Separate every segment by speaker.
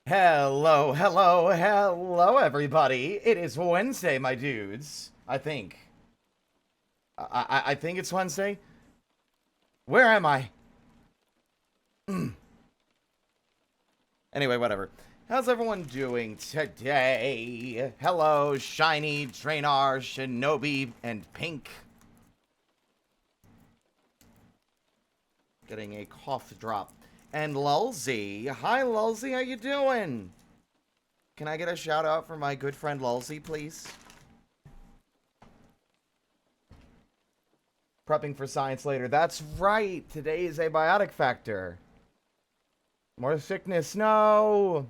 Speaker 1: Hello, hello, hello, everybody. It is Wednesday, my dudes. I think. I think it's Wednesday. Where am I? Anyway, whatever. How's everyone doing today? Hello, Shiny, Draenor, Shinobi, and Pink. Getting a cough drop. And Lulzy. Hi, Lulzy. How you doing? Can I get a shout out for my good friend Lulzy, please? Prepping for science later. That's right. Today is abiotic factor. More sickness. No.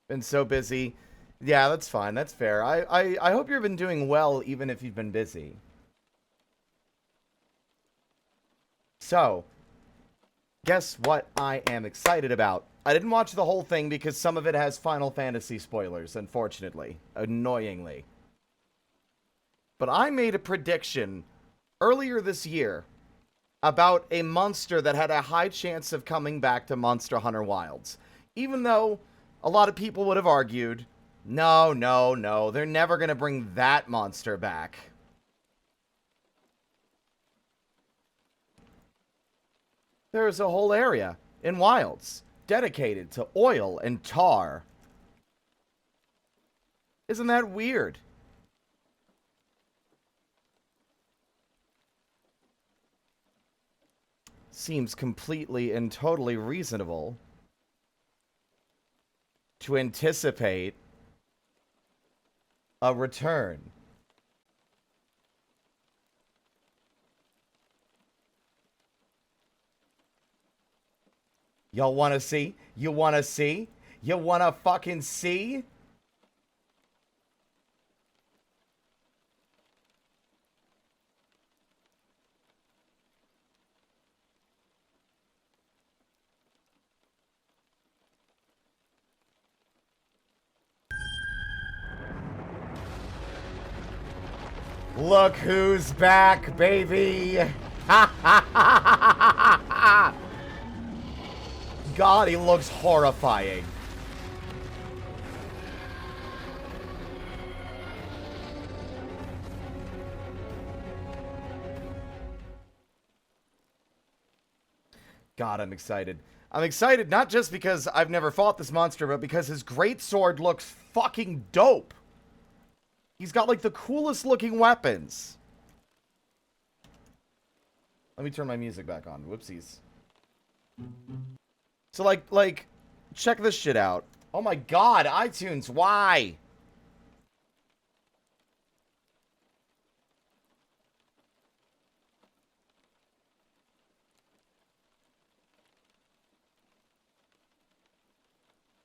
Speaker 1: Been so busy. Yeah, that's fine. That's fair. I hope you've been doing well, even if you've been busy. So, guess what I am excited about? I didn't watch the whole thing because some of it has Final Fantasy spoilers, unfortunately. Annoyingly. But I made a prediction earlier this year about a monster that had a high chance of coming back to Monster Hunter Wilds. Even though a lot of people would have argued, no, no, no, they're never going to bring that monster back. There is a whole area in Wilds dedicated to oil and tar. Isn't that weird? Seems completely and totally reasonable to anticipate a return. Y'all want to see? You want to see? You want to fucking see? Look who's back, baby! God, he looks horrifying. God, I'm excited. I'm excited not just because I've never fought this monster, but because his greatsword looks fucking dope. He's got, like, the coolest looking weapons. Let me turn my music back on. Whoopsies. So, like, check this shit out. Oh my god, iTunes, why?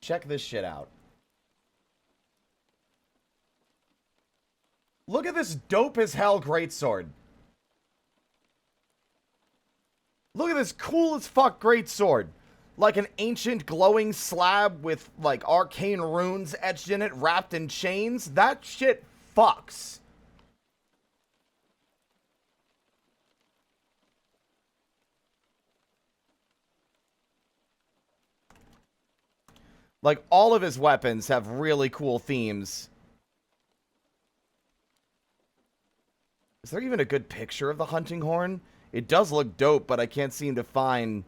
Speaker 1: Check this shit out. Look at this dope as hell greatsword. Look at this cool as fuck greatsword. Like an ancient glowing slab with, like, arcane runes etched in it, wrapped in chains. That shit fucks. Like, all of his weapons have really cool themes. Is there even a good picture of the hunting horn? It does look dope, but I can't seem to find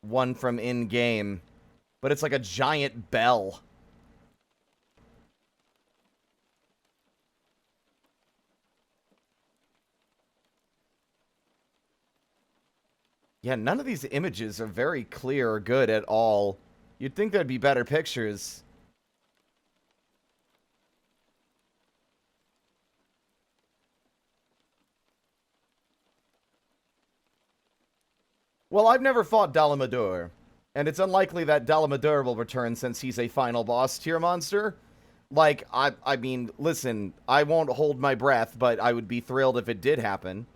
Speaker 1: one from in-game. But it's like a giant bell. Yeah, none of these images are very clear or good at all. You'd think there'd be better pictures. Well, I've never fought Dalamadur, and it's unlikely that Dalamadur will return since he's a final boss tier monster. Like, I mean, listen, I won't hold my breath, but I would be thrilled if it did happen.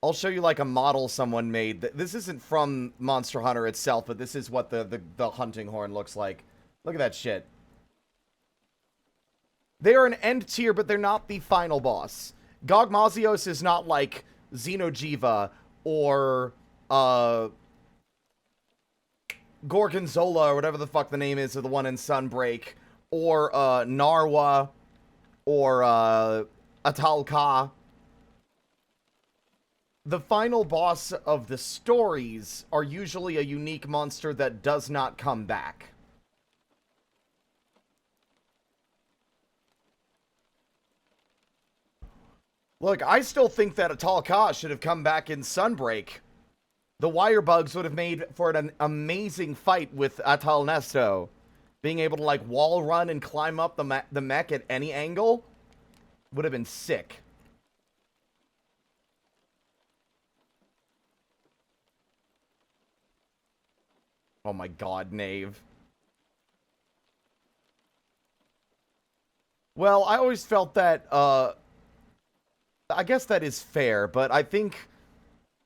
Speaker 1: I'll show you, like, a model someone made. This isn't from Monster Hunter itself, but this is what the hunting horn looks like. Look at that shit. They are an end tier, but they're not the final boss. Gogmazios is not like Xenojiva or Gorgonzola or whatever the fuck the name is of the one in Sunbreak, or Narwa, or Atalka. The final boss of the stories are usually a unique monster that does not come back. Look, I still think that Atalka should have come back in Sunbreak. The wire bugs would have made for an amazing fight with Atal Nesto. Being able to, like, wall run and climb up the mech at any angle would have been sick. Oh my god, Knave. Well, I always felt that, I guess that is fair, but I think,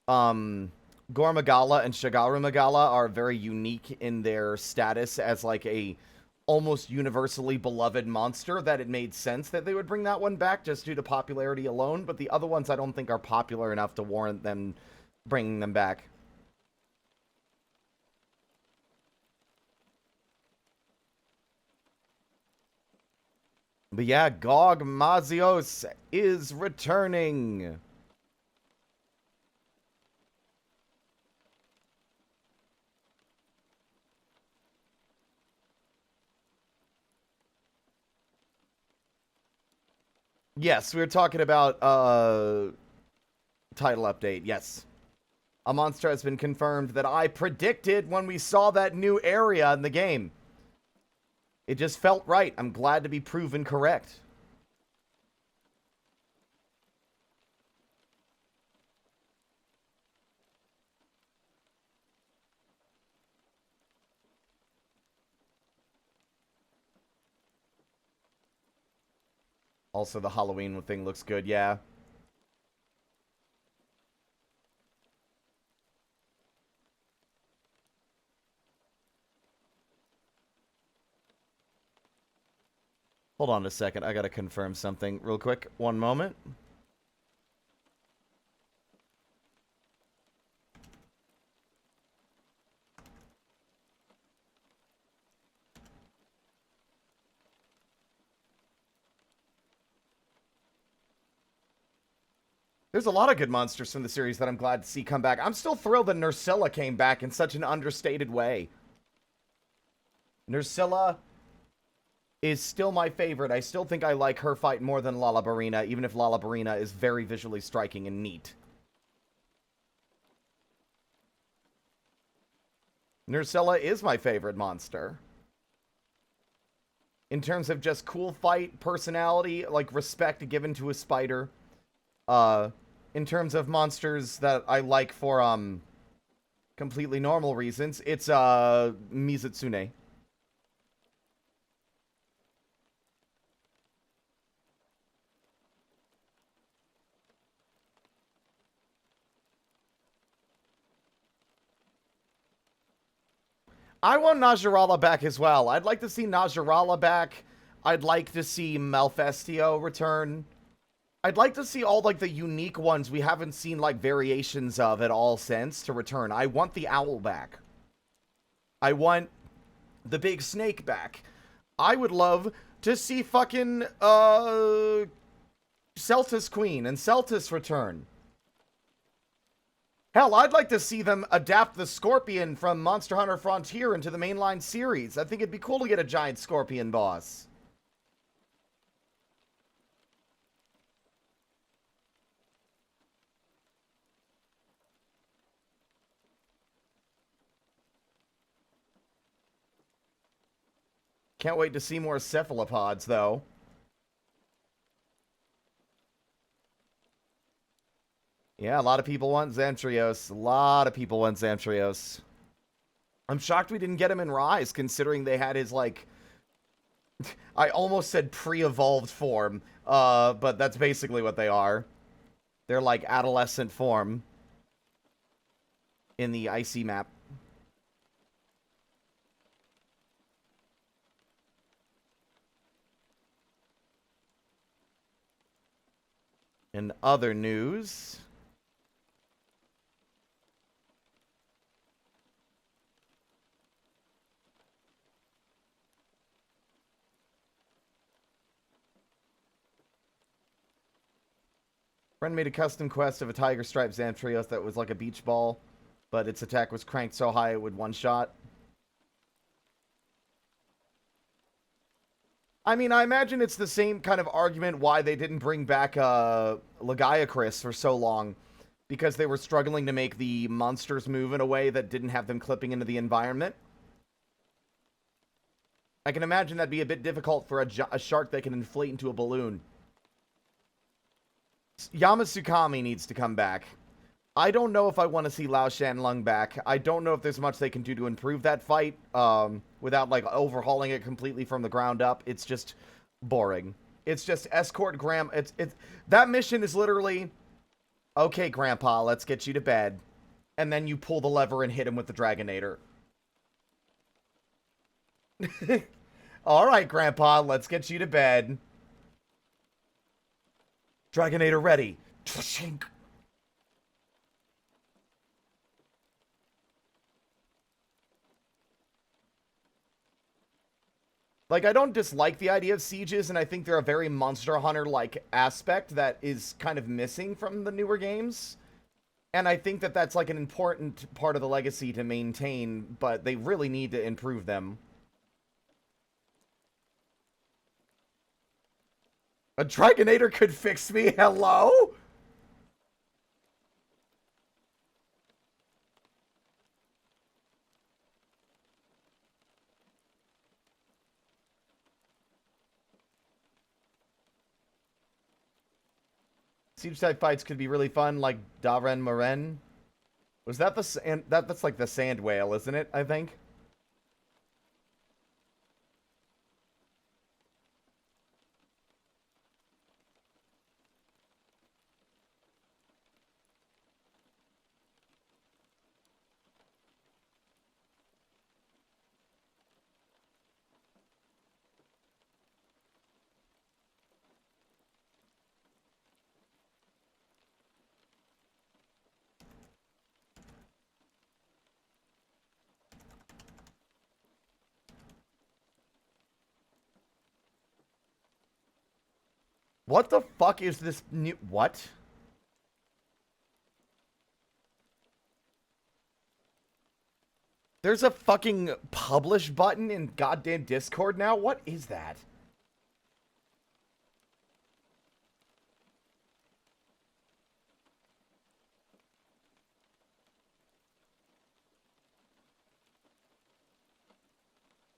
Speaker 1: Gormagala and Shagaru Magala are very unique in their status as, like, a almost universally beloved monster that it made sense that they would bring that one back just due to popularity alone, but the other ones I don't think are popular enough to warrant them bringing them back. But yeah, Gog Mazios is returning. Yes, we were talking about title update. Yes. A monster has been confirmed that I predicted when we saw that new area in the game. It just felt right. I'm glad to be proven correct. Also, the Halloween thing looks good, yeah. Hold on a second. I gotta confirm something real quick. One moment. There's a lot of good monsters from the series that I'm glad to see come back. I'm still thrilled that Nursilla came back in such an understated way. Nursilla is still my favorite. I still think I like her fight more than Lalabarina, even if Lalabarina is very visually striking and neat. Nursilla is my favorite monster. In terms of just cool fight, personality, like respect given to a spider. In terms of monsters that I like for, completely normal reasons, it's, Mizutsune. I want Najarala back as well. I'd like to see Najarala back. I'd like to see Malfestio return. I'd like to see all, like, the unique ones we haven't seen, like, variations of at all since to return. I want the owl back. I want the big snake back. I would love to see fucking, Celtis Queen and Celtis return. Hell, I'd like to see them adapt the Scorpion from Monster Hunter Frontier into the mainline series. I think it'd be cool to get a giant Scorpion boss. Can't wait to see more cephalopods, though. Yeah, a lot of people want Zamtrios. A lot of people want Zamtrios. I'm shocked we didn't get him in Rise, considering they had his, like... I almost said pre-evolved form, but that's basically what they are. They're like adolescent form in the Icy map. In other news... Friend made a custom quest of a tiger striped Zamtrios that was like a beach ball, but its attack was cranked so high it would one-shot. I mean, I imagine it's the same kind of argument why they didn't bring back Lagiacrus for so long, because they were struggling to make the monsters move in a way that didn't have them clipping into the environment. I can imagine that'd be a bit difficult for a shark that can inflate into a balloon. Yamasukami needs to come back. I don't know if I want to see Lao Shanlung back. I don't know if there's much they can do to improve that fight without, like, overhauling it completely from the ground up. It's just boring. It's just escort that mission is literally, okay, Grandpa, let's get you to bed. And then you pull the lever and hit him with the Dragonator. All right, Grandpa, let's get you to bed. Dragonator ready. Like, I don't dislike the idea of sieges, and I think they're a very Monster Hunter-like aspect that is kind of missing from the newer games. And I think that that's, like, an important part of the legacy to maintain, but they really need to improve them. A Dragonator could fix me? Hello? Siege type fights could be really fun, like Daren Maren. Was that the sand? That's like the sand whale, isn't it? I think. What the fuck is this new? What? There's a fucking publish button in goddamn Discord now? What is that?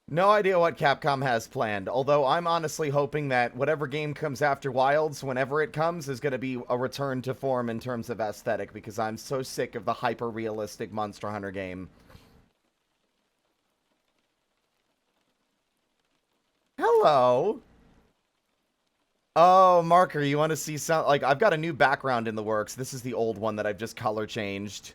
Speaker 1: No idea what Capcom has planned, although I'm honestly hoping that whatever game comes after Wilds, whenever it comes, is going to be a return to form in terms of aesthetic, because I'm so sick of the hyper-realistic Monster Hunter game. Hello! Oh, Marker, you want to see some... Like, I've got a new background in the works. This is the old one that I've just color changed.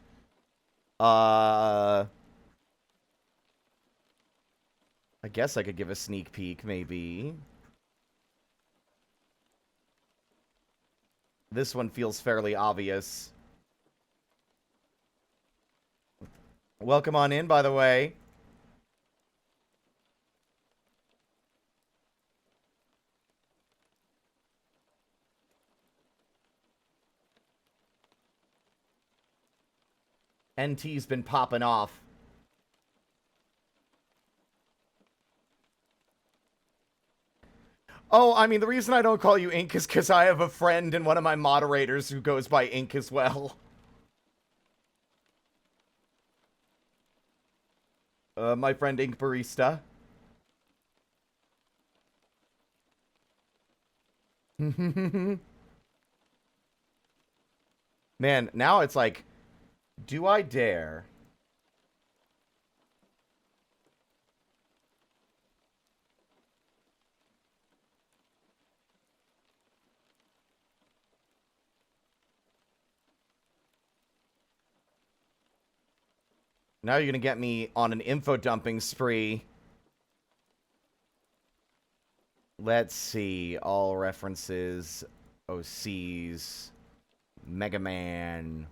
Speaker 1: I guess I could give a sneak peek, maybe. This one feels fairly obvious. Welcome on in, by the way. NT's been popping off. Oh, I mean, the reason I don't call you Ink is because I have a friend and one of my moderators who goes by Ink as well. My friend Ink Barista. Man, now it's like, do I dare? Now you're gonna get me on an info dumping spree. Let's see. All references. OCs. Mega Man.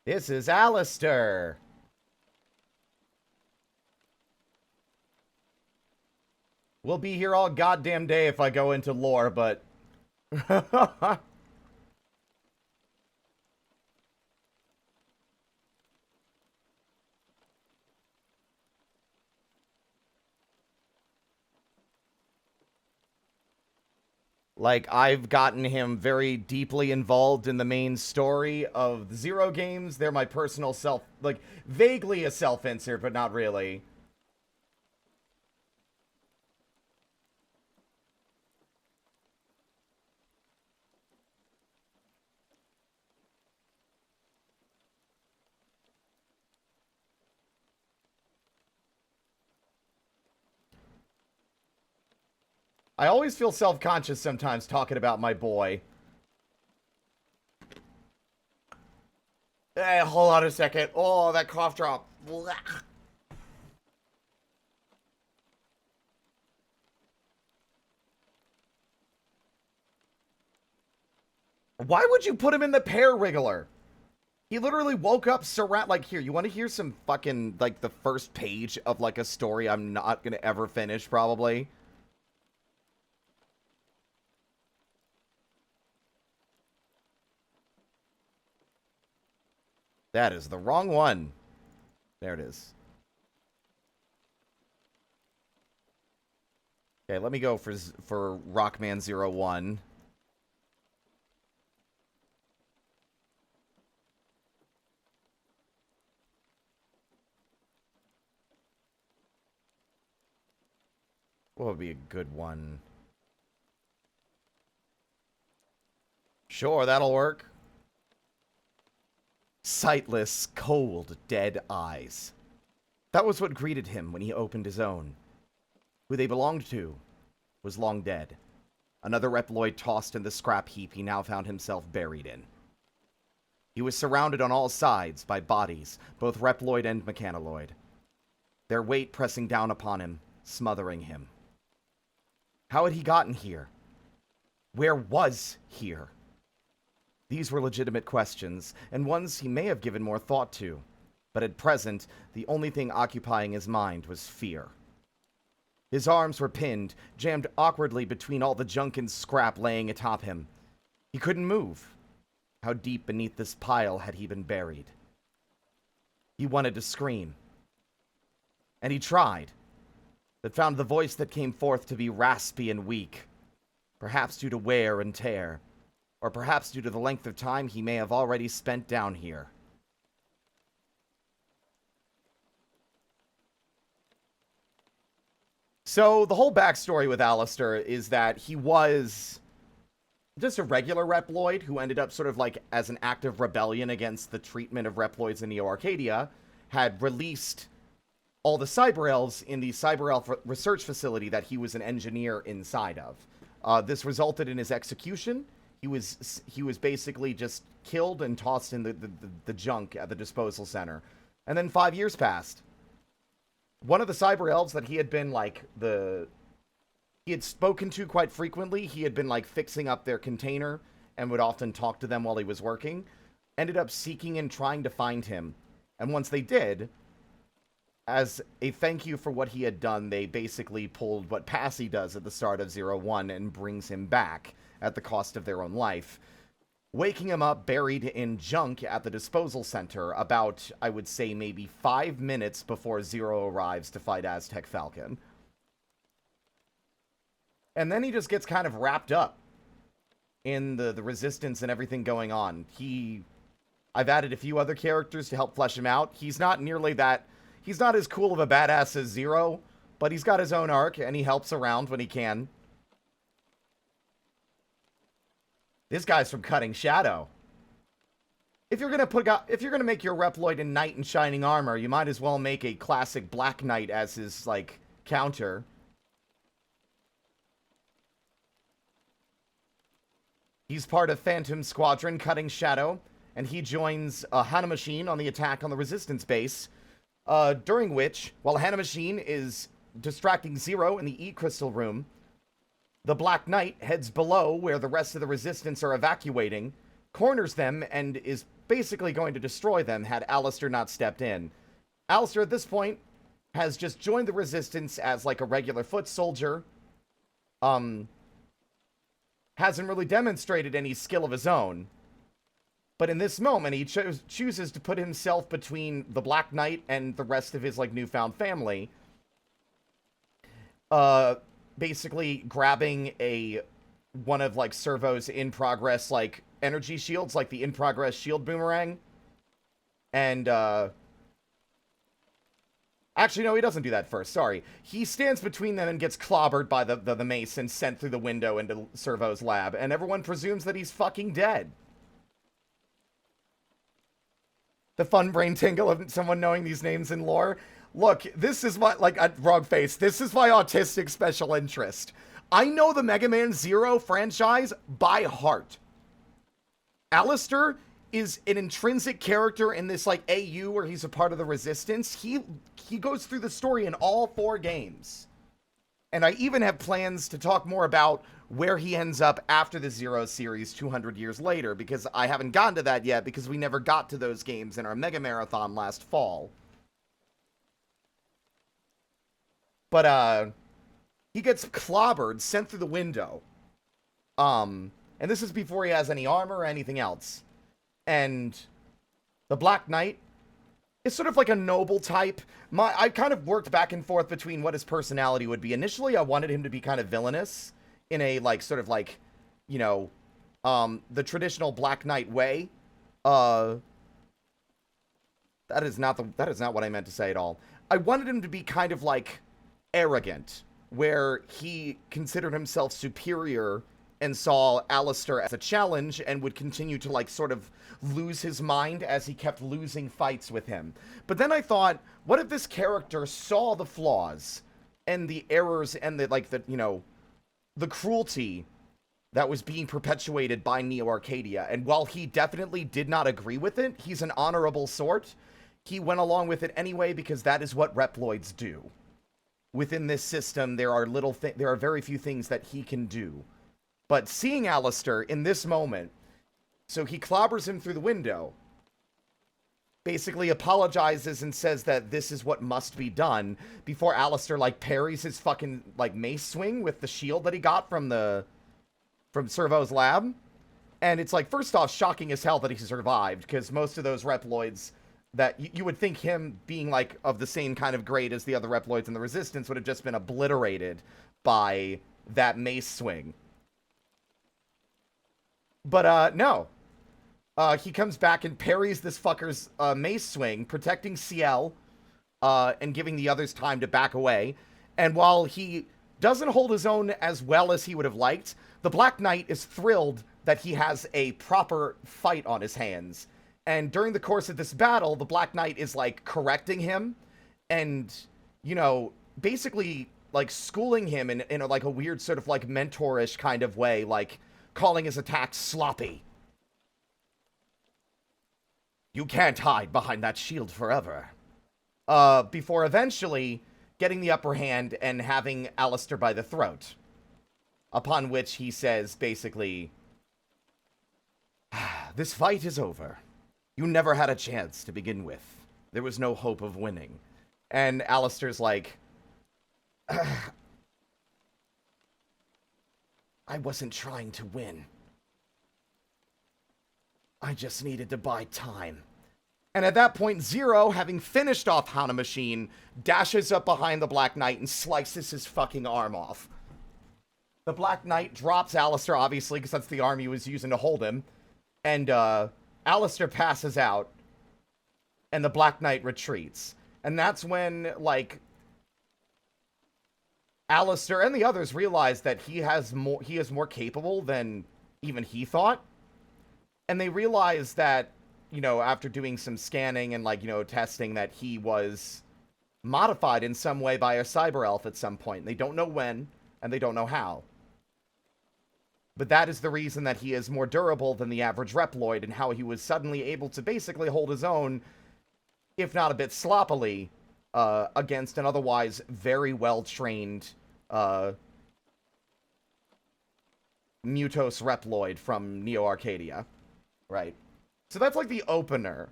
Speaker 1: This is Alistair. We'll be here all goddamn day if I go into lore, but... Like, I've gotten him very deeply involved in the main story of the Zero games. They're my personal self... Like, vaguely a self-insert, but not really. I always feel self-conscious sometimes talking about my boy. Hey, hold on a second. Oh, that cough drop. Blech. Why would you put him in the pear wriggler? He literally woke up surround like here, you want to hear some fucking like the first page of like a story I'm not going to ever finish probably. That is the wrong one. There it is. Okay, let me go for Rockman 01. What would be a good one? Sure, that'll work. Sightless, cold, dead eyes. That was what greeted him when he opened his own. Who they belonged to was long dead. Another Reploid tossed in the scrap heap he now found himself buried in. He was surrounded on all sides by bodies, both Reploid and Mechanoloid. Their weight pressing down upon him, smothering him. How had he gotten here? Where was here? These were legitimate questions, and ones he may have given more thought to. But at present, the only thing occupying his mind was fear. His arms were pinned, jammed awkwardly between all the junk and scrap laying atop him. He couldn't move. How deep beneath this pile had he been buried? He wanted to scream. And he tried, but found the voice that came forth to be raspy and weak, perhaps due to wear and tear, or perhaps due to the length of time he may have already spent down here. So, the whole backstory with Alistair is that he was just a regular Reploid who ended up sort of like as an act of rebellion against the treatment of Reploids in Neo Arcadia, had released all the Cyber Elves in the Cyber Elf research facility that he was an engineer inside of. This resulted in his execution. He was basically just killed and tossed in the junk at the disposal center. And then 5 years passed. One of the Cyber Elves that he had been like he had spoken to quite frequently, he had been like fixing up their container and would often talk to them while he was working, ended up seeking and trying to find him. And once they did, as a thank you for what he had done, they basically pulled what Passy does at the start of 01 and brings him back at the cost of their own life, waking him up buried in junk at the disposal center about, I would say, maybe 5 minutes before Zero arrives to fight Aztec Falcon. And then he just gets kind of wrapped up in the resistance and everything going on. I've added a few other characters to help flesh him out. He's not nearly that... He's not as cool of a badass as Zero, but he's got his own arc, and he helps around when he can. This guy's from Cutting Shadow. If you're gonna make your Reploid in knight in shining armor, you might as well make a classic Black Knight as his, like, counter. He's part of Phantom Squadron, Cutting Shadow, and he joins Hana Machine on the attack on the Resistance base, during which, while Hana Machine is distracting Zero in the E-Crystal room, the Black Knight heads below where the rest of the Resistance are evacuating, corners them, and is basically going to destroy them had Alistair not stepped in. Alistair, at this point, has just joined the Resistance as, like, a regular foot soldier. Hasn't really demonstrated any skill of his own. But in this moment, he chooses to put himself between the Black Knight and the rest of his, like, newfound family. Basically grabbing one of, like, Servo's in-progress, like, energy shields, like the in-progress shield boomerang. And, actually, no, he doesn't do that first, sorry. He stands between them and gets clobbered by the mace and sent through the window into Servo's lab, and everyone presumes that he's fucking dead. The fun brain tingle of someone knowing these names in lore. Look, this is my, like, wrong face. This is my autistic special interest. I know the Mega Man Zero franchise by heart. Alistair is an intrinsic character in this like AU where he's a part of the Resistance. He goes through the story in all 4 games. And I even have plans to talk more about where he ends up after the Zero series 200 years later, because I haven't gotten to that yet because we never got to those games in our Mega Marathon last fall. But he gets clobbered, sent through the window. And this is before he has any armor or anything else. And the Black Knight is sort of like a noble type. I kind of worked back and forth between what his personality would be. Initially, I wanted him to be kind of villainous in a, like, sort of like, you know, the traditional Black Knight way. That is not what I meant to say at all. I wanted him to be kind of like arrogant, where he considered himself superior and saw Alistair as a challenge and would continue to, like, sort of lose his mind as he kept losing fights with him. But then I thought, what if this character saw the flaws and the errors and the, like, the, you know, the cruelty that was being perpetuated by Neo Arcadia, and while he definitely did not agree with it, he's an honorable sort, he went along with it anyway because that is what Reploids do. Within this system, there are very few things that he can do. But seeing Alistair in this moment, so he clobbers him through the window, basically apologizes and says that this is what must be done before Alistair, like, parries his fucking, like, mace swing with the shield that he got from Servo's lab. And it's, like, first off, shocking as hell that he survived, because most of those Reploids that you would think him being, like, of the same kind of grade as the other Reploids in the Resistance would have just been obliterated by that mace swing. But, no. He comes back and parries this fucker's mace swing, protecting CL, and giving the others time to back away. And while he doesn't hold his own as well as he would have liked, the Black Knight is thrilled that he has a proper fight on his hands. And during the course of this battle, the Black Knight is, like, correcting him and, you know, basically, like, schooling him in a, like, a weird sort of, like, mentorish kind of way, like, calling his attacks sloppy. You can't hide behind that shield forever. Before eventually getting the upper hand and having Alistair by the throat. Upon which he says, basically, this fight is over. You never had a chance to begin with. There was no hope of winning. And Alistair's like, I wasn't trying to win. I just needed to buy time. And at that point, Zero, having finished off Hana Machine, dashes up behind the Black Knight and slices his fucking arm off. The Black Knight drops Alistair, obviously, because that's the arm he was using to hold him. And, Alistair passes out. And the Black Knight retreats. And that's when, like, Alistair and the others realize that he is more capable than even he thought. And they realize that, you know, after doing some scanning and, like, you know, testing, that he was modified in some way by a cyber elf at some point. They don't know when, and they don't know how. But that is the reason that he is more durable than the average Reploid, and how he was suddenly able to basically hold his own, if not a bit sloppily, against an otherwise very well-trained Mutos Reploid from Neo Arcadia. Right. So that's like the opener.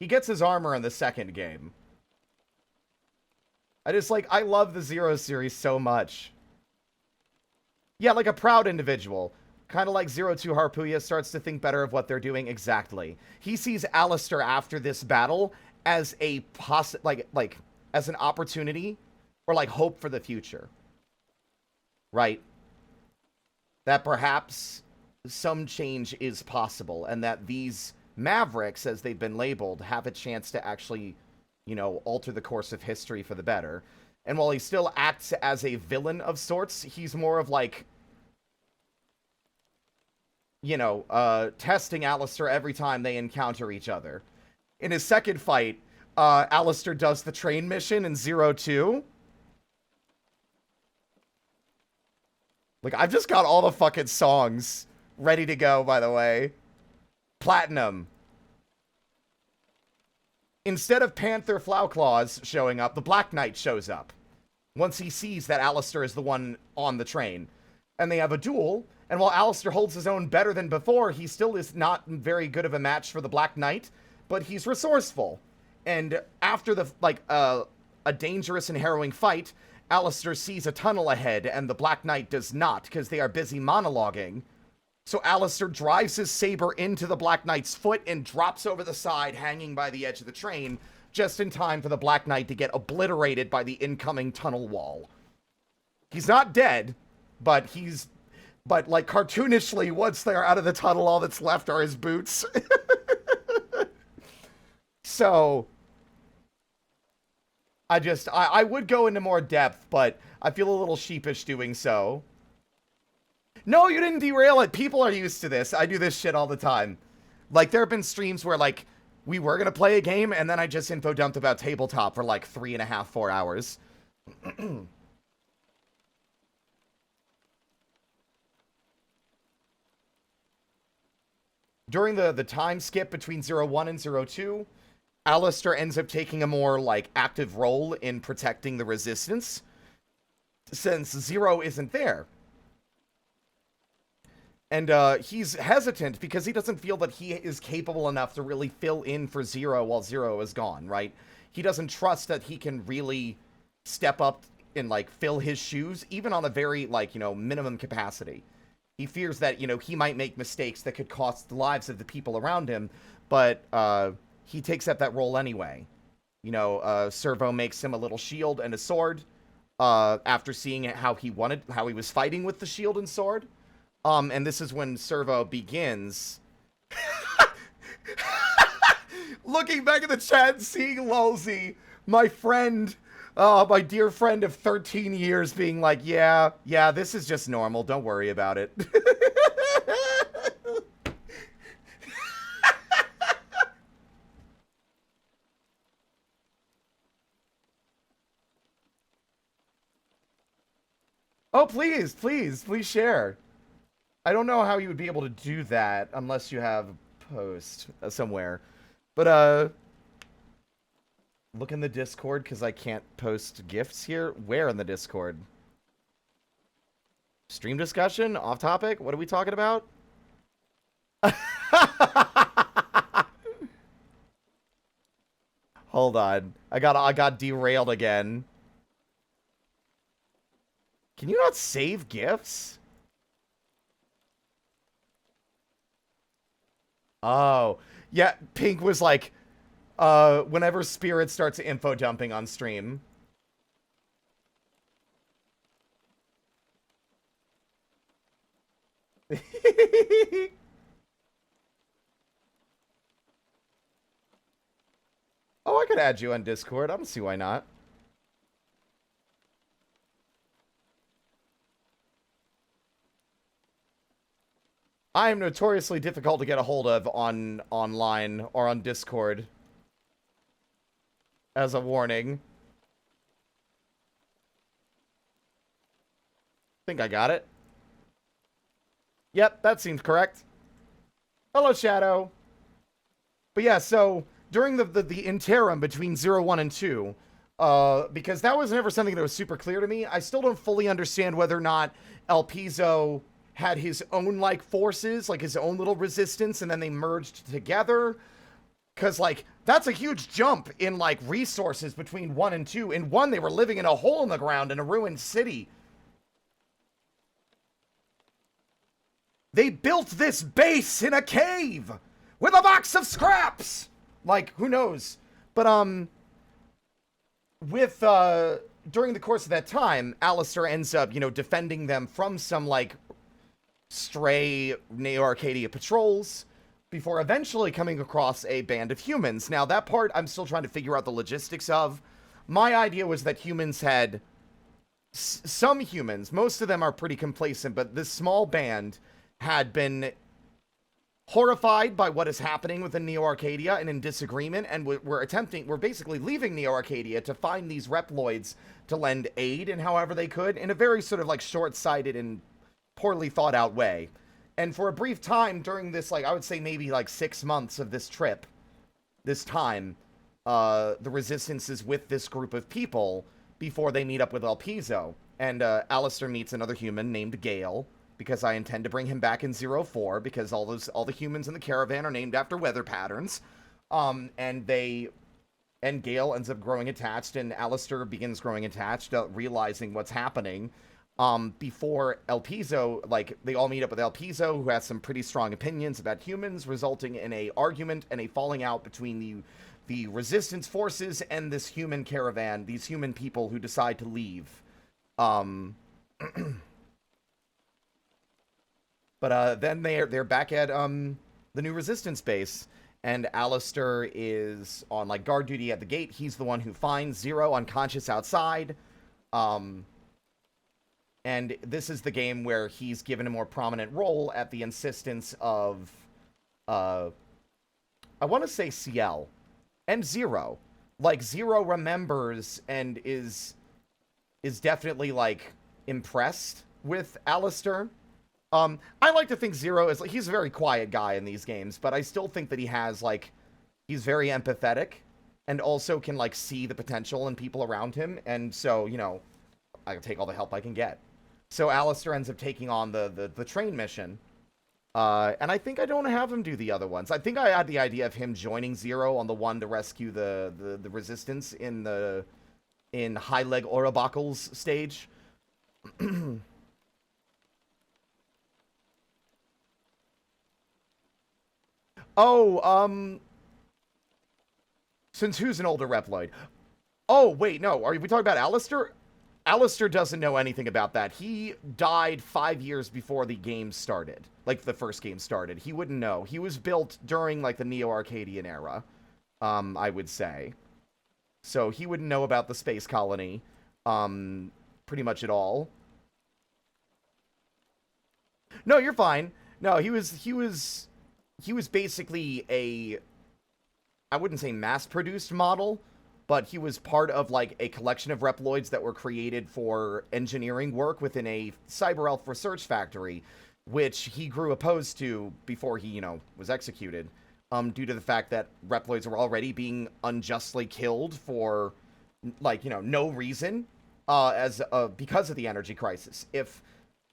Speaker 1: He gets his armor in the second game. I love the Zero series so much. Yeah, like a proud individual. Kind of like Zero 2 Harpuya starts to think better of what they're doing. Exactly. He sees Alistair after this battle as a as an opportunity or like hope for the future. Right? That perhaps some change is possible, and that these Mavericks, as they've been labeled, have a chance to actually, you know, alter the course of history for the better. And while he still acts as a villain of sorts, he's more of like, you know, testing Alistair every time they encounter each other. In his second fight, Alistair does the train mission in Zero 2. Like, I've just got all the fucking songs ready to go, by the way. Platinum. Instead of Panther Flowclaws showing up, the Black Knight shows up. Once he sees that Alistair is the one on the train. And they have a duel, and while Alistair holds his own better than before, he still is not very good of a match for the Black Knight, but he's resourceful. And after the, like, a dangerous and harrowing fight, Alistair sees a tunnel ahead, and the Black Knight does not, because they are busy monologuing. So Alistair drives his saber into the Black Knight's foot and drops over the side, hanging by the edge of the train, just in time for the Black Knight to get obliterated by the incoming tunnel wall. He's not dead, but like, cartoonishly, once they're out of the tunnel, all that's left are his boots. So, I would go into more depth, but I feel a little sheepish doing so. No, you didn't derail it. People are used to this. I do this shit all the time. Like, there have been streams where, like, we were gonna play a game, and then I just info dumped about tabletop for, like, 3.5, 4 hours. During the time skip between 01 and 02, Alistair ends up taking a more, like, active role in protecting the Resistance, since Zero isn't there. And he's hesitant because he doesn't feel that he is capable enough to really fill in for Zero while Zero is gone, right? He doesn't trust that he can really step up and, like, fill his shoes, even on a very, like, you know, minimum capacity. He fears that, you know, he might make mistakes that could cost the lives of the people around him, but he takes up that role anyway. You know, Servo makes him a little shield and a sword after seeing how he was fighting with the shield and sword. And this is when Servo begins looking back at the chat and seeing Lulzy, my friend, my dear friend of 13 years, being like, yeah, this is just normal. Don't worry about it. Oh, please share. I don't know how you would be able to do that unless you have a post somewhere. But, look in the Discord, because I can't post gifts here. Where in the Discord? Stream discussion? Off topic? What are we talking about? Hold on. I got derailed again. Can you not save gifts? Oh, yeah, Pink was like, whenever Spirit starts info dumping on stream. Oh, I could add you on Discord. I don't see why not. I am notoriously difficult to get a hold of online or on Discord. As a warning. Think I got it. Yep, that seems correct. Hello, Shadow. But yeah, so during the interim between 01 and 2, because that was never something that was super clear to me, I still don't fully understand whether or not El Piso had his own, like, forces, like his own little resistance, and then they merged together. Because, like, that's a huge jump in, like, resources between 1 and 2. In 1, they were living in a hole in the ground in a ruined city. They built this base in a cave with a box of scraps! Like, who knows? But, during the course of that time, Alistair ends up, you know, defending them from some, like, stray Neo-Arcadia patrols before eventually coming across a band of humans. Now, that part I'm still trying to figure out the logistics of. My idea was that humans had... some humans, most of them are pretty complacent, but this small band had been horrified by what is happening within Neo-Arcadia and in disagreement, and we're basically leaving Neo-Arcadia to find these Reploids to lend aid in however they could, in a very sort of, like, short-sighted and poorly thought out way. And for a brief time during this, like, I would say maybe like 6 months of this trip, this time, the Resistance is with this group of people before they meet up with El Piso. And Alistair meets another human named Gale, because I intend to bring him back in 04, because all the humans in the caravan are named after weather patterns. And Gale ends up growing attached, and Alistair begins growing attached, realizing what's happening. Before El Piso, like, they all meet up with El Piso, who has some pretty strong opinions about humans, resulting in a argument and a falling out between the Resistance forces and this human caravan, these human people who decide to leave. But then they're back at the new Resistance base, and Alistair is on like guard duty at the gate. He's the one who finds Zero unconscious outside. And this is the game where he's given a more prominent role at the insistence of I want to say CL and Zero. Like, Zero remembers and is definitely like impressed with Alistair. I like to think Zero is, like, he's a very quiet guy in these games, but I still think that he has, like, he's very empathetic and also can, like, see the potential in people around him. And so, you know, I can take all the help I can get. So Alistair ends up taking on the train mission. And I think I don't have him do the other ones. I think I had the idea of him joining Zero on the one to rescue the Resistance in High Leg Orabakle's stage. Oh, since who's an older Reploid? Oh, wait, no. Are we talking about Alistair? Alistair doesn't know anything about that. He died 5 years before the game started. Like, the first game started. He wouldn't know. He was built during, like, the Neo-Arcadian era, I would say. So he wouldn't know about the space colony, pretty much at all. No, you're fine. No, he was basically I wouldn't say mass-produced model, but he was part of, like, a collection of Reploids that were created for engineering work within a cyber elf research factory, which he grew opposed to before he, you know, was executed, due to the fact that Reploids were already being unjustly killed for, like, you know, no reason, because of the energy crisis. If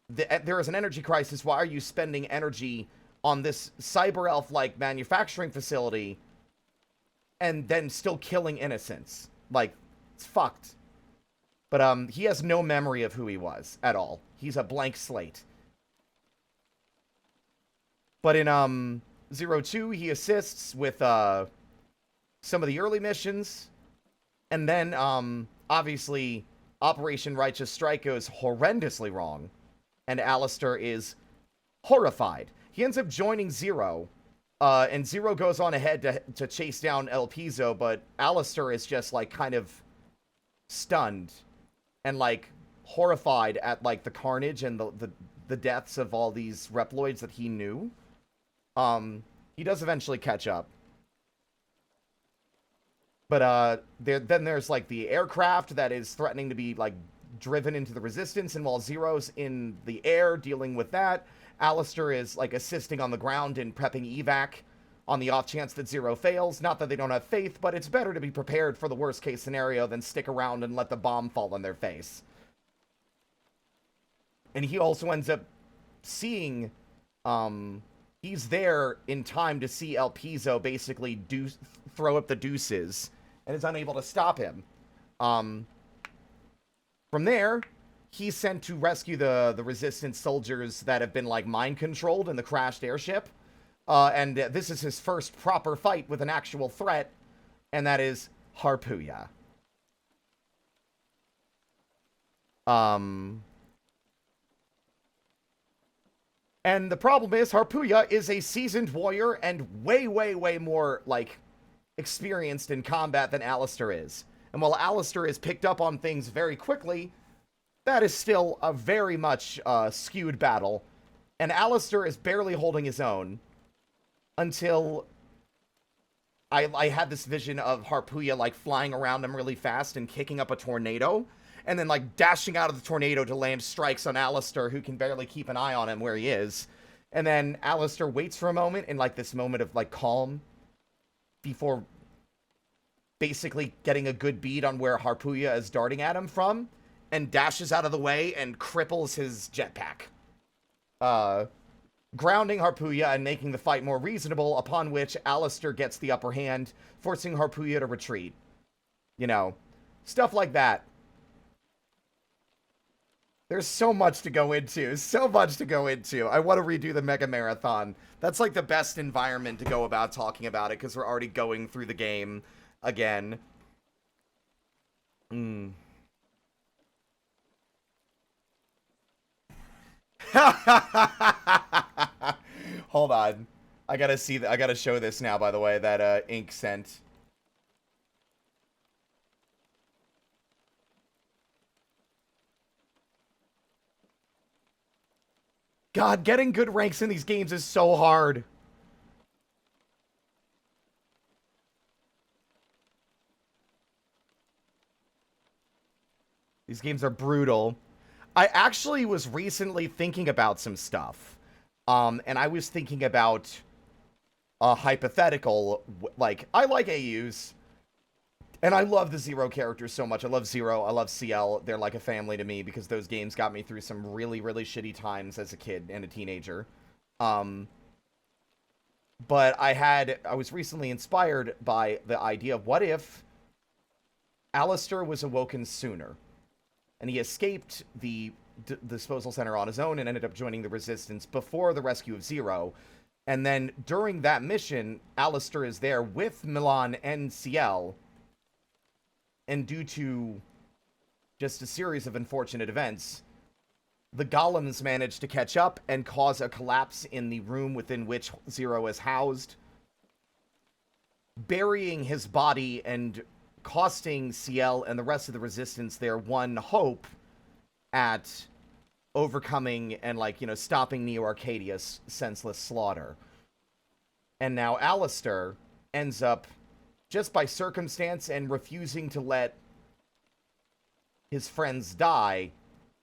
Speaker 1: there is an energy crisis, why are you spending energy on this cyber elf-like manufacturing facility and then still killing innocents? Like, it's fucked. But he has no memory of who he was at all. He's a blank slate. But in 02, he assists with some of the early missions. And then, obviously, Operation Righteous Strike goes horrendously wrong. And Alistair is horrified. He ends up joining Zero. And Zero goes on ahead to chase down El Piso, but Alistair is just, like, kind of stunned and, like, horrified at, like, the carnage and the deaths of all these Reploids that he knew. He does eventually catch up. But then there's, like, the aircraft that is threatening to be, like, driven into the Resistance, and while Zero's in the air dealing with that, Alistair is, like, assisting on the ground and prepping evac on the off chance that Zero fails. Not that they don't have faith, but it's better to be prepared for the worst case scenario than stick around and let the bomb fall on their face. And he also ends up seeing, he's there in time to see El Piso basically throw up the deuces and is unable to stop him. From there, he's sent to rescue the Resistance soldiers that have been, like, mind-controlled in the crashed airship. And this is his first proper fight with an actual threat, and that is Harpuya. And the problem is, Harpuya is a seasoned warrior and way, way, way more, like, experienced in combat than Alistair is. And while Alistair is picked up on things very quickly, that is still a very much skewed battle. And Alistair is barely holding his own until I had this vision of Harpuya, like, flying around him really fast and kicking up a tornado. and then like dashing out of the tornado to land strikes on Alistair, who can barely keep an eye on him where he is. And then Alistair waits for a moment in like this moment of like calm before basically getting a good bead on where Harpooya is darting at him from, and dashes out of the way and cripples his jetpack. Grounding Harpooya and making the fight more reasonable, upon which Alistair gets the upper hand, forcing Harpooya to retreat. You know, stuff like that. There's so much to go into. So much to go into. I want to redo the Mega Marathon. That's like the best environment to go about talking about it, because we're already going through the game again. Hold on. I gotta see I gotta show this now, by the way, that Ink sent. God, getting good ranks in these games is so hard. These games are brutal. I actually was recently thinking about some stuff. And I was thinking about a hypothetical, like, I like AUs. And I love the Zero characters so much. I love Zero. I love CL. They're like a family to me because those games got me through some really, really shitty times as a kid and a teenager. But I was recently inspired by the idea of what if Alistair was awoken sooner and he escaped the disposal center on his own and ended up joining the Resistance before the rescue of Zero. And then during that mission, Alistair is there with Milan and CL. And due to just a series of unfortunate events, the golems managed to catch up and cause a collapse in the room within which Zero is housed, burying his body and costing CL and the rest of the Resistance their one hope at overcoming and, like, you know, stopping Neo Arcadia's senseless slaughter. And now Alistair ends up, just by circumstance and refusing to let his friends die,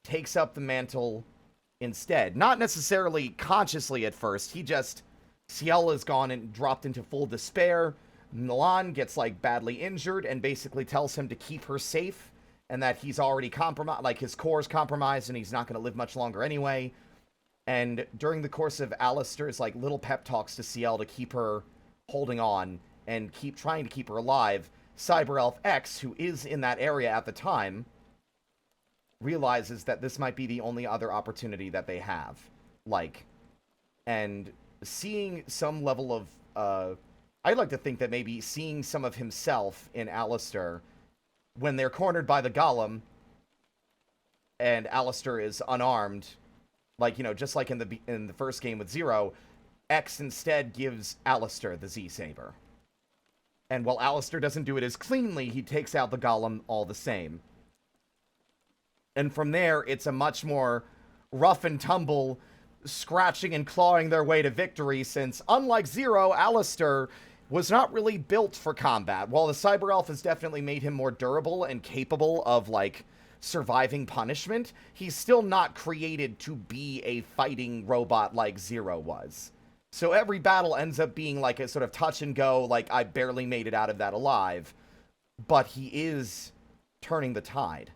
Speaker 1: takes up the mantle instead. Not necessarily consciously at first. CL is gone and dropped into full despair. Milan gets, like, badly injured and basically tells him to keep her safe and that he's already compromised, like, his core's compromised and he's not going to live much longer anyway. And during the course of Alistair's, like, little pep talks to CL to keep her holding on and keep trying to keep her alive, Cyber Elf X, who is in that area at the time, realizes that this might be the only other opportunity that they have. Like, and seeing some level of, I'd like to think that maybe seeing some of himself in Alistair, when they're cornered by the golem, and Alistair is unarmed, like, you know, just like in the first game with Zero, X instead gives Alistair the Z-Saber. And while Alistair doesn't do it as cleanly, he takes out the golem all the same. And from there, it's a much more rough and tumble, scratching and clawing their way to victory, since, unlike Zero, Alistair was not really built for combat. While the Cyber Elf has definitely made him more durable and capable of, like, surviving punishment, he's still not created to be a fighting robot like Zero was. So every battle ends up being like a sort of touch and go, like, I barely made it out of that alive. But he is turning the tide.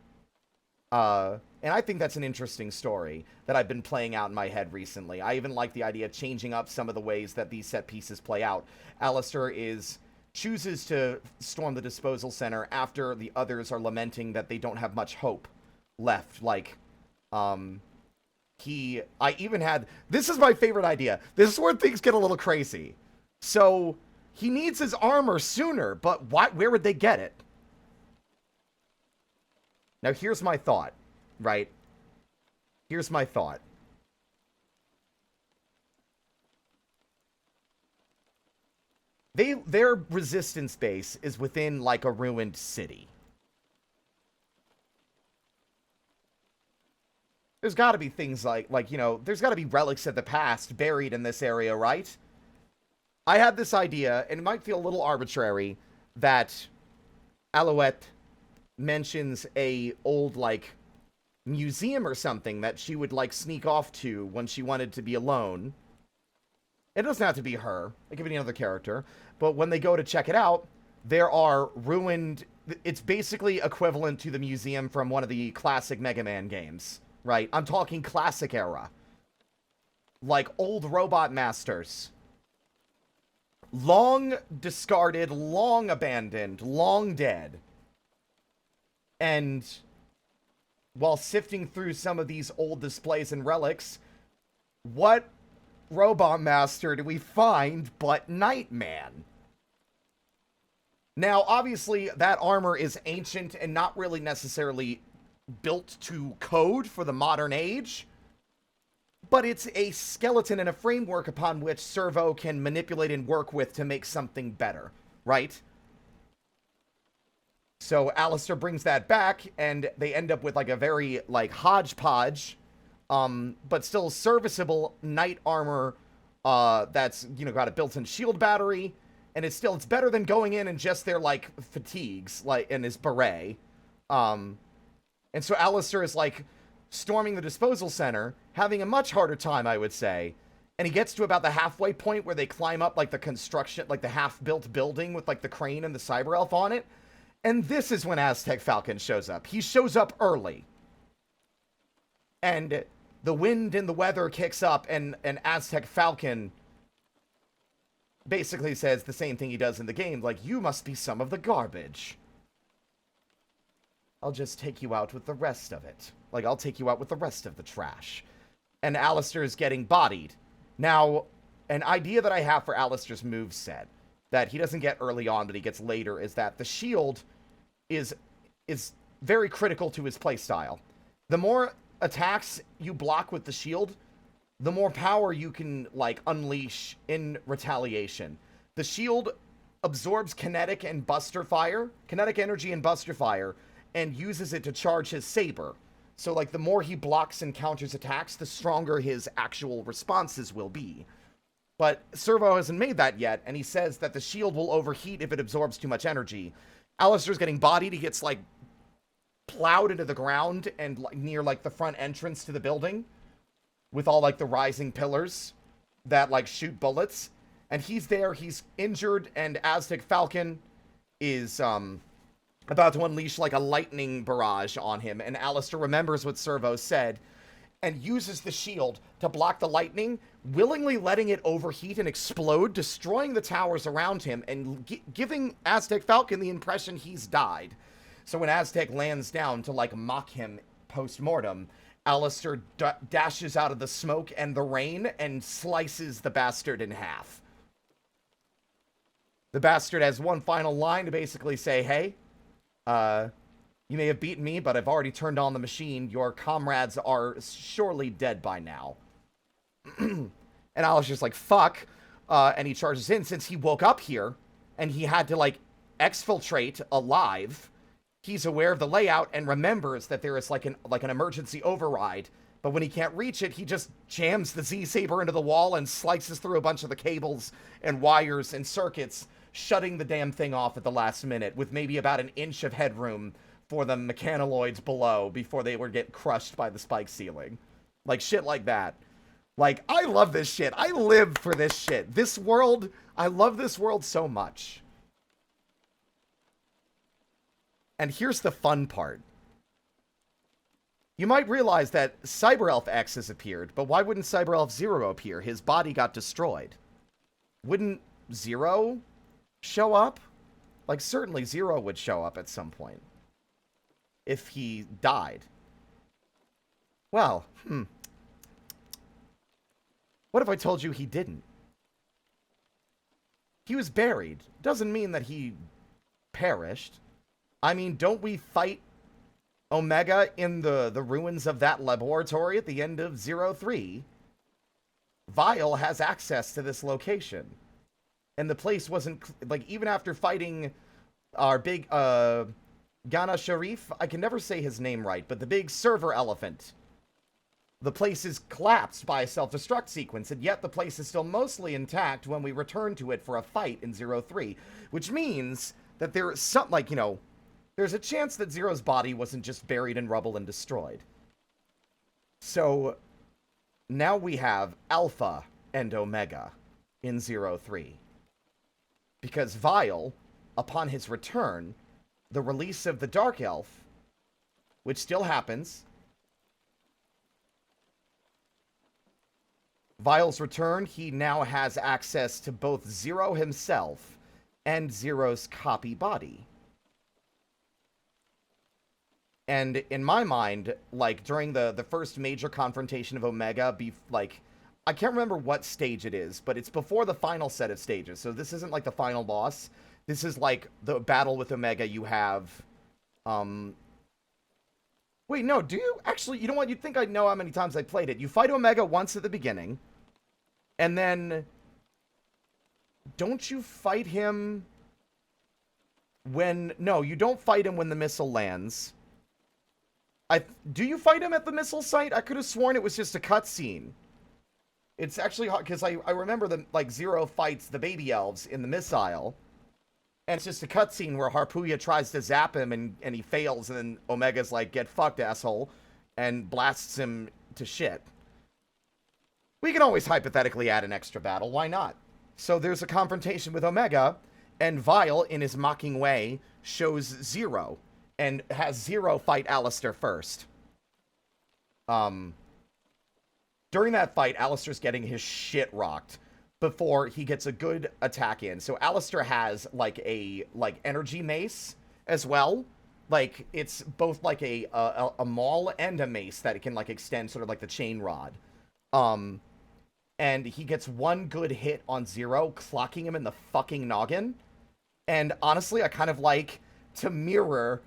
Speaker 1: And I think that's an interesting story that I've been playing out in my head recently. I even like the idea of changing up some of the ways that these set pieces play out. Alistair chooses to storm the disposal center after the others are lamenting that they don't have much hope left. Like, this is my favorite idea. This is where things get a little crazy. So, he needs his armor sooner, but where would they get it? Now, here's my thought, right? Here's my thought. Their resistance base is within, like, a ruined city. There's got to be things like, you know, there's got to be relics of the past buried in this area, right? I had this idea, and it might feel a little arbitrary, that Alouette mentions a old, like, museum or something that she would, like, sneak off to when she wanted to be alone. It doesn't have to be her. It could be another character. But when they go to check it out, there are ruined... It's basically equivalent to the museum from one of the classic Mega Man games, right? I'm talking classic era. Like, old robot masters. Long discarded, long abandoned, long dead. And while sifting through some of these old displays and relics, what robot master do we find but Nightman? Now, obviously, that armor is ancient and not really necessarily built to code for the modern age, but it's a skeleton and a framework upon which Servo can manipulate and work with to make something better, right? So Alistair brings that back, and they end up with, like, a very, like, hodgepodge, but still serviceable knight armor that's, you know, got a built-in shield battery, and it's better than going in and just their, like, fatigues, like, and his beret. And so Alistair is, like, storming the disposal center, having a much harder time, I would say. And he gets to about the halfway point where they climb up, like, the construction, like, the half-built building with, like, the crane and the cyber elf on it. And this is when Aztec Falcon shows up. He shows up early. And the wind and the weather kicks up, and Aztec Falcon basically says the same thing he does in the game, like, you must be some of the garbage. I'll just take you out with the rest of it. Like, I'll take you out with the rest of the trash. And Alistair is getting bodied. Now, an idea that I have for Alistair's moveset, that he doesn't get early on, but he gets later, is that the shield is very critical to his playstyle. The more attacks you block with the shield, the more power you can, like, unleash in retaliation. The shield absorbs kinetic and buster fire, kinetic energy and buster fire, and uses it to charge his saber. So, like, the more he blocks and counters attacks, the stronger his actual responses will be. But Servo hasn't made that yet, and he says that the shield will overheat if it absorbs too much energy. Alistair's getting bodied. He gets, like, plowed into the ground and, like, near, like, the front entrance to the building, with all, like, the rising pillars that, like, shoot bullets. And he's there, he's injured, and Aztec Falcon is, about to unleash, like, a lightning barrage on him. And Alistair remembers what Servo said, and uses the shield to block the lightning, willingly letting it overheat and explode, destroying the towers around him, and giving Aztec Falcon the impression he's died. So when Aztec lands down to, like, mock him post-mortem, Alistair dashes out of the smoke and the rain and slices the bastard in half. The bastard has one final line to basically say, hey, you may have beaten me, but I've already turned on the machine. Your comrades are surely dead by now. And Alistair's like, fuck. And he charges in. Since he woke up here and he had to, like, exfiltrate alive, he's aware of the layout and remembers that there is, like, an emergency override. But when he can't reach it, he just jams the Z-Saber into the wall and slices through a bunch of the cables and wires and circuits, shutting the damn thing off at the last minute with maybe about an inch of headroom for the mechanoids below before they would get crushed by the spike ceiling. Like, shit like that. Like, I love this shit. I live for this shit. This world, I love this world so much. And here's the fun part. You might realize that Cyber Elf X has appeared, but why wouldn't Cyber Elf Zero appear? His body got destroyed. Wouldn't Zero show up? Like, certainly Zero would show up at some point. If he died. Well, What if I told you he didn't? He was buried. Doesn't mean that he perished. I mean, don't we fight Omega in the ruins of that laboratory at the end of 03? Vile has access to this location. And the place wasn't, like, even after fighting our big, Ghana Sharif, I can never say his name right, but the big server elephant. The place is collapsed by a self-destruct sequence, and yet the place is still mostly intact when we return to it for a fight in 03. Which means that there is some, like, you know, there's a chance that Zero's body wasn't just buried in rubble and destroyed. So now we have Alpha and Omega in 03. Because Vile, upon his return, the release of the Dark Elf, which still happens, Vile's return, he now has access to both Zero himself and Zero's copy body. And in my mind, like, during the first major confrontation of Omega, I can't remember what stage it is, but it's before the final set of stages. So this isn't, like, the final boss. This is, like, the battle with Omega you have, Wait, no, do you? Actually, you know what? You'd think I'd know how many times I played it. You fight Omega once at the beginning, and then... Don't you fight him when... No, you don't fight him when the missile lands. Do you fight him at the missile site? I could have sworn it was just a cutscene. It's actually hard, because I remember the, like, Zero fights the baby elves in the missile, and it's just a cutscene where Harpuya tries to zap him, and he fails, and then Omega's like, get fucked, asshole, and blasts him to shit. We can always hypothetically add an extra battle, why not? So there's a confrontation with Omega, and Vile, in his mocking way, shows Zero, and has Zero fight Alistair first. During that fight, Alistair's getting his shit rocked before he gets a good attack in. So Alistair has, like, a, like, energy mace as well. Like, it's both, like, a maul and a mace that it can, like, extend, sort of like the chain rod. And he gets one good hit on Zero, clocking him in the fucking noggin. And honestly, I kind of like to mirror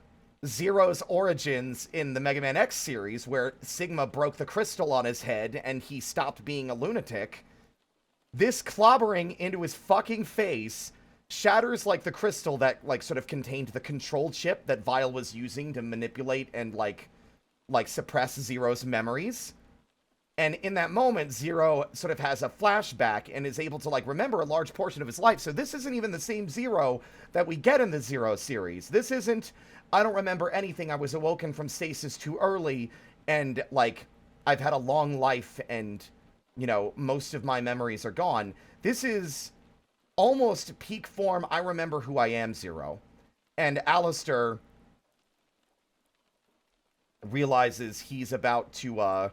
Speaker 1: Zero's origins in the Mega Man X series, where Sigma broke the crystal on his head and he stopped being a lunatic. This clobbering into his fucking face shatters, like, the crystal that, like, sort of contained the control chip that Vile was using to manipulate and, like suppress Zero's memories. And in that moment, Zero sort of has a flashback and is able to, like, remember a large portion of his life. So this isn't even the same Zero that we get in the Zero series. This isn't, I don't remember anything, I was awoken from stasis too early, and, like, I've had a long life and, you know, most of my memories are gone. This is almost peak form, I remember who I am, Zero. And Alistair realizes he's about to,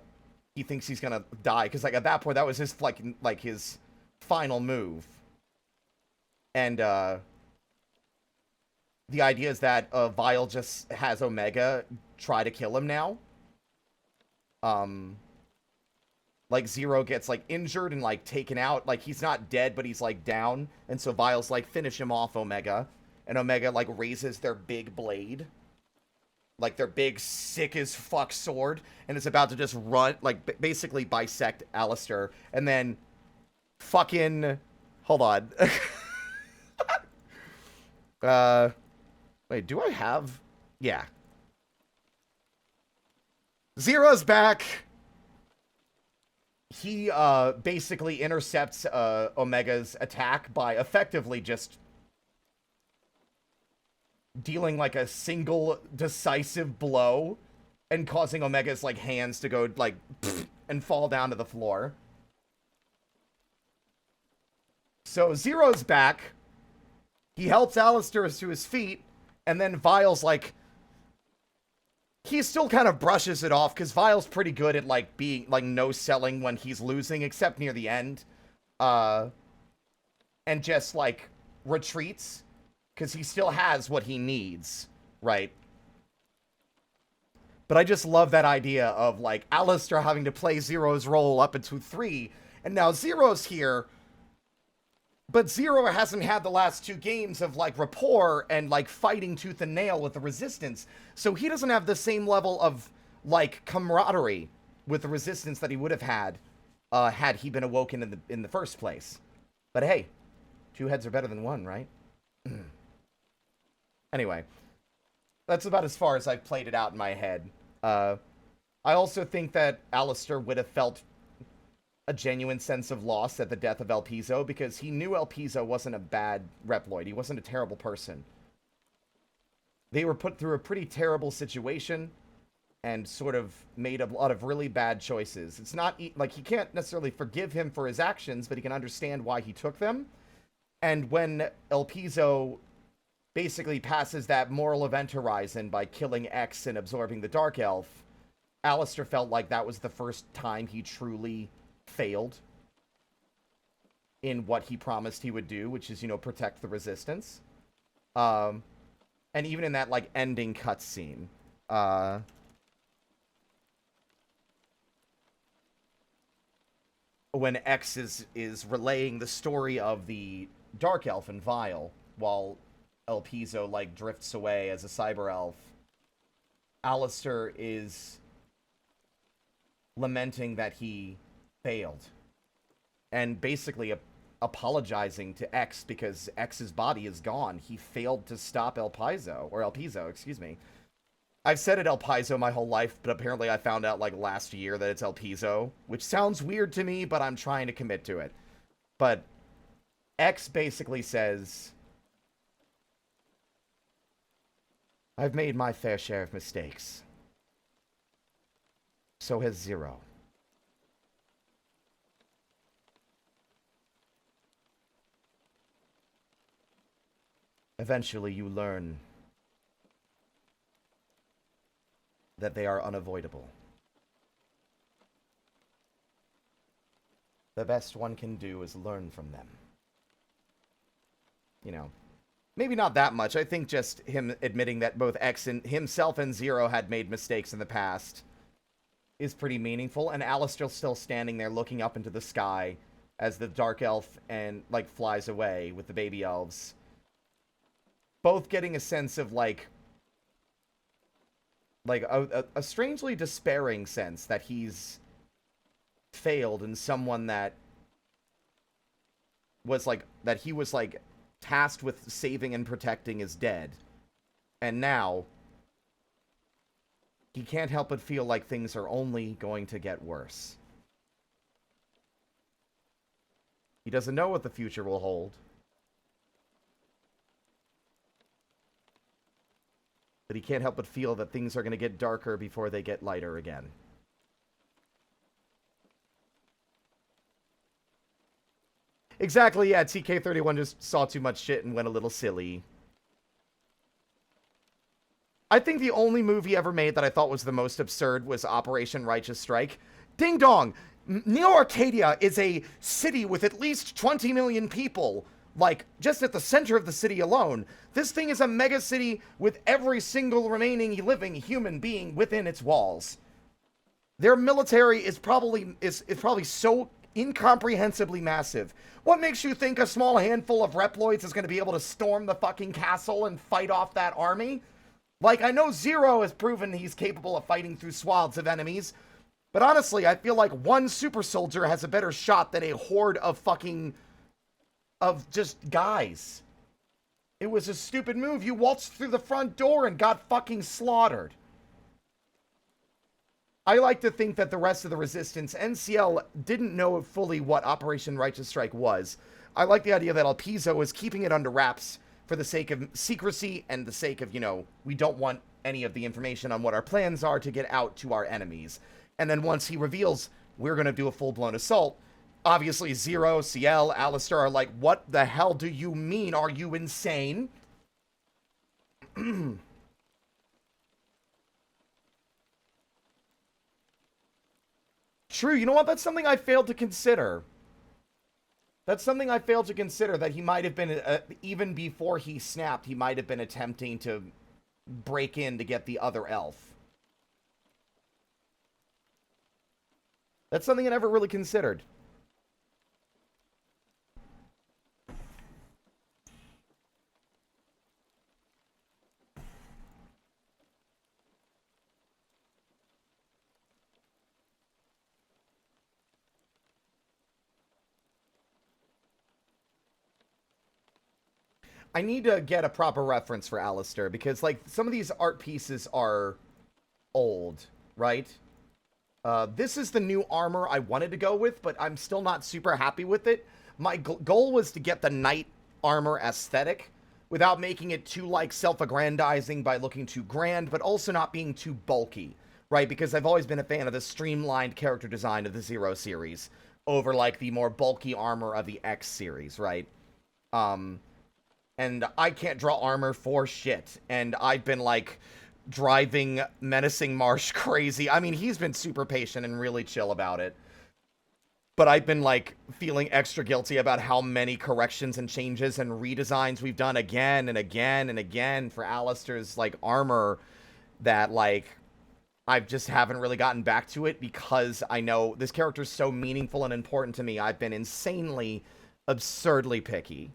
Speaker 1: he thinks he's gonna die, because, like, at that point, that was his, like his final move. And, the idea is that, Vile just has Omega try to kill him now. Like, Zero gets, like, injured and, like, taken out. Like, he's not dead, but he's, like, down. And so Vile's like, finish him off, Omega. And Omega, like, raises their big blade. Like, their big, sick-as-fuck sword. And it's about to just run, like, basically bisect Alistair. And then fucking... Hold on. Wait, do I have... Yeah. Zero's back! He, basically intercepts, Omega's attack by effectively just dealing, like, a single decisive blow and causing Omega's, like, hands to go, like, and fall down to the floor. So Zero's back. He helps Alistair to his feet, and then Vile's, like... He still kind of brushes it off, because Vile's pretty good at, like, being, like, no-selling when he's losing, except near the end. And just, like, retreats, because he still has what he needs, right? But I just love that idea of, like, Alistair having to play Zero's role up into 3, and now Zero's here, but Zero hasn't had the last 2 games of, like, rapport and, like, fighting tooth and nail with the Resistance. So he doesn't have the same level of, like, camaraderie with the Resistance that he would have had, had he been awoken in the first place. But hey, 2 heads are better than 1, right? Anyway, that's about as far as I've played it out in my head. I also think that Alistair would have felt a genuine sense of loss at the death of El Piso, because he knew El Piso wasn't a bad Reploid. He wasn't a terrible person. they were put through a pretty terrible situation and sort of made a lot of really bad choices. It's not like he can't necessarily forgive him for his actions, but he can understand why he took them. And when El Piso basically passes that moral event horizon by killing X and absorbing the Dark Elf, Alistair felt like that was the first time he truly failed in what he promised he would do, which is, you know, protect the Resistance. And even in that, like, ending cutscene, when X is relaying the story of the Dark Elf and Vile, while El Piso, like, drifts away as a cyber elf, Alistair is lamenting that he failed. And basically apologizing to X because X's body is gone. He failed to stop El Piso, excuse me. I've said it El Piso my whole life, but apparently I found out, like, last year that it's El Piso, which sounds weird to me, but I'm trying to commit to it. But X basically says, I've made my fair share of mistakes. So has Zero. Eventually you learn that they are unavoidable. The best one can do is learn from them. You know, maybe not that much. I think just him admitting that both X and himself and Zero had made mistakes in the past is pretty meaningful. And Alistair still standing there looking up into the sky as the Dark Elf and, like, flies away with the baby elves. Both getting a sense of, like a strangely despairing sense that he's failed, and someone that was, like, that he was, like, tasked with saving and protecting is dead. And now he can't help but feel like things are only going to get worse. He doesn't know what the future will hold. But he can't help but feel that things are going to get darker before they get lighter again. Exactly, yeah, TK31 just saw too much shit and went a little silly. I think the only movie ever made that I thought was the most absurd was Operation Righteous Strike. Ding dong! Neo Arcadia is a city with at least 20 million people. Like, just at the center of the city alone. This thing is a mega city with every single remaining living human being within its walls. Their military is probably so incomprehensibly massive. What makes you think a small handful of Reploids is going to be able to storm the fucking castle and fight off that army? Like, I know Zero has proven he's capable of fighting through swaths of enemies, but honestly, I feel like one super soldier has a better shot than a horde of just guys. It was a stupid move. You waltzed through the front door and got fucking slaughtered. I like to think that the rest of the Resistance, NCL, didn't know fully what Operation Righteous Strike was. I like the idea that El Piso is keeping it under wraps for the sake of secrecy and the sake of, you know, we don't want any of the information on what our plans are to get out to our enemies. And then once he reveals we're going to do a full-blown assault, obviously Zero, CL, Alistair are like, what the hell do you mean? Are you insane? True, you know what? That's something I failed to consider. That's something I failed to consider, that he might have been, even before he snapped, he might have been attempting to break in to get the other elf. That's something I never really considered. I need to get a proper reference for Alistair, because, like, some of these art pieces are old, right? This is the new armor I wanted to go with, but I'm still not super happy with it. My goal was to get the knight armor aesthetic, without making it too like self-aggrandizing by looking too grand, but also not being too bulky, right? Because I've always been a fan of the streamlined character design of the Zero series over like the more bulky armor of the X series, right? Um, and I can't draw armor for shit, and I've been like driving Menacing Marsh crazy. I mean, he's been super patient and really chill about it. But I've been like feeling extra guilty about how many corrections and changes and redesigns we've done again and again and again for Alistair's like armor that like I just haven't really gotten back to it because I know this character is so meaningful and important to me. I've been insanely, absurdly picky.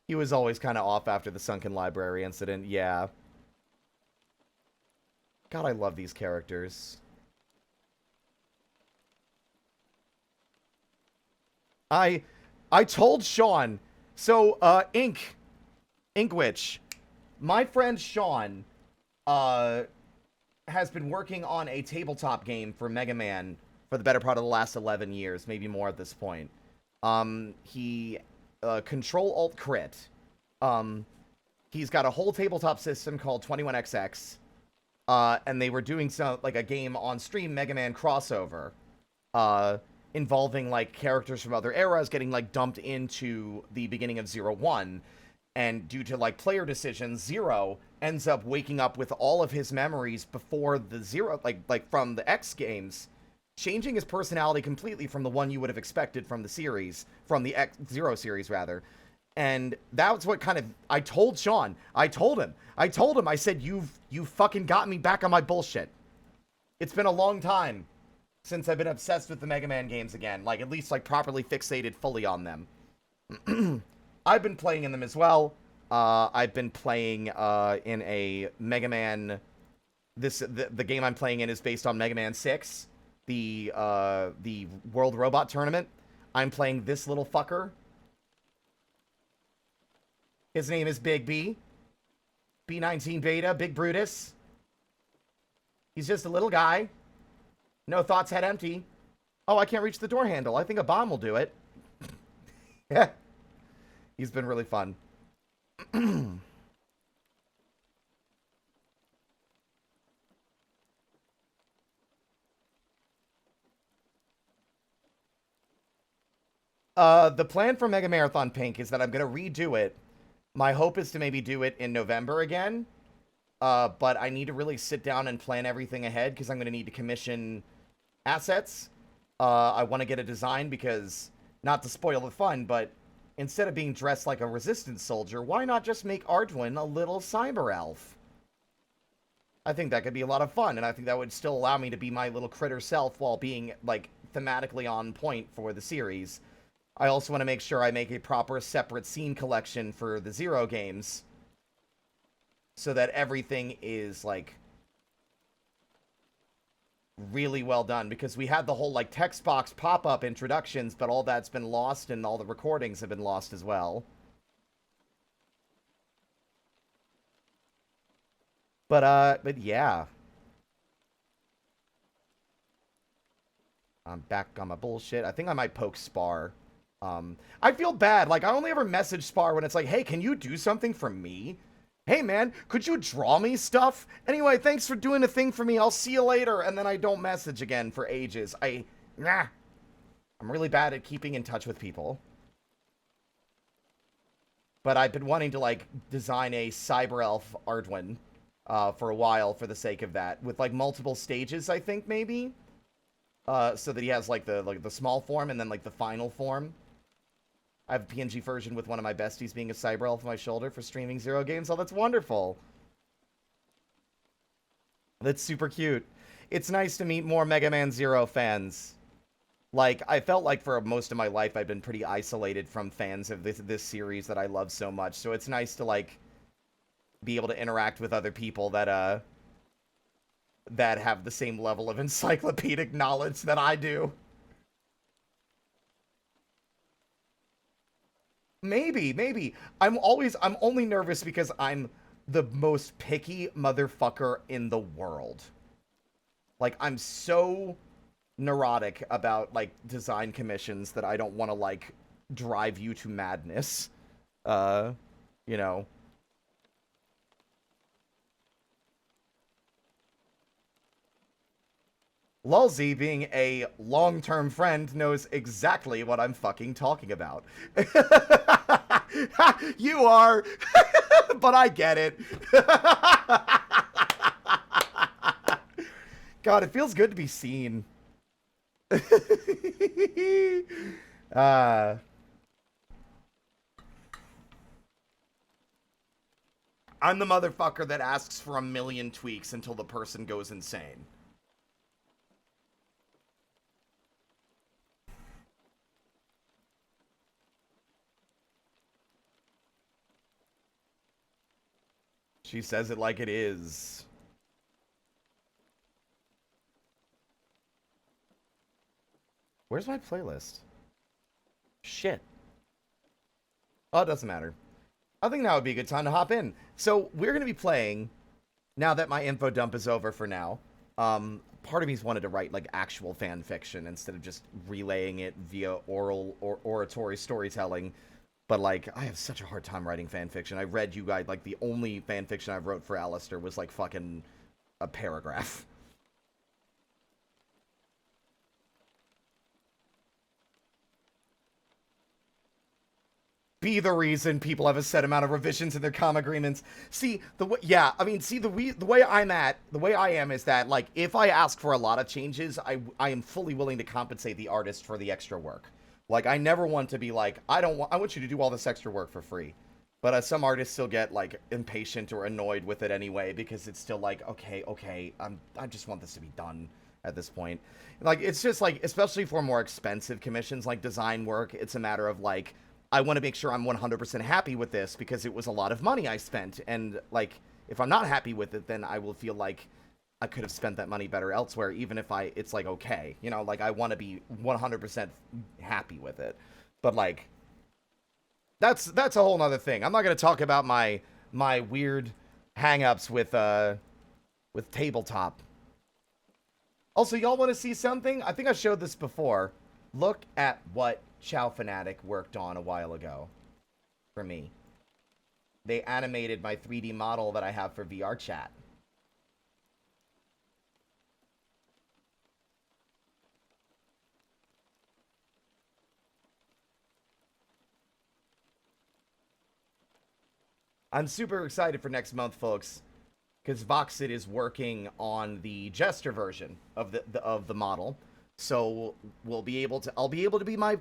Speaker 1: He was always kind of off after the Sunken Library incident. Yeah. God, I love these characters. I I told Sean. So, Inkwitch, my friend Sean, uh, has been working on a tabletop game for Mega Man for the better part of the last 11 years, maybe more at this point. He, Control Alt Crit. Um, he's got a whole tabletop system called 21XX. And they were doing some, like a game on stream, Mega Man crossover. Uh, Involving like characters from other eras getting like dumped into the beginning of Zero One, and due to like player decisions, Zero ends up waking up with all of his memories before the Zero, like from the X games, changing his personality completely from the one you would have expected from the series, from the X Zero series rather. And that's what kind of I told Sean. I told him. I said, you fucking got me back on my bullshit. It's been a long time since I've been obsessed with the Mega Man games again, like at least like properly fixated fully on them. I've been playing in them as well. I've been playing in a Mega Man. The game I'm playing in is based on Mega Man 6, the World Robot Tournament. I'm playing this little fucker. His name is Big B. B19 Beta, Big Brutus. He's just a little guy. No thoughts, head empty. Oh, I can't reach the door handle. I think a bomb will do it. Yeah. He's been really fun. The plan for Mega Marathon Pink is that I'm going to redo it. My hope is to maybe do it in November again. But I need to really sit down and plan everything ahead because I'm going to need to commission assets. I want to get a design because, not to spoil the fun, but instead of being dressed like a resistance soldier, why not just make Arduin a little cyber elf? I think that could be a lot of fun, and I think that would still allow me to be my little critter self while being, like, thematically on point for the series. I also want to make sure I make a proper separate scene collection for the Zero games so that everything is, like, really well done, because we had the whole like text box pop-up introductions, but all that's been lost and all the recordings have been lost as well. But yeah. I'm back on my bullshit. I think I might poke Spar. I feel bad. Like, I only ever message Spar when it's like, hey, can you do something for me? Hey, man, could you draw me stuff? Anyway, thanks for doing a thing for me. I'll see you later. And then I don't message again for ages. I'm really bad at keeping in touch with people. But I've been wanting to, like, design a Cyber Elf Arduin for a while for the sake of that. With, like, multiple stages, I think, maybe? So that he has, like, the small form and then, like, the final form. I have a PNG version with one of my besties being a cyber elf on my shoulder for streaming Zero games. Oh, that's wonderful. That's super cute. It's nice to meet more Mega Man Zero fans. Like, I felt like for most of my life I've been pretty isolated from fans of this series that I love so much. So it's nice to, like, be able to interact with other people that have the same level of encyclopedic knowledge that I do. Maybe. I'm only nervous because I'm the most picky motherfucker in the world. Like, I'm so neurotic about, like, design commissions that I don't want to, like, drive you to madness. Uh, you know. Lulzy, being a long-term friend, knows exactly what I'm fucking talking about. You are, but I get it. God, it feels good to be seen. uh, I'm the motherfucker that asks for a million tweaks until the person goes insane. She says it like it is. Where's my playlist? Shit. Oh, it doesn't matter. I think now would be a good time to hop in. So we're going to be playing, now that my info dump is over for now. Part of me's wanted to write like actual fan fiction instead of just relaying it via oral or oratory storytelling. But like, I have such a hard time writing fan fiction. I read you guys, like the only fan fiction I wrote for Alistair was like fucking a paragraph. Be the reason people have a set amount of revisions in their comm agreements. See, the way, yeah, I mean, see, the way I am is that, like, if I ask for a lot of changes, I am fully willing to compensate the artist for the extra work. Like, I never want to be like, I want you to do all this extra work for free. But some artists still get, like, impatient or annoyed with it anyway, because it's still like, okay, I just want this to be done at this point. Like, it's just, like, especially for more expensive commissions, like design work, it's a matter of, like, I want to make sure I'm 100% happy with this because it was a lot of money I spent. And, like, if I'm not happy with it, then I will feel like I could have spent that money better elsewhere, even if it's, like, okay. You know, like, I want to be 100% happy with it. But, like, that's a whole nother thing. I'm not going to talk about my weird hang-ups with tabletop. Also, y'all want to see something? I think I showed this before. Look at what Chow Fanatic worked on a while ago for me. They animated my 3D model that I have for VR chat. I'm super excited for next month, folks, because Voxit is working on the Jester version of the model. So I'll be able to be my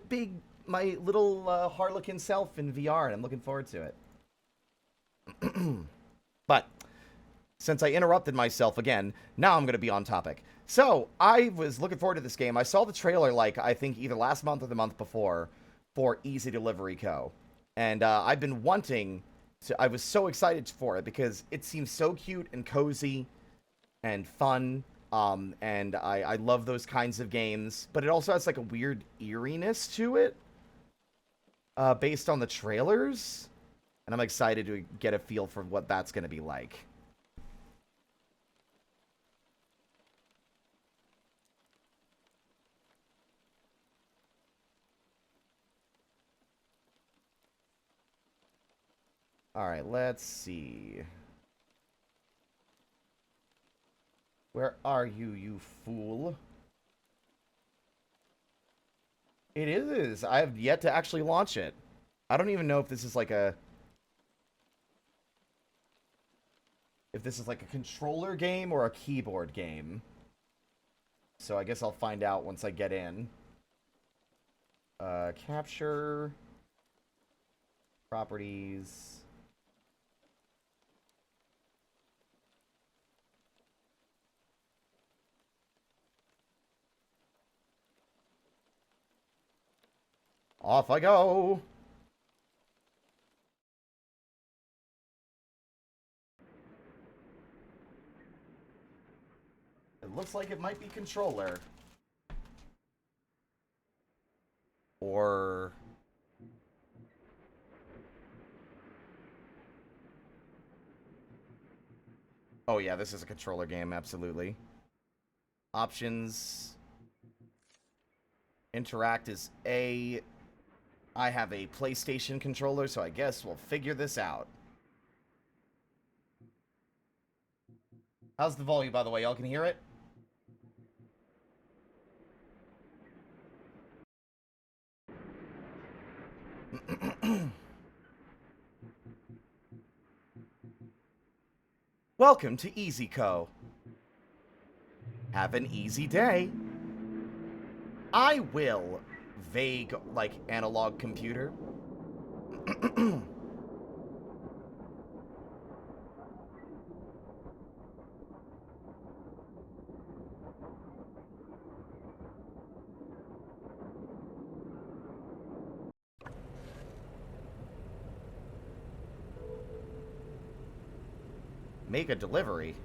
Speaker 1: little Harlequin self in VR, and I'm looking forward to it. But since I interrupted myself again, now I'm going to be on topic. So I was looking forward to this game. I saw the trailer, like, I think either last month or the month before, for Easy Delivery Co. And I've been wanting to, I was so excited for it because it seems so cute and cozy and fun. And I love those kinds of games, but it also has like a weird eeriness to it, based on the trailers. And I'm excited to get a feel for what that's going to be like. Alright, let's see. Where are you, you fool? It is. I have yet to actually launch it. I don't even know if this is like a... if this is like a controller game or a keyboard game. So I guess I'll find out once I get in. Capture. Properties. Off I go. It looks like it might be controller. Or... Oh, yeah, this is a controller game, absolutely. Options. Interact is A. I have a PlayStation controller, so I guess we'll figure this out. How's the volume, by the way? Y'all can hear it? Welcome to EasyCo. Have an easy day. I will. Vague, like, analog computer. Make a delivery.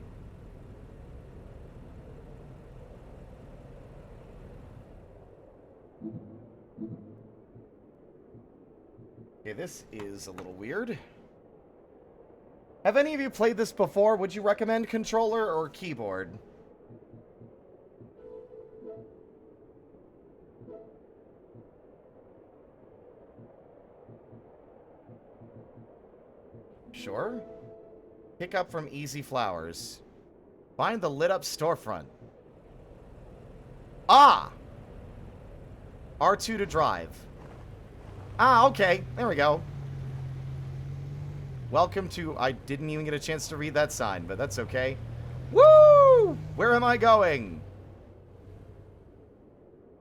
Speaker 1: Okay, this is a little weird. Have any of you played this before? Would you recommend controller or keyboard? Sure. Pick up from Easy Flowers. Find the lit up storefront. Ah! R2 to drive. Ah, okay. There we go. Welcome to... I didn't even get a chance to read that sign, but that's okay. Woo! Where am I going?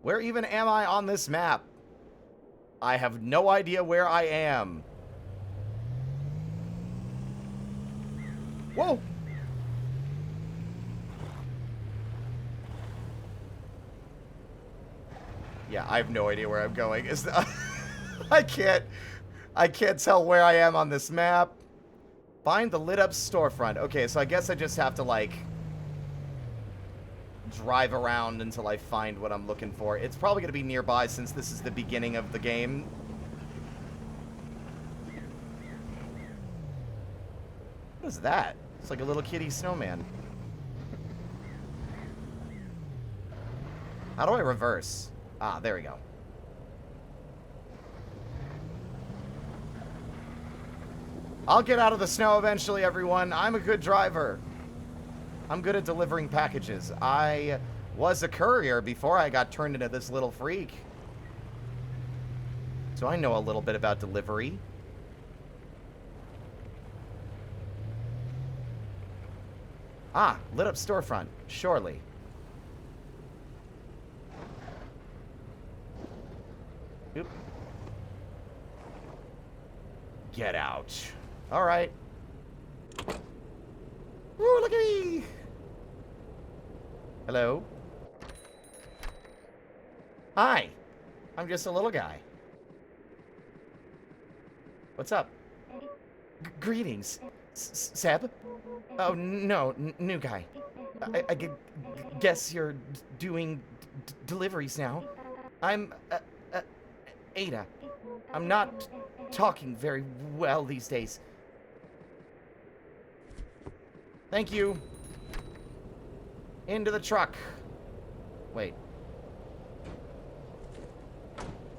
Speaker 1: Where even am I on this map? I have no idea where I am. Whoa! Yeah, I have no idea where I'm going. Is that... I can't tell where I am on this map. Find the lit up storefront. Okay, so I guess I just have to, like, drive around until I find what I'm looking for. It's probably going to be nearby since this is the beginning of the game. What is that? It's like a little kitty snowman. How do I reverse? Ah, there we go. I'll get out of the snow eventually, everyone. I'm a good driver. I'm good at delivering packages. I was a courier before I got turned into this little freak. So I know a little bit about delivery. Ah, lit up storefront. Surely. Oop. Get out. All right. Ooh, look at me. Hello. Hi. I'm just a little guy. What's up? Greetings. Seb? Oh, no, new guy. I guess you're doing deliveries now. I'm Ada. I'm not talking very well these days. Thank you. Into the truck. Wait.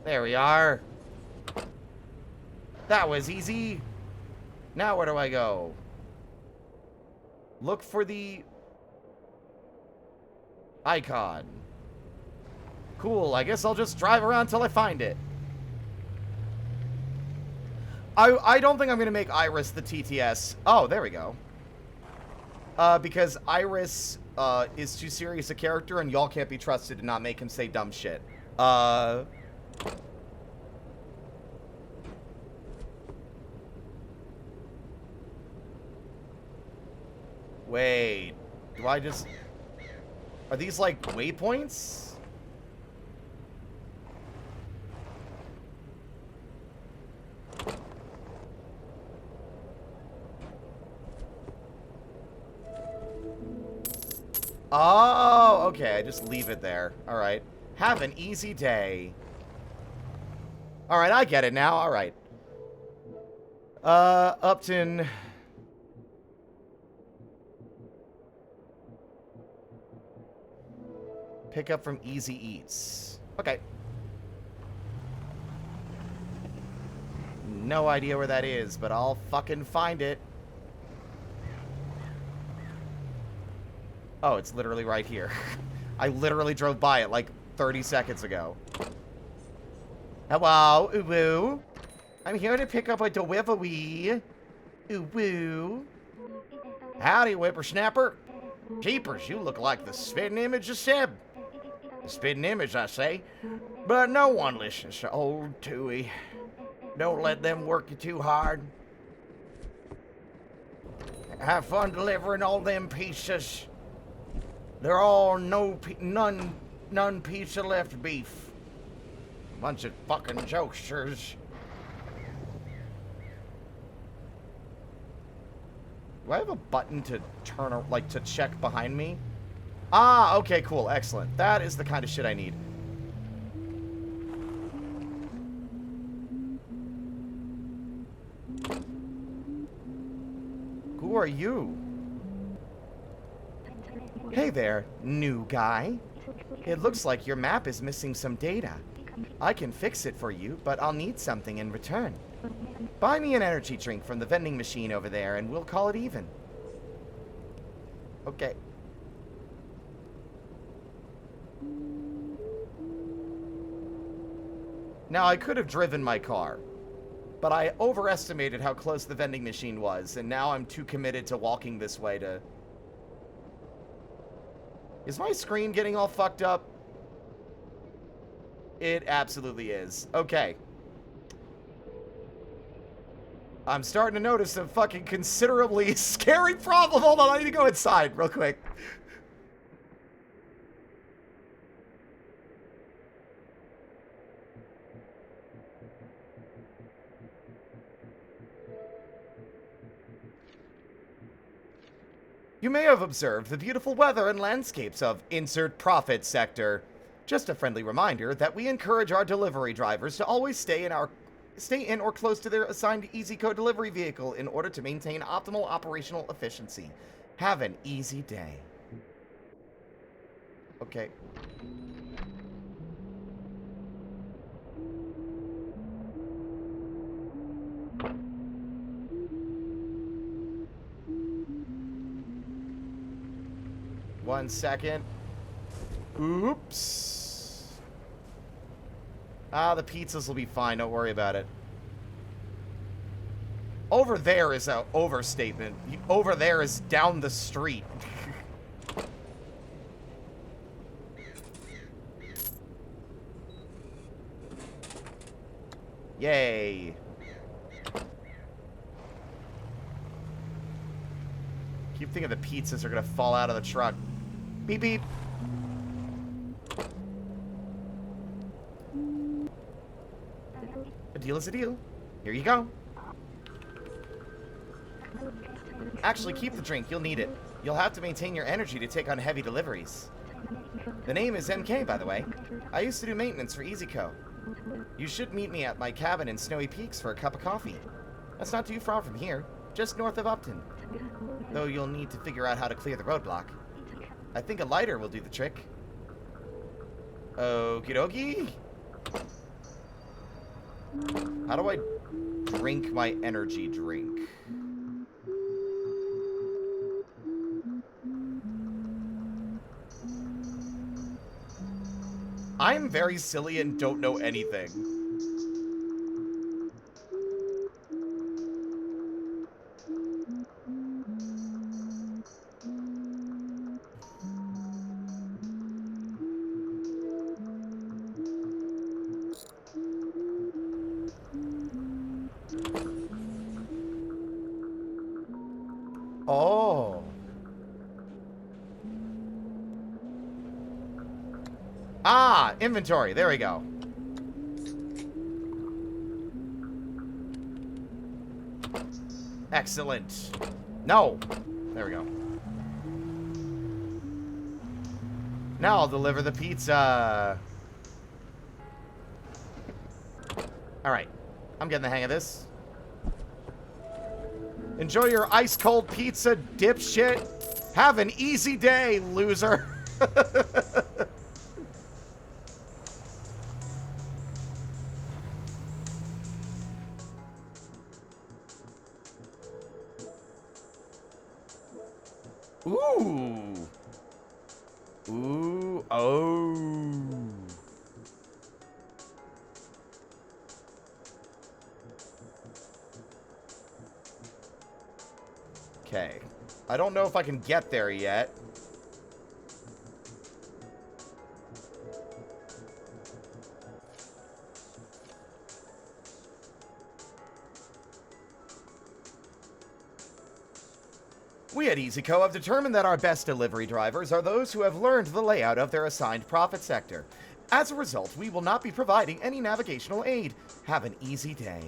Speaker 1: There we are. That was easy. Now where do I go? Look for the icon. Cool, I guess I'll just drive around till I find it. I don't think I'm going to make Iris the TTS. Oh, there we go. Because Iris is too serious a character, and y'all can't be trusted to not make him say dumb shit. Wait. Do I just... Are these, like, waypoints? Oh, okay. I just leave it there. All right. Have an easy day. All right, I get it now. All right. Upton. Pick up from Easy Eats. Okay. No idea where that is, but I'll fucking find it. Oh, it's literally right here. I literally drove by it like 30 seconds ago. Hello, ooh-woo. I'm here to pick up a delivery. Ooh-woo. Howdy, whippersnapper. Jeepers, you look like the spitting image of Seb. The spitting image, I say. But no one listens to old Tooey. Don't let them work you too hard. Have fun delivering all them pieces. They're all none pizza left beef. Bunch of fucking jokesters. Do I have a button to turn, like, to check behind me? Ah, okay, cool, excellent. That is the kind of shit I need. Who are you? Hey there, new guy. It looks like your map is missing some data. I can fix it for you, but I'll need something in return. Buy me an energy drink from the vending machine over there, and we'll call it even. Okay. Now, I could have driven my car, but I overestimated how close the vending machine was, and now I'm too committed to walking this way to... Is my screen getting all fucked up? It absolutely is. Okay. I'm starting to notice a fucking considerably scary problem. Hold on, I need to go inside real quick. You may have observed the beautiful weather and landscapes of insert profit sector. Just a friendly reminder that we encourage our delivery drivers to always stay in or close to their assigned EasyCo delivery vehicle in order to maintain optimal operational efficiency. Have an easy day. Okay. One second. Oops. Ah, the pizzas will be fine. Don't worry about it. Over there is an overstatement. Over there is down the street. Yay. Keep thinking the pizzas are gonna fall out of the truck. Beep beep. A deal is a deal. Here you go. Actually, keep the drink. You'll need it. You'll have to maintain your energy to take on heavy deliveries. The name is MK, by the way. I used to do maintenance for EasyCo. You should meet me at my cabin in Snowy Peaks for a cup of coffee. That's not too far from here, just north of Upton. Though you'll need to figure out how to clear the roadblock. I think a lighter will do the trick. Okie dokie. How do I drink my energy drink? I'm very silly and don't know anything. Oh. Ah, inventory. There we go. Excellent. No. There we go. Now I'll deliver the pizza. Alright. I'm getting the hang of this. Enjoy your ice-cold pizza, dipshit. Have an easy day, loser. Ooh. Ooh. Oh. Okay. I don't know if I can get there yet. We at EasyCo have determined that our best delivery drivers are those who have learned the layout of their assigned profit sector. As a result, we will not be providing any navigational aid. Have an easy day.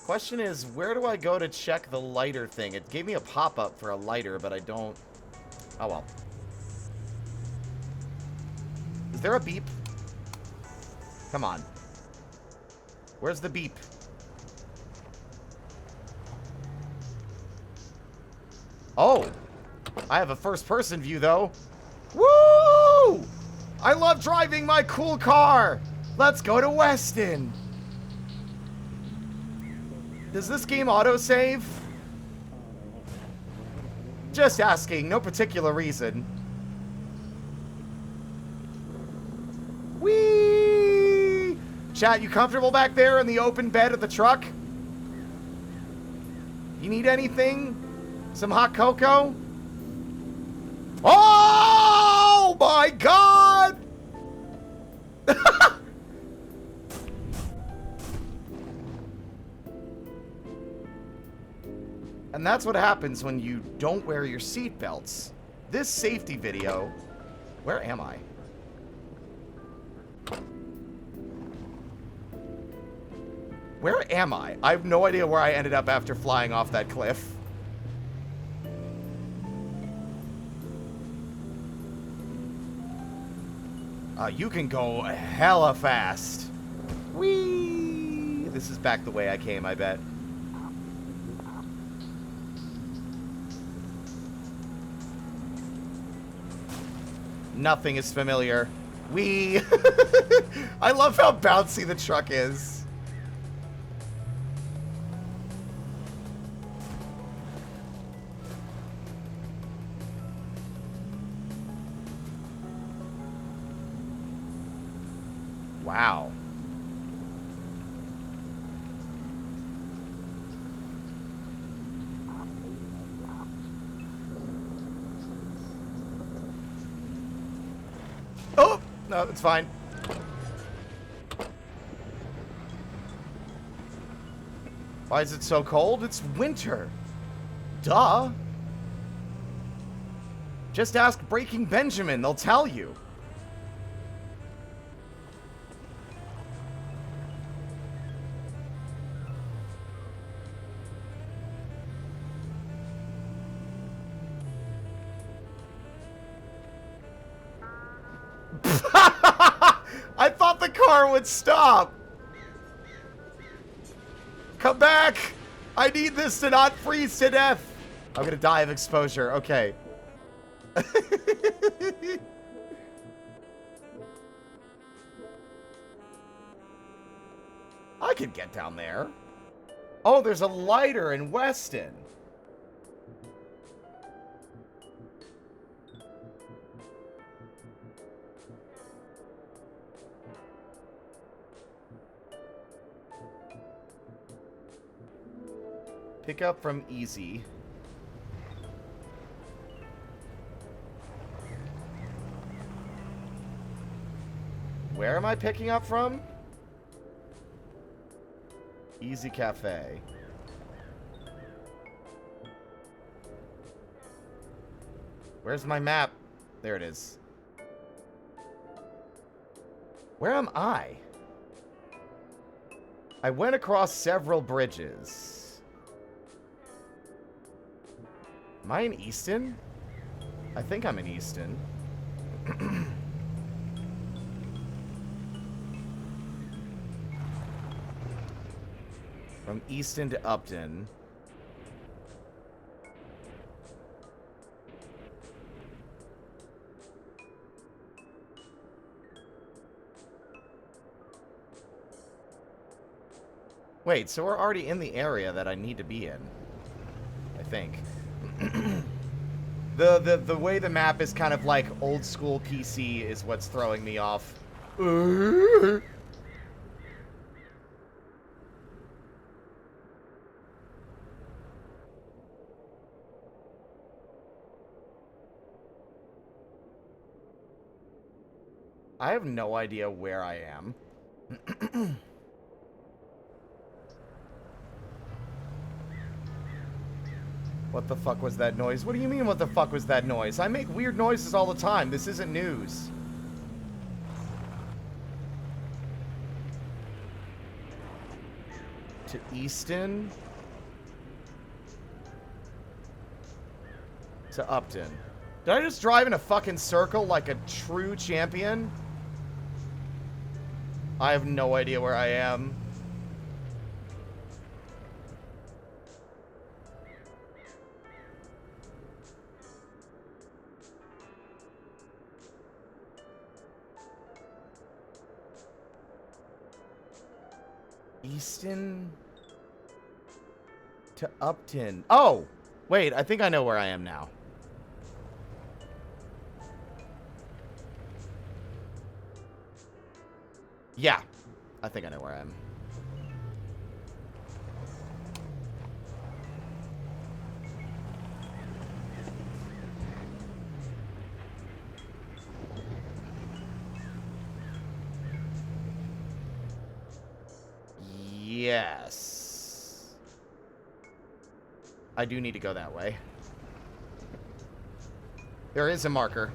Speaker 1: Question is, where do I go to check the lighter thing? It gave me a pop-up for a lighter, but I don't... Oh, well. Is there a beep? Come on. Where's the beep? Oh! I have a first-person view, though. Woo! I love driving my cool car! Let's go to Weston! Does this game autosave? Just asking, no particular reason. Whee! Chat, you comfortable back there in the open bed of the truck? You need anything? Some hot cocoa? Oh my god! And that's what happens when you don't wear your seatbelts. This safety video... Where am I? Where am I? I have no idea where I ended up after flying off that cliff. You can go hella fast. Whee! This is back the way I came, I bet. Nothing is familiar. Whee! I love how bouncy the truck is. Wow. Oh! No, it's fine. Why is it so cold? It's winter. Duh. Just ask Breaking Benjamin, they'll tell you. I thought the car would stop. Come back. I need this to not freeze to death. I'm gonna die of exposure. Okay. I could get down there. Oh, there's a lighter in Weston. Pick up from Easy. Where am I picking up from? Easy Cafe. Where's my map? There it is. Where am I? I went across several bridges. Am I in Easton? I think I'm in Easton. From Easton to Upton. Wait, so we're already in the area that I need to be in. I think. The way the map is kind of like old school PC is what's throwing me off. I have no idea where I am. What the fuck was that noise? What do you mean, what the fuck was that noise? I make weird noises all the time. This isn't news. To Easton? To Upton. Did I just drive in a fucking circle like a true champion? I have no idea where I am. Easton to Upton. Oh! Wait, I think I know where I am now. Yeah, I think I know where I am. Yes. I do need to go that way. There is a marker.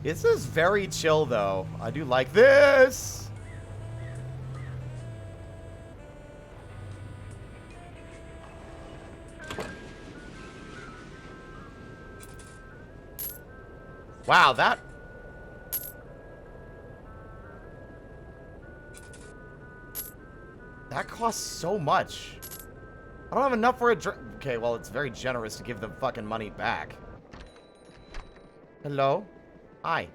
Speaker 1: This is very chill, though. I do like this. Wow, that... That costs so much. I don't have enough for a drink. Okay, well, it's very generous to give them fucking money back. Hello? Hi.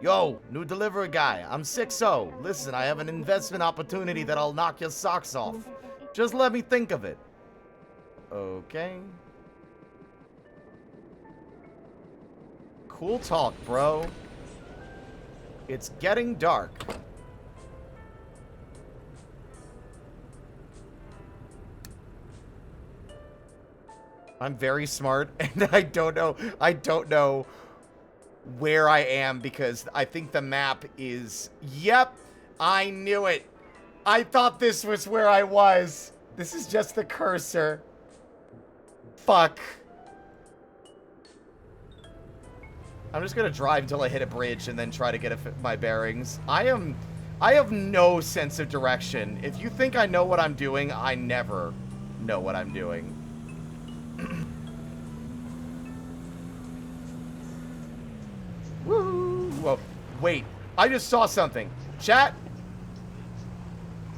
Speaker 1: Yo, new delivery guy. I'm 6-0. Listen, I have an investment opportunity that'll knock your socks off. Just let me think of it. Okay. Cool talk, bro. It's getting dark. I'm very smart, and I don't know where I am because I think the map is... Yep, I knew it. I thought this was where I was. This is just the cursor. Fuck. I'm just gonna drive until I hit a bridge and then try to get my bearings. I have no sense of direction. If you think I know what I'm doing, I never know what I'm doing. Woo! Whoa, wait, I just saw something. Chat,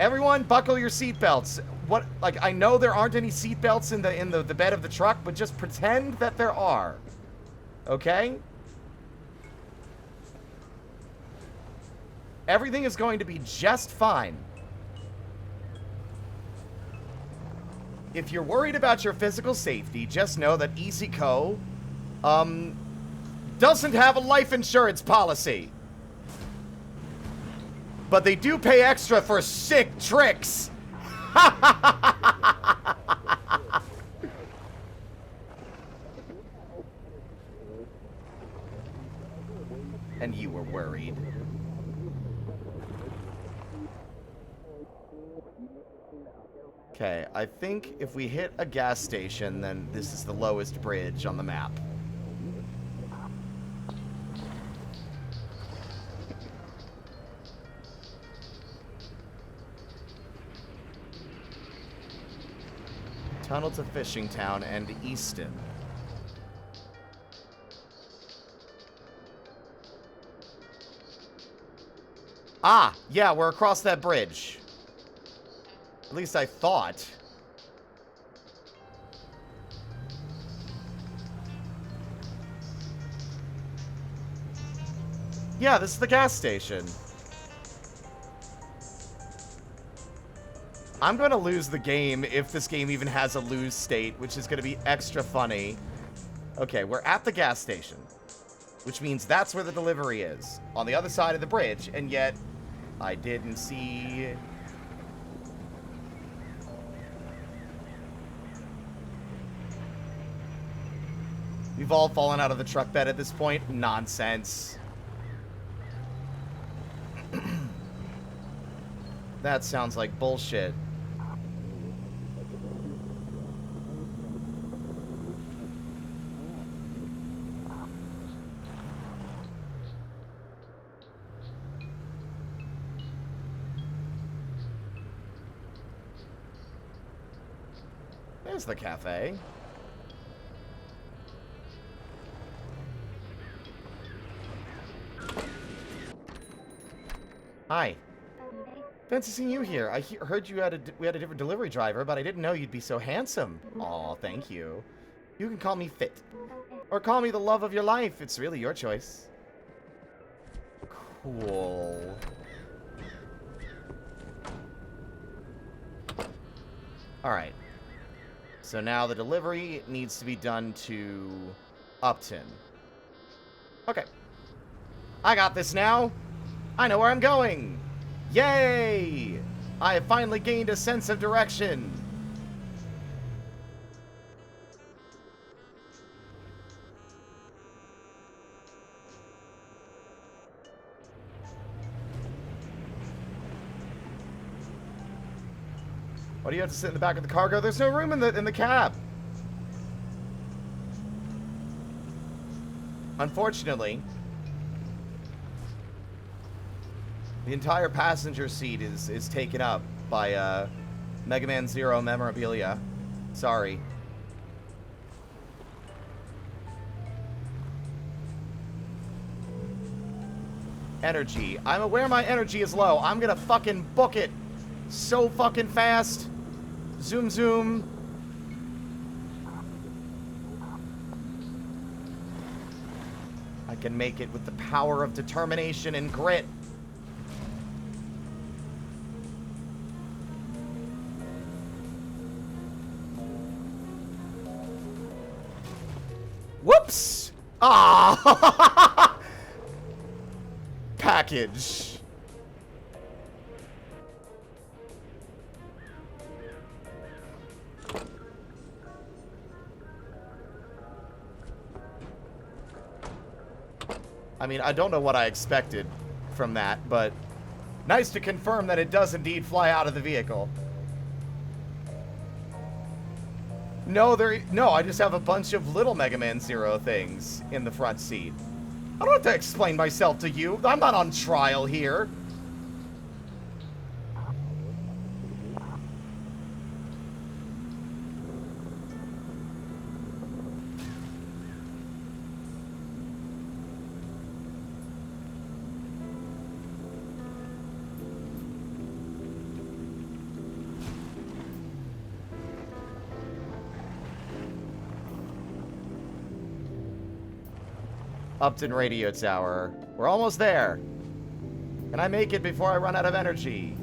Speaker 1: everyone, buckle your seatbelts. What? Like, I know there aren't any seatbelts in the bed of the truck, but just pretend that there are. Okay? Everything is going to be just fine. If you're worried about your physical safety, just know that EasyCo, doesn't have a life insurance policy. But they do pay extra for sick tricks. And you were worried. Okay, I think if we hit a gas station, then this is the lowest bridge on the map. Tunnel to Fishing Town and Easton. Ah, yeah, we're across that bridge. At least I thought. Yeah, this is the gas station. I'm going to lose the game if this game even has a lose state, which is going to be extra funny. Okay, we're at the gas station, which means that's where the delivery is, on the other side of the bridge, and yet I didn't see... We've all fallen out of the truck bed at this point. Nonsense. That sounds like bullshit. There's the cafe. Hi. Fancy seeing you here. I heard we had a different delivery driver, but I didn't know you'd be so handsome. Aw, thank you. You can call me Fit. Or call me the love of your life. It's really your choice. Cool. Alright. So now the delivery needs to be done to Upton. Okay. I got this now. I know where I'm going. Yay! I have finally gained a sense of direction. Why do you have to sit in the back of the cargo? There's no room in the cab. Unfortunately, the entire passenger seat is taken up by Mega Man Zero memorabilia. Sorry. Energy. I'm aware my energy is low. I'm gonna fucking book it so fucking fast. Zoom, zoom. I can make it with the power of determination and grit. Whoops! Ah! Package. I mean, I don't know what I expected from that, but nice to confirm that it does indeed fly out of the vehicle. No, I just have a bunch of little Mega Man Zero things in the front seat. I don't have to explain myself to you. I'm not on trial here. Upton Radio Tower. We're almost there. Can I make it before I run out of energy?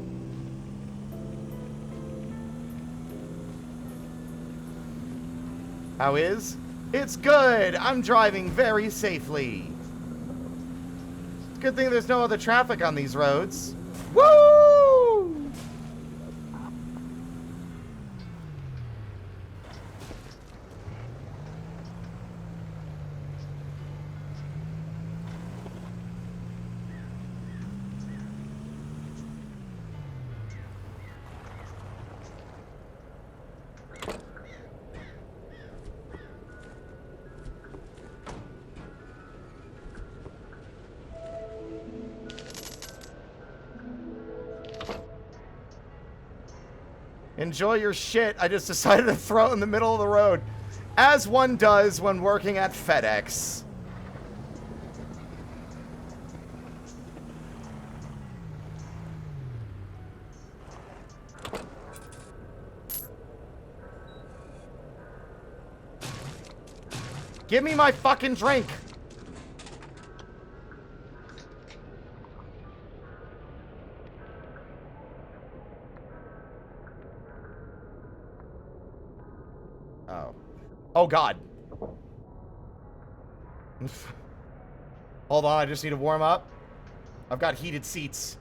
Speaker 1: How is? It's good! I'm driving very safely. It's a good thing there's no other traffic on these roads. Woo! Enjoy your shit. I just decided to throw it in the middle of the road. As one does when working at FedEx. Give me my fucking drink. Oh. Oh, God. Hold on, I just need to warm up. I've got heated seats.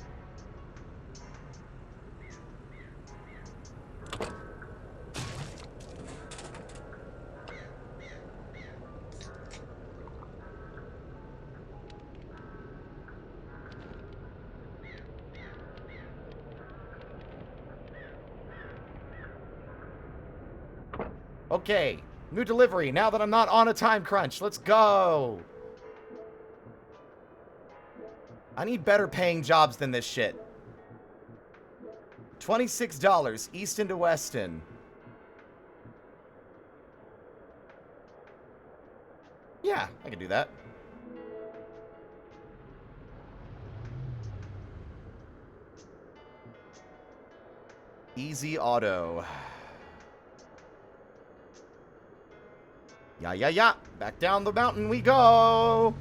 Speaker 1: Okay, new delivery, now that I'm not on a time crunch. Let's go! I need better paying jobs than this shit. $26, Easton to Weston. Yeah, I can do that. Easy auto. Yeah. Back down the mountain we go.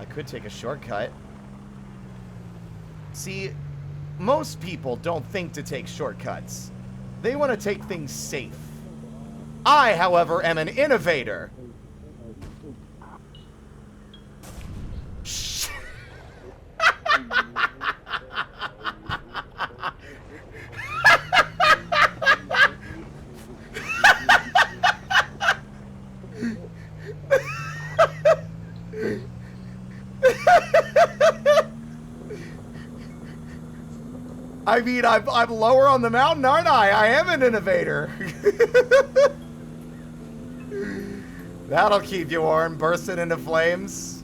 Speaker 1: I could take a shortcut. See, most people don't think to take shortcuts. They want to take things safe. I, however, am an innovator. I mean, I'm lower on the mountain, aren't I? I am an innovator. That'll keep you warm, bursting into flames.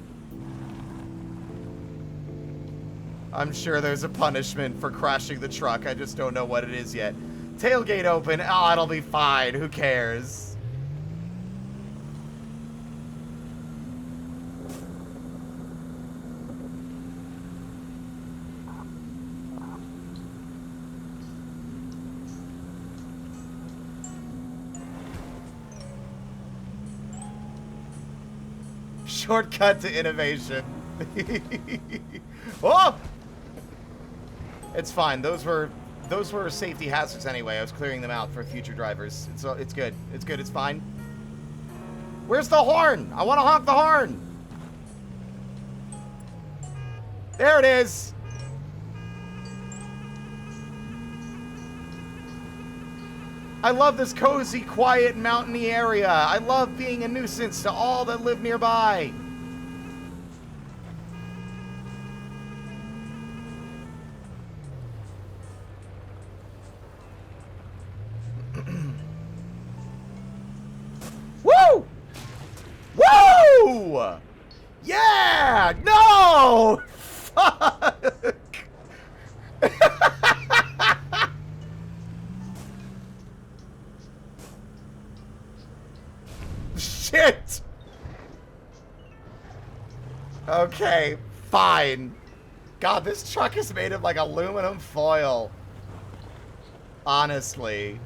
Speaker 1: I'm sure there's a punishment for crashing the truck. I just don't know what it is yet. Tailgate open. Oh, it'll be fine. Who cares? Shortcut to innovation. Oh! It's fine. Those were safety hazards anyway. I was clearing them out for future drivers. It's good. It's good. It's fine. Where's the horn? I want to honk the horn. There it is. I love this cozy, quiet, mountainy area. I love being a nuisance to all that live nearby. Woo! Woo! Yeah! No! Fuck! Shit! Okay, fine. God, this truck is made of like aluminum foil. Honestly.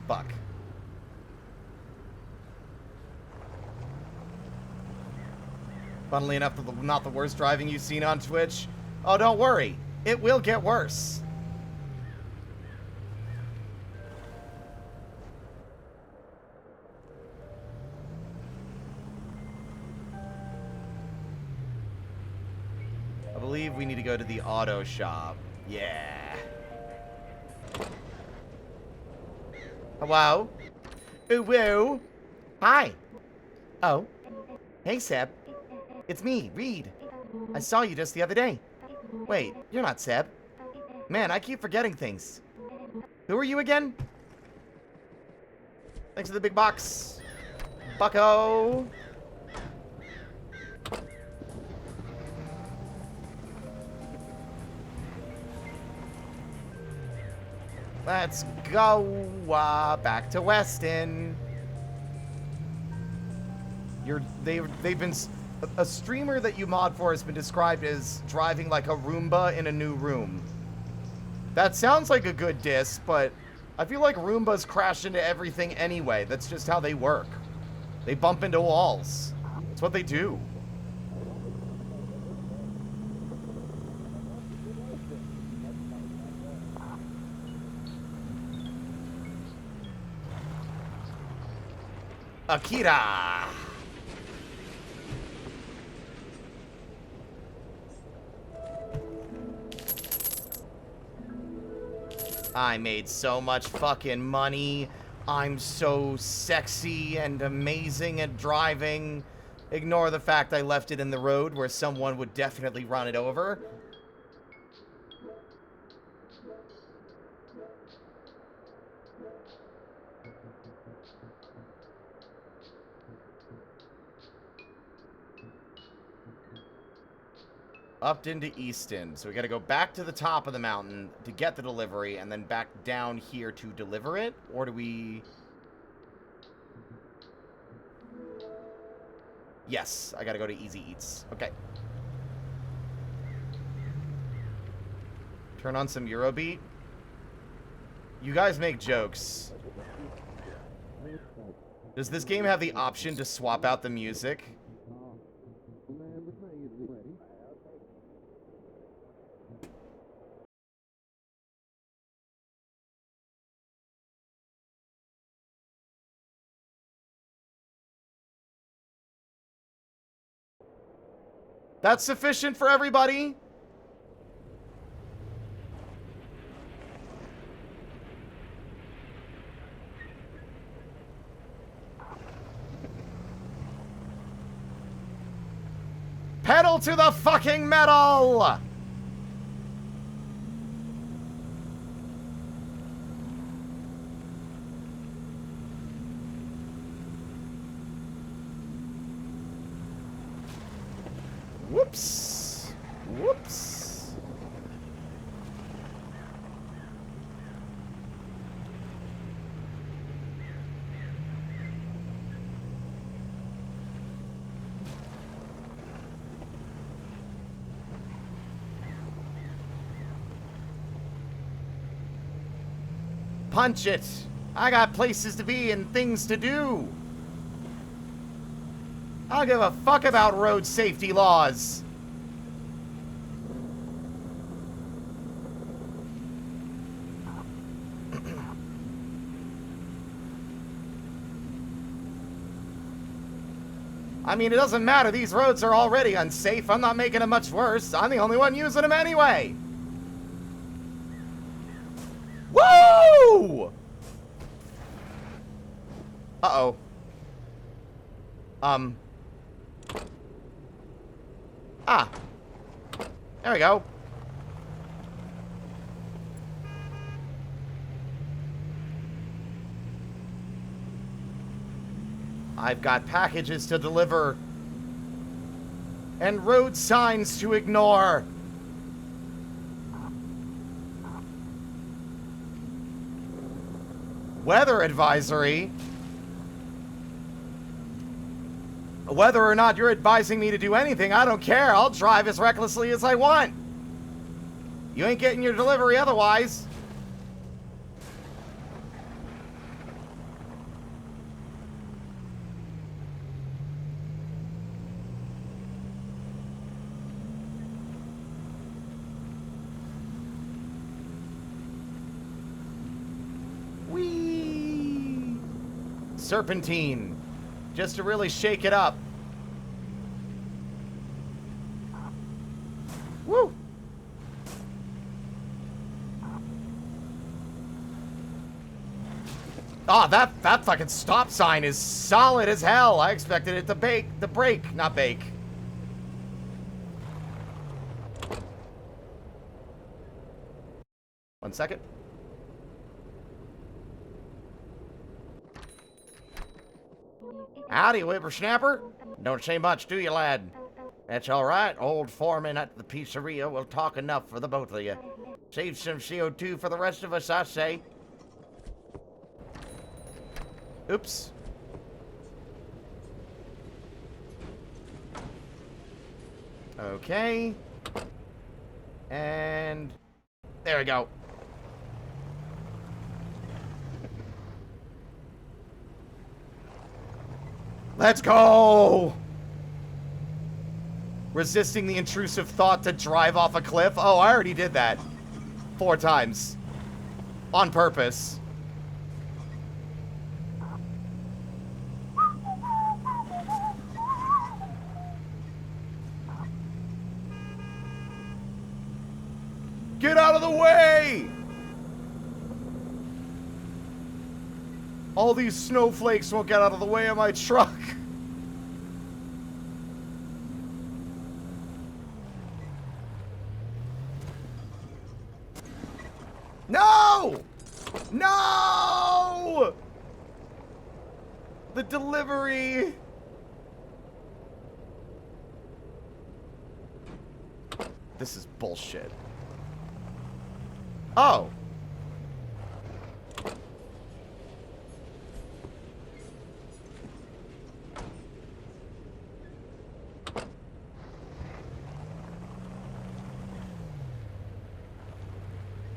Speaker 1: Fuck. Funnily enough, not the worst driving you've seen on Twitch. Oh, don't worry. It will get worse. I believe we need to go to the auto shop. Yeah. Hello? Ooh, woo. Hi. Oh. Hey, Seb. It's me, Reed. I saw you just the other day. Wait, you're not Seb. Man, I keep forgetting things. Who are you again? Thanks for the big box. Bucko. Let's go back to Weston. They've been... A streamer that you mod for has been described as driving like a Roomba in a new room. That sounds like a good diss, but I feel like Roombas crash into everything anyway. That's just how they work. They bump into walls. That's what they do. Akira! I made so much fucking money. I'm so sexy and amazing at driving. Ignore the fact I left it in the road where someone would definitely run it over. Upton to Easton. So we gotta go back to the top of the mountain to get the delivery and then back down here to deliver it? Or do we... Yes, I gotta go to Easy Eats. Okay. Turn on some Eurobeat. You guys make jokes. Does this game have the option to swap out the music? That's sufficient for everybody? Pedal to the fucking metal! Whoops. Whoops. Punch it. I got places to be and things to do. I don't give a fuck about road safety laws. I mean, it doesn't matter. These roads are already unsafe. I'm not making them much worse. I'm the only one using them anyway. Woo! Uh-oh. Ah. There we go. I've got packages to deliver. And road signs to ignore. Weather advisory. Whether or not you're advising me to do anything, I don't care. I'll drive as recklessly as I want. You ain't getting your delivery otherwise. Whee! Serpentine. Just to really shake it up. Woo! Ah, that fucking stop sign is solid as hell. I expected it to break, not bake. One second. Howdy, whippersnapper. Don't say much, do you, lad? That's all right. Old foreman at the pizzeria will talk enough for the both of you. Save some CO2 for the rest of us, I say. Oops. Okay. And there we go. Let's go! Resisting the intrusive thought to drive off a cliff. Oh, I already did that 4 times. On purpose. Get out of the way! All these snowflakes won't get out of the way of my truck. No! No! The delivery. This is bullshit. Oh.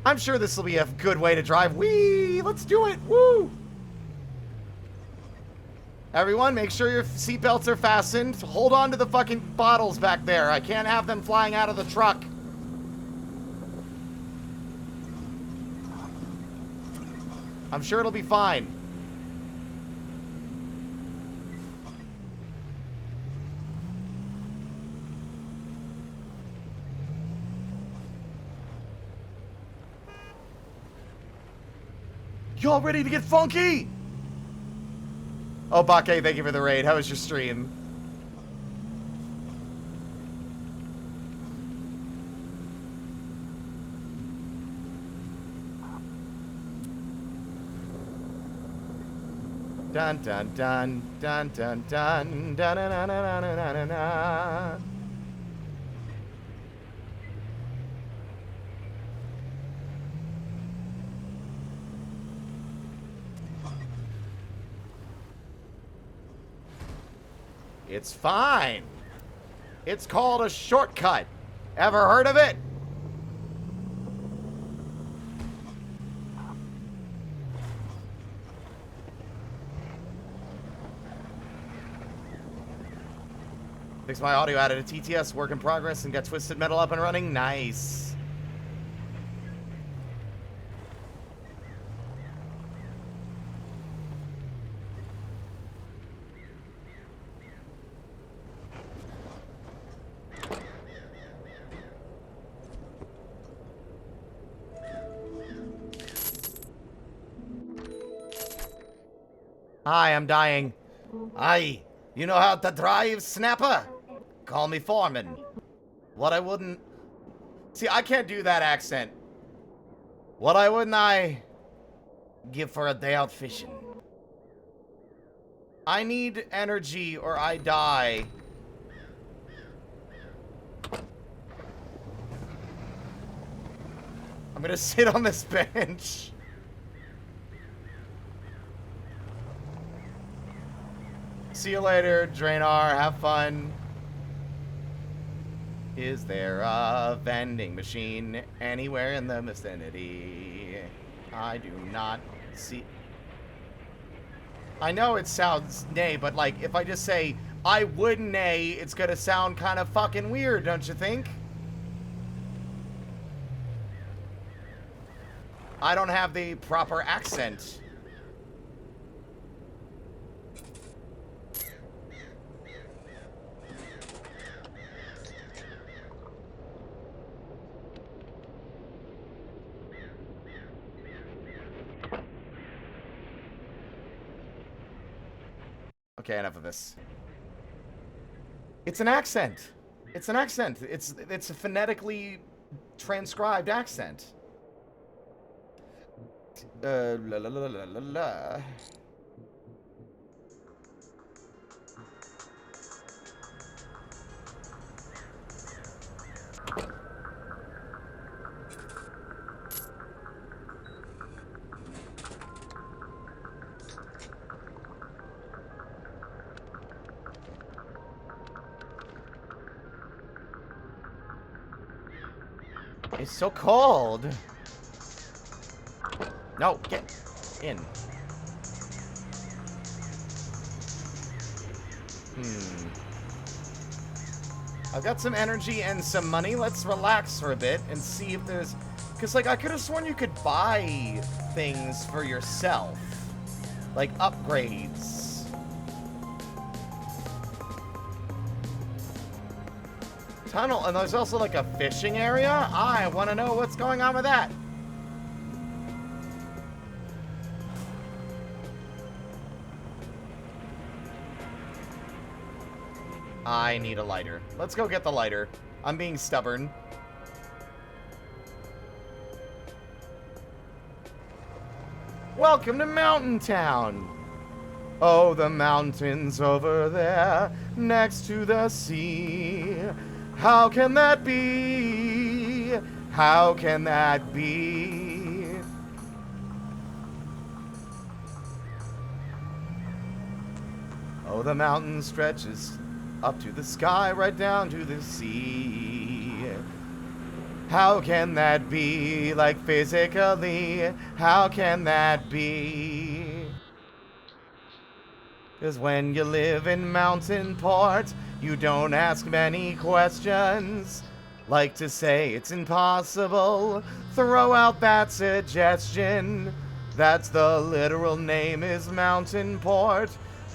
Speaker 1: I'm sure this will be a good way to drive. Whee! Let's do it! Woo! Everyone, make sure your seatbelts are fastened. Hold on to the fucking bottles back there. I can't have them flying out of the truck. I'm sure it'll be fine. Y'all ready to get funky? Oh, Bake, thank you for the raid. How was your stream? Dun dun dun dun dun dun dun dun dun dun dun dun dun. It's fine. It's called a shortcut. Ever heard of it? Fixed my audio, added a TTS, work in progress, and got Twisted Metal up and running. Nice. Hi, I'm dying. Aye, you know how to drive, Snapper? Call me Foreman. What I wouldn't... See, I can't do that accent. What I wouldn't I give for a day out fishing? I need energy or I die. I'm gonna sit on this bench. See you later, Drainar. Have fun. Is there a vending machine anywhere in the vicinity? I do not see... I know it sounds nay, but like, if I just say, I would nay, it's gonna sound kind of fucking weird, don't you think? I don't have the proper accent. Okay, enough of this. It's an accent. It's an accent. It's a phonetically transcribed accent. La la la la la la. It's so cold. No, get in. I've got some energy and some money. Let's relax for a bit and see if there's... Because, like, I could have sworn you could buy things for yourself. Like, upgrades. Tunnel. And there's also, like, a fishing area. I want to know what's going on with that. I need a lighter. Let's go get the lighter. I'm being stubborn. Welcome to Mountain Town. Oh, the mountains over there next to the sea. How can that be? How can that be? Oh, the mountain stretches up to the sky, right down to the sea. How can that be? Like physically, how can that be? 'Cause when you live in Mountain Port, you don't ask many questions. Like to say it's impossible, throw out that suggestion. That's the literal name is Mountain Port.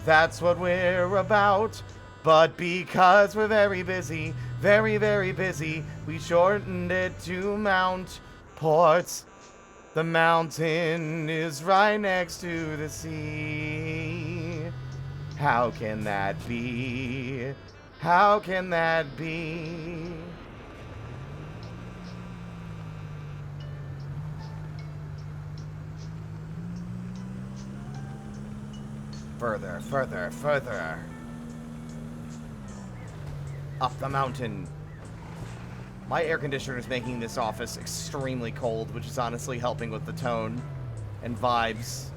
Speaker 1: That's what we're about. But because we're very busy, very, very busy, we shortened it to Mount Port. The mountain is right next to the sea. How can that be? How can that be? Further, further, further. Up the mountain. My air conditioner is making this office extremely cold, which is honestly helping with the tone and vibes.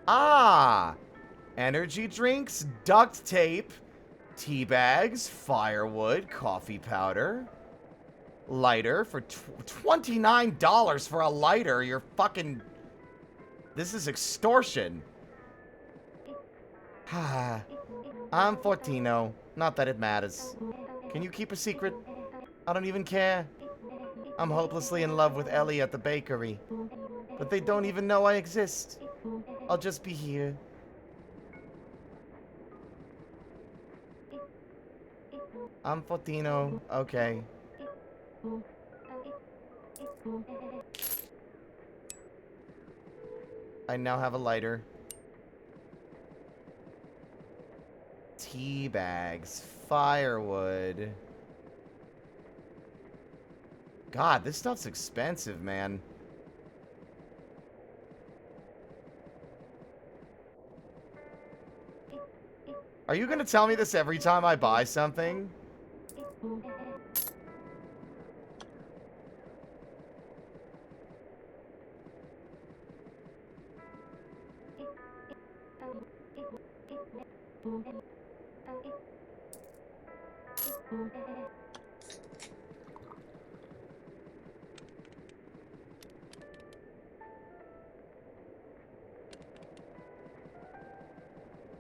Speaker 1: Ah! Energy drinks, duct tape, tea bags, firewood, coffee powder. Lighter for $29 for a lighter. You're fucking... This is extortion. I'm Fortino. Not that it matters. Can you keep a secret? I don't even care. I'm hopelessly in love with Ellie at the bakery. But they don't even know I exist. I'll just be here. I'm Fortino. Okay. I now have a lighter. Tea bags, firewood. God, this stuff's expensive, man. Are you gonna tell me this every time I buy something?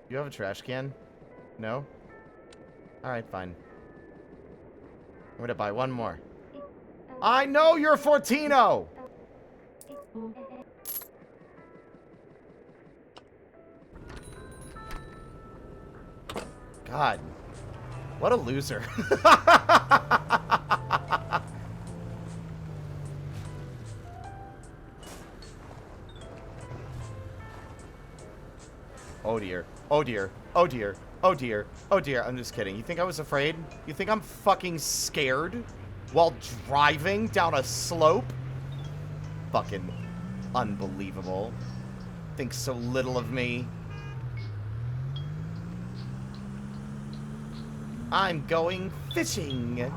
Speaker 1: You have a trash can? No? Alright, fine. I'm gonna buy one more. I know you're Fortino! God. What a loser. Oh dear. Oh dear. Oh dear. Oh dear. Oh dear. I'm just kidding. You think I was afraid? You think I'm fucking scared while driving down a slope? Fucking unbelievable. Think so little of me. I'm going fishing.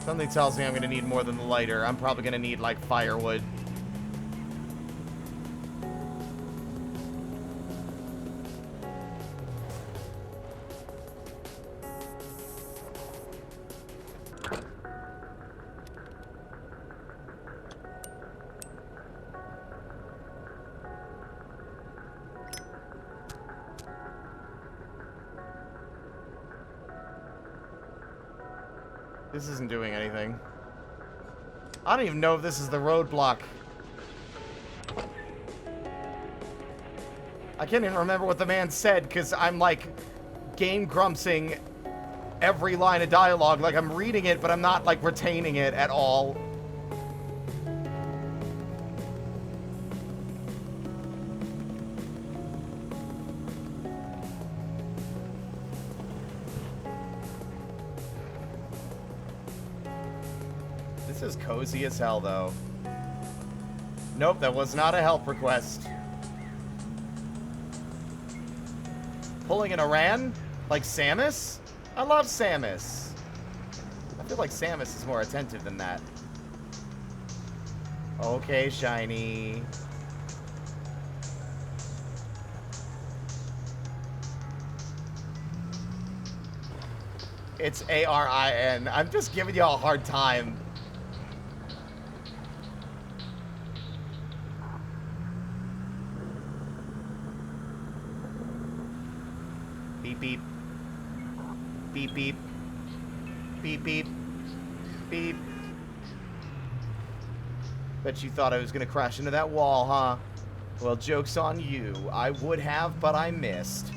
Speaker 1: Something tells me I'm gonna need more than the lighter. I'm probably gonna need, like, firewood. This isn't doing anything. I don't even know if this is the roadblock. I can't even remember what the man said, because I'm, like, game grumpsing every line of dialogue. Like, I'm reading it, but I'm not, like, retaining it at all. This is cozy as hell, though. Nope, that was not a help request. Pulling an Iran? Like Samus? I love Samus. I feel like Samus is more attentive than that. Okay, shiny. It's A-R-I-N. I'm just giving you a hard time. Beep, beep. Beep, beep. Beep, beep. Beep. Bet you thought I was gonna crash into that wall, huh? Well, joke's on you. I would have, but I missed.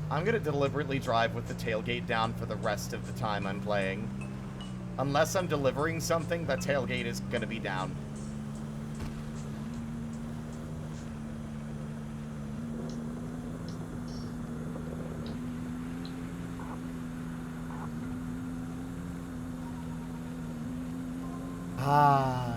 Speaker 1: I'm gonna deliberately drive with the tailgate down for the rest of the time I'm playing. Unless I'm delivering something, the tailgate is gonna be down. Ah.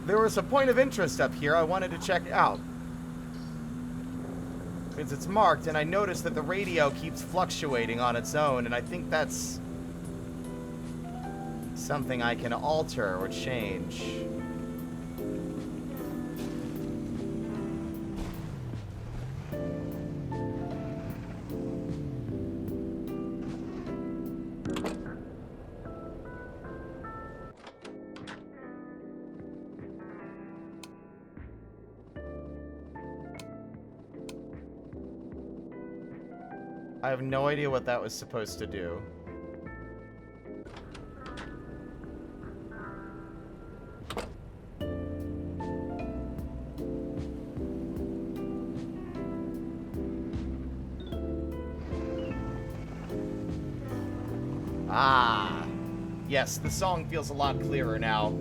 Speaker 1: There was a point of interest up here I wanted to check out. Because it's marked, and I noticed that the radio keeps fluctuating on its own, and I think that's something I can alter or change. I have no idea what that was supposed to do. Ah. Yes, the song feels a lot clearer now.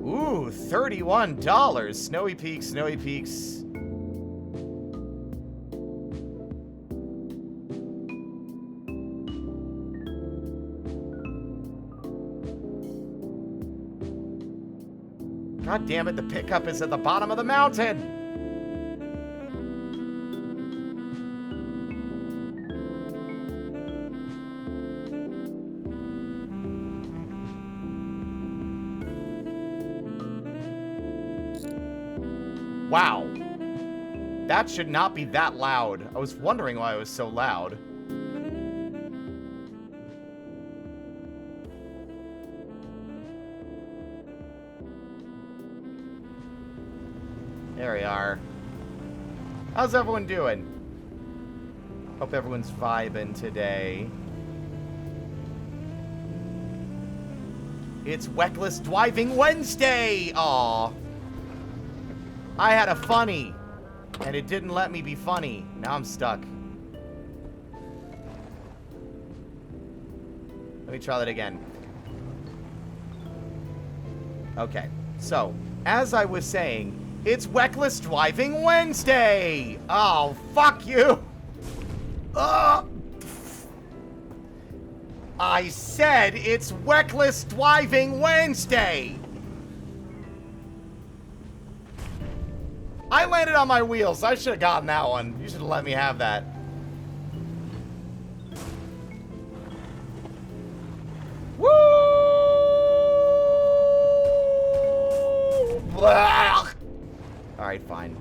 Speaker 1: Ooh, $31. Snowy Peaks, Snowy Peaks. God damn it, the pickup is at the bottom of the mountain. Wow. That should not be that loud. I was wondering why it was so loud. There we are. How's everyone doing? Hope everyone's vibing today. It's Weckless Driving Wednesday! Aw. I had a funny. And it didn't let me be funny. Now I'm stuck. Let me try that again. Okay. So, as I was saying, it's Weckless Driving Wednesday! Oh, fuck you! I said it's Weckless Driving Wednesday! I landed on my wheels. I should have gotten that one. You should have let me have that. Woo! Blah! All right, fine.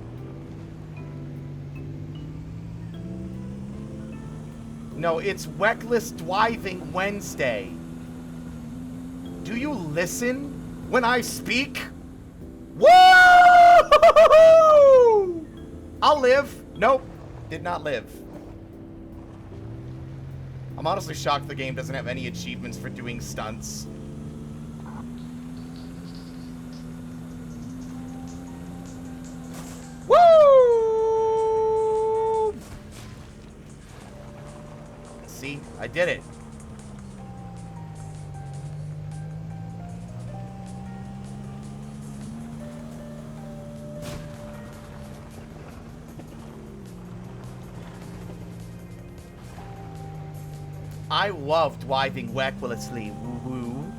Speaker 1: No, it's Weckless Driving Wednesday. Do you listen when I speak? Woo! I'll live. Nope. Did not live. I'm honestly shocked the game doesn't have any achievements for doing stunts. Woo! See? I did it. I love driving recklessly, woo-woo.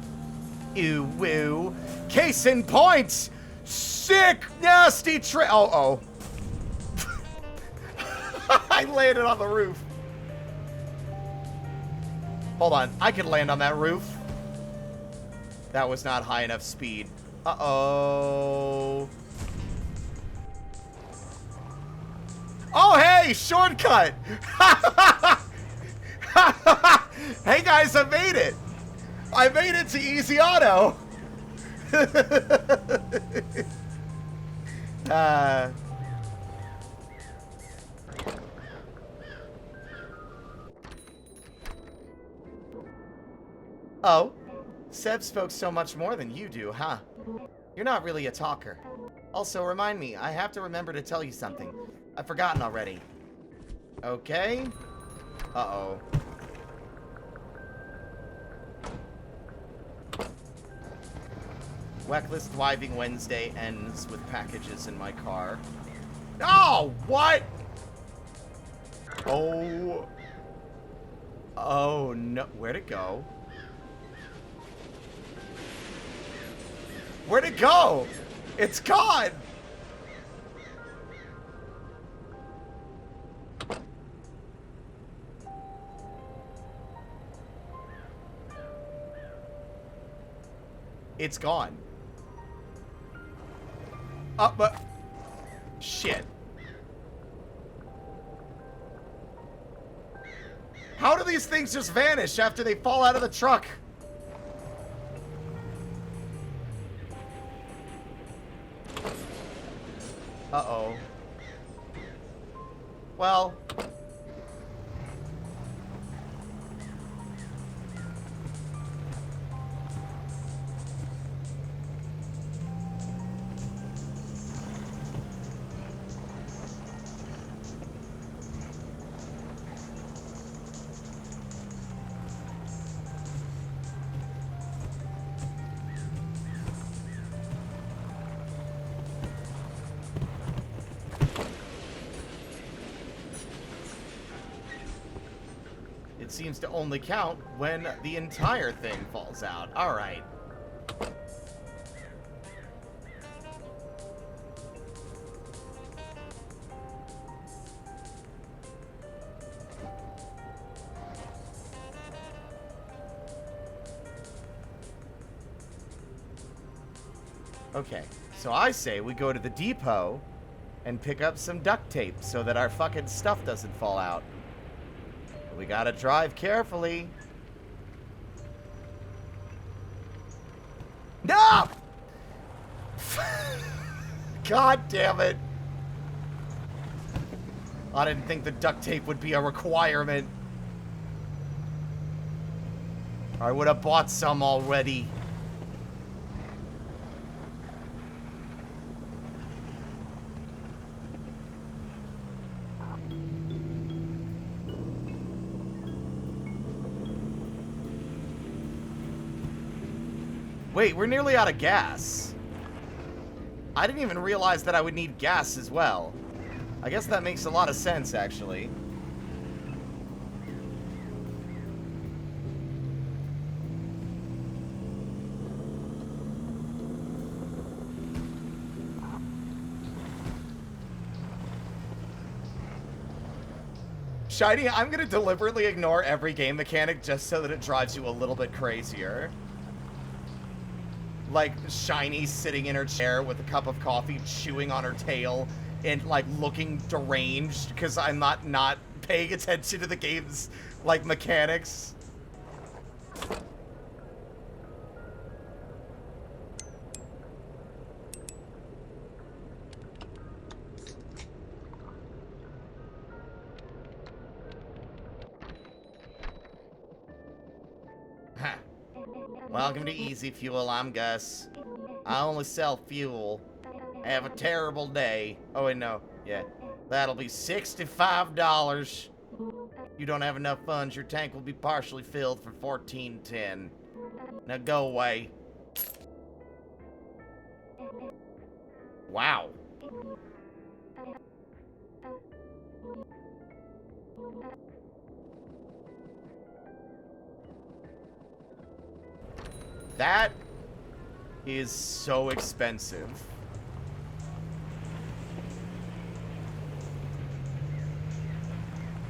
Speaker 1: Ew-woo. Case in point! Sick, nasty oh. I landed on the roof. Hold on, I could land on that roof. That was not high enough speed. Uh-oh. Oh, hey, shortcut! Hey guys, I made it! I made it to easy auto! Oh, Seb spoke so much more than you do, huh? You're not really a talker. Also, remind me, I have to remember to tell you something. I've forgotten already. Okay. Uh-oh. Weckless Driving Wednesday ends with packages in my car. Oh, what? Oh. Oh, no. Where'd it go? Where'd it go? It's gone! It's gone. But... Shit. How do these things just vanish after they fall out of the truck? Uh-oh. Well... It seems to only count when the entire thing falls out. All right. Okay, so I say we go to the depot and pick up some duct tape so that our fucking stuff doesn't fall out. We gotta drive carefully. No! God damn it. I didn't think the duct tape would be a requirement. I would have bought some already. Wait, we're nearly out of gas. I didn't even realize that I would need gas as well. I guess that makes a lot of sense, actually. Shiny, I'm gonna deliberately ignore every game mechanic just so that it drives you a little bit crazier. Like, Shiny sitting in her chair with a cup of coffee, chewing on her tail, and, like, looking deranged because I'm not paying attention to the game's, like, mechanics. Huh. Welcome to Easy Fuel, I'm Gus. I only sell fuel. Have a terrible day. Oh, wait, no. Yeah. That'll be $65. You don't have enough funds, your tank will be partially filled for $14.10. Now go away. Wow. That is so expensive.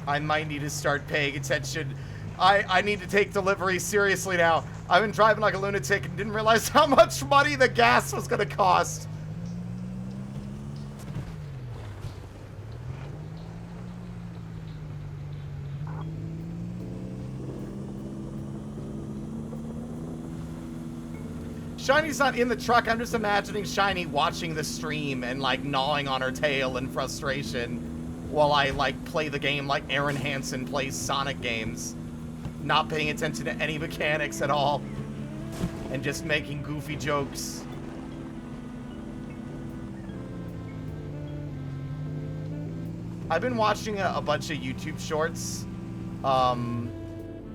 Speaker 1: I might need to start paying attention. I need to take delivery seriously now. I've been driving like a lunatic and didn't realize how much money the gas was gonna cost. Shiny's not in the truck. I'm just imagining Shiny watching the stream and, like, gnawing on her tail in frustration while I, like, play the game like Aaron Hansen plays Sonic games. Not paying attention to any mechanics at all. And just making goofy jokes. I've been watching a bunch of YouTube shorts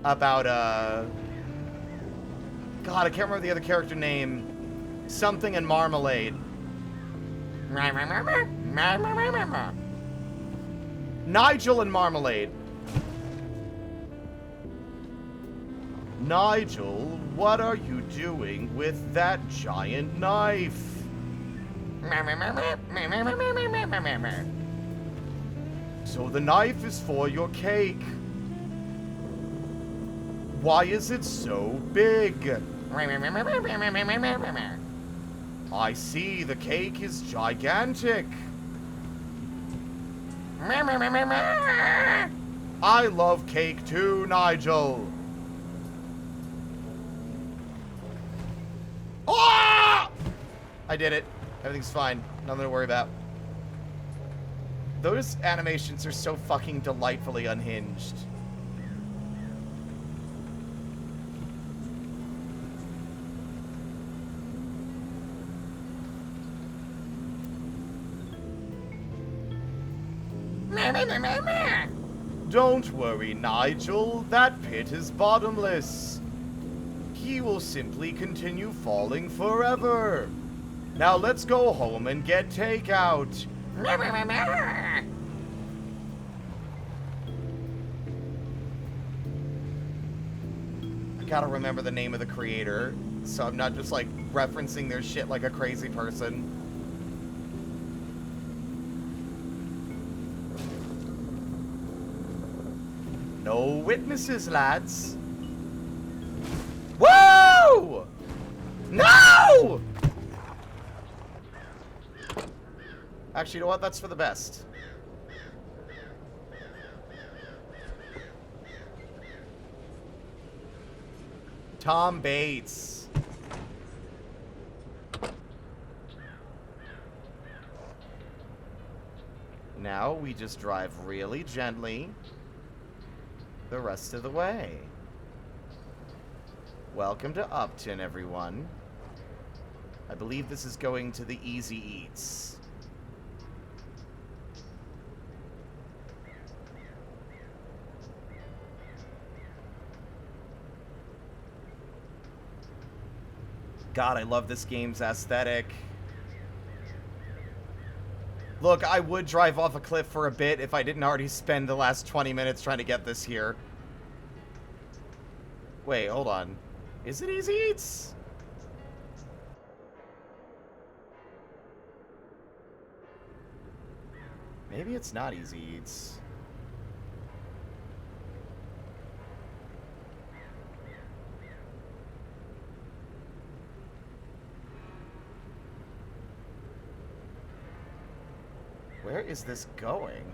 Speaker 1: about, God, I can't remember the other character name. Something and Marmalade. Nigel and Marmalade. Nigel, what are you doing with that giant knife? So the knife is for your cake. Why is it so big? I see, the cake is gigantic. I love cake too, Nigel. Ah! I did it. Everything's fine. Nothing to worry about. Those animations are so fucking delightfully unhinged. Don't worry, Nigel. That pit is bottomless. He will simply continue falling forever. Now let's go home and get takeout. I gotta remember the name of the creator, so I'm not just, like, referencing their shit like a crazy person. No witnesses, lads. Whoa! No! Actually, you know what? That's for the best. Tom Bates. Now we just drive really gently the rest of the way. Welcome to Upton, everyone. I believe this is going to the Easy Eats. God, I love this game's aesthetic. Look, I would drive off a cliff for a bit if I didn't already spend the last 20 minutes trying to get this here. Wait, hold on. Is it Easy Eats? Maybe it's not Easy Eats. Where is this going?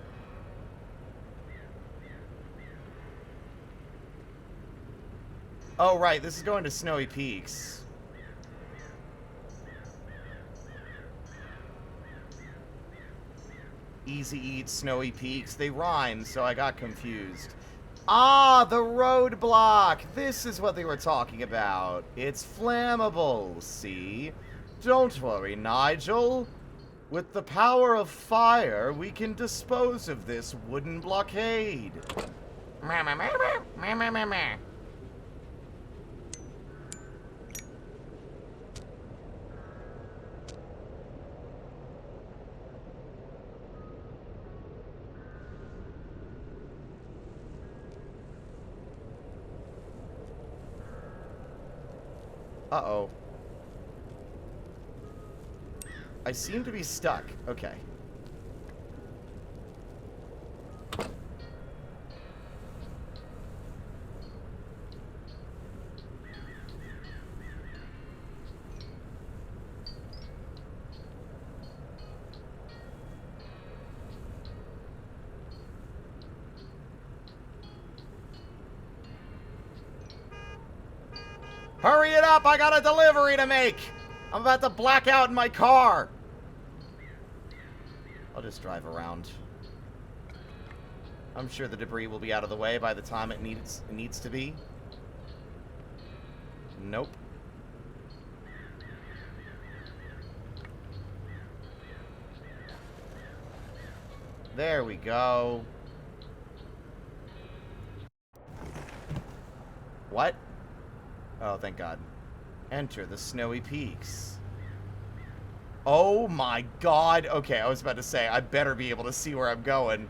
Speaker 1: Oh, right. This is going to Snowy Peaks. Easy Eat, Snowy Peaks. They rhyme, so I got confused. Ah, the roadblock. This is what they were talking about. It's flammable, see? Don't worry, Nigel. With the power of fire, we can dispose of this wooden blockade. Uh-oh. I seem to be stuck. Okay. Hurry it up! I got a delivery to make! I'm about to black out in my car! I'll just drive around. I'm sure the debris will be out of the way by the time it needs to be. Nope. There we go. What? Oh, thank God. Enter the Snowy Peaks. Oh my God. Okay, I was about to say, I better be able to see where I'm going.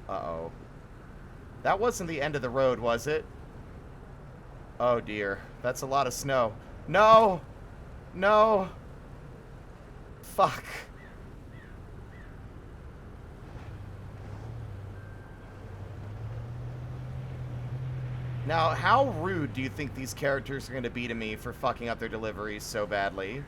Speaker 1: Uh-oh. That wasn't the end of the road, was it? Oh, dear. That's a lot of snow. No! No! Fuck. Now, how rude do you think these characters are going to be to me for fucking up their deliveries so badly?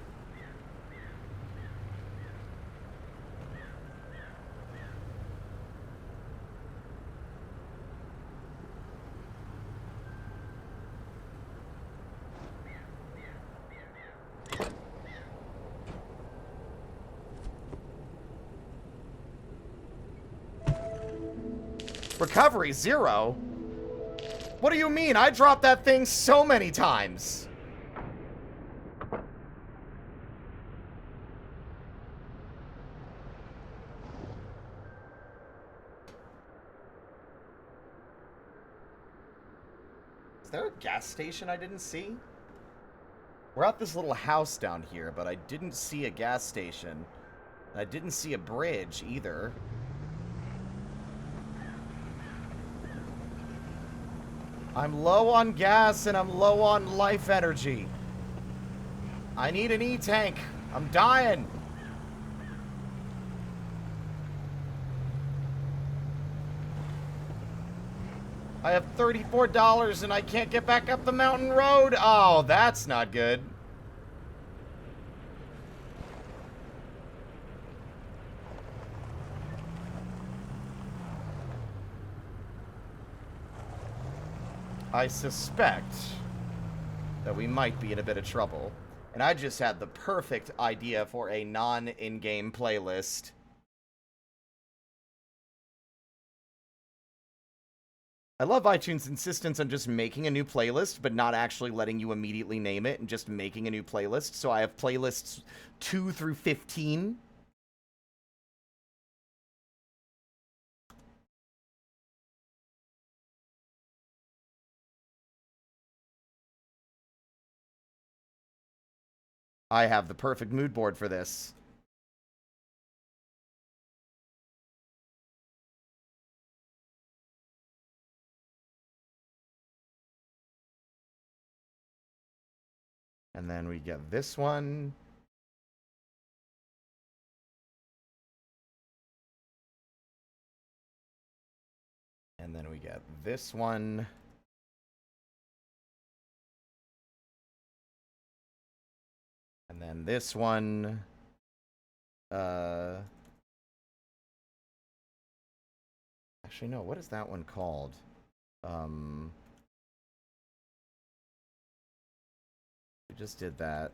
Speaker 1: Recovery 0? What do you mean? I dropped that thing so many times. Is there a gas station I didn't see? We're at this little house down here, but I didn't see a gas station. I didn't see a bridge either. I'm low on gas and I'm low on life energy. I need an E-tank. I'm dying. I have $34 and I can't get back up the mountain road. Oh, that's not good. I suspect that we might be in a bit of trouble. And I just had the perfect idea for a non-in-game playlist. I love iTunes' insistence on just making a new playlist, but not actually letting you immediately name it and just making a new playlist. So I have playlists 2 through 15. I have the perfect mood board for this. And then we get this one. And then we get this one. And then this one. Actually, no. What is that one called? We just did that.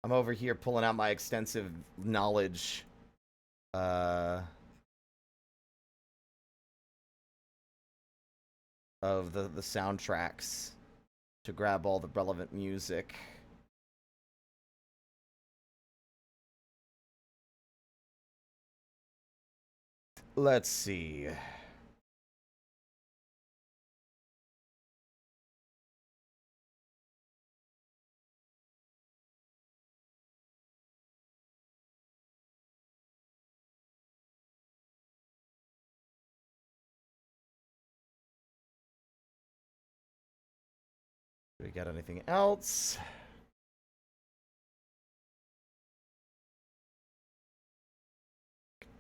Speaker 1: I'm over here pulling out my extensive knowledge. Of the soundtracks to grab all the relevant music. Let's see. Do we get anything else?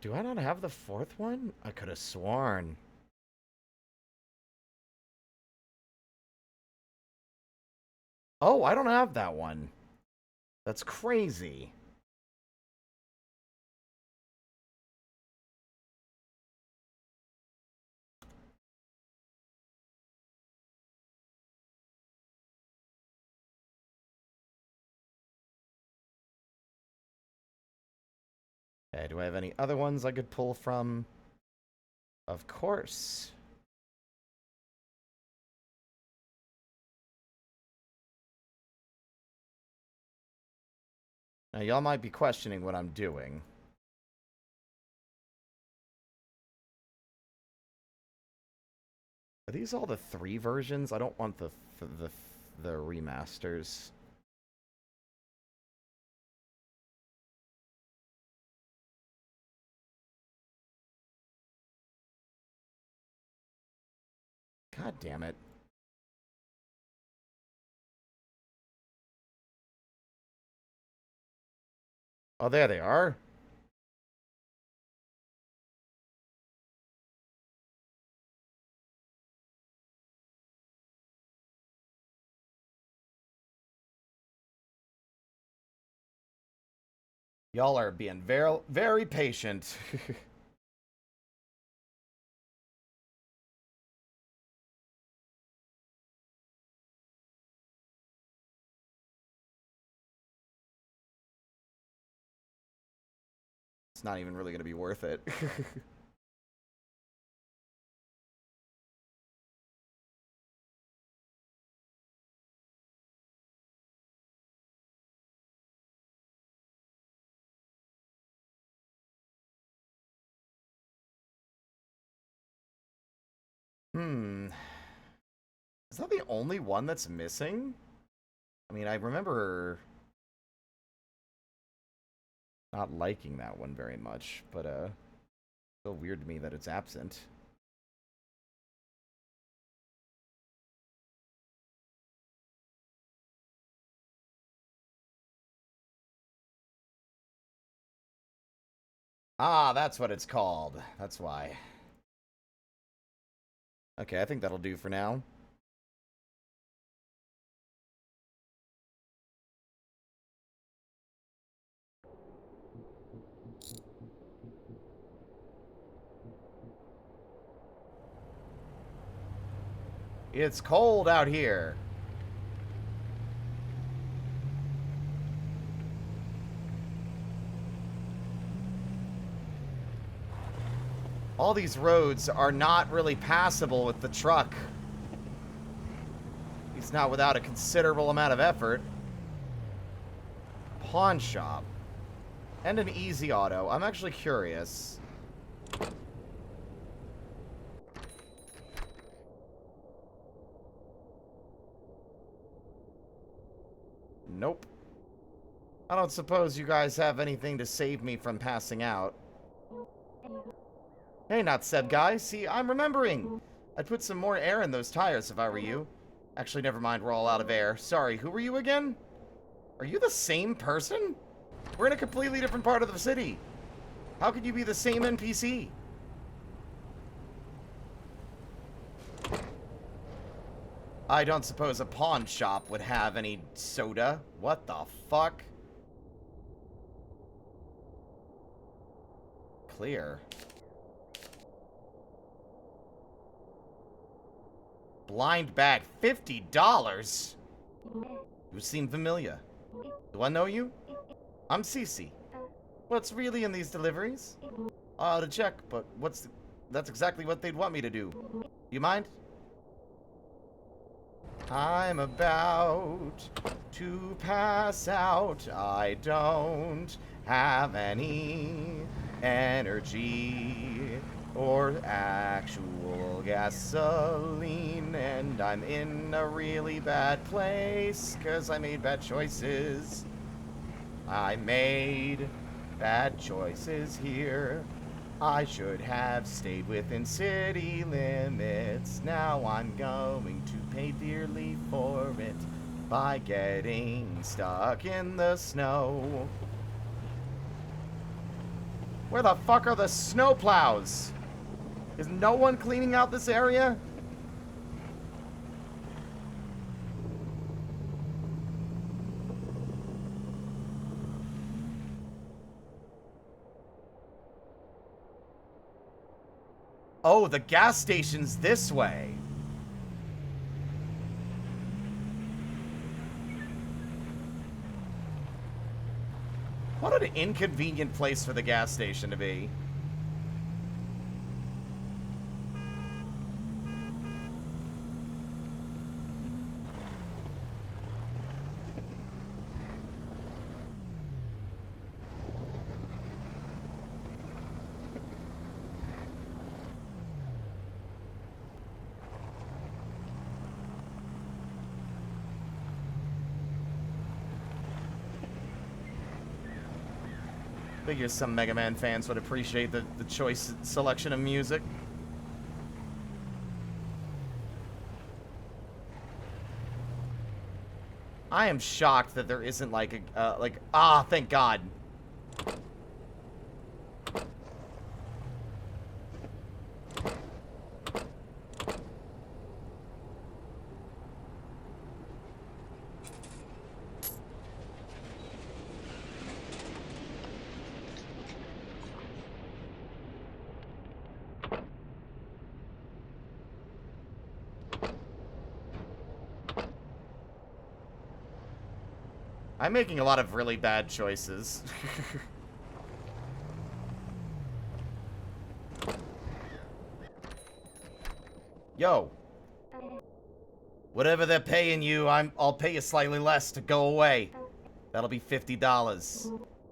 Speaker 1: Do I not have the fourth one? I could have sworn. Oh, I don't have that one. That's crazy. Okay, do I have any other ones I could pull from? Of course. Now, y'all might be questioning what I'm doing. Are these all the 3 versions? I don't want the remasters. God damn it. Oh, there they are. Y'all are being very, very patient. It's not even really going to be worth it. Is that the only one that's missing? I mean, I remember not liking that one very much, but still weird to me that it's absent. Ah, that's what it's called. That's why. Okay, I think that'll do for now. It's cold out here. All these roads are not really passable with the truck. It's not without a considerable amount of effort. Pawn shop. And an easy auto. I'm actually curious. Nope. I don't suppose you guys have anything to save me from passing out. Hey, not Seb guy. See, I'm remembering. I'd put some more air in those tires if I were you. Actually, never mind. We're all out of air. Sorry, who were you again? Are you the same person? We're in a completely different part of the city. How could you be the same NPC? I don't suppose a pawn shop would have any soda. What the fuck? Clear. Blind bag, $50? You seem familiar. Do I know you? I'm Cece. What's really in these deliveries? I ought to check, but that's exactly what they'd want me to do. You mind? I'm about to pass out. I don't have any energy or actual gasoline, and I'm in a really bad place because I made bad choices. I made bad choices here. I should have stayed within city limits. Now I'm going to pay dearly for it by getting stuck in the snow. Where the fuck are the snowplows? Is no one cleaning out this area? Oh, the gas station's this way. What an inconvenient place for the gas station to be. Figure some Mega Man fans would appreciate the choice selection of music. I am shocked that there isn't like a, thank God. I'm making a lot of really bad choices. Yo. Whatever they're paying you, I'll pay you slightly less to go away. That'll be $50.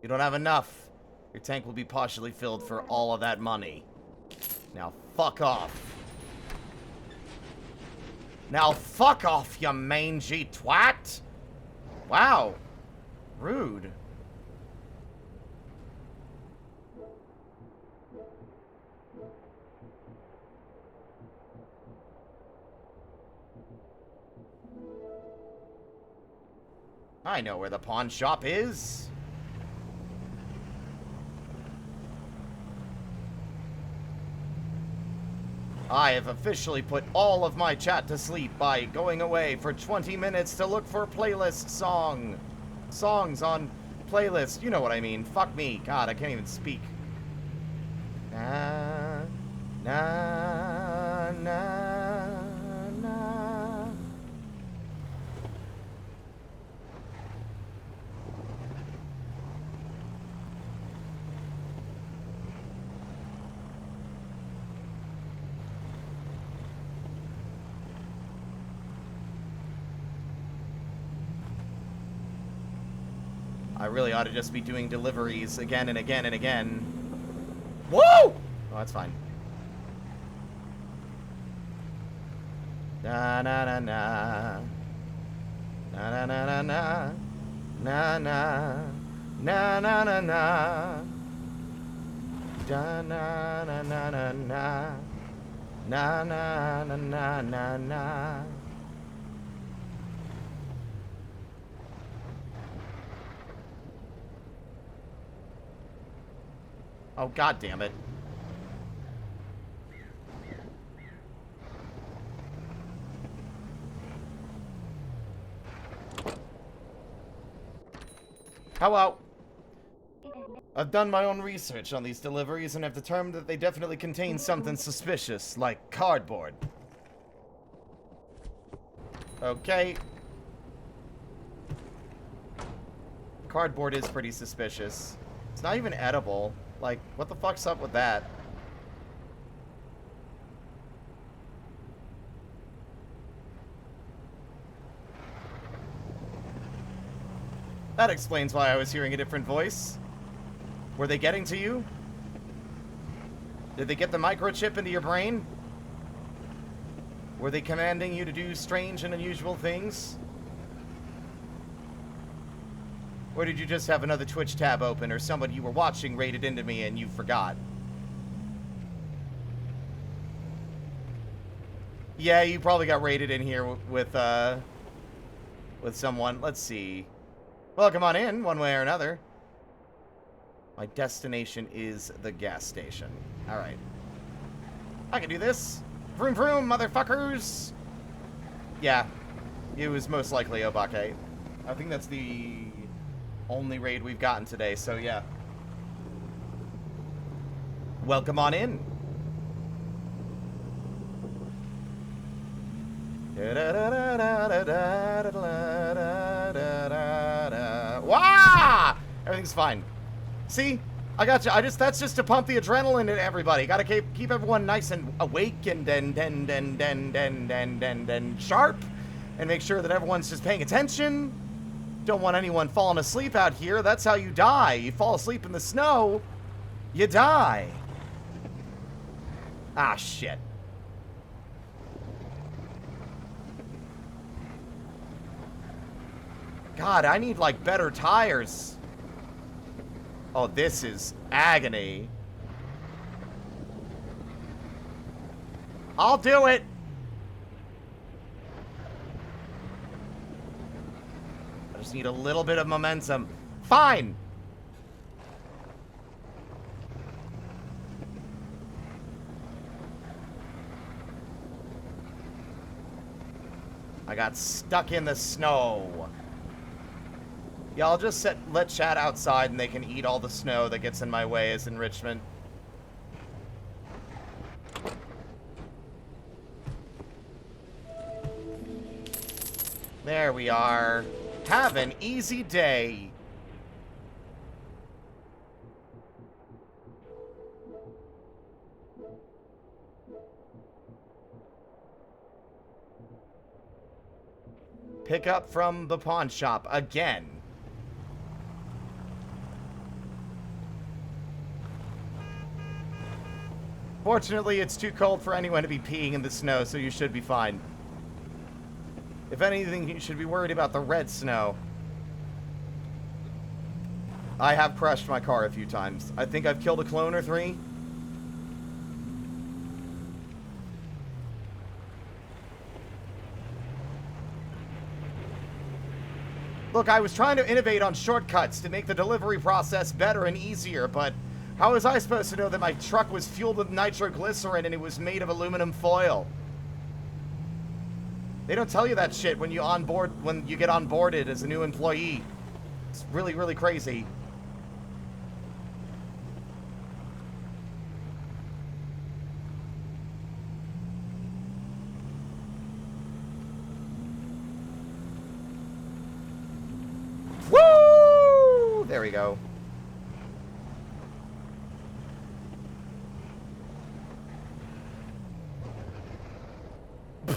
Speaker 1: You don't have enough. Your tank will be partially filled for all of that money. Now fuck off. Now fuck off, you mangy twat! Wow. Rude. I know where the pawn shop is. I have officially put all of my chat to sleep by going away for 20 minutes to look for playlist songs on playlist. You know what I mean. Fuck me. God, I can't even speak. Na, na, na, na. I really ought to just be doing deliveries again and again and again. Whoa! Oh, that's fine. Na na na na. Na na na na na. Na na. Na na na na. Da na na na na na. Na na na na na na. Oh, god damn it. Hello. I've done my own research on these deliveries and have determined that they definitely contain something suspicious, like cardboard. Okay. Cardboard is pretty suspicious. It's not even edible. Like, what the fuck's up with that? That explains why I was hearing a different voice. Were they getting to you? Did they get the microchip into your brain? Were they commanding you to do strange and unusual things? Or did you just have another Twitch tab open, or somebody you were watching raided into me and you forgot? Yeah, you probably got raided in here with someone. Let's see. Well, come on in, one way or another. My destination is the gas station. Alright. I can do this. Vroom vroom, motherfuckers! Yeah. It was most likely Obake. I think that's the only raid we've gotten today, so yeah. Welcome on in. Wah! Everything's fine. See? I got you. That's just to pump the adrenaline into everybody. Gotta keep everyone nice and awake and then sharp. And make sure that everyone's just paying attention. Don't want anyone falling asleep out here. That's how you die. You fall asleep in the snow, you die. Ah, shit. God, I need, like, better tires. Oh, this is agony. I'll do it. I just need a little bit of momentum. Fine. I got stuck in the snow. Yeah, I'll just let chat outside and they can eat all the snow that gets in my way as enrichment. There we are. Have an easy day. Pick up from the pawn shop again. Fortunately, it's too cold for anyone to be peeing in the snow, so you should be fine. If anything, you should be worried about the red snow. I have crashed my car a few times. I think I've killed a clone or 3. Look, I was trying to innovate on shortcuts to make the delivery process better and easier, but how was I supposed to know that my truck was fueled with nitroglycerin and it was made of aluminum foil? They don't tell you that shit when you get onboarded as a new employee. It's really, really crazy. Woo! There we go.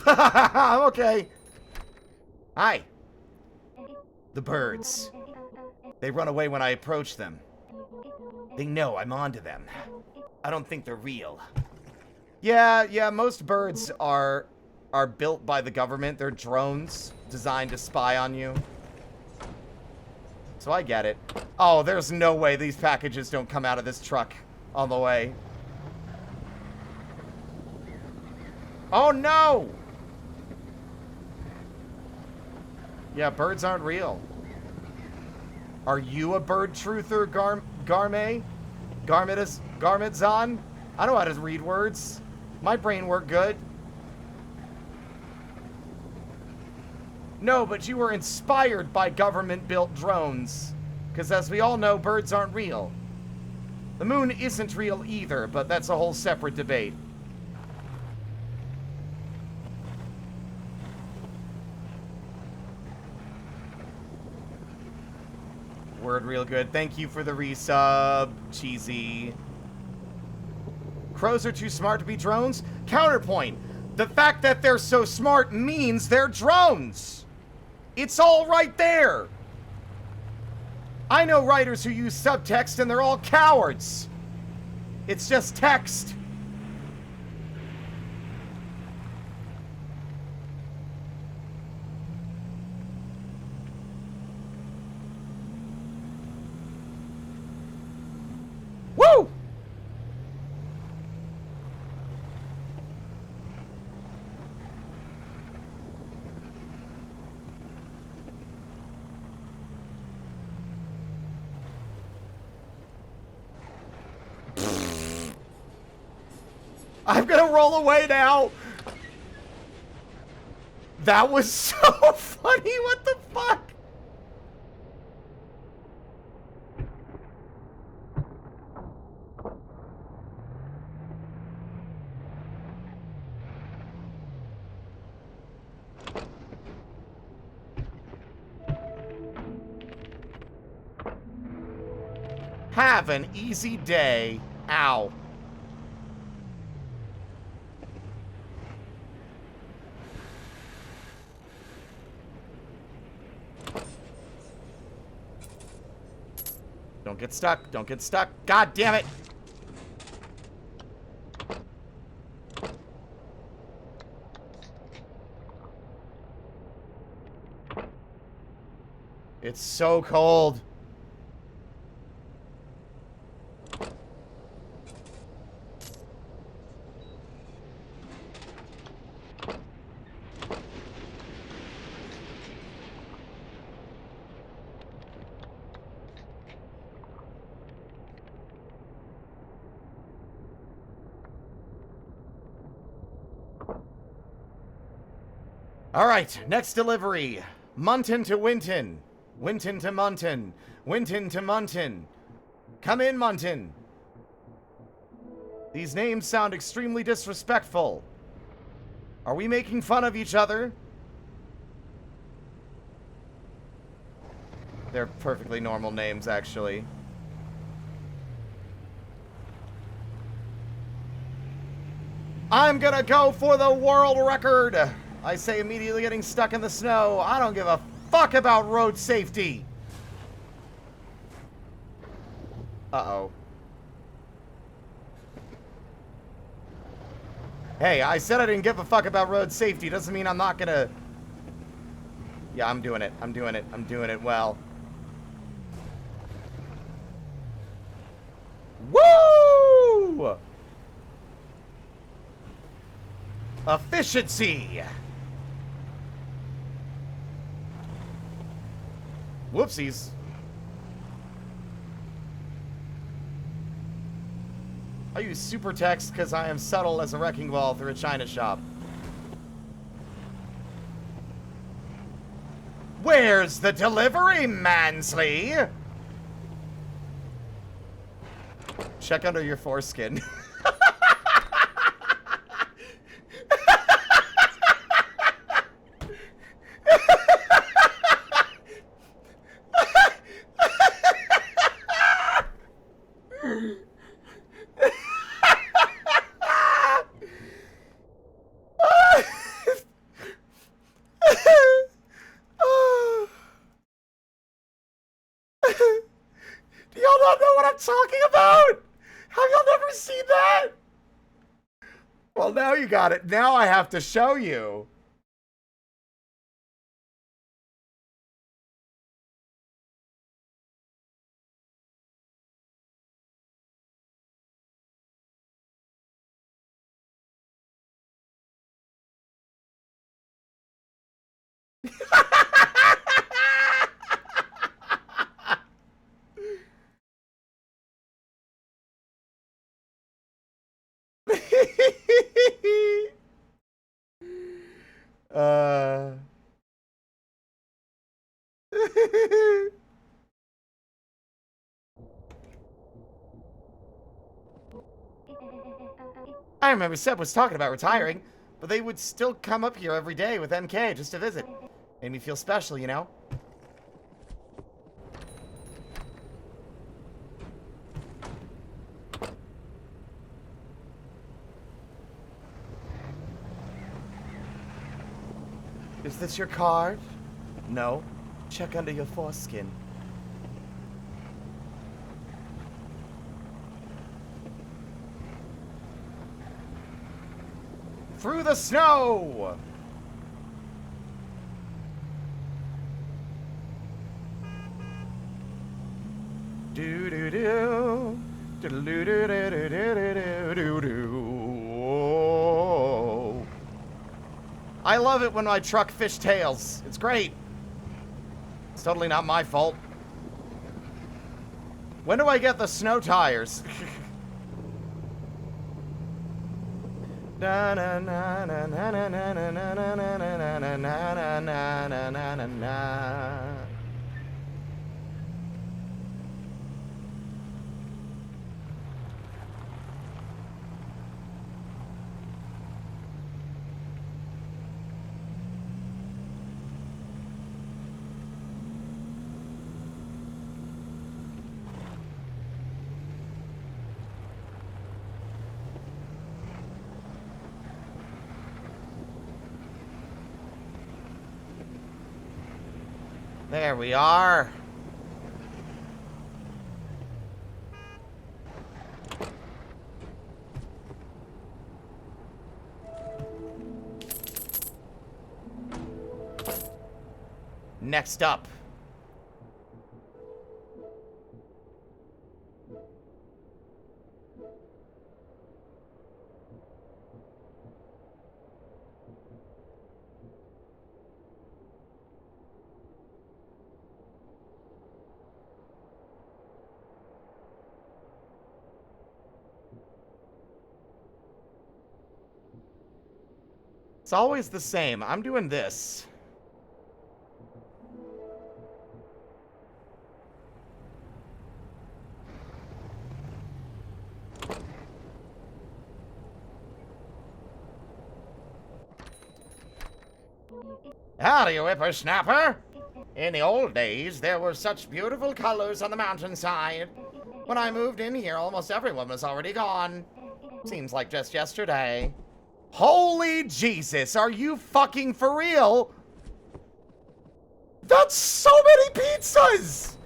Speaker 1: I'm okay. Hi. The birds. They run away when I approach them. They know I'm onto them. I don't think they're real. Yeah, most birds are built by the government. They're drones designed to spy on you. So I get it. Oh, there's no way these packages don't come out of this truck on the way. Oh, no! Yeah, birds aren't real. Are you a bird truther, Garme? Garmetzan? I know how to read words. My brain worked good. No, but you were inspired by government-built drones. Because as we all know, birds aren't real. The moon isn't real either, but that's a whole separate debate. Word real good. Thank you for the resub, Cheesy. Crows are too smart to be drones? Counterpoint. The fact that they're so smart means they're drones. It's all right there. I know writers who use subtext and they're all cowards. It's just text. Woo! I'm gonna roll away now. That was so funny. What the fuck? Have an easy day. Ow. Don't get stuck. Don't get stuck. God damn it. It's so cold. All right, next delivery. Munton to Winton. Winton to Munton. Winton to Munton. Come in, Munton. These names sound extremely disrespectful. Are we making fun of each other? They're perfectly normal names, actually. I'm gonna go for the world record. I say immediately getting stuck in the snow. I don't give a fuck about road safety. Uh-oh. Hey, I said I didn't give a fuck about road safety. Doesn't mean I'm not gonna... Yeah, I'm doing it. I'm doing it. I'm doing it well. Woo! Efficiency! Whoopsies. I use super text because I am subtle as a wrecking ball through a china shop. Where's the delivery, Mansley? Check under your foreskin. never seen that? Well, now you got it. Now I have to show you. I remember Seb was talking about retiring, but they would still come up here every day with MK just to visit. Made me feel special, you know? Is this your card? No. Check under your foreskin. Through the snow! Do do do. Do do do do do do do do. I love it when my truck fish tails. It's great. It's totally not my fault. When do I get the snow tires? Na na na na na na na na na na na na na na na na na. There we are. Next up. It's always the same. I'm doing this. Howdy, whippersnapper. In the old days, there were such beautiful colors on the mountainside. When I moved in here, almost everyone was already gone. Seems like just yesterday. Holy Jesus, are you fucking for real? That's so many pizzas!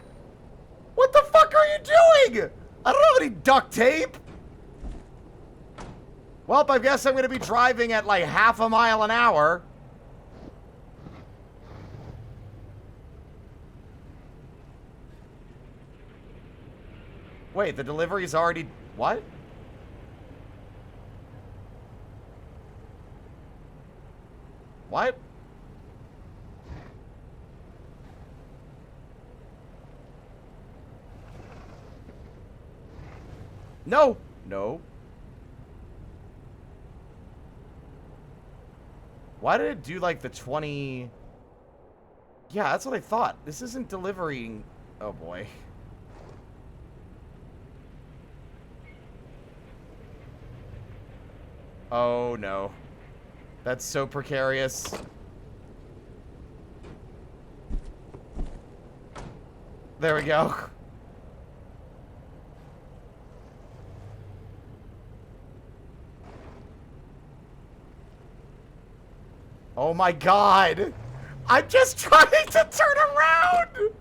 Speaker 1: What the fuck are you doing? I don't have any duct tape. Well, I guess I'm gonna be driving at like half a mile an hour. Wait, the delivery's already... What? What? No! No. Why did it do like the 20... Yeah, that's what I thought. This isn't delivering... Oh boy. Oh no. That's so precarious. There we go. Oh my god! I'm just trying to turn around!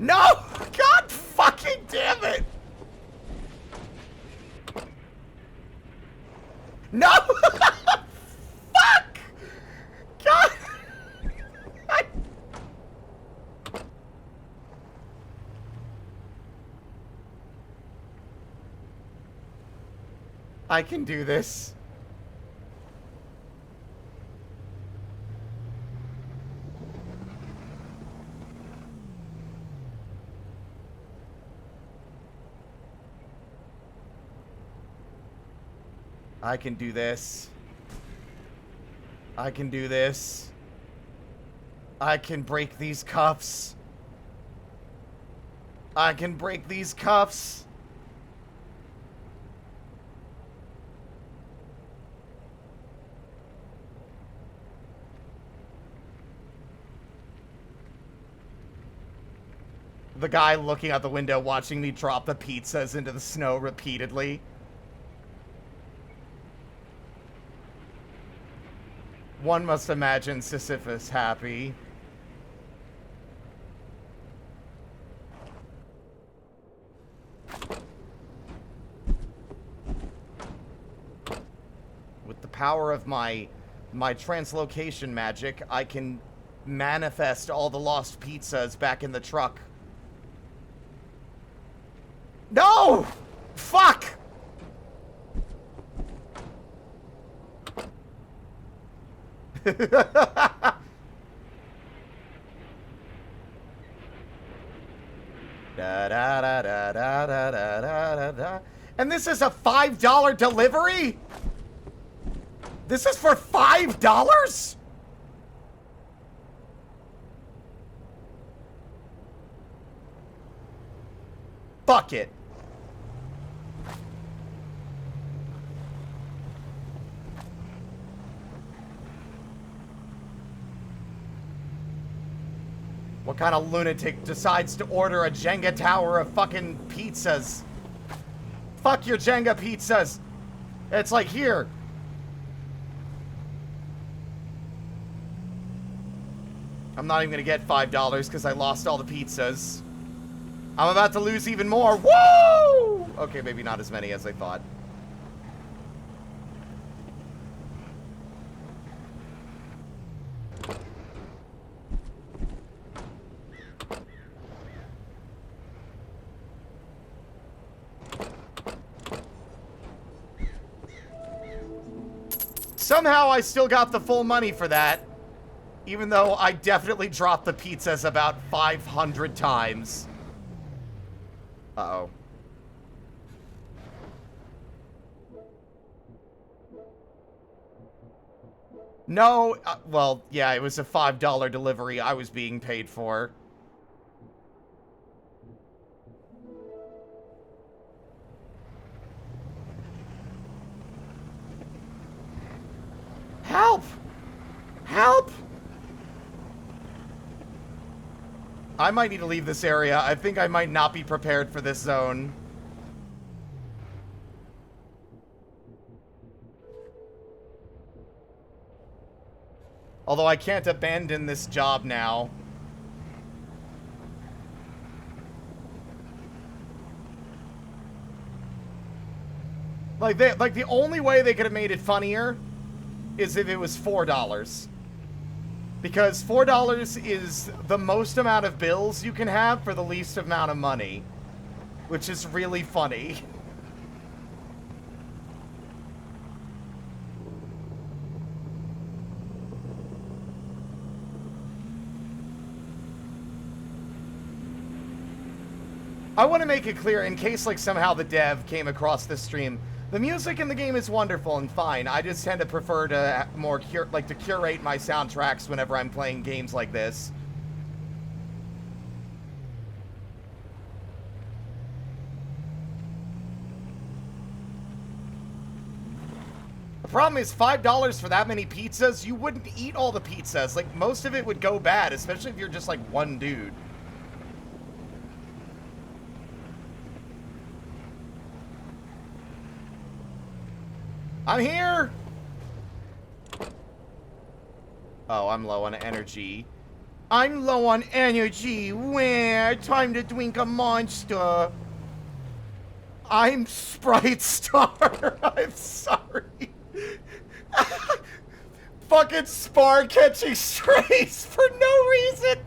Speaker 1: No! God fucking damn it! No! Fuck! God! I can do this. I can do this. I can do this. I can break these cuffs. I can break these cuffs. The guy looking out the window watching me drop the pizzas into the snow repeatedly. One must imagine Sisyphus happy. With the power of my translocation magic, I can manifest all the lost pizzas back in the truck. No! Fuck! And this is a $5 delivery? This is for $5? Fuck it. What kind of lunatic decides to order a Jenga tower of fucking pizzas? Fuck your Jenga pizzas. It's like, here. I'm not even gonna get $5 because I lost all the pizzas. I'm about to lose even more. Woo! Okay, maybe not as many as I thought. Somehow I still got the full money for that, even though I definitely dropped the pizzas about 500 times. Uh-oh. No, well, yeah, it was a $5 delivery I was being paid for. Help! Help! I might need to leave this area. I think I might not be prepared for this zone. Although I can't abandon this job now. Like the only way they could have made it funnier is if it was $4. Because $4 is the most amount of bills you can have for the least amount of money. Which is really funny. I want to make it clear, in case like somehow the dev came across this stream, the music in the game is wonderful and fine. I just tend to prefer to to curate my soundtracks whenever I'm playing games like this. The problem is $5 for that many pizzas, you wouldn't eat all the pizzas. Like, most of it would go bad, especially if you're just like one dude. I'm here! Oh, I'm low on energy. I'm low on energy. Where? Time to drink a monster. I'm Sprite Star. I'm sorry. Fucking Spar catching strays for no reason.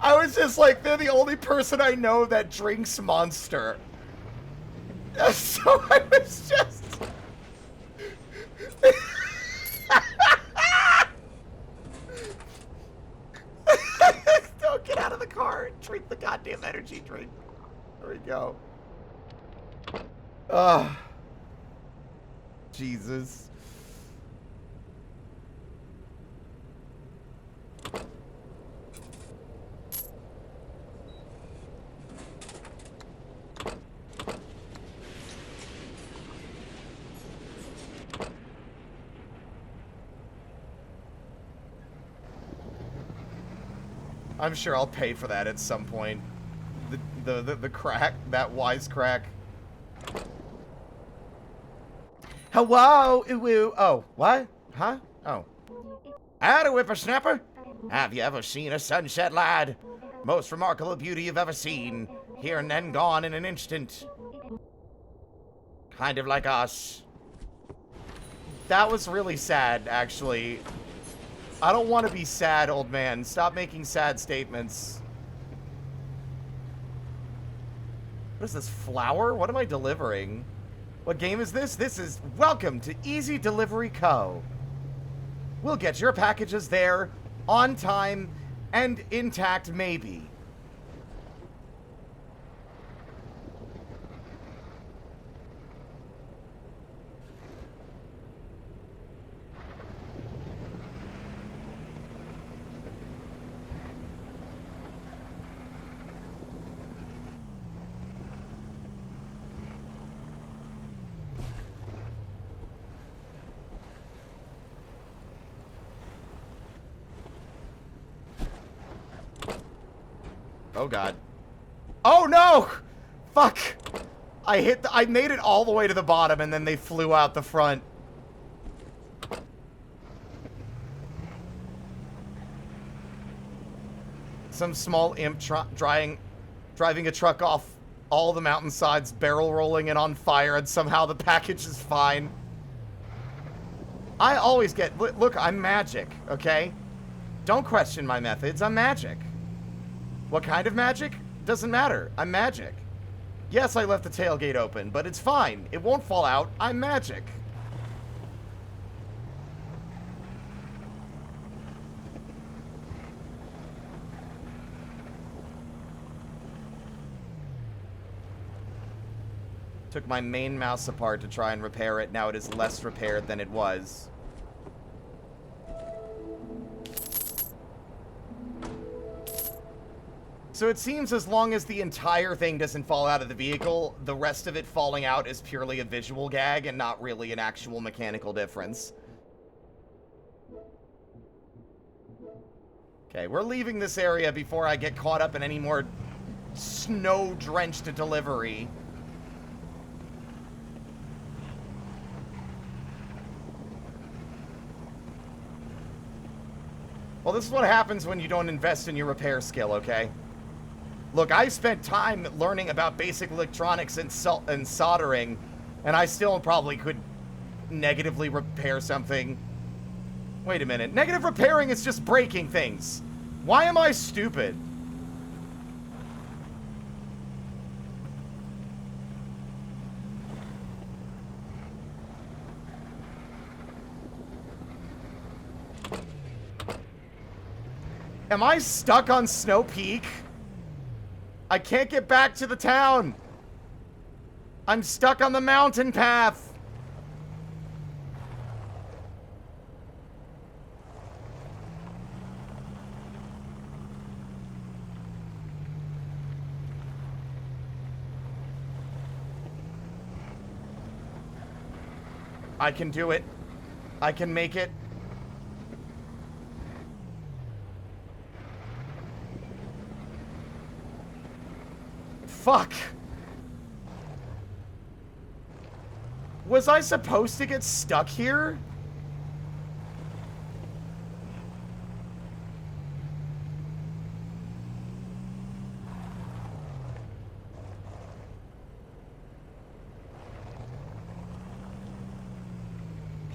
Speaker 1: I was just like, they're the only person I know that drinks Monster. So I was just... Don't get out of the car and drink the goddamn energy drink. There we go. Jesus. I'm sure I'll pay for that at some point. The crack, that wisecrack. Hello, ooh. Oh, what? Huh? Oh. Howdy, whippersnapper. Have you ever seen a sunset, lad? Most remarkable beauty you've ever seen. Here and then gone in an instant. Kind of like us. That was really sad, actually. I don't want to be sad, old man. Stop making sad statements. What is this, flour? What am I delivering? What game is this? This is Welcome to Easy Delivery Co. We'll get your packages there, on time, and intact, maybe. Oh god. Oh no! Fuck! I made it all the way to the bottom and then they flew out the front. Some small imp driving a truck off all the mountainsides, barrel rolling and on fire, and somehow the package is fine. I always get... Look, I'm magic, okay? Don't question my methods, I'm magic. What kind of magic? Doesn't matter. I'm magic. Yes, I left the tailgate open, but it's fine. It won't fall out. I'm magic. Took my main mouse apart to try and repair it. Now it is less repaired than it was. So it seems as long as the entire thing doesn't fall out of the vehicle, the rest of it falling out is purely a visual gag and not really an actual mechanical difference. Okay, we're leaving this area before I get caught up in any more snow-drenched delivery. Well, this is what happens when you don't invest in your repair skill, okay? Look, I spent time learning about basic electronics and soldering, and I still probably could negatively repair something. Wait a minute. Negative repairing is just breaking things. Why am I stupid? Am I stuck on Snow Peak? I can't get back to the town. I'm stuck on the mountain path. I can do it. I can make it. Fuck. Was I supposed to get stuck here?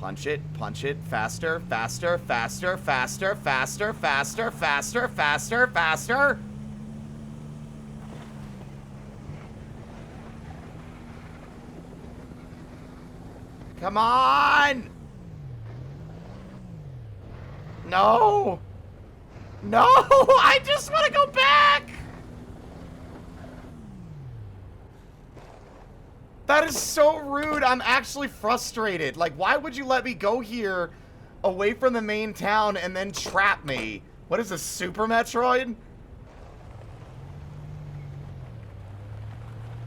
Speaker 1: Punch it, faster, faster, faster, faster, faster, faster, faster, faster, faster. Come on! No! No! I just want to go back! That is so rude. I'm actually frustrated. Like, why would you let me go here away from the main town and then trap me? What is this, Super Metroid?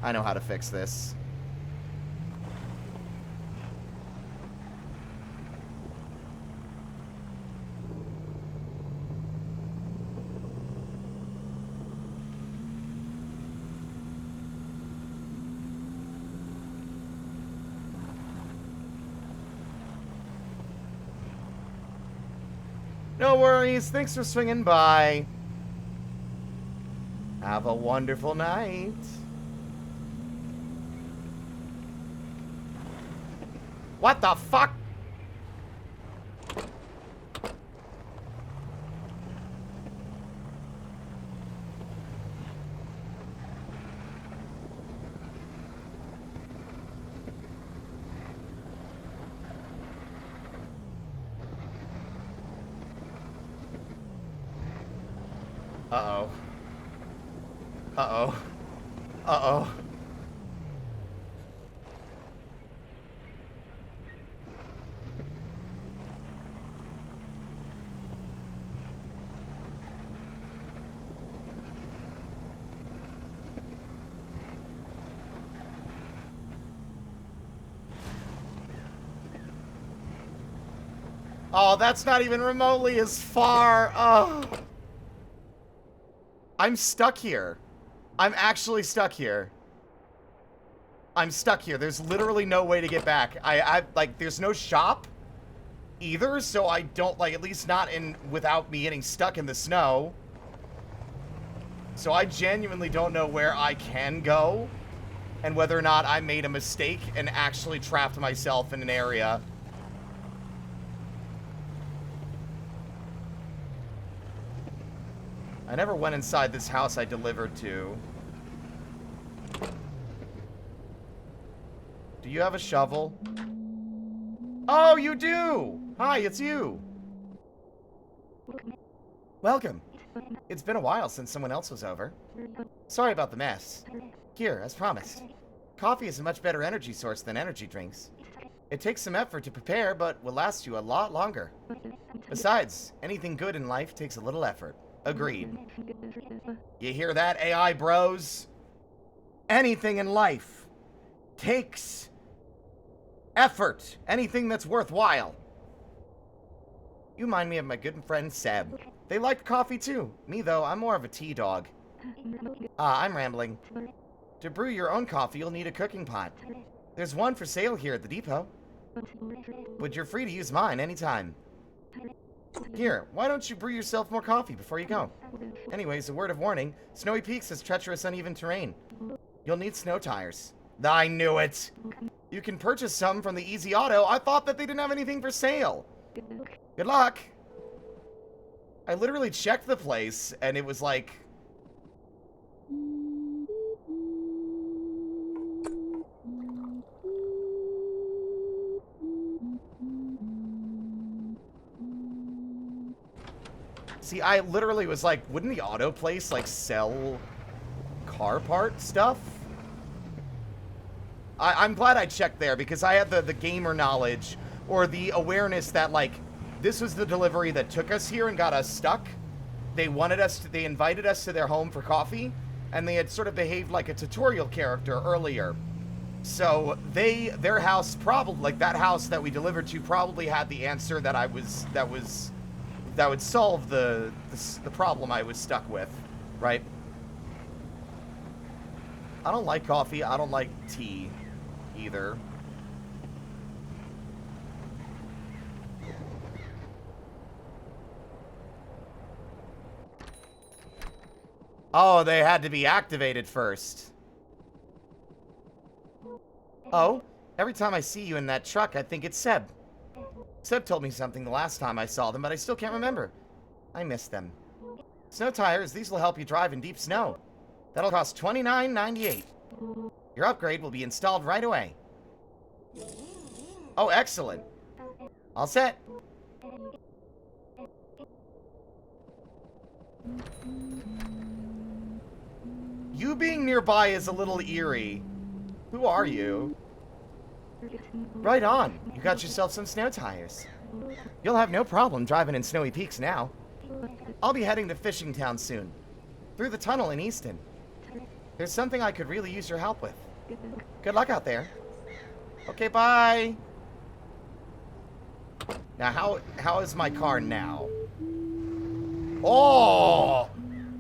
Speaker 1: I know how to fix this. No worries. Thanks for swinging by. Have a wonderful night. What the fuck? Uh-oh. Uh-oh. Uh-oh. Oh, that's not even remotely as far. Oh. I'm stuck here. I'm actually stuck here. I'm stuck here. There's literally no way to get back. Like, there's no shop either, so I don't, like, at least not without me getting stuck in the snow. So I genuinely don't know where I can go and whether or not I made a mistake and actually trapped myself in an area. I never went inside this house I delivered to. Do you have a shovel? Oh, you do! Hi, it's you! Welcome. It's been a while since someone else was over. Sorry about the mess. Here, as promised. Coffee is a much better energy source than energy drinks. It takes some effort to prepare, but will last you a lot longer. Besides, anything good in life takes a little effort. Agreed. You hear that, AI bros? Anything in life takes effort. Anything that's worthwhile. You remind me of my good friend Seb. They like coffee too. Me though, I'm more of a tea dog. I'm rambling. To brew your own coffee, you'll need a cooking pot. There's one for sale here at the depot. But you're free to use mine anytime. Here, why don't you brew yourself more coffee before you go? Anyways, a word of warning. Snowy Peaks has treacherous, uneven terrain. You'll need snow tires. I knew it! You can purchase some from the Easy Auto. I thought that they didn't have anything for sale. Good luck! I literally checked the place, and it was like... See, I literally was like, wouldn't the auto place, like, sell car part stuff? I'm glad I checked there, because I had the gamer knowledge, or the awareness that, like, this was the delivery that took us here and got us stuck. They invited us to their home for coffee, and they had sort of behaved like a tutorial character earlier. So their house probably, like, that house that we delivered to probably had the answer that would solve the problem I was stuck with, right? I don't like coffee. I don't like tea either. Oh, they had to be activated first. Oh, every time I see you in that truck, I think it's Seb. Seb told me something the last time I saw them, but I still can't remember. I miss them. Snow tires, these will help you drive in deep snow. That'll cost $29.98. Your upgrade will be installed right away. Oh, excellent. All set. You being nearby is a little eerie. Who are you? Right on. You got yourself some snow tires. You'll have no problem driving in snowy peaks now. I'll be heading to Fishing Town soon. Through the tunnel in Easton. There's something I could really use your help with. Good luck out there. Okay, bye. Now, how is my car now? Oh!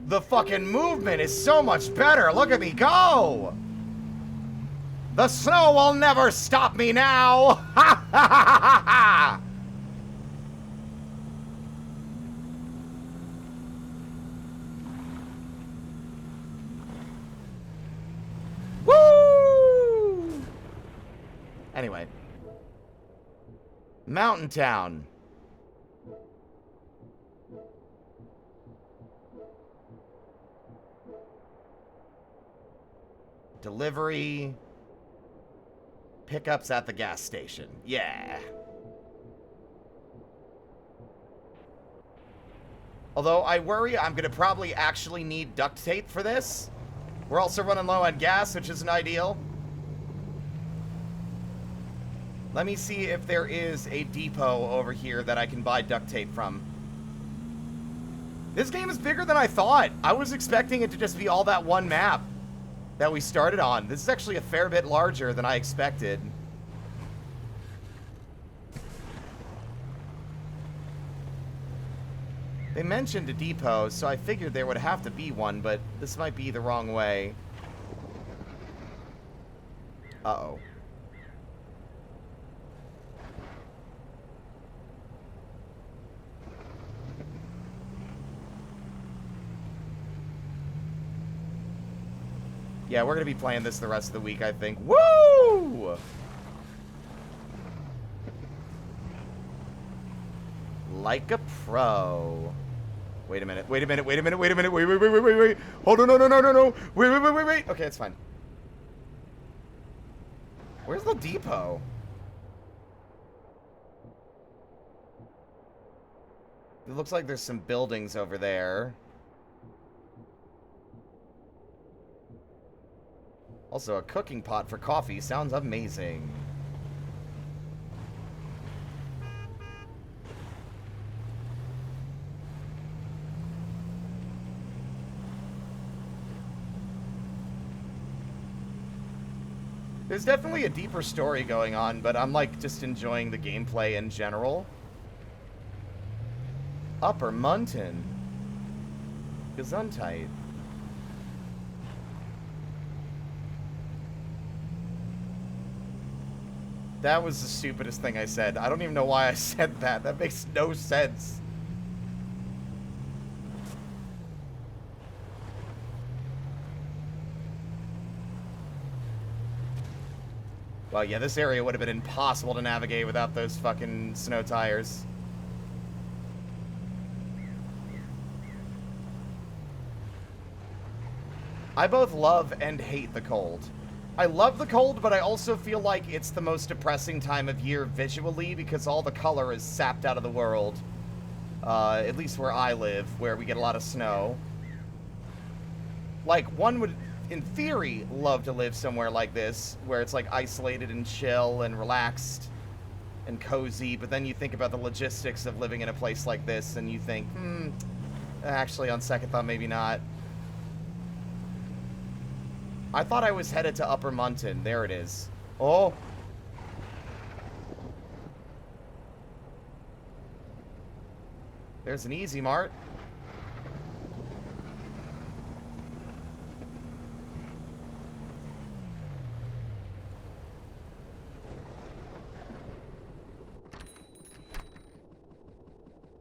Speaker 1: The fucking movement is so much better. Look at me go! The snow will never stop me now! Ha ha ha ha ha! Woo! Anyway. Mountain Town. Delivery. Pickups at the gas station. Yeah. Although I worry I'm going to probably actually need duct tape for this. We're also running low on gas, which isn't ideal. Let me see if there is a depot over here that I can buy duct tape from. This game is bigger than I thought. I was expecting it to just be all that one map that we started on. This is actually a fair bit larger than I expected. They mentioned a depot, so I figured there would have to be one, but this might be the wrong way. Uh-oh. Yeah, we're going to be playing this the rest of the week, I think. Woo! Like a pro. Wait a minute, wait a minute, wait a minute, wait a minute, wait, wait, wait, wait, wait, wait. Hold on, no, no, no, no, no. Wait, wait, wait, wait, wait. Okay, it's fine. Where's the depot? It looks like there's some buildings over there. Also, a cooking pot for coffee sounds amazing. There's definitely a deeper story going on, but I'm like just enjoying the gameplay in general. Upper Munton. Gesundheit. That was the stupidest thing I said. I don't even know why I said that. That makes no sense. Well, yeah, this area would have been impossible to navigate without those fucking snow tires. I both love and hate the cold. I love the cold, but I also feel like it's the most depressing time of year visually because all the color is sapped out of the world. At least where I live, where we get a lot of snow. Like, one would, in theory, love to live somewhere like this, where it's like isolated and chill and relaxed and cozy, but then you think about the logistics of living in a place like this and you think, actually, on second thought, maybe not. I thought I was headed to Upper Munton. There it is. Oh. There's an Easy Mart.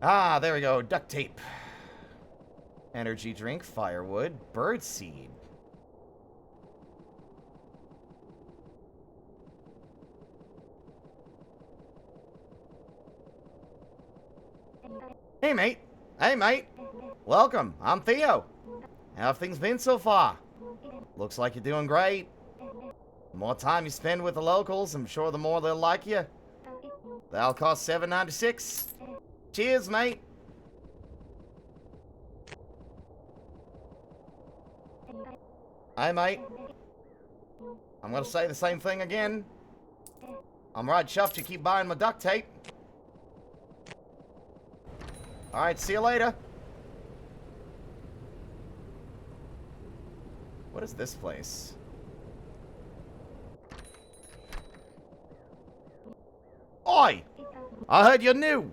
Speaker 1: Ah, there we go. Duct tape. Energy drink, firewood, birdseed. Hey, mate. Hey, mate. Welcome. I'm Theo. How have things been so far? Looks like you're doing great. The more time you spend with the locals, I'm sure the more they'll like you. That'll cost $7.96. Cheers, mate. Hey, mate. I'm gonna say the same thing again. I'm right chuffed you keep buying my duct tape. Alright, see you later. What is this place? Oi! I heard you're new.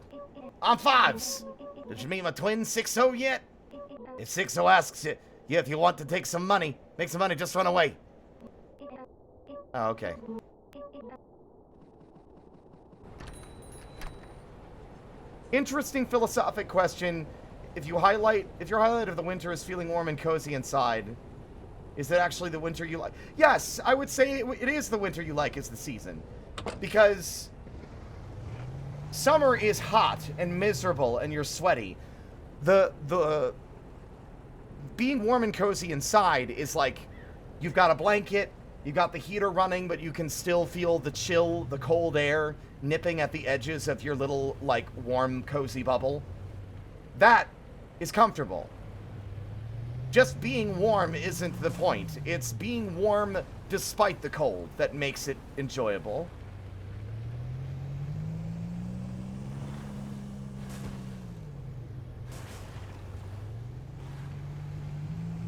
Speaker 1: I'm Fives. Did you meet my twin, 6-0, yet? If 6-0 asks you if you want to take some money, make some money, just run away. Oh, okay. Interesting philosophic question. If your highlight of the winter is feeling warm and cozy inside, is it actually the winter you like? Yes, I would say it is the winter you like is the season. Because summer is hot and miserable and you're sweaty. The being warm and cozy inside is like you've got a blanket, you've got the heater running, but you can still feel the chill, the cold air nipping at the edges of your little, like, warm, cozy bubble. That is comfortable. Just being warm isn't the point. It's being warm despite the cold that makes it enjoyable.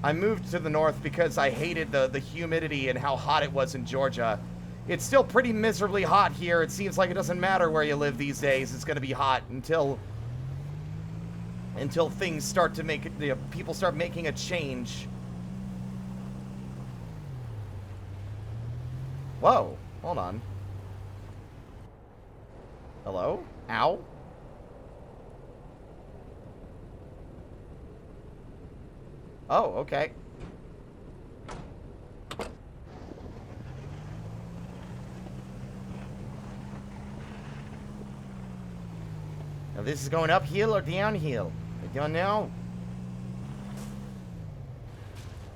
Speaker 1: I moved to the north because I hated the humidity and how hot it was in Georgia. It's still pretty miserably hot here. It seems like it doesn't matter where you live these days. It's going to be hot until things start to make it, people start making a change. Whoa, hold on. Hello? Ow? Oh, okay. Now this is going uphill or downhill? I don't know.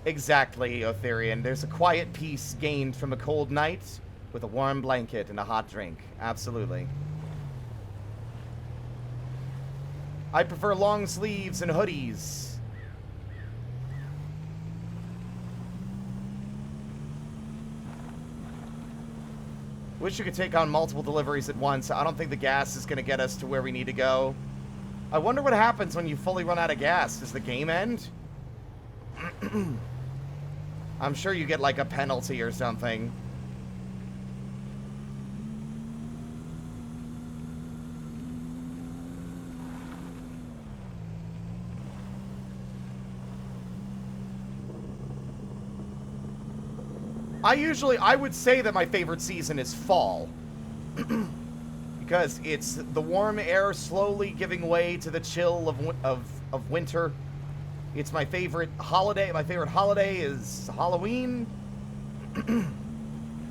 Speaker 1: Exactly, Otherian. There's a quiet peace gained from a cold night with a warm blanket and a hot drink. Absolutely. I prefer long sleeves and hoodies. Wish you could take on multiple deliveries at once. I don't think the gas is going to get us to where we need to go. I wonder what happens when you fully run out of gas. Does the game end? I'm sure you get like a penalty or something. I would say that my favorite season is fall. Because it's the warm air slowly giving way to the chill of winter. It's my favorite holiday. My favorite holiday is Halloween.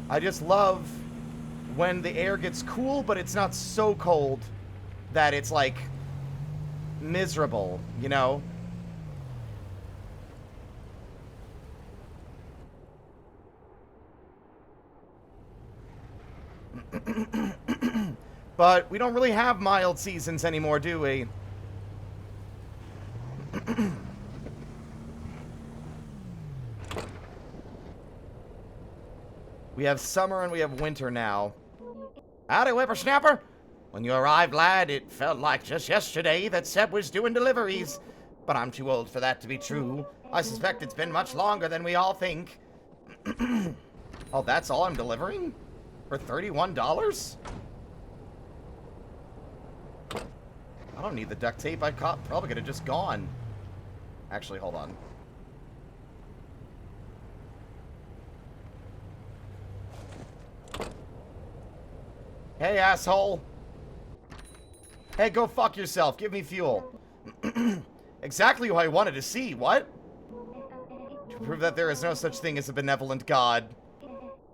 Speaker 1: I just love when the air gets cool, but it's not so cold that it's like miserable, you know? But we don't really have mild seasons anymore, do we? We have summer and we have winter now. Howdy, whippersnapper! When you arrived, lad, it felt like just yesterday that Seb was doing deliveries. But I'm too old for that to be true. I suspect it's been much longer than we all think. Oh, that's all I'm delivering? For $31? I don't need the duct tape. I probably could have just gone. Actually, hold on. Hey, asshole. Hey, go fuck yourself. Give me fuel. Exactly who I wanted to see. What? To prove that there is no such thing as a benevolent god.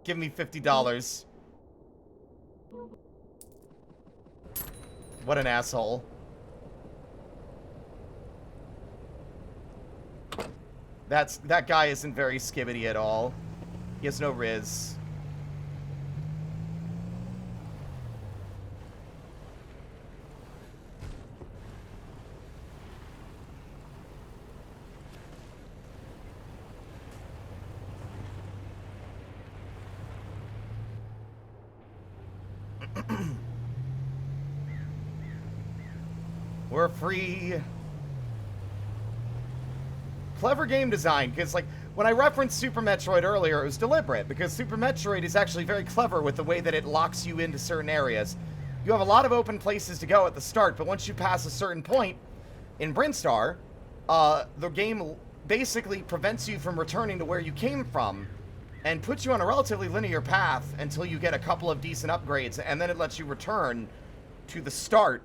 Speaker 1: Give me $50. What an asshole. That guy isn't very skibbity at all. He has no riz. We're free. Clever game design, because, like, when I referenced Super Metroid earlier, it was deliberate, because Super Metroid is actually very clever with the way that it locks you into certain areas. You have a lot of open places to go at the start, but once you pass a certain point in Brinstar, the game basically prevents you from returning to where you came from, and puts you on a relatively linear path until you get a couple of decent upgrades, and then it lets you return to the start,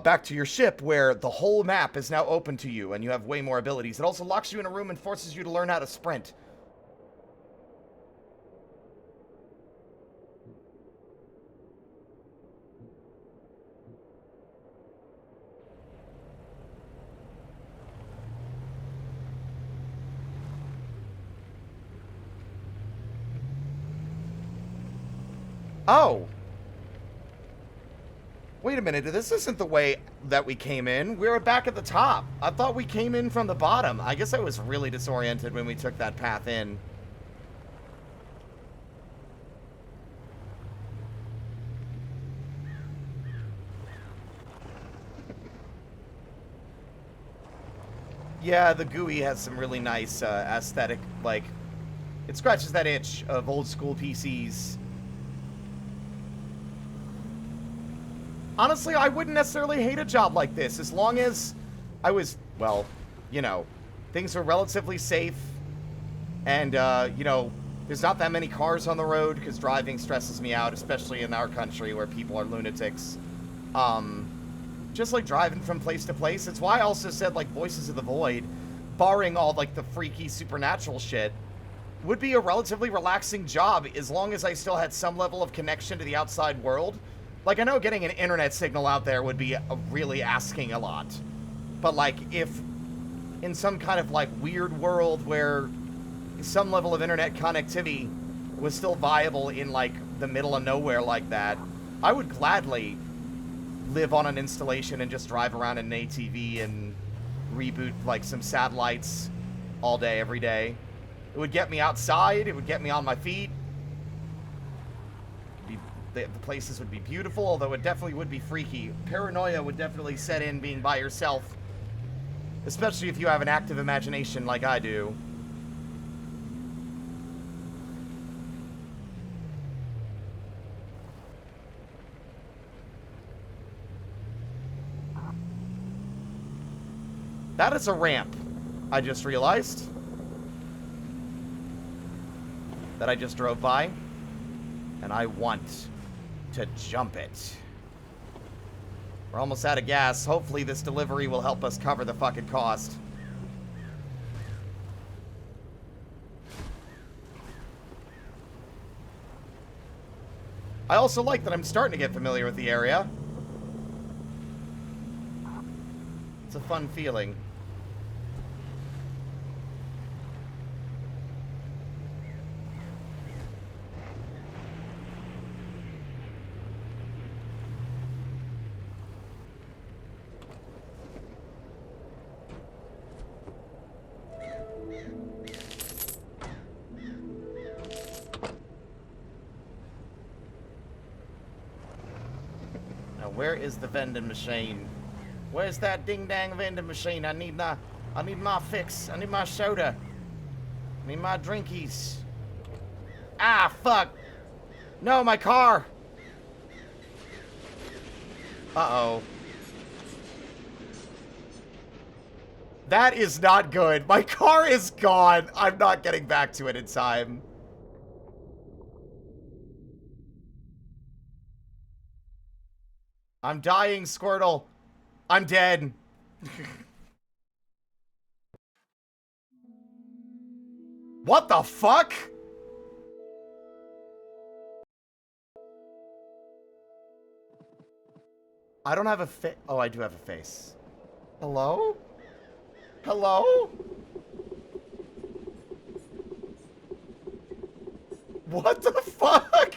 Speaker 1: back to your ship, where the whole map is now open to you, and you have way more abilities. It also locks you in a room and forces you to learn how to sprint. Oh! Wait a minute, this isn't the way that we came in. We were back at the top. I thought we came in from the bottom. I guess I was really disoriented when we took that path in. Yeah, the GUI has some really nice aesthetic, like, it scratches that itch of old school PCs. Honestly, I wouldn't necessarily hate a job like this, as long as I was, well, you know, things are relatively safe, and, you know, there's not that many cars on the road, because driving stresses me out, especially in our country where people are lunatics. Just, like, driving from place to place. It's why I also said, like, Voices of the Void, barring all, like, the freaky supernatural shit, would be a relatively relaxing job, as long as I still had some level of connection to the outside world. Like, I know getting an internet signal out there would be really asking a lot. But, like, if in some kind of, like, weird world where some level of internet connectivity was still viable in, like, the middle of nowhere like that, I would gladly live on an installation and just drive around in an ATV and reboot, like, some satellites all day, every day. It would get me outside. It would get me on my feet. The places would be beautiful, although it definitely would be freaky. Paranoia would definitely set in being by yourself, especially if you have an active imagination like I do. That is a ramp, I just realized. That I just drove by. And I want to jump it. We're almost out of gas. Hopefully this delivery will help us cover the fucking cost. I also like that I'm starting to get familiar with the area. It's a fun feeling. Where is the vending machine? Where's that ding-dang vending machine? I need my fix. I need my soda. I need my drinkies. Ah, fuck. No, my car. Uh-oh. That is not good. My car is gone. I'm not getting back to it in time. I'm dying, Squirtle. I'm dead. What the fuck? I don't have a face. Oh, I do have a face. Hello? Hello? What the fuck?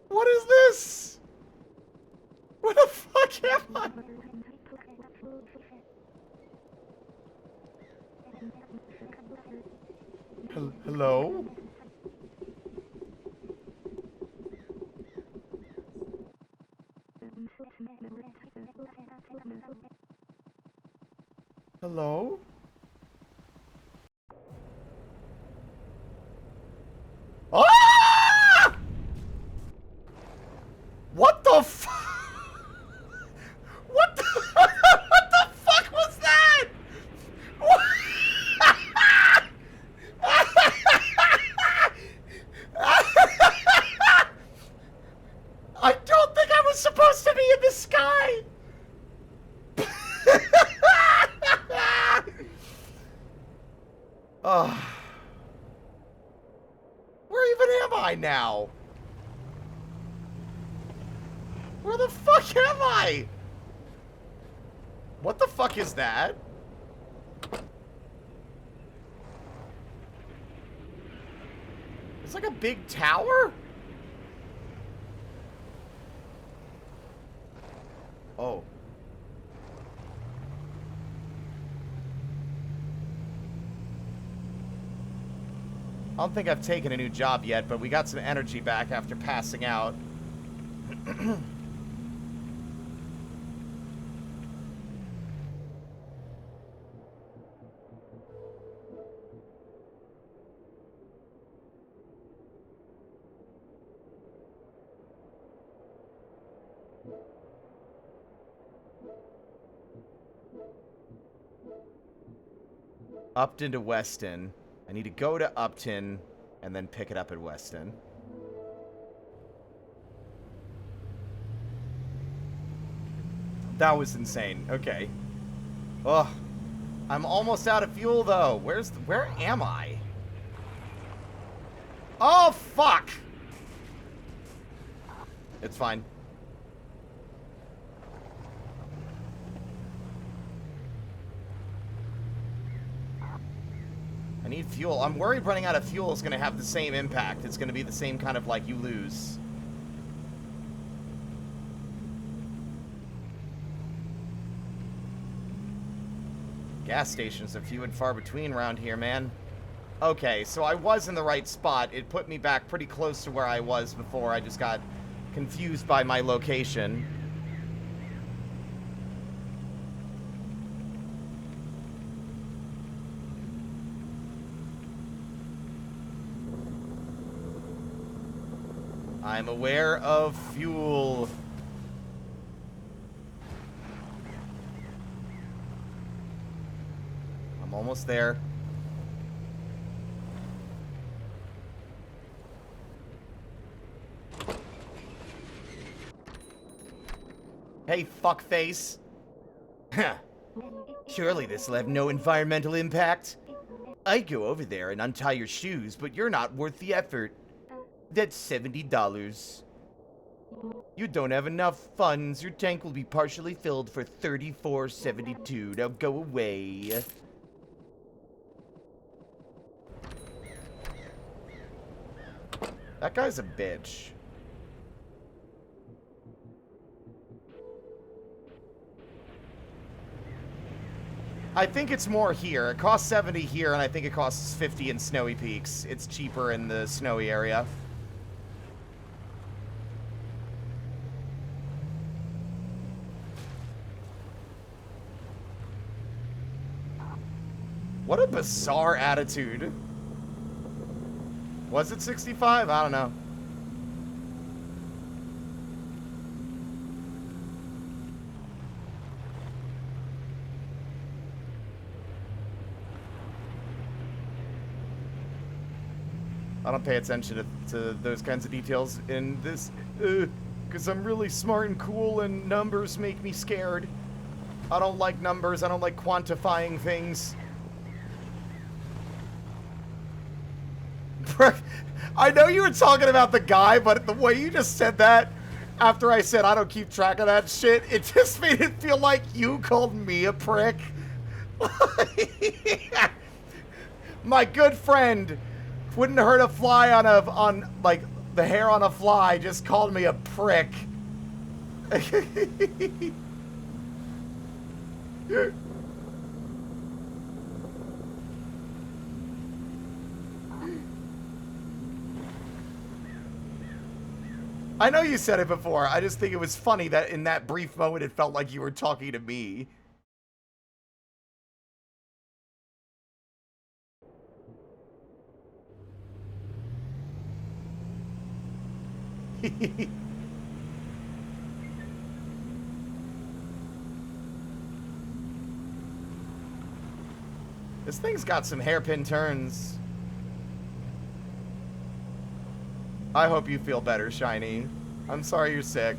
Speaker 1: What is this? Where the fuck am I? Hello? Hello? Ah! What the f- What the what the fuck was that? What? I don't think I was supposed to be in the sky. Oh. Where even am I now? Where the fuck am I? What the fuck is that? It's like a big tower? Oh. I don't think I've taken a new job yet, but we got some energy back after passing out. Upton to Weston. I need to go to Upton and then pick it up at Weston. That was insane. Okay. Ugh. I'm almost out of fuel though. Where am I? Oh fuck! It's fine. I need fuel. I'm worried running out of fuel is going to have the same impact. It's going to be the same kind of like you lose. Gas stations are few and far between around here, man. Okay, so I was in the right spot. It put me back pretty close to where I was before. I just got confused by my location. I'm aware of fuel. I'm almost there. Hey, fuckface. Surely this will have no environmental impact. I'd go over there and untie your shoes, but you're not worth the effort. That's $70. You don't have enough funds. Your tank will be partially filled for $34.72. Now go away. That guy's a bitch. I think it's more here. It costs 70 here, and I think it costs 50 in Snowy Peaks. It's cheaper in the snowy area. What a bizarre attitude. Was it 65? I don't know. I don't pay attention to those kinds of details in this, because I'm really smart and cool and numbers make me scared. I don't like numbers. I don't like quantifying things. I know you were talking about the guy, but the way you just said that, after I said I don't keep track of that shit, it just made it feel like you called me a prick. My good friend wouldn't hurt a fly on like the hair on a fly, just called me a prick. I know you said it before. I just think it was funny that in that brief moment it felt like you were talking to me. This thing's got some hairpin turns. I hope you feel better, Shiny. I'm sorry you're sick.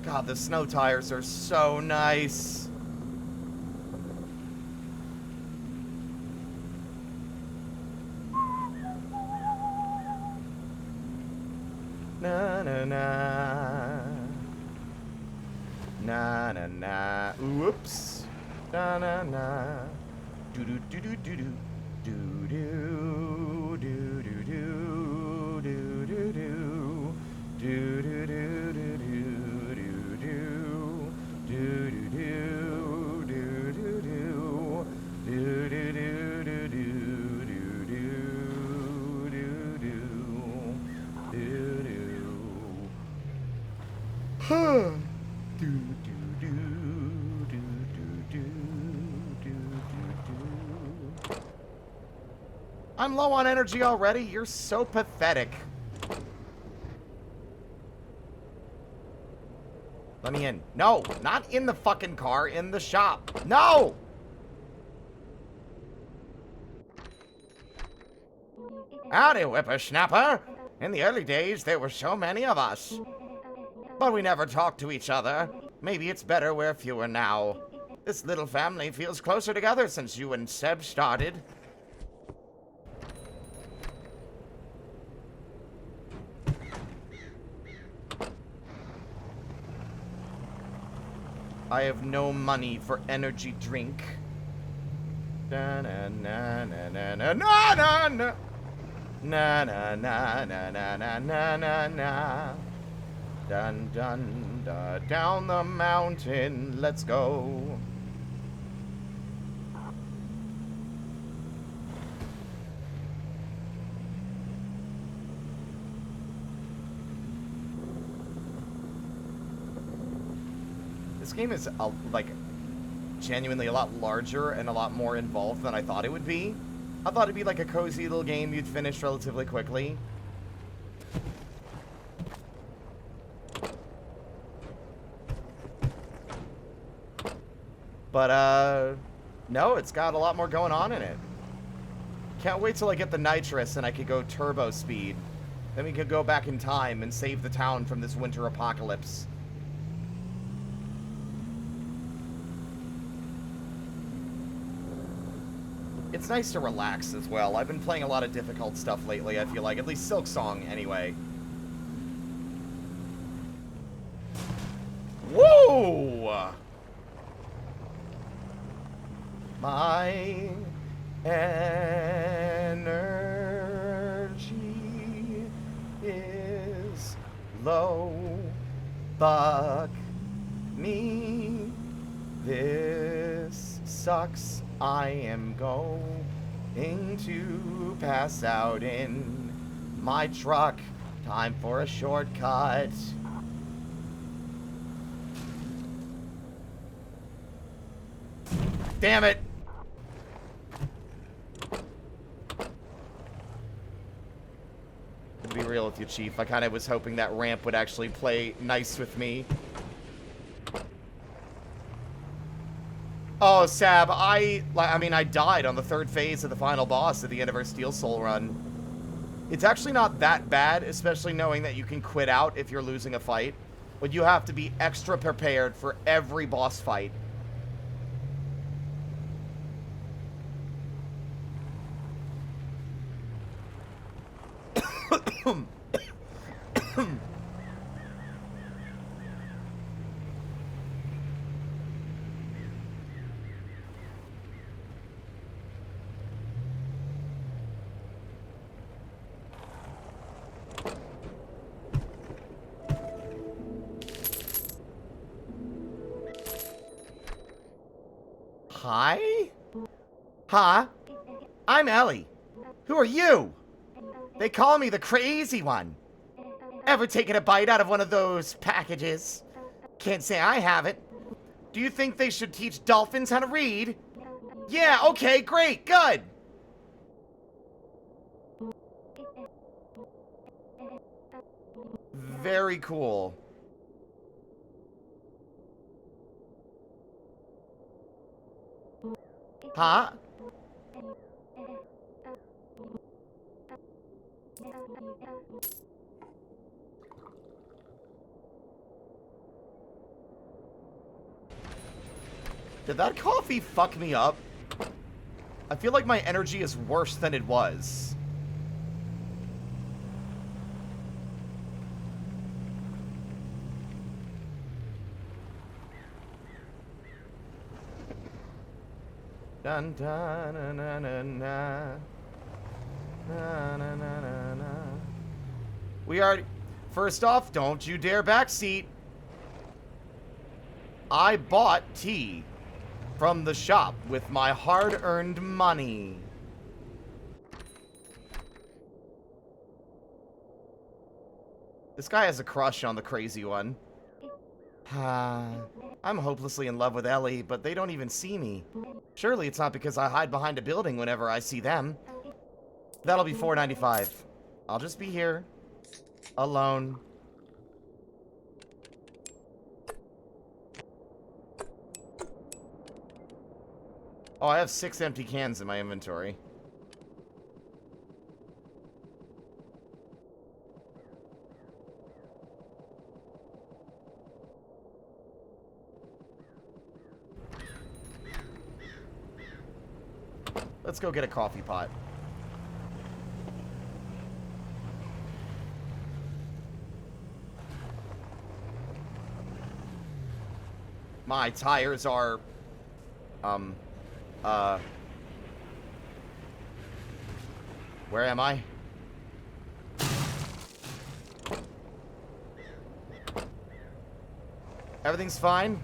Speaker 1: God, the snow tires are so nice. Na na na. Na na na. Whoops. Na na na. Do do do do do do. Do do do do do do do do. Do do do do do do do. Do do do do do do. Do do do do do do do do. I'm low on energy already. You're so pathetic. Let me in. No, not in the fucking car, in the shop. No! Howdy, whippersnapper. In the early days, there were so many of us. But we never talked to each other. Maybe it's better we're fewer now. This little family feels closer together since you and Seb started. I have no money for energy drink. Na na na na na na na na na na na na na na na na na. Dun dun da down the mountain, let's go. This game is like genuinely a lot larger and a lot more involved than I thought it would be. I thought it'd be like a cozy little game you'd finish relatively quickly. But, no, it's got a lot more going on in it. Can't wait till I get the nitrous and I could go turbo speed. Then we could go back in time and save the town from this winter apocalypse. It's nice to relax as well. I've been playing a lot of difficult stuff lately, I feel like. At least Silksong, anyway. Whoa! My energy is low. Fuck me. This sucks. I am going to pass out in my truck. Time for a shortcut. Damn it! To be real with you, Chief, I kind of was hoping that ramp would actually play nice with me. Oh, Sab, I mean, I died on the third phase of the final boss at the end of our Steel Soul run. It's actually not that bad, especially knowing that you can quit out if you're losing a fight. But you have to be extra prepared for every boss fight. Hi? Huh? I'm Ellie. Who are you? They call me the crazy one. Ever taken a bite out of one of those packages? Can't say I haven't. Do you think they should teach dolphins how to read? Yeah, okay, great, good. Very cool. Huh? Did that coffee fuck me up? I feel like my energy is worse than it was. Dun dun na na na na. Na na na na na. We already. First off, don't you dare backseat. I bought tea from the shop with my hard-earned money. This guy has a crush on the crazy one. I'm hopelessly in love with Ellie, but they don't even see me. Surely it's not because I hide behind a building whenever I see them. That'll be $4.95. I'll just be here, alone. Oh, I have 6 empty cans in my inventory. Let's go get a coffee pot. My tires are, where am I? Everything's fine?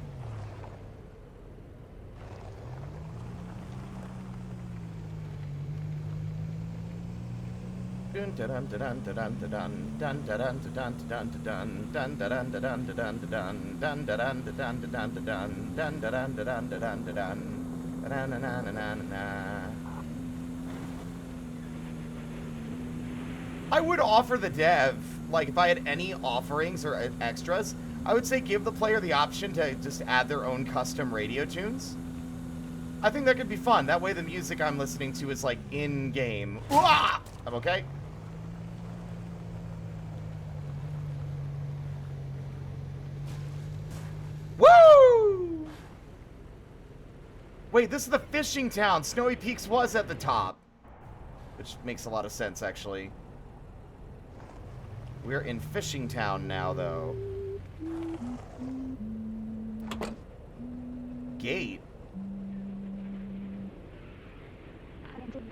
Speaker 1: I would offer the dev, like, if I had any offerings or extras, I would say give the player the option to just add their own custom radio tunes. I think that could be fun. That way the music I'm listening to is, like, in-game. I'm okay? Woo! Wait, this is the fishing town. Snowy Peaks was at the top. Which makes a lot of sense, actually. We're in Fishing Town now, though. Gate?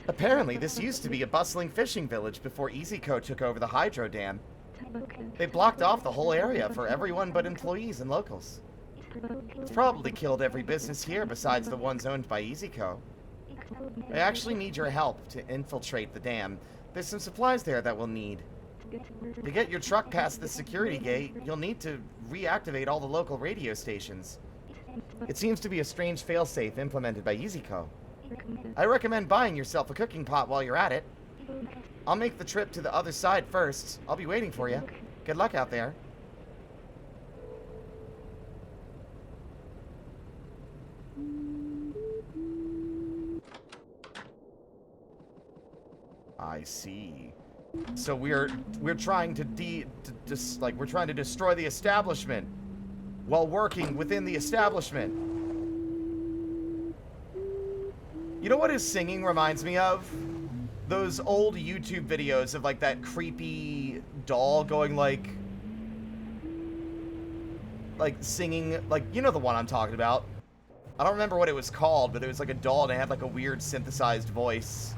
Speaker 1: Apparently, this used to be a bustling fishing village before EasyCo took over the hydro dam. They blocked off the whole area for everyone but employees and locals. It's probably killed every business here besides the ones owned by EasyCo. I actually need your help to infiltrate the dam. There's some supplies there that we'll need. To get your truck past the security gate, you'll need to reactivate all the local radio stations. It seems to be a strange failsafe implemented by EasyCo. I recommend buying yourself a cooking pot while you're at it. I'll make the trip to the other side first. I'll be waiting for you. Good luck out there. I see. So we're trying to we're trying to destroy the establishment while working within the establishment. You know what his singing reminds me of? those old YouTube videos of, like, that creepy doll going, like, singing, like, you know the one I'm talking about. I don't remember what it was called, but it was like a doll and it had, like, a weird synthesized voice.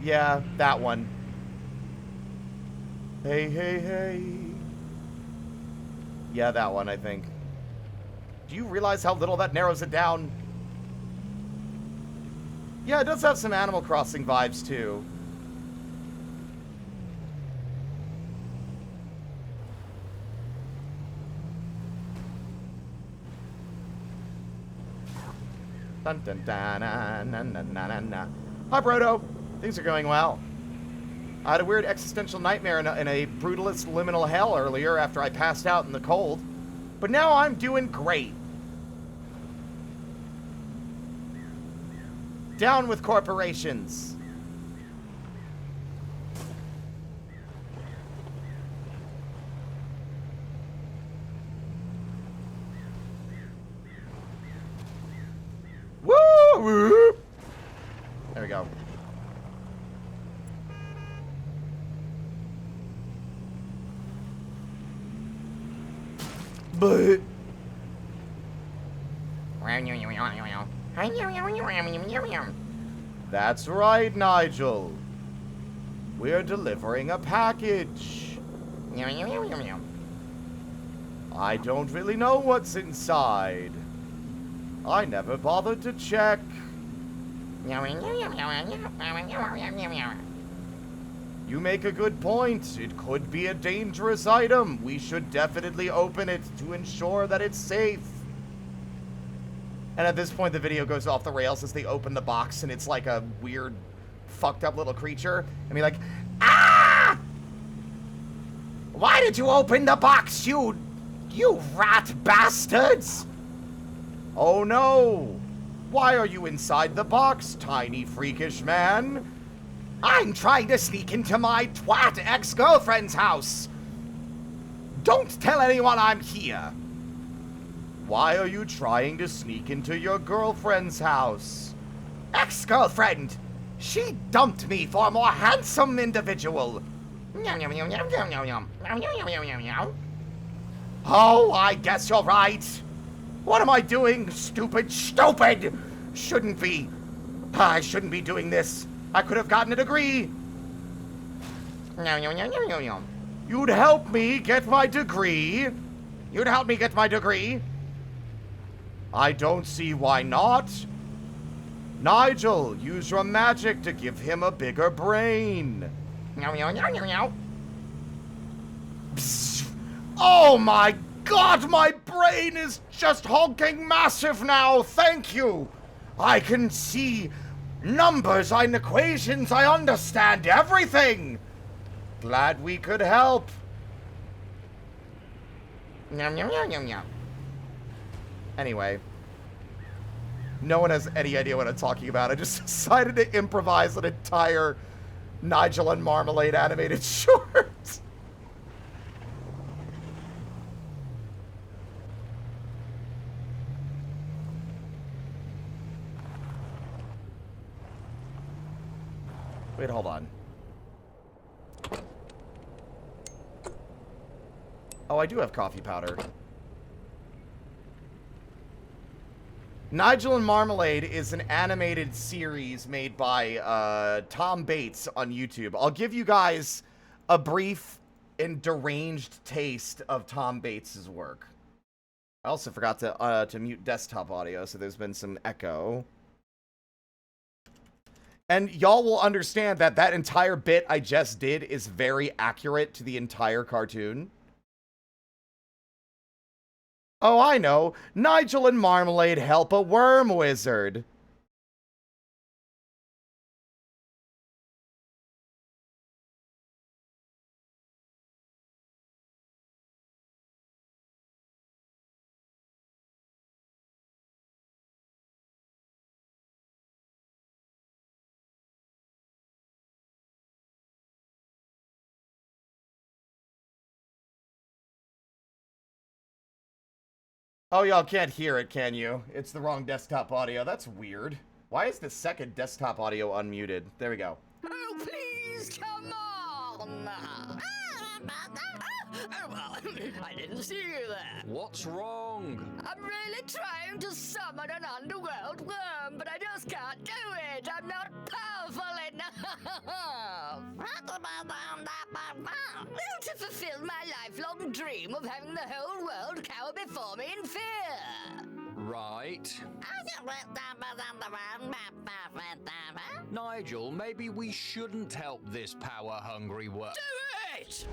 Speaker 1: Yeah, that one. Hey, hey, hey. Yeah, that one, I think. Do you realize how little that narrows it down? Yeah, it does have some Animal Crossing vibes, too. Dun dun dun na na na na na. Hi, Brodo. Things are going well. I had a weird existential nightmare in a brutalist liminal hell earlier after I passed out in the cold. But now I'm doing great. Down with corporations. Woo! There we go. But that's right, Nigel. We're delivering a package. I don't really know what's inside. I never bothered to check. You make a good point. It could be a dangerous item. We should definitely open it to ensure that it's safe. And at this point, the video goes off the rails as they open the box, and it's like a weird, fucked up little creature. I mean, like, ah! Why did you open the box, you rat bastards? Oh no! Why are you inside the box, tiny freakish man? I'm trying to sneak into my twat ex-girlfriend's house. Don't tell anyone I'm here. Why are you trying to sneak into your girlfriend's house? Ex-girlfriend! She dumped me for a more handsome individual. Oh, I guess you're right. What am I doing? Stupid! Shouldn't be. I shouldn't be doing this. I could have gotten a degree. You'd help me get my degree? You'd help me get my degree? I don't see why not. Nigel, use your magic to give him a bigger brain. Psst. Oh my God, my brain is just honking massive now. Thank you. I can see numbers and equations. I understand everything. Glad we could help. Anyway, no one has any idea what I'm talking about. I just decided to improvise an entire Nigel and Marmalade animated short. Wait, hold on. Oh, I do have coffee powder. Nigel and Marmalade is an animated series made by Tom Bates on YouTube. I'll give you guys a brief and deranged taste of Tom Bates' work. I also forgot to mute desktop audio, so there's been some echo. And y'all will understand that that entire bit I just did is very accurate to the entire cartoon. Oh, I know. Nigel and Marmalade help a worm wizard. Oh, y'all can't hear it, can you? It's the wrong desktop audio. That's weird. Why is the second desktop audio unmuted? There we go.
Speaker 2: Oh, please, come on! Oh, well, I didn't see you there.
Speaker 3: What's wrong?
Speaker 2: I'm really trying to summon an underworld worm, but I just can't do it. I'm not powerful enough. To fulfill my lifelong dream of having the whole world cower before me in fear.
Speaker 3: Right. Nigel, maybe we shouldn't help this power-hungry worm.
Speaker 2: Do it!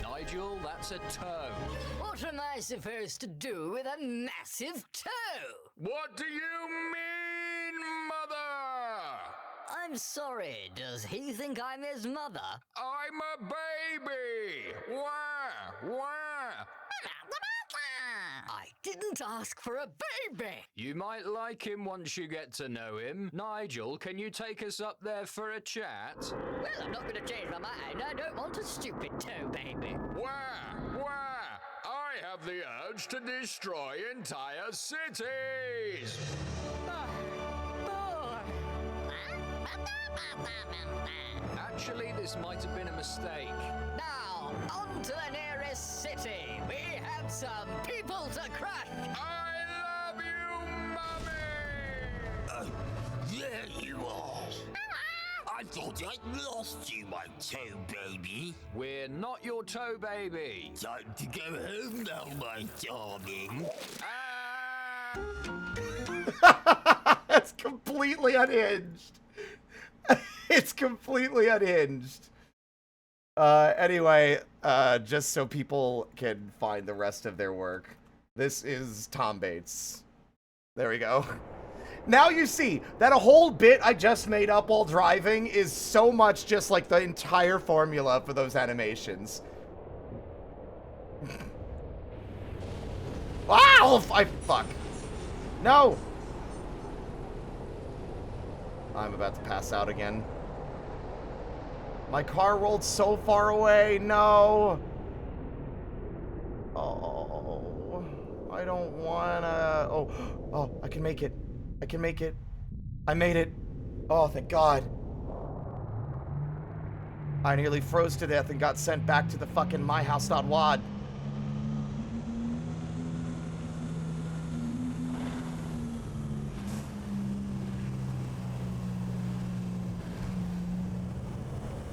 Speaker 3: Nigel, that's a toe.
Speaker 2: What am I supposed to do with a massive toe?
Speaker 3: What do you mean, Mother?
Speaker 2: I'm sorry, does he think I'm his mother?
Speaker 3: I'm a baby! Wah! Wah!
Speaker 2: I didn't ask for a baby!
Speaker 3: You might like him once you get to know him. Nigel, can you take us up there for a chat?
Speaker 2: Well, I'm not going to change my mind. I don't want a stupid toe baby.
Speaker 3: Wah! Wah! I have the urge to destroy entire cities! Actually, this might have been a mistake.
Speaker 2: Now, on to the nearest city. We have some people to crush.
Speaker 3: I love you, Mummy!
Speaker 4: There you are. I thought I'd lost you, my toe baby.
Speaker 3: We're not your toe baby.
Speaker 4: Time to go home now, my darling.
Speaker 1: That's completely unhinged. It's completely unhinged. Anyway, just so people can find the rest of their work, this is Tom Bates. There we go. Now you see that a whole bit I just made up while driving is so much just like the entire formula for those animations. Wow! Fuck. No! I'm about to pass out again. My car rolled so far away. No. Oh. I don't wanna. Oh, I can make it. I can make it. I made it. Oh, thank God. I nearly froze to death and got sent back to the fucking myhouse.wad.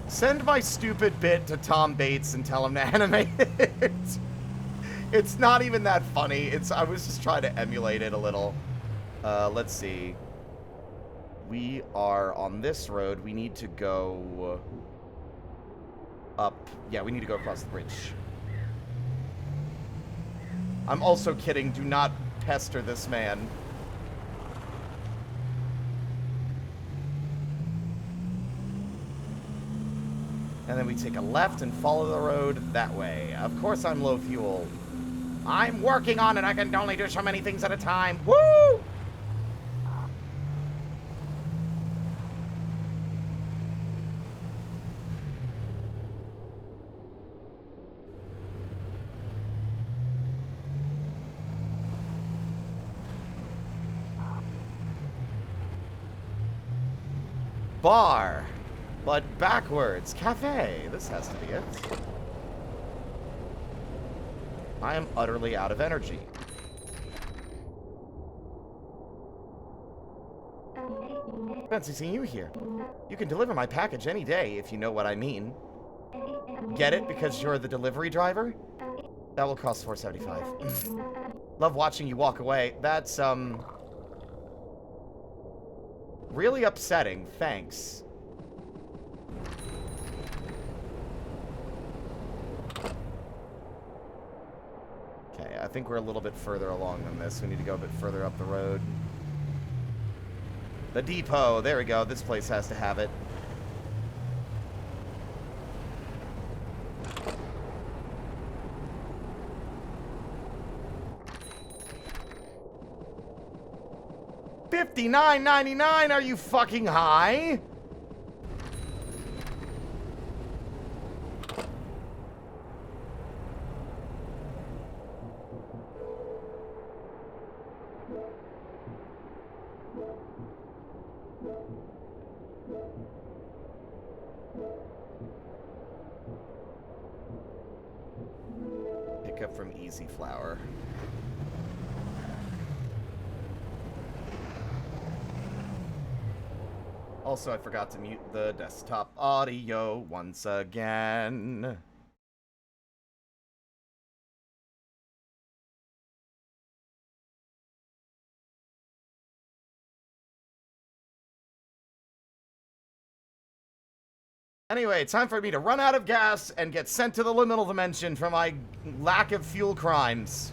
Speaker 1: Send my stupid bit to Tom Bates and tell him to animate it. It's not even that funny. I was just trying to emulate it a little. Let's see. We are on this road. We need to go up. Yeah, we need to go across the bridge. I'm also kidding. Do not pester this man. And then we take a left and follow the road that way. Of course I'm low fuel. I'm working on it. I can only do so many things at a time. Woo! Bar. But backwards. Cafe. This has to be it. I am utterly out of energy. Fancy seeing you here. You can deliver my package any day, if you know what I mean. Get it? Because you're the delivery driver? That will cost $4.75. Love watching you walk away. That's, really upsetting. Thanks. Okay, I think we're a little bit further along than this. We need to go a bit further up the road. The depot. There we go. This place has to have it. $59.99. Are you fucking high? backup from Easy Flower. Also, I forgot to mute the desktop audio once again. Anyway, time for me to run out of gas and get sent to the liminal dimension for my lack of fuel crimes.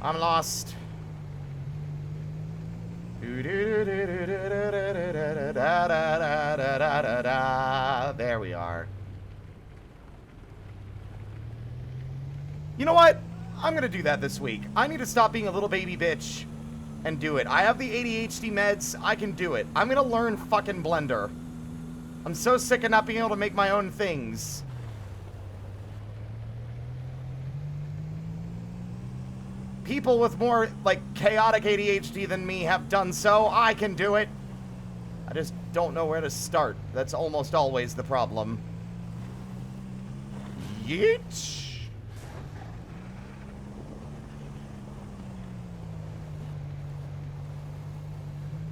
Speaker 1: I'm lost. There we are. You know what? I'm gonna do that this week. I need to stop being a little baby bitch and do it. I have the ADHD meds. I can do it. I'm gonna learn fucking Blender. I'm so sick of not being able to make my own things. People with more, like, chaotic ADHD than me have done so. I can do it. I just don't know where to start. That's almost always the problem. Yeet.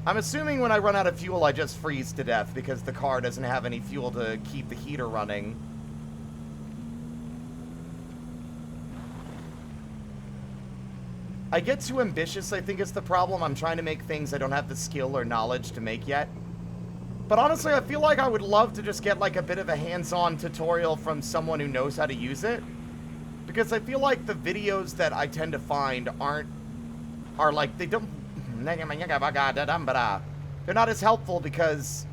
Speaker 1: I'm assuming when I run out of fuel, I just freeze to death because the car doesn't have any fuel to keep the heater running. I get too ambitious, I think is the problem. I'm trying to make things I don't have the skill or knowledge to make yet. But honestly, I feel like I would love to just get like a bit of a hands-on tutorial from someone who knows how to use it. Because I feel like the videos that I tend to find are like, they don't... They're not as helpful because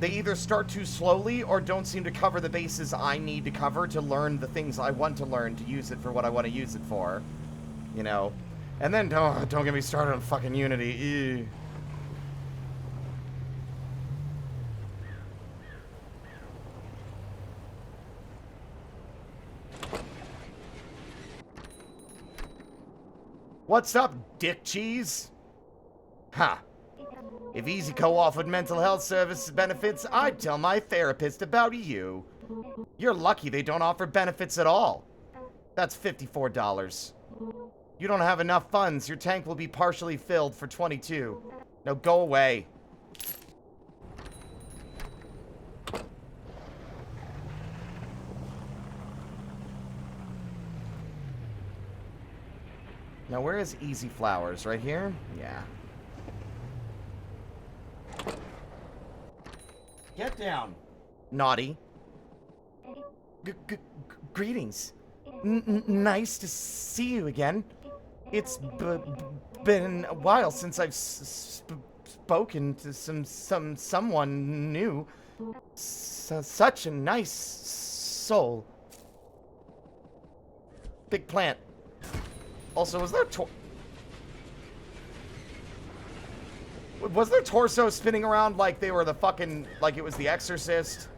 Speaker 1: they either start too slowly or don't seem to cover the bases I need to cover to learn the things I want to learn to use it for what I want to use it for. You know? And then, don't get me started on fucking Unity. Ew. What's up, dick cheese? Ha. If EasyCo offered mental health service benefits, I'd tell my therapist about you. You're lucky they don't offer benefits at all. That's $54. You don't have enough funds. Your tank will be partially filled for 22. Now go away. Now where is Easy Flowers? Right here? Yeah. Get down. Naughty. Greetings. Nice to see you again. It's been a while since I've spoken to someone new. Such a nice soul. Big plant. Also, was their torso spinning around like they were the fucking, like it was The Exorcist?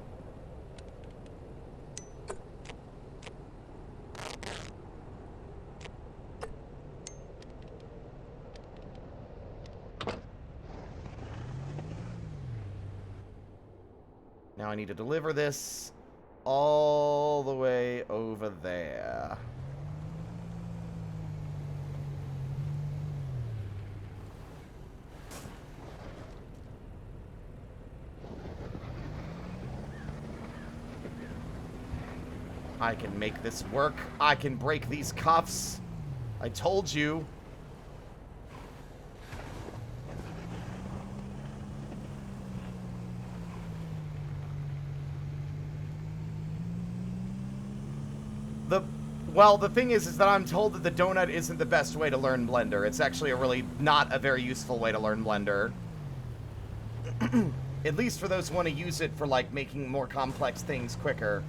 Speaker 1: Now I need to deliver this all the way over there. I can make this work. I can break these cuffs. I told you. Well, the thing is that I'm told that the donut isn't the best way to learn Blender. It's actually a really not a very useful way to learn Blender. At least for those who want to use it for, like, making more complex things quicker.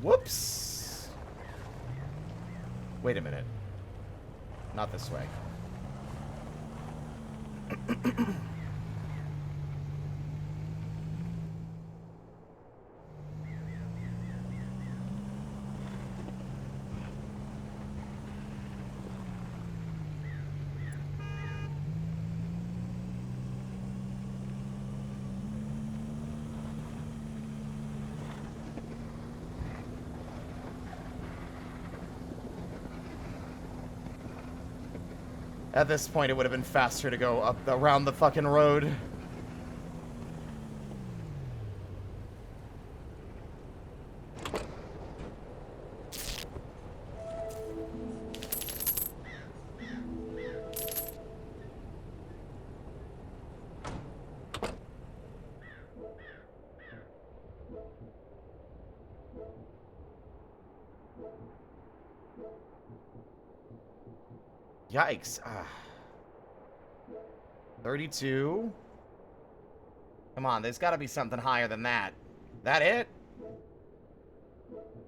Speaker 1: Whoops. Wait a minute. Not this way. At this point, it would have been faster to go up around the fucking road. Yikes. 32. Come on, there's got to be something higher than that. That it?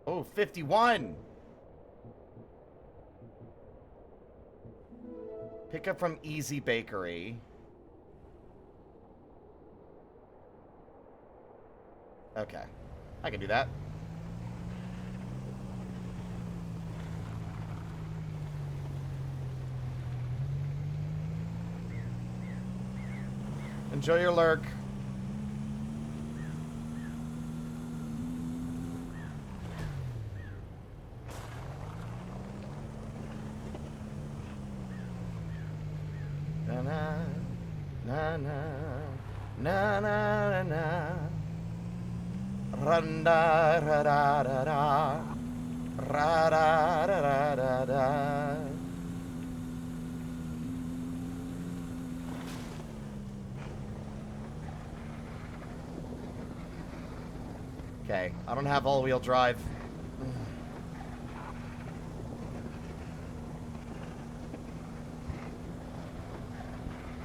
Speaker 1: Oh, 51. Pick up from Easy Bakery. Okay. I can do that. Enjoy your lurk. Na na na na na na na. Randa ra da da da. Ra da da da da da. Okay, I don't have all-wheel drive.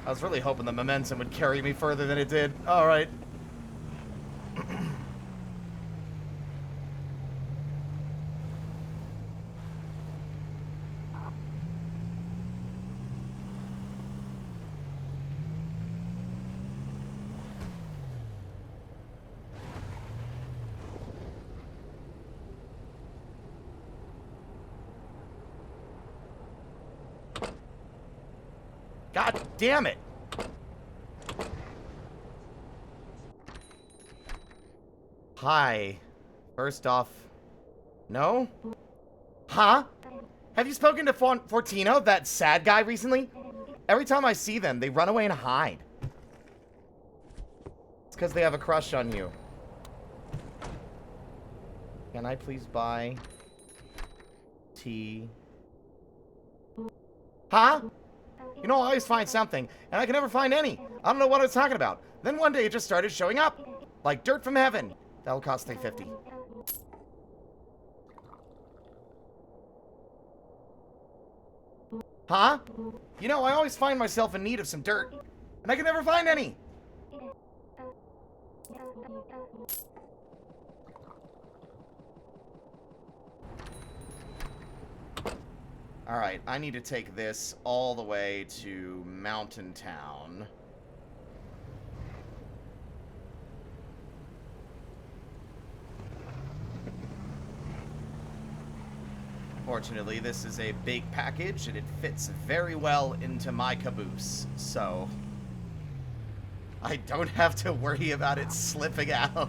Speaker 1: I was really hoping the momentum would carry me further than it did. Alright. God damn it! Hi. First off... No? Huh? Have you spoken to Fortino, that sad guy, recently? Every time I see them, they run away and hide. It's because they have a crush on you. Can I please buy... tea? Huh? You know, I always find something, and I can never find any. I don't know what I was talking about. Then one day it just started showing up. Like dirt from heaven. That'll cost $3.50. Huh? You know, I always find myself in need of some dirt, and I can never find any. Alright, I need to take this all the way to Mountain Town. Fortunately, this is a big package, and it fits very well into my caboose, so I don't have to worry about it slipping out.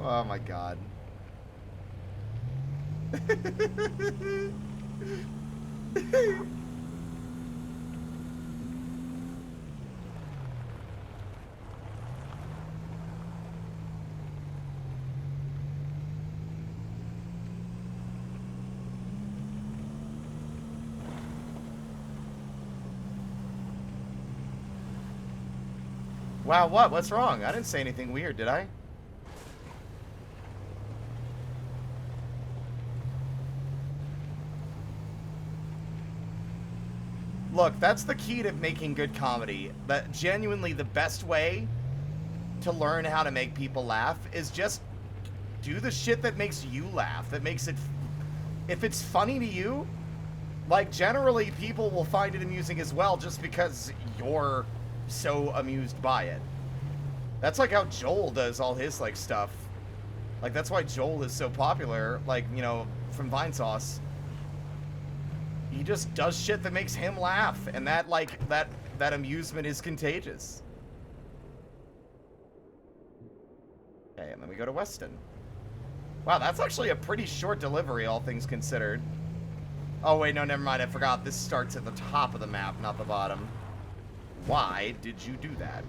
Speaker 1: Oh my god. Wow, what? What's wrong? I didn't say anything weird, did I? Look, that's the key to making good comedy. That genuinely the best way to learn how to make people laugh is just do the shit that makes you laugh. That makes it... If it's funny to you, like, generally people will find it amusing as well just because you're so amused by it. That's like how Joel does all his, like, stuff. Like, that's why Joel is so popular, like, you know, from Vinesauce. He just does shit that makes him laugh, and that, like, that amusement is contagious. Okay, and then we go to Weston. Wow, that's actually a pretty short delivery, all things considered. Oh, wait, no, never mind, I forgot. This starts at the top of the map, not the bottom. Why did you do that?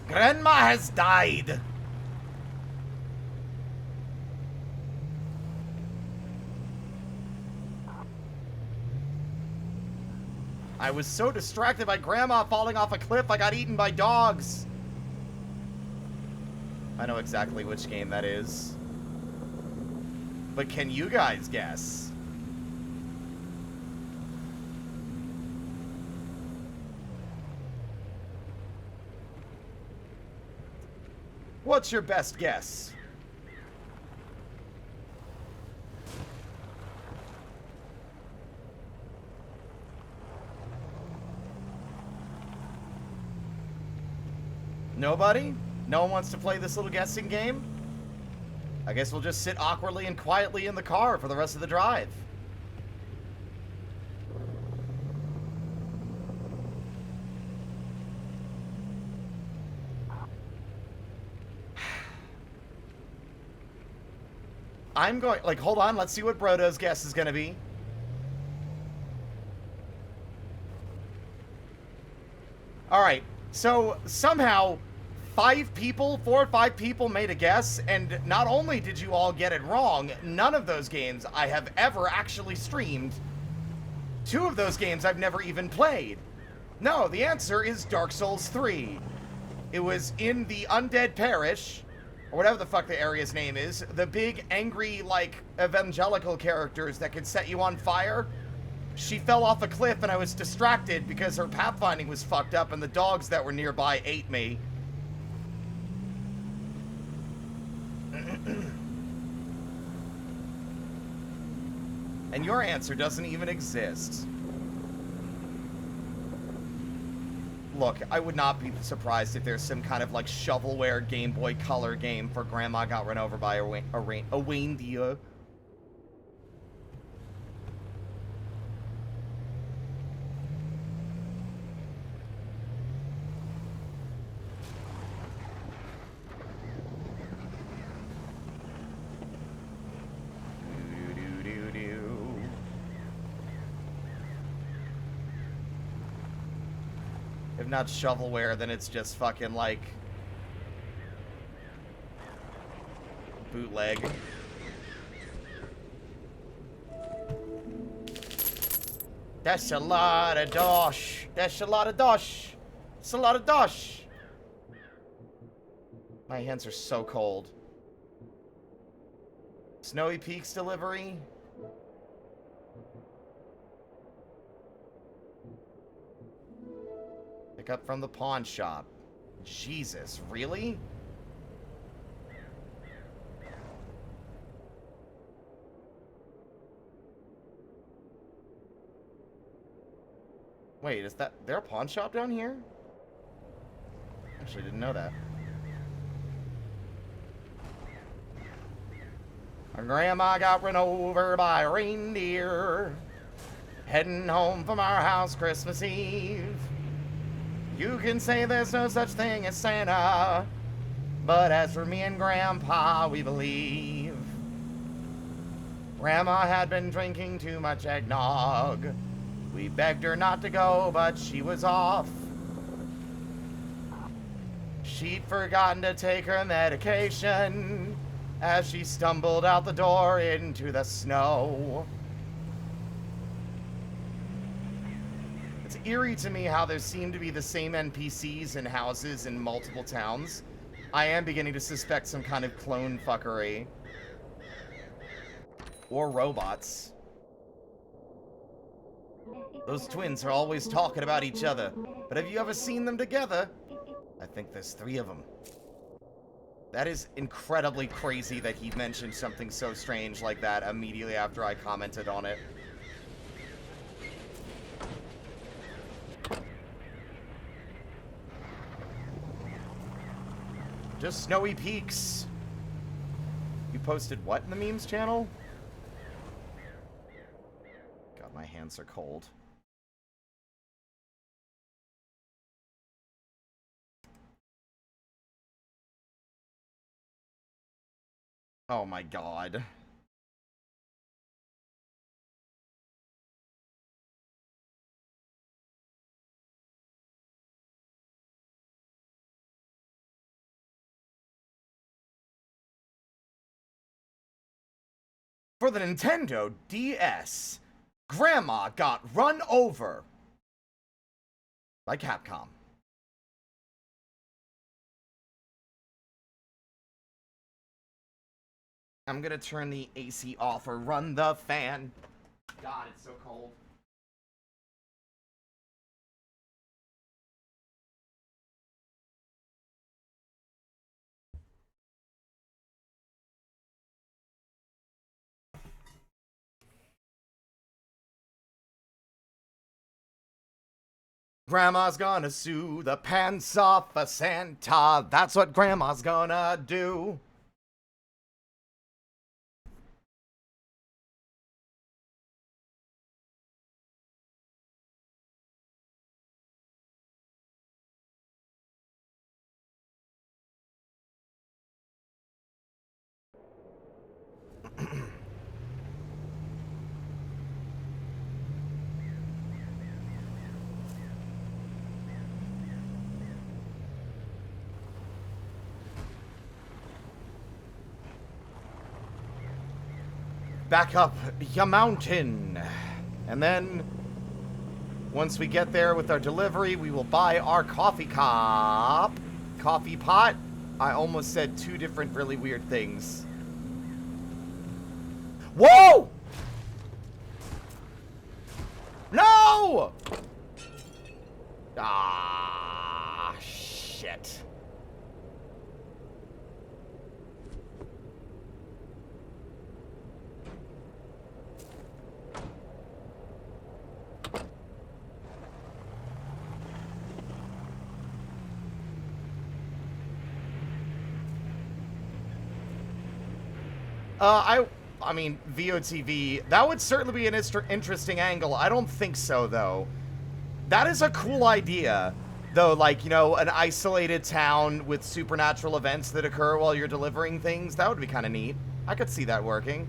Speaker 1: Grandma has died. I was so distracted by Grandma falling off a cliff, I got eaten by dogs. I know exactly which game that is. But can you guys guess? What's your best guess? Nobody? No one wants to play this little guessing game? I guess we'll just sit awkwardly and quietly in the car for the rest of the drive. I'm going, like, hold on, let's see what Brodo's guess is gonna be. Alright, so somehow 4 or 5 people made a guess, and not only did you all get it wrong, none of those games I have ever actually streamed. 2 of those games I've never even played. No, the answer is Dark Souls 3. It was in the Undead Parish, or whatever the fuck the area's name is, the big, angry, like, evangelical characters that could set you on fire. She fell off a cliff and I was distracted because her pathfinding was fucked up and the dogs that were nearby ate me. And your answer doesn't even exist. Look, I would not be surprised if there's some kind of, like, shovelware Game Boy Color game for Grandma got run over by a reindeer. If not shovelware, then it's just fucking, like, bootleg. That's a lot of dosh. That's a lot of dosh. It's a lot of dosh. My hands are so cold. Snowy Peaks delivery. Pick up from the pawn shop. Jesus, really? Wait, is there a pawn shop down here? Actually, didn't know that. Our grandma got run over by a reindeer. Heading home from our house Christmas Eve. You can say there's no such thing as Santa, but as for me and Grandpa, we believe. Grandma had been drinking too much eggnog. We begged her not to go, but she was off. She'd forgotten to take her medication as she stumbled out the door into the snow. It's eerie to me how there seem to be the same NPCs in houses in multiple towns. I am beginning to suspect some kind of clone fuckery. Or robots. Those twins are always talking about each other, but have you ever seen them together? I think there's 3 of them. That is incredibly crazy that he mentioned something so strange like that immediately after I commented on it. Just snowy peaks. You posted what in the memes channel? God, my hands are cold. Oh my god. For the Nintendo DS, Grandma got run over by Capcom. I'm gonna turn the AC off or run the fan. God, it's so cold. Grandma's gonna sue the pants off of Santa. That's what Grandma's gonna do. Back up your mountain. And then, once we get there with our delivery, we will buy our coffee pot. I almost said 2 different really weird things. Whoa! No! Ah, shit. I mean, VOTV, that would certainly be an interesting angle. I don't think so, though. That is a cool idea, though, like, you know, an isolated town with supernatural events that occur while you're delivering things. That would be kind of neat. I could see that working.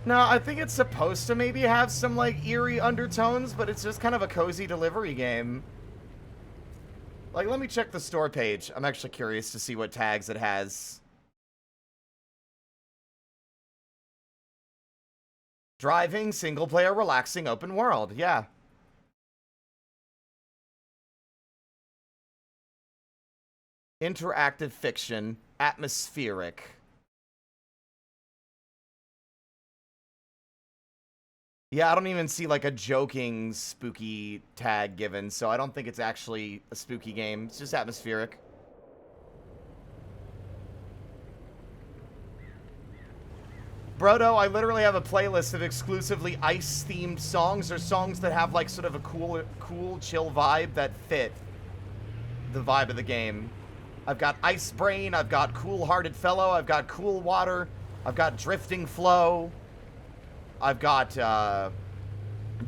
Speaker 1: No, I think it's supposed to maybe have some, like, eerie undertones, but it's just kind of a cozy delivery game. Like, let me check the store page. I'm actually curious to see what tags it has. Driving, single-player, relaxing, open world. Yeah. Interactive fiction. Atmospheric. Yeah, I don't even see, like, a joking spooky tag given, so I don't think it's actually a spooky game. It's just atmospheric. Brodo, I literally have a playlist of exclusively ice-themed songs, or songs that have, like, sort of a cool, chill vibe that fit the vibe of the game. I've got Ice Brain, I've got Cool Hearted Fellow, I've got Cool Water, I've got Drifting Flow. I've got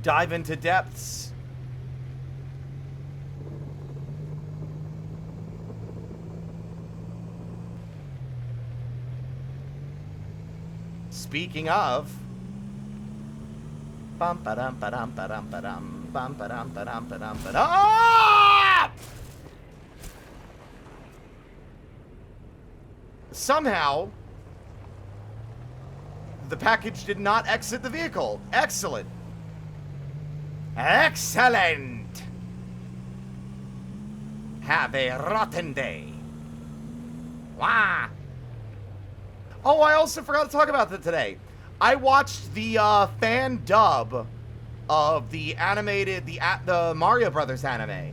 Speaker 1: Dive into Depths. Speaking of, bum ba-dum ba-dum ba-dum ba-dum bum ba-dum ba-dum ba-dum ba-dum. Ah! Somehow, the package did not exit the vehicle. Excellent. Excellent. Have a rotten day. Wah. Oh, I also forgot to talk about that today. I watched the fan dub of the animated, the Mario Brothers anime.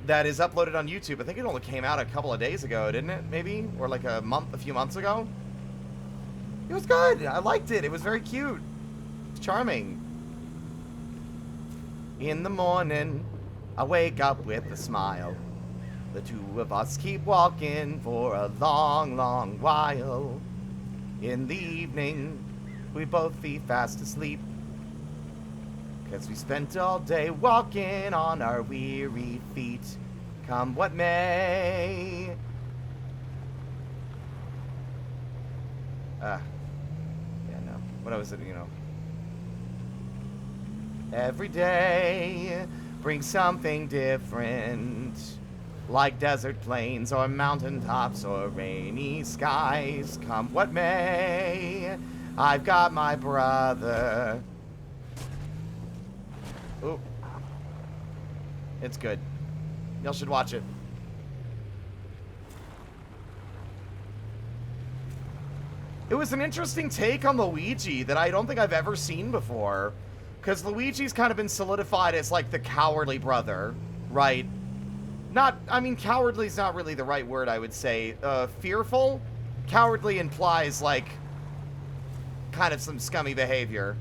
Speaker 1: That is uploaded on YouTube. I think it only came out a couple of days ago, didn't it? Maybe? Or like a few months ago? It was good. I liked it. It was very cute. It's charming. In the morning, I wake up with a smile. The two of us keep walking for a long, long while. In the evening, we both be fast asleep. 'Cause we spent all day walking on our weary feet. Come what may. Yeah, no. What was it, you know? Every day brings something different. Like desert plains or mountaintops or rainy skies. Come what may, I've got my brother. Ooh. It's good. Y'all should watch it. It was an interesting take on Luigi that I don't think I've ever seen before. Because Luigi's kind of been solidified as like the cowardly brother, right? I mean, cowardly's not really the right word, I would say. Fearful? Cowardly implies, like, kind of some scummy behavior.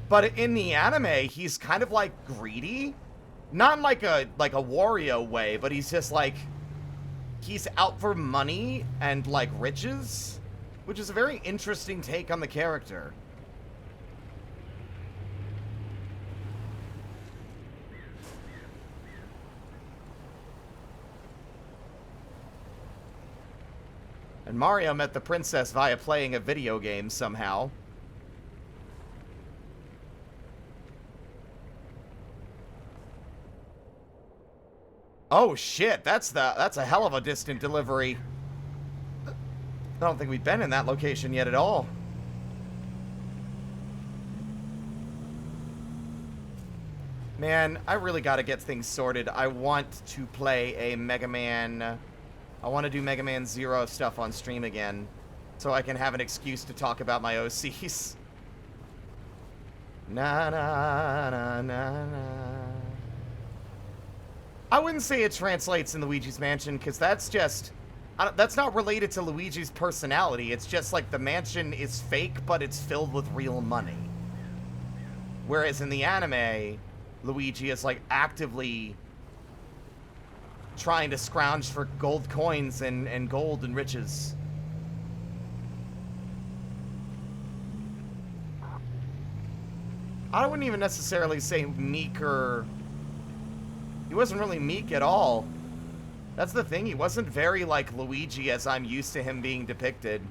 Speaker 1: But in the anime, he's kind of, like, greedy. Not in, like a Wario way, but he's just, like, he's out for money and, like, riches. Which is a very interesting take on the character. And Mario met the princess via playing a video game somehow. Oh shit, that's a hell of a distant delivery. I don't think we've been in that location yet at all. Man, I really gotta get things sorted. I want to play a Mega Man... I want to do Mega Man Zero stuff on stream again, so I can have an excuse to talk about my OCs. Na na na na na. I wouldn't say it translates in Luigi's Mansion, because that's just... that's not related to Luigi's personality. It's just like the mansion is fake, but it's filled with real money. Whereas in the anime, Luigi is like actively trying to scrounge for gold coins and gold and riches. I wouldn't even necessarily say meek or... He wasn't really meek at all. That's the thing, he wasn't very like Luigi as I'm used to him being depicted.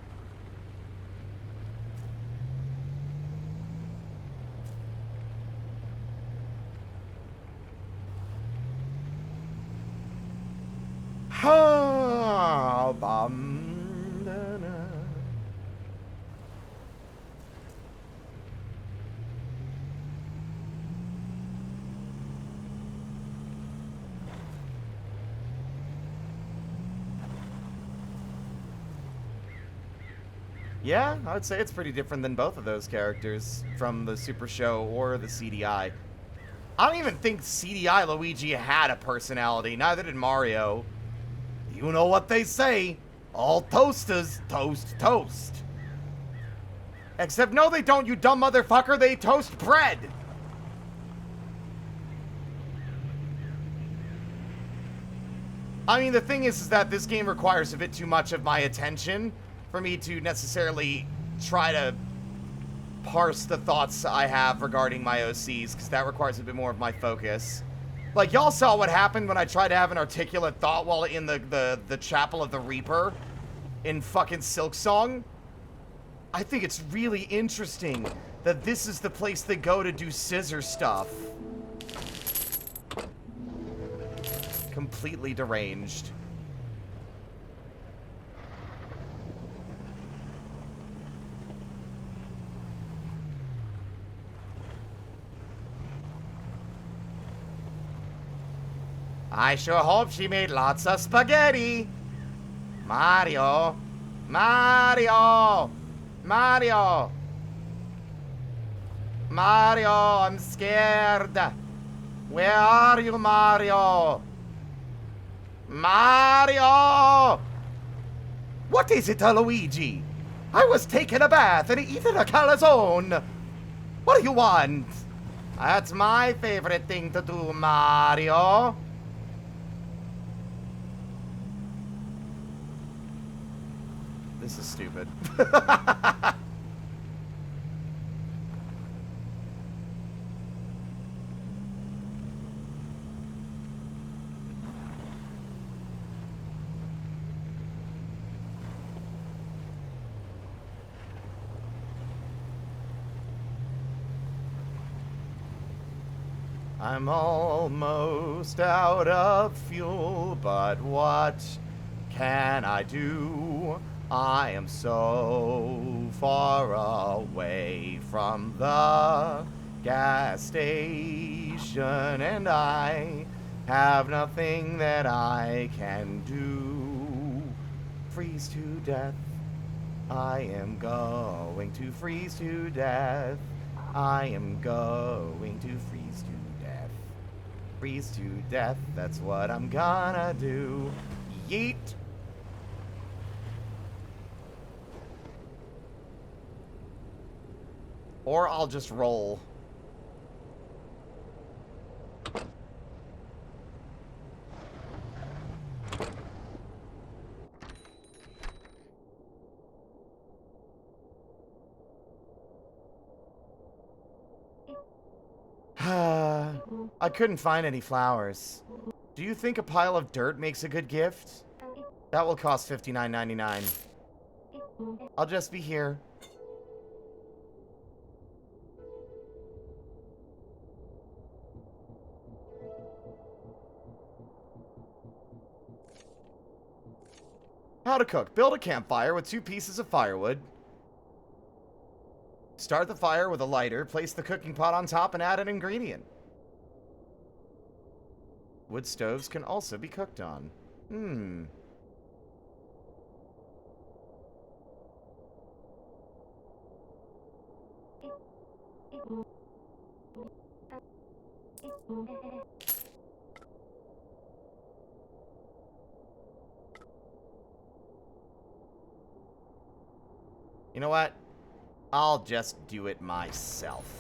Speaker 1: Ha bum da na. Yeah, I would say it's pretty different than both of those characters from the Super Show or the CDI. I don't even think CDI Luigi had a personality, neither did Mario. You know what they say, all toasters toast toast. Except no they don't, you dumb motherfucker, they toast bread. I mean, the thing is that this game requires a bit too much of my attention for me to necessarily try to parse the thoughts I have regarding my OCs, because that requires a bit more of my focus. Like, y'all saw what happened when I tried to have an articulate thought while in the Chapel of the Reaper in fucking Silksong. I think it's really interesting that this is the place they go to do scissor stuff. Completely deranged. I sure hope she made lots of spaghetti. Mario. Mario. Mario. Mario, I'm scared. Where are you, Mario? Mario! What is it, Luigi? I was taking a bath and eating a calzone. What do you want? That's my favorite thing to do, Mario. This is stupid. I'm almost out of fuel, but what can I do? I am so far away from the gas station, and I have nothing that I can do. Freeze to death. I am going to freeze to death. I am going to freeze to death. Freeze to death, that's what I'm gonna do. Yeet. Or I'll just roll. I couldn't find any flowers. Do you think a pile of dirt makes a good gift? That will cost $59.99. I'll just be here. How to cook. Build a campfire with 2 pieces of firewood. Start the fire with a lighter, place the cooking pot on top, and add an ingredient. Wood stoves can also be cooked on. You know what? I'll just do it myself.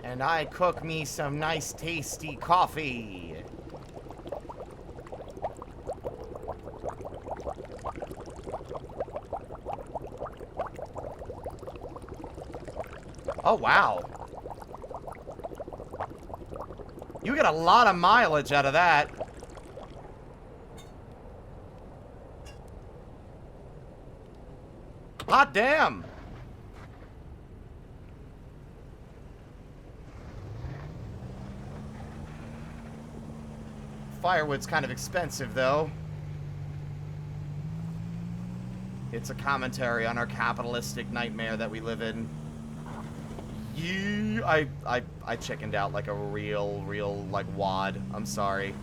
Speaker 1: And I cook me some nice tasty coffee. Oh, wow. You get a lot of mileage out of that. Hot damn. Firewood's kind of expensive, though. It's a commentary on our capitalistic nightmare that we live in. I chickened out like a real, like, wad. I'm sorry.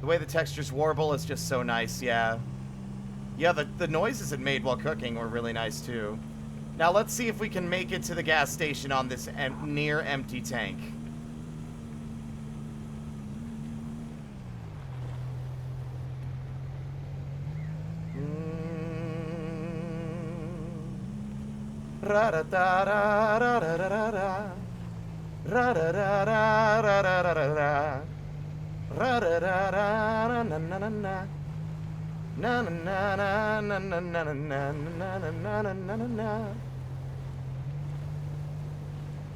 Speaker 1: The way the textures warble is just so nice, yeah. Yeah, the noises it made while cooking were really nice, too. Now, let's see if we can make it to the gas station on this near-empty tank. Ra-da-da-da-da-da-da-da. Ra-da-da-da-da-da-da-da. Ra-da-da-da-da-na-na-na-na. Na-na-na-na-na-na-na-na-na-na-na-na-na.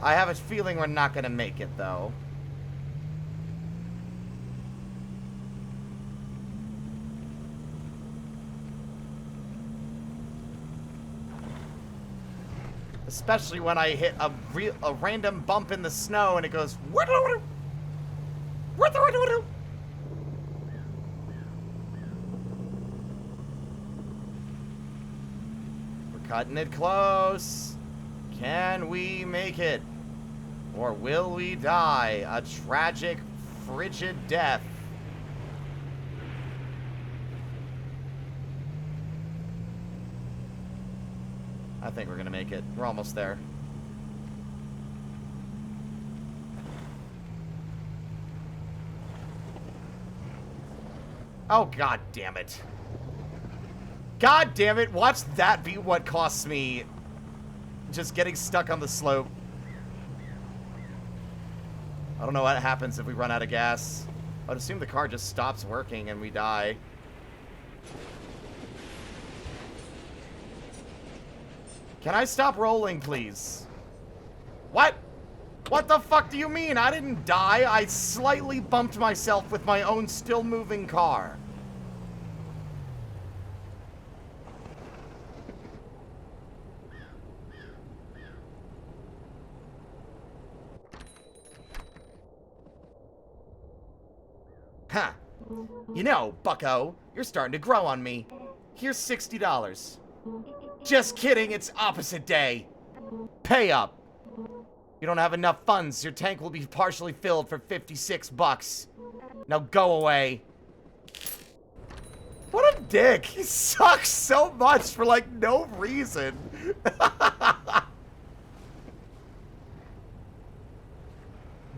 Speaker 1: I have a feeling we're not gonna make it, though. Especially when I hit a random bump in the snow and it goes. We're cutting it close. Can we make it? Or will we die a tragic, frigid death? I think we're gonna make it. We're almost there. Oh, god damn it. God damn it, watch that be what costs me just getting stuck on the slope. I don't know what happens if we run out of gas. I'd assume the car just stops working and we die. Can I stop rolling, please? What? What the fuck do you mean? I didn't die. I slightly bumped myself with my own still-moving car. Huh. You know, bucko, you're starting to grow on me. Here's $60. Just kidding, it's opposite day. Pay up. You don't have enough funds. Your tank will be partially filled for $56. Now go away. What a dick. He sucks so much for, like, no reason.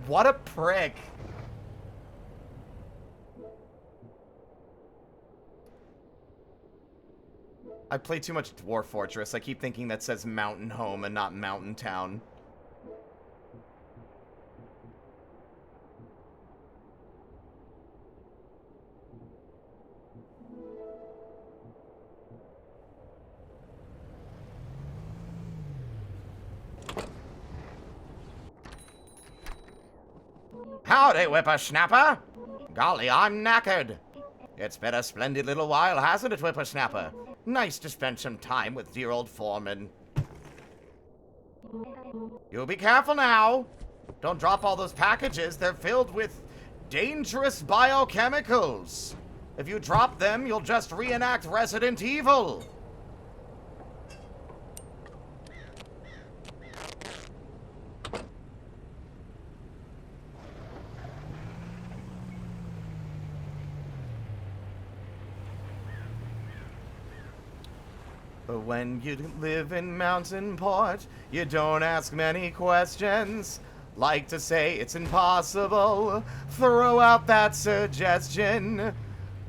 Speaker 1: What a prick. I play too much Dwarf Fortress. I keep thinking that says Mountain Home and not Mountain Town. Howdy, whippersnapper! Golly, I'm knackered. It's been a splendid little while, hasn't it, whippersnapper? Nice to spend some time with dear old Foreman. You be careful now. Don't drop all those packages. They're filled with dangerous biochemicals. If you drop them, you'll just reenact Resident Evil. But when you live in Mountain Port, you don't ask many questions. Like to say it's impossible, throw out that suggestion.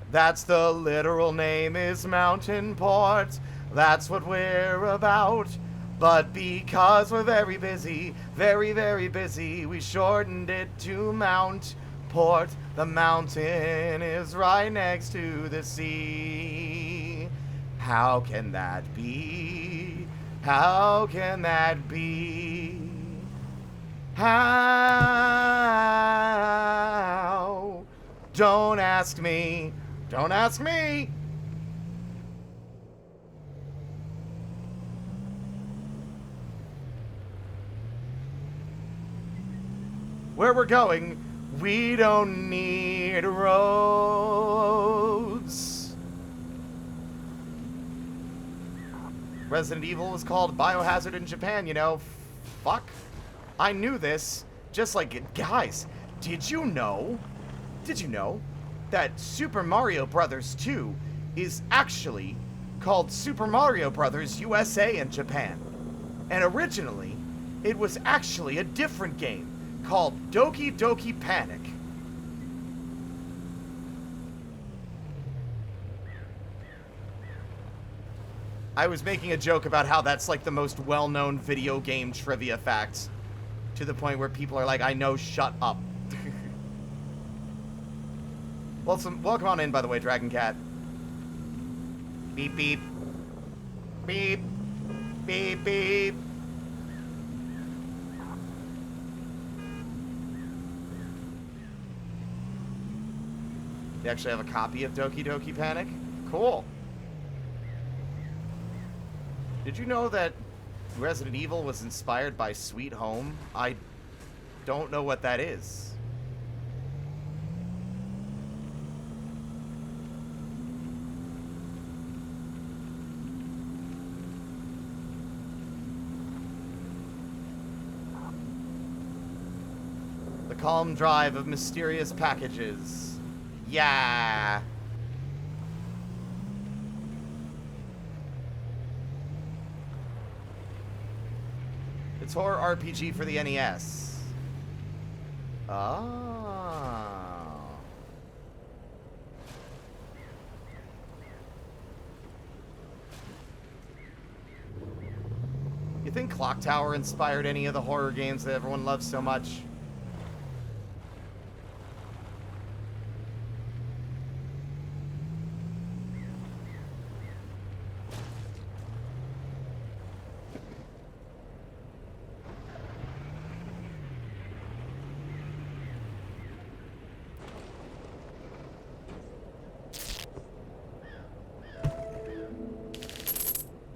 Speaker 1: That's the literal name is Mountain Port. That's what we're about. But because we're very busy, very, very busy, we shortened it to Mount Port. The mountain is right next to the sea. How can that be? How can that be? How? Don't ask me. Don't ask me. Where we're going, we don't need roads. Resident Evil was called Biohazard in Japan, you know. Fuck. I knew this. Just like, guys, did you know? Did you know that Super Mario Bros. 2 is actually called Super Mario Bros. USA in Japan. And originally, it was actually a different game called Doki Doki Panic. I was making a joke about how that's like the most well-known video game trivia fact, to the point where people are like, I know, shut up. Welcome on in, by the way, Dragon Cat. Beep, beep. Beep. Beep, beep. You actually have a copy of Doki Doki Panic? Cool. Did you know that Resident Evil was inspired by Sweet Home? I don't know what that is. The calm drive of mysterious packages. Yeah. It's horror RPG for the NES. Oh. You think Clock Tower inspired any of the horror games that everyone loves so much?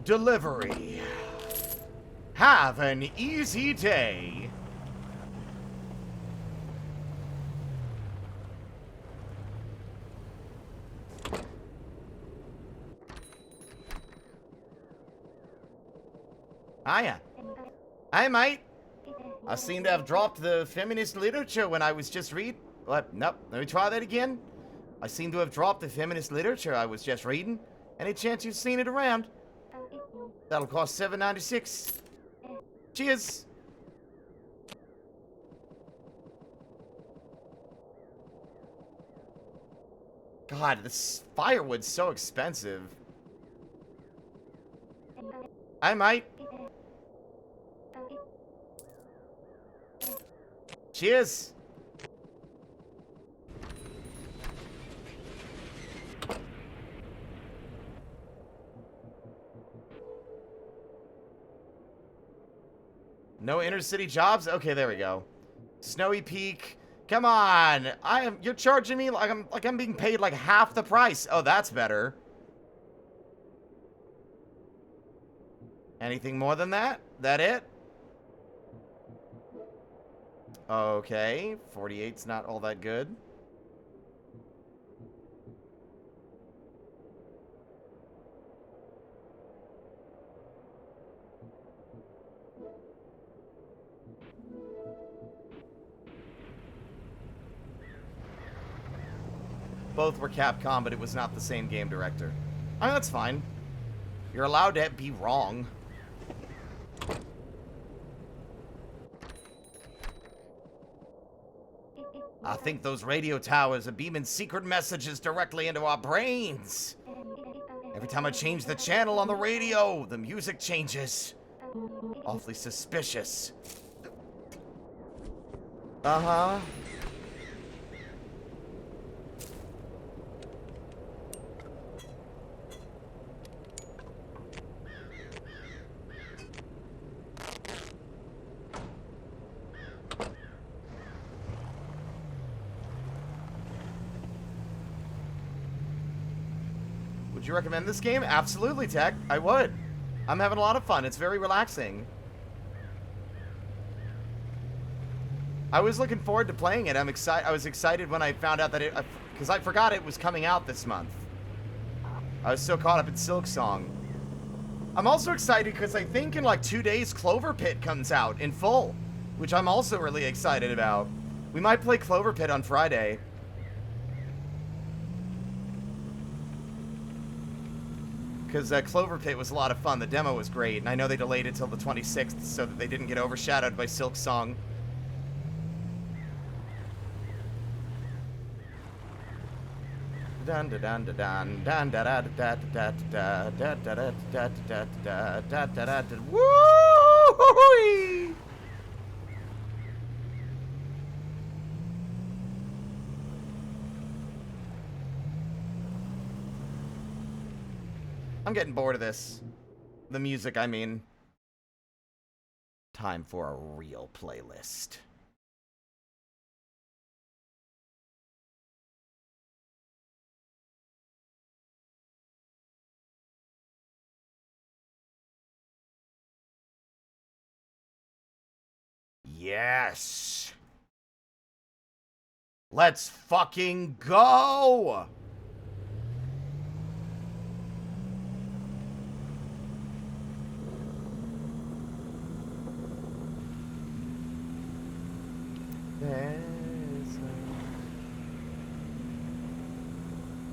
Speaker 1: Delivery. Have an easy day. Hiya. Hi, mate. I seem to have dropped the feminist literature when I was just reading. What? Nope. Let me try that again. I seem to have dropped the feminist literature I was just reading. Any chance you've seen it around? That'll cost $7.96. Cheers. God, this firewood's so expensive. Hi, mate. Cheers. No inner city jobs? Okay, there we go. Snowy Peak. Come on. You're charging me like I'm being paid like half the price. Oh, that's better. Anything more than that? That it? Okay, 48's not all that good. Both were Capcom, but it was not the same game director. I mean, that's fine. You're allowed to be wrong. I think those radio towers are beaming secret messages directly into our brains. Every time I change the channel on the radio, the music changes. Awfully suspicious. Uh-huh. Would you recommend this game? Absolutely, Tech. I would. I'm having a lot of fun. It's very relaxing. I was looking forward to playing it. I was excited when I found out that it... Because I forgot it was coming out this month. I was so caught up in Silksong. I'm also excited because I think in like 2 days, Clover Pit comes out in full. Which I'm also really excited about. We might play Clover Pit on Friday. Because Clover Pit was a lot of fun. The demo was great, and I know they delayed it till the 26th so that they didn't get overshadowed by Silk Song. Dun da dun da dun dun da da da da da da da da da da da da da da da. Woo! I'm getting bored of this. The music, I mean. Time for a real playlist. Yes. Let's fucking go.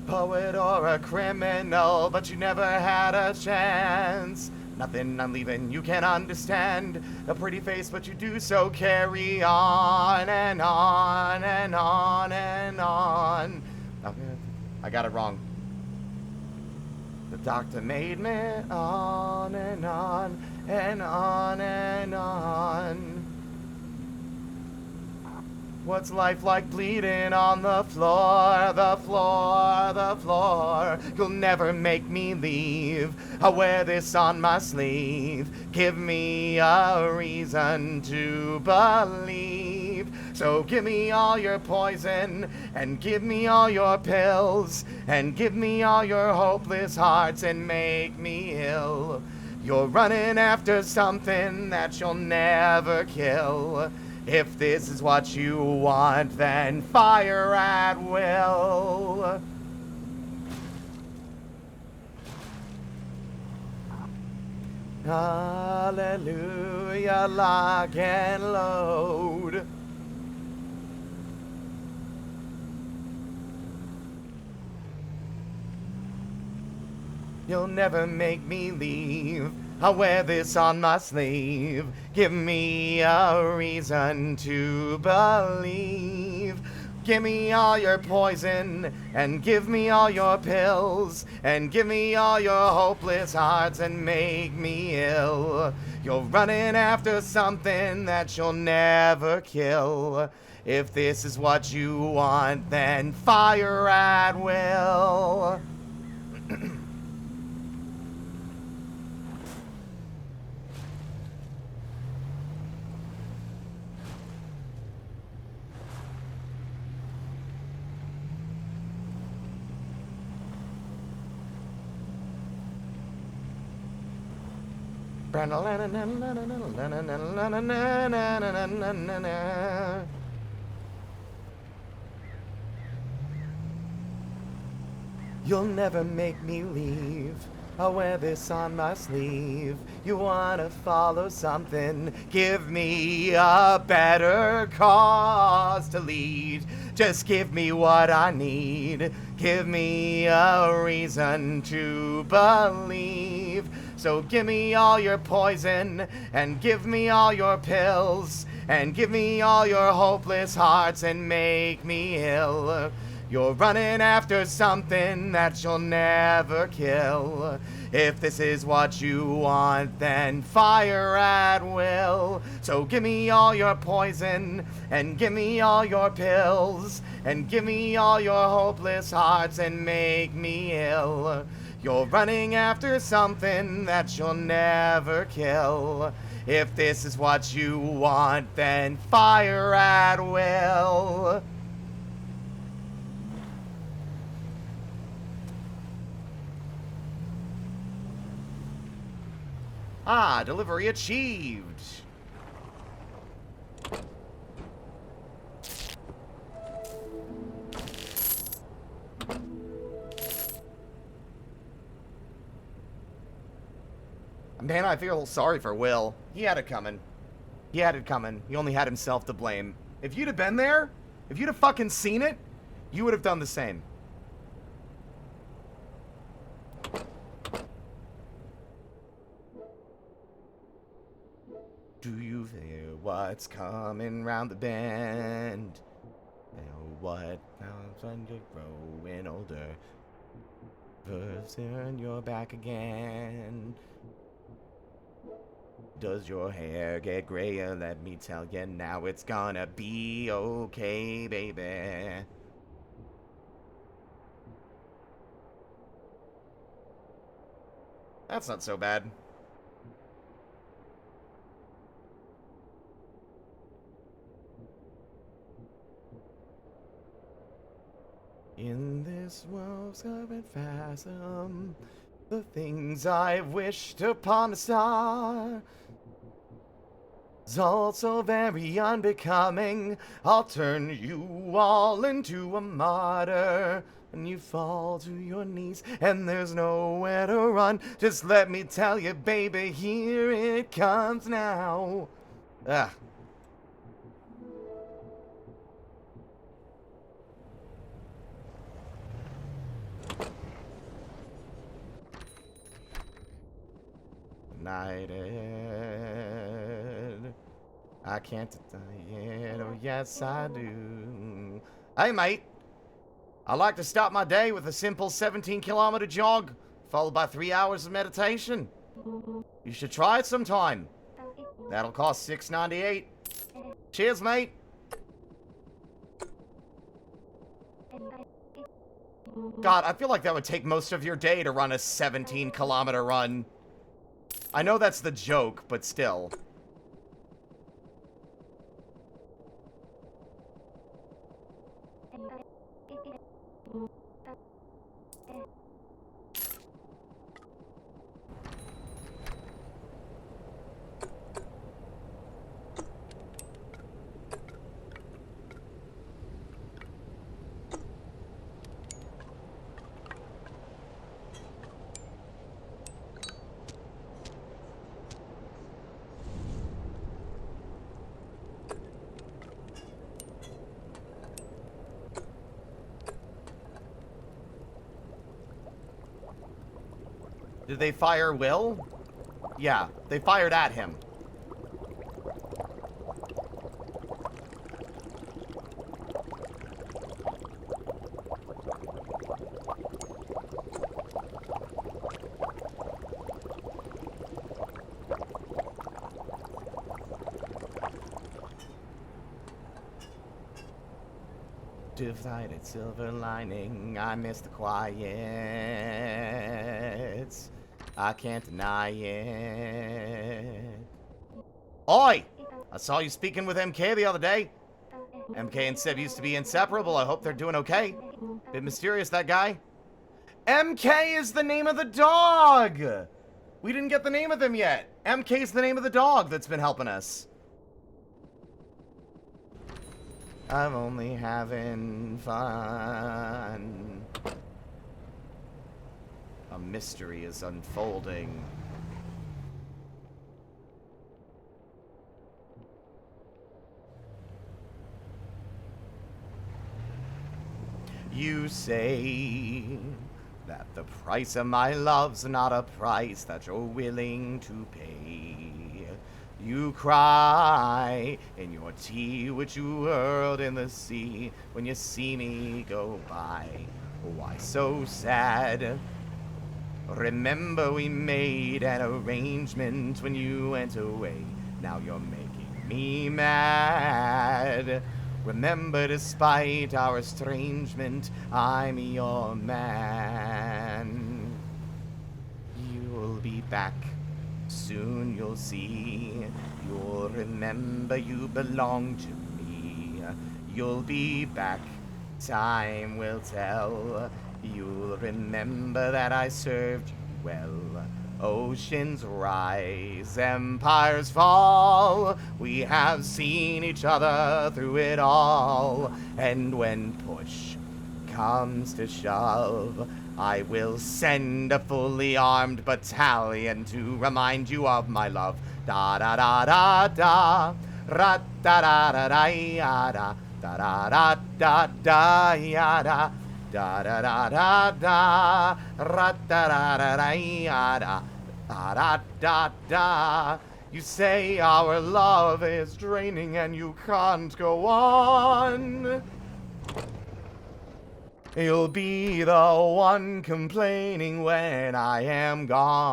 Speaker 1: Poet or a criminal, but you never had a chance. Nothing, I'm leaving, you can't understand. A pretty face, but you do so carry on and on and on and on. I got it wrong. The doctor made me on and on and on and on. What's life like bleeding on the floor, the floor, the floor? You'll never make me leave. I'll wear this on my sleeve. Give me a reason to believe. So give me all your poison, and give me all your pills, and give me all your hopeless hearts, and make me ill. You're running after something that you'll never kill. If this is what you want, then fire at will. Hallelujah, lock and load. You'll never make me leave. I'll wear this on my sleeve. Give me a reason to believe. Give me all your poison, and give me all your pills, and give me all your hopeless hearts, and make me ill. You're running after something that you'll never kill. If this is what you want, then fire at will. You'll never make me leave. I'll wear this on my sleeve. You wanna follow something? Give me a better cause to lead. Just give me what I need. Give me a reason to believe. So give me all your poison, and give me all your pills, and give me all your hopeless hearts, and make me ill. You're running after something that you'll never kill. If this is what you want, then fire at will. So give me all your poison, and give me all your pills, and give me all your hopeless hearts, and make me ill. You're running after something that you'll never kill. If this is what you want, then fire at will. Ah, delivery achieved. Man, I feel sorry for Will. He had it coming. He had it coming. He only had himself to blame. If you'd have been there, if you'd have fucking seen it, you would have done the same. Do you hear what's coming round the bend? Now what? Now when you're growing older, first turn your back again. Does your hair get grayer? Let me tell you now, it's gonna be okay, baby. That's not so bad. In this world's current phasm, the things I've wished upon a star is also very unbecoming. I'll turn you all into a martyr, and you fall to your knees, and there's nowhere to run. Just let me tell you, baby, here it comes now. Ah. United. I can't deny it. Oh, yes, I do. Hey, mate. I like to start my day with a simple 17-kilometer jog, followed by 3 hours of meditation. You should try it sometime. That'll cost $6.98. Cheers, mate. God, I feel like that would take most of your day to run a 17-kilometer run. I know that's the joke, but still. Did they fire Will? Yeah, they fired at him. Divided silver lining, I miss the quiet. I can't deny it. Oi! I saw you speaking with MK the other day. MK and Seb used to be inseparable. I hope they're doing okay. Bit mysterious, that guy. MK is the name of the dog! We didn't get the name of him yet. MK's the name of the dog that's been helping us. I'm only having fun. A mystery is unfolding. You say that the price of my love's not a price that you're willing to pay. You cry in your tea which you hurled in the sea when you see me go by. Why so sad? Remember we made an arrangement when you went away. Now you're making me mad. Remember, despite our estrangement, I'm your man. You'll be back. Soon you'll see. You'll remember you belong to me. You'll be back. Time will tell. You'll remember that I served you well. Oceans rise, empires fall. We have seen each other through it all. And when push comes to shove, I will send a fully armed battalion to remind you of my love. Da da da da da, ra da da da da ya da, da da da da da ya da, da da da da da, ra da da da da ya da, da da da da. You say our love is draining and you can't go on. You'll be the one complaining when I am gone.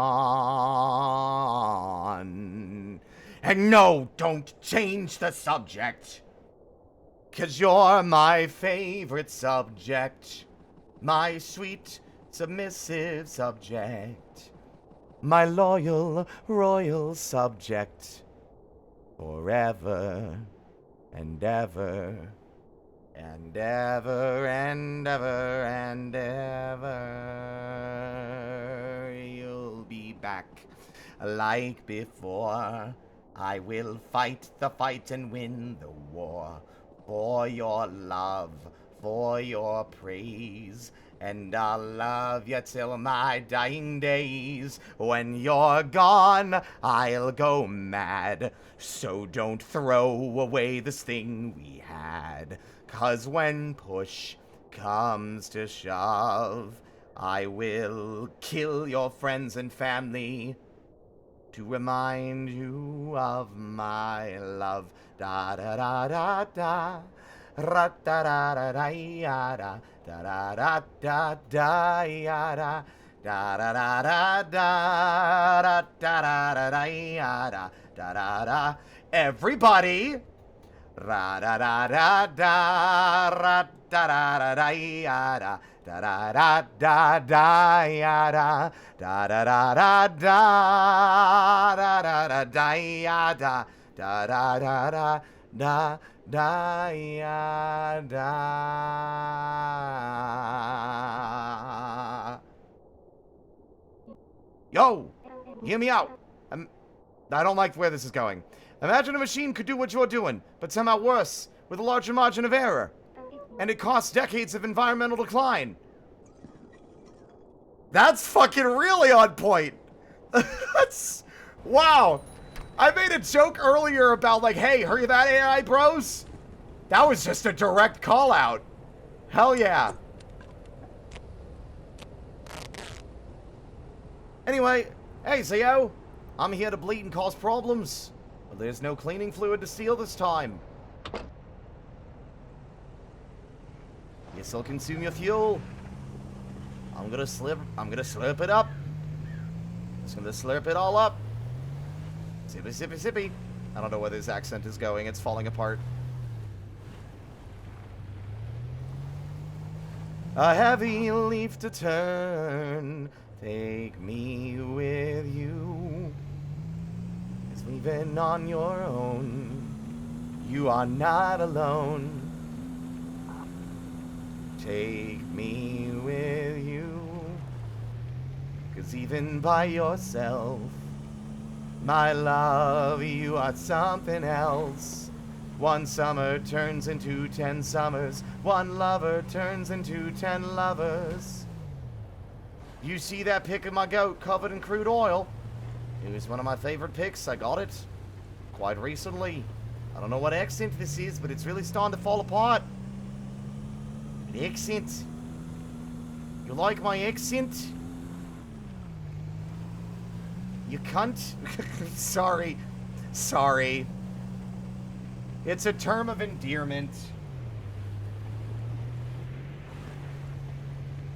Speaker 1: And no, don't change the subject. 'Cause you're my favorite subject. My sweet, submissive subject. My loyal, royal subject. Forever and ever. And ever and ever and ever. You'll be back like before. I will fight the fight and win the war. For your love, for your praise. And I'll love you till my dying days. When you're gone, I'll go mad. So don't throw away this thing we had. 'Cause when push comes to shove, I will kill your friends and family to remind you of my love. Da da da da da. Ra da da da da ya da. Da da da da da ya da. Da da da da da. Ra da da da da ya da. Da da da. Everybody. Ra da da da da. Ra da da da da ya da. Da da da da da ya da. Da da da da da. Da da da da ya da. Da da da da da da ya da. Yo, hear me out. I don't like where this is going. Imagine a machine could do what you're doing, but somehow worse, with a larger margin of error. And it costs decades of environmental decline. That's fucking really on point. That's... Wow. I made a joke earlier about like, hey, hurry that AI, bros. That was just a direct call out. Hell yeah. Anyway, hey, Zio. I'm here to bleed and cause problems. But there's no cleaning fluid to steal this time. Guess I'll consume your fuel. I'm gonna slurp it up. Just gonna slurp it all up. Sippy, sippy, sippy. I don't know where this accent is going. It's falling apart. A heavy leaf to turn. Take me with you. It's leaving on your own. You are not alone. Take me with you. 'Cause even by yourself, my love, you are something else. One summer turns into 10 summers. One lover turns into 10 lovers. You see that pic of my goat covered in crude oil? It was one of my favorite pics. I got it quite recently. I don't know what accent this is, but it's really starting to fall apart. An accent. You like my accent? You cunt? Sorry. Sorry. It's a term of endearment.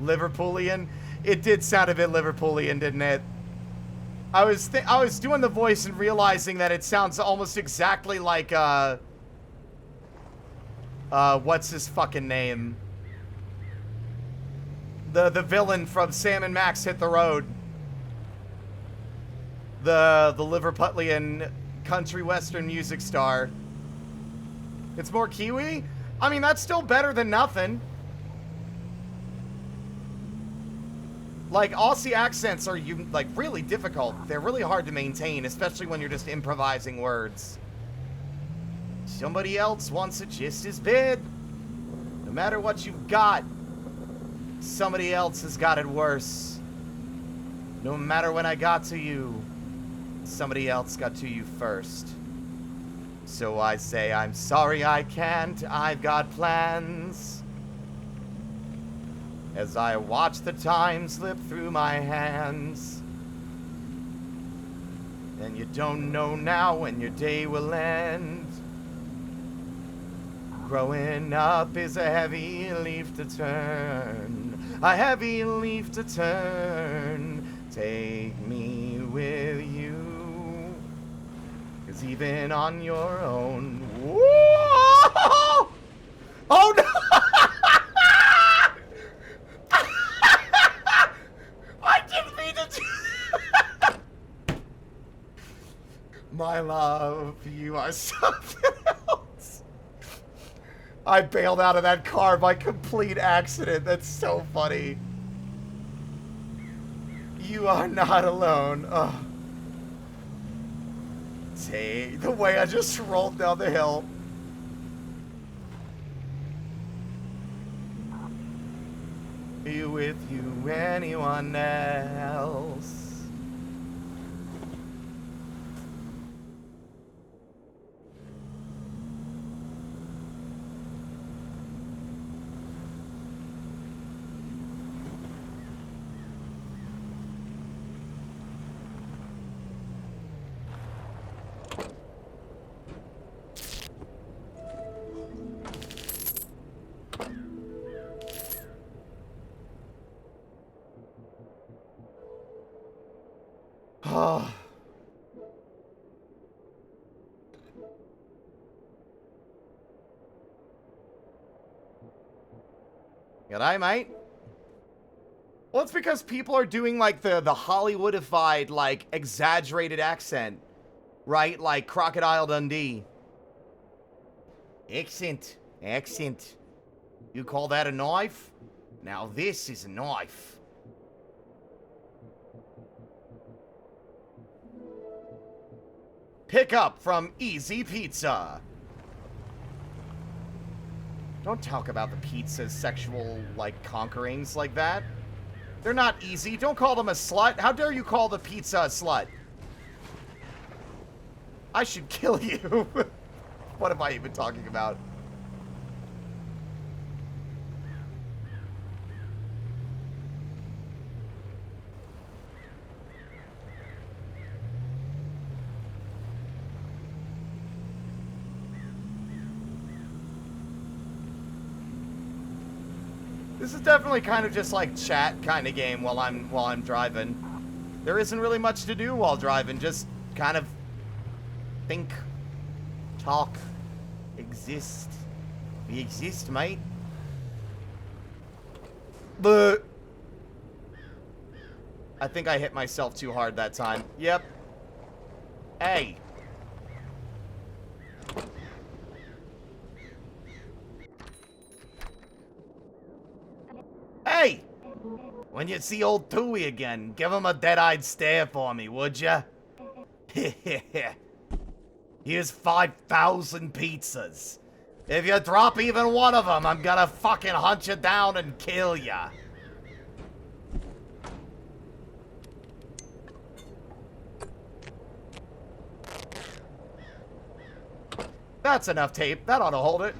Speaker 1: Liverpoolian? It did sound a bit Liverpoolian, didn't it? I was doing the voice and realizing that it sounds almost exactly like, what's his fucking name? The villain from Sam and Max Hit the Road. The Liverpudlian country western music star. It's more Kiwi? I mean, that's still better than nothing. Like, Aussie accents are, like, really difficult. They're really hard to maintain, especially when you're just improvising words. Somebody else wants it just as bad. No matter what you've got, somebody else has got it worse. No matter when I got to you, somebody else got to you first. So I say, I'm sorry I can't, I've got plans. As I watch the time slip through my hands. And you don't know now when your day will end. Growing up is a heavy leaf to turn, a heavy leaf to turn. Take me with you, 'cause even on your own. Whoa! Oh no! I didn't mean to do that. My love, you are something else. I bailed out of that car by complete accident. That's so funny. You are not alone. Oh. Take the way I just rolled down the hill. Be with you, anyone else? Oh. G'day, mate. Well, it's because people are doing, like, the Hollywoodified, like, exaggerated accent. Right? Like Crocodile Dundee. Accent. Accent. You call that a knife? Now this is a knife. Pick up from Easy Pizza. Don't talk about the pizza's sexual, like, conquerings like that. They're not easy. Don't call them a slut. How dare you call the pizza a slut? I should kill you. What am I even talking about? This is definitely kind of just like chat kind of game while I'm driving. There isn't really much to do while driving, just kind of think, talk, exist. We exist, mate. But I think I hit myself too hard that time. Yep. Hey. Hey! When you see old Tui again, give him a dead-eyed stare for me, would ya? Here's 5,000 pizzas. If you drop even one of them, I'm gonna fucking hunt you down and kill ya. That's enough tape. That ought to hold it.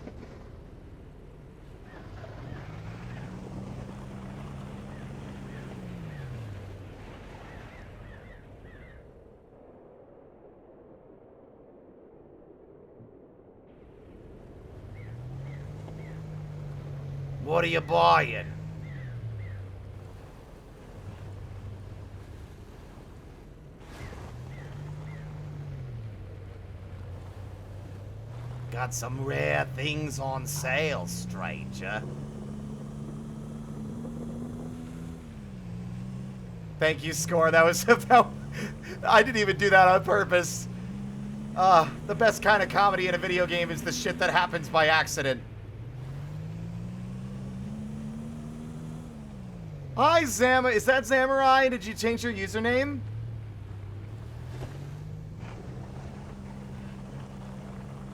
Speaker 1: What are you buying? Got some rare things on sale, stranger. Thank you, Score. That was about... I didn't even do that on purpose. The best kind of comedy in a video game is the shit that happens by accident. Hi, Zama. Is that Zamurai? Did you change your username?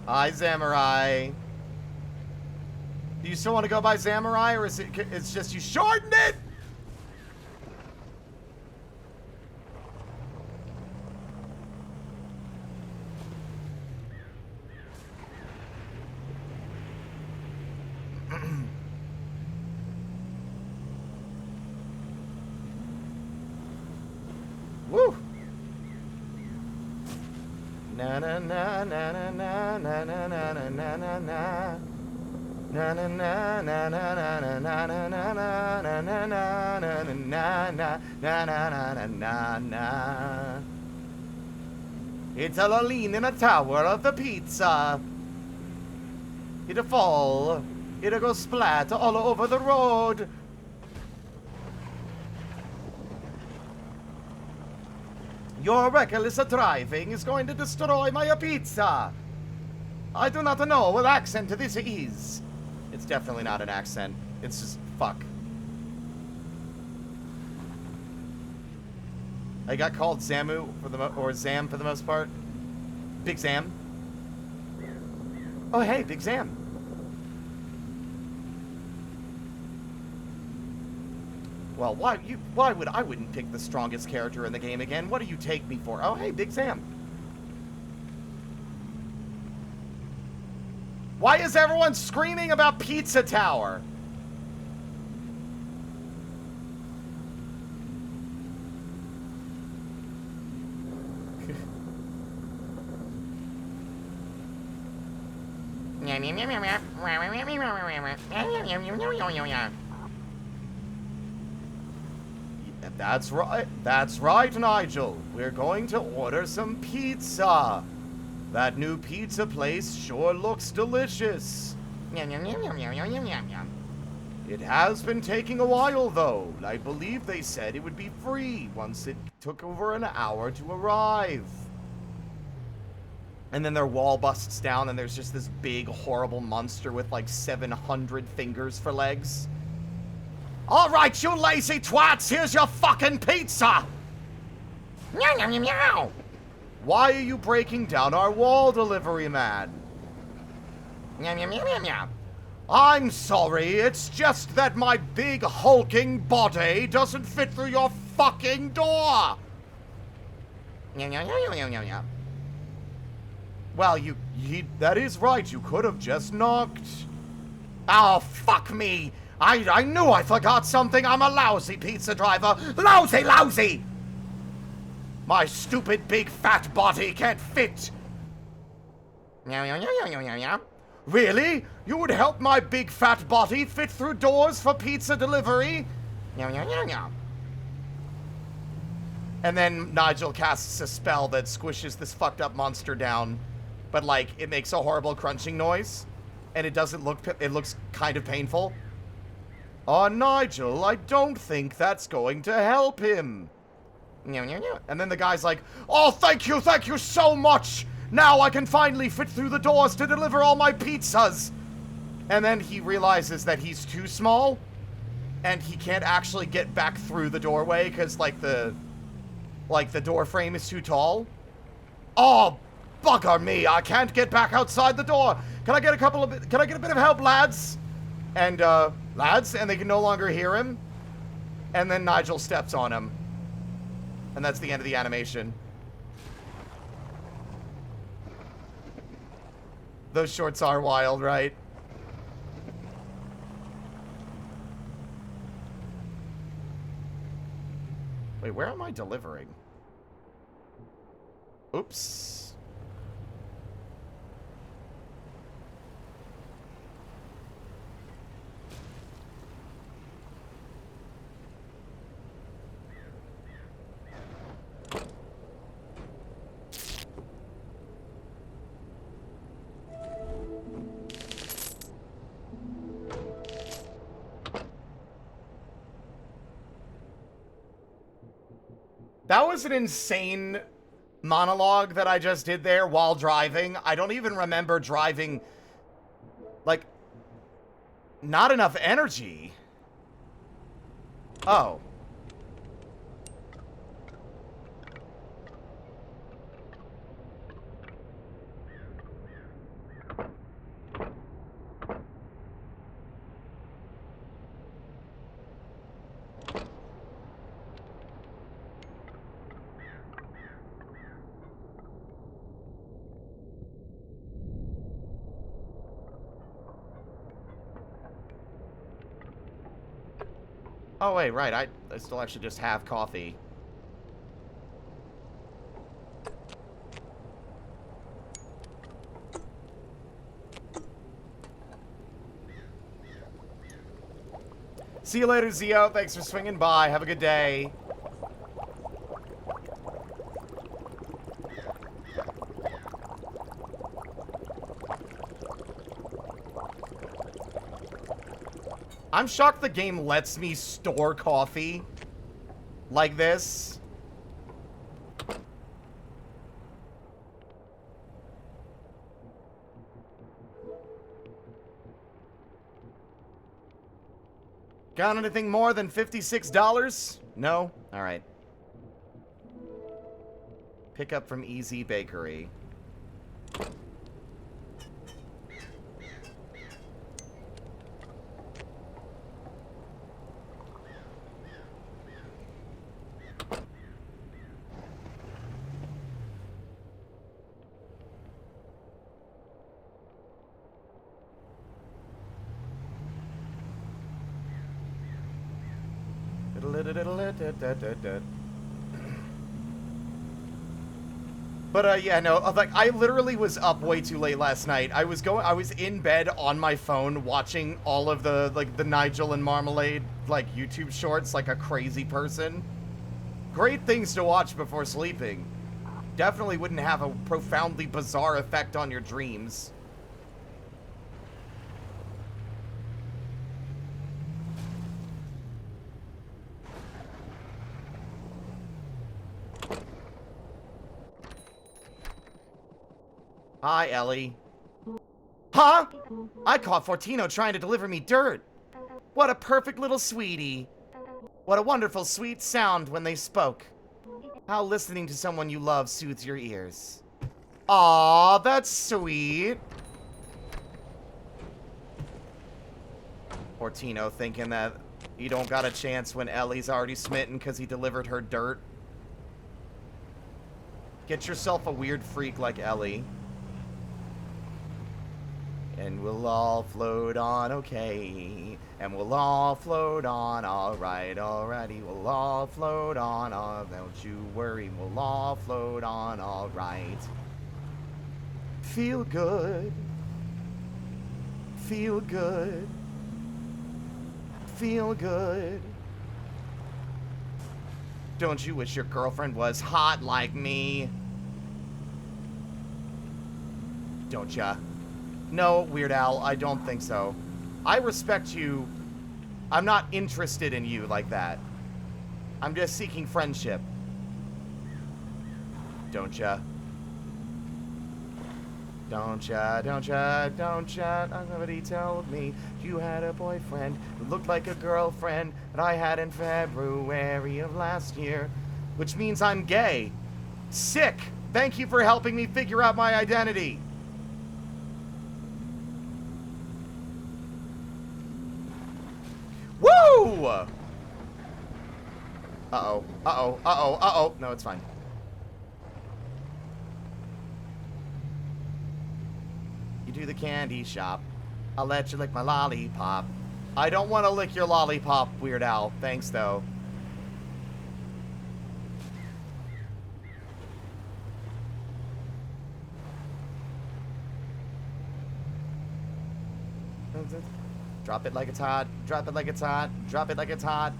Speaker 1: Hi, Zamurai. Do you still want to go by Zamurai, or is it's just you shortened it? Woo! Na na na na na na na na na na na na na. Na na na na na na na na na na na na na na na na na na. It's all lean in a tower of the pizza. It'll fall. It'll go splat all over the road. Your reckless driving is going to destroy my pizza. I do not know what accent this is. It's definitely not an accent. It's just fuck. I got called Zamu for the or Zam for the most part. Big Zam. Oh hey, Big Zam. Well, why would I wouldn't pick the strongest character in the game again? What do you take me for? Oh hey, Big Zam. Why is everyone screaming about Pizza Tower? That's right. That's right, Nigel. We're going to order some pizza. That new pizza place sure looks delicious. It has been taking a while, though. I believe they said it would be free once it took over an hour to arrive. And then their wall busts down and there's just this big, horrible monster with like 700 fingers for legs. All right, you lazy twats, here's your fucking pizza! Why are you breaking down our wall, delivery man? I'm sorry, it's just that my big hulking body doesn't fit through your fucking door! Well, that is right, you could have just knocked. Oh, fuck me! I knew I forgot something. I'm a lousy pizza driver. Lousy! My stupid big fat body can't fit. Really? You would help my big fat body fit through doors for pizza delivery? And then Nigel casts a spell that squishes this fucked up monster down. But like, it makes a horrible crunching noise. And it doesn't look, it looks kind of painful. Oh, Nigel, I don't think that's going to help him. And then the guy's like, oh, thank you so much. Now I can finally fit through the doors to deliver all my pizzas. And then he realizes that he's too small. And he can't actually get back through the doorway because, like, the door frame is too tall. Oh, bugger me. I can't get back outside the door. Can I get a bit of help, lads? And, lads, and they can no longer hear him. And then Nigel steps on him. And that's the end of the animation. Those shorts are wild, right? Wait, where am I delivering? Oops. That was an insane monologue that I just did there while driving. I don't even remember driving, like, not enough energy. Oh. Oh, wait, right. I still actually just have coffee. See you later, Zio. Thanks for swinging by. Have a good day. I'm shocked the game lets me store coffee like this. Got anything more than $56? No? Alright. Pick up from Easy Bakery. But yeah, no, like I literally was up way too late last night. I was in bed on my phone watching all of the the Nigel and Marmalade like YouTube shorts like a crazy person. Great things to watch before sleeping. Definitely wouldn't have a profoundly bizarre effect on your dreams. Hi, Ellie. Huh? I caught Fortino trying to deliver me dirt. What a perfect little sweetie. What a wonderful, sweet sound when they spoke. How listening to someone you love soothes your ears. Aw, that's sweet. Fortino thinking that you don't got a chance when Ellie's already smitten because he delivered her dirt. Get yourself a weird freak like Ellie. And we'll all float on okay. And we'll all float on alright, alrighty. We'll all float on, don't you worry. We'll all float on alright. Feel good. Feel good. Feel good. Don't you wish your girlfriend was hot like me? Don't ya? No, Weird Al, I don't think so. I respect you. I'm not interested in you like that. I'm just seeking friendship. Don't ya? Don't ya, don't ya, don't ya. Somebody told me you had a boyfriend who looked like a girlfriend that I had in February of last year. Which means I'm gay. Sick! Thank you for helping me figure out my identity. Woo! Uh-oh. Uh-oh. Uh-oh. Uh-oh. No, it's fine. You do the candy shop. I'll let you lick my lollipop. I don't want to lick your lollipop, Weird Al. Thanks, though. Drop it like it's hot. Drop it like it's hot. Drop it like it's hot.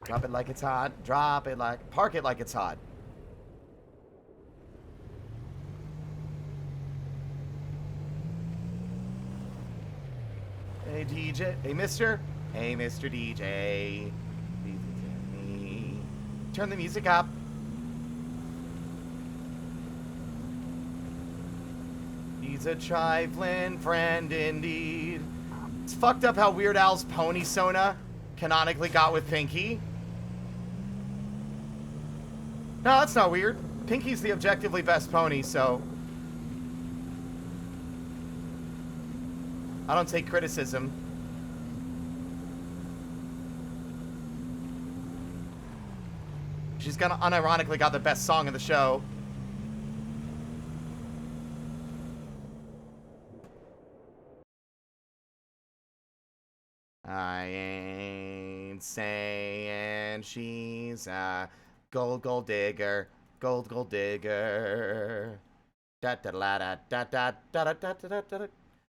Speaker 1: Drop it like it's hot. Drop it like... Park it like it's hot. Hey, DJ. Hey, mister. Hey, Mr. DJ. Turn the music up. He's a trifling friend indeed. It's fucked up how Weird Al's Pony Sona canonically got with Pinky. No, that's not weird. Pinky's the objectively best pony, so... I don't take criticism. She's gonna unironically got the best song of the show. I ain't saying she's a gold digger, gold digger. Da da da da da da da da da da da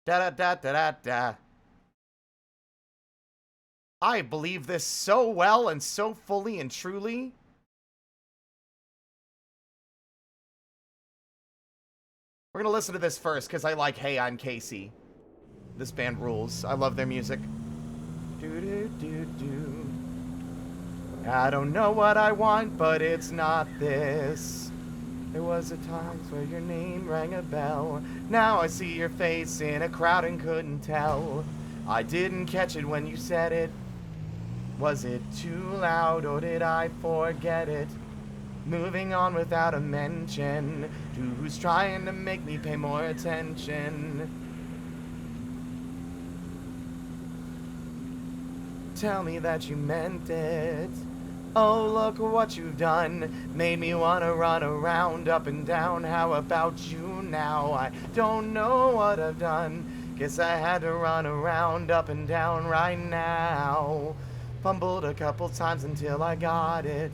Speaker 1: da da da da da. I believe this so well and so fully and truly. We're gonna listen to this first, because I like Hey, I'm Casey. This band rules. I love their music. Do-do-do-do. I don't know what I want, but it's not this. There was a time where your name rang a bell. Now I see your face in a crowd and couldn't tell. I didn't catch it when you said it. Was it too loud or did I forget it? Moving on without a mention to who's trying to make me pay more attention. Tell me that you meant it. Oh, look what you've done. Made me wanna run around up and down. How about you now? I don't know what I've done. Guess I had to run around up and down right now. Fumbled a couple times until I got it.